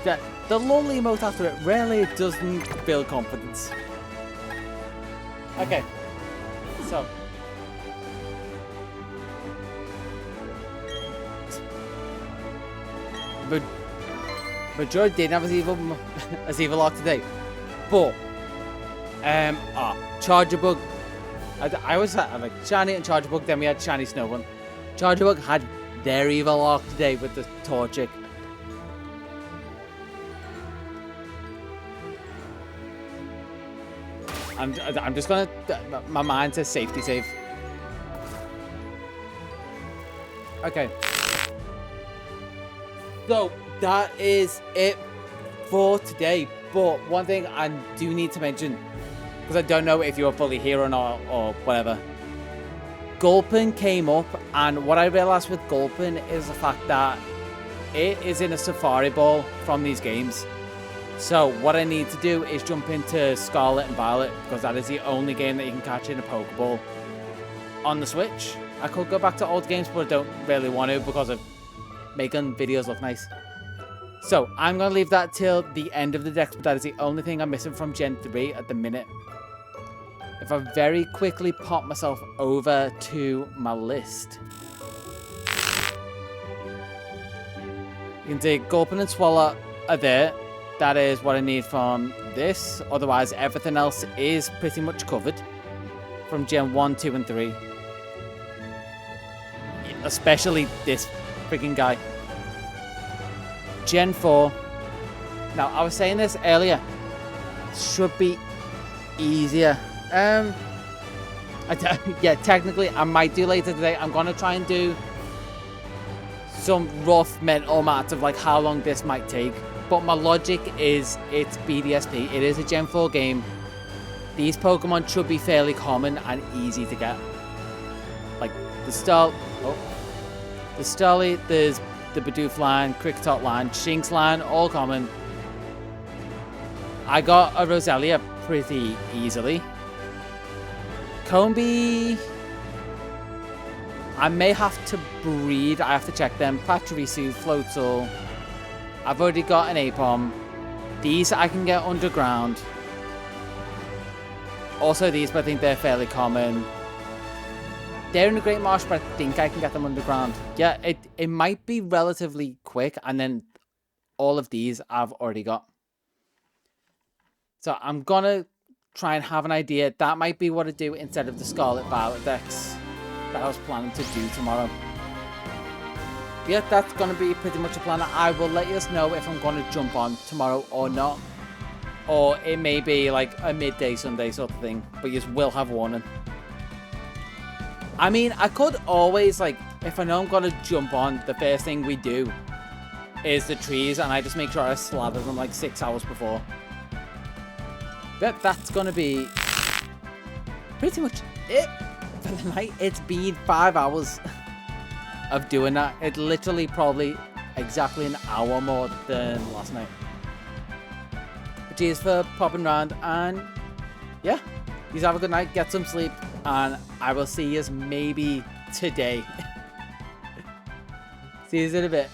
Speaker 1: The lonely emote after it rarely doesn't build confidence. Okay, so Majority didn't have a Ziva lock today, but Charger Bug. I was like Shiny and Charger Bug, then we had Shiny Snowbun. Charger Bug had their evil lock today with the Torchic. I'm just gonna. My mind says safety save. Okay. So that is it for today. But one thing I do need to mention, because I don't know if you're fully here or not or whatever. Gulpin came up, and what I realized with Gulpin is the fact that it is in a Safari Ball from these games. So what I need to do is jump into Scarlet and Violet, because that is the only game that you can catch in a Pokeball on the Switch. I could go back to old games, but I don't really want to because of making videos look nice. So I'm going to leave that till the end of the deck, but that is the only thing I'm missing from Gen 3 at the minute. If I very quickly pop myself over to my list. You can see Gulpin and Swallow are there. That is what I need from this. Otherwise, everything else is pretty much covered from Gen 1, 2, and 3. Especially this freaking guy. Gen 4. Now, I was saying this earlier. Should be easier. Yeah, technically, I might do later today. I'm going to try and do some rough mental maths of like how long this might take. But my logic is it's BDSP. It is a Gen 4 game. These Pokemon should be fairly common and easy to get. Like the Starly, there's the Bidoof line, Kricketot line, Shinx line, all common. I got a Roselia pretty easily. Combi, I may have to breed. I have to check them. Pachirisu, Floatzel. I've already got an Apom. These I can get underground. Also these, but I think they're fairly common. They're in the Great Marsh, but I think I can get them underground. Yeah, it might be relatively quick, and then all of these I've already got. So I'm gonna try and have an idea. That might be what I do instead of the Scarlet Violet decks that I was planning to do tomorrow. Yeah, that's gonna be pretty much a plan. I will let you know if I'm gonna jump on tomorrow or not. Or it may be like a midday Sunday sort of thing, but you will have warning. I mean, I could always, like, if I know I'm gonna jump on, the first thing we do is the trees, and I just make sure I slather them like 6 hours before. That's gonna be pretty much it for the night. It's been 5 hours of doing that. It literally probably exactly an hour more than last night. But cheers for popping around, and yeah, you have a good night, get some sleep, and I will see you maybe today. See you in a bit.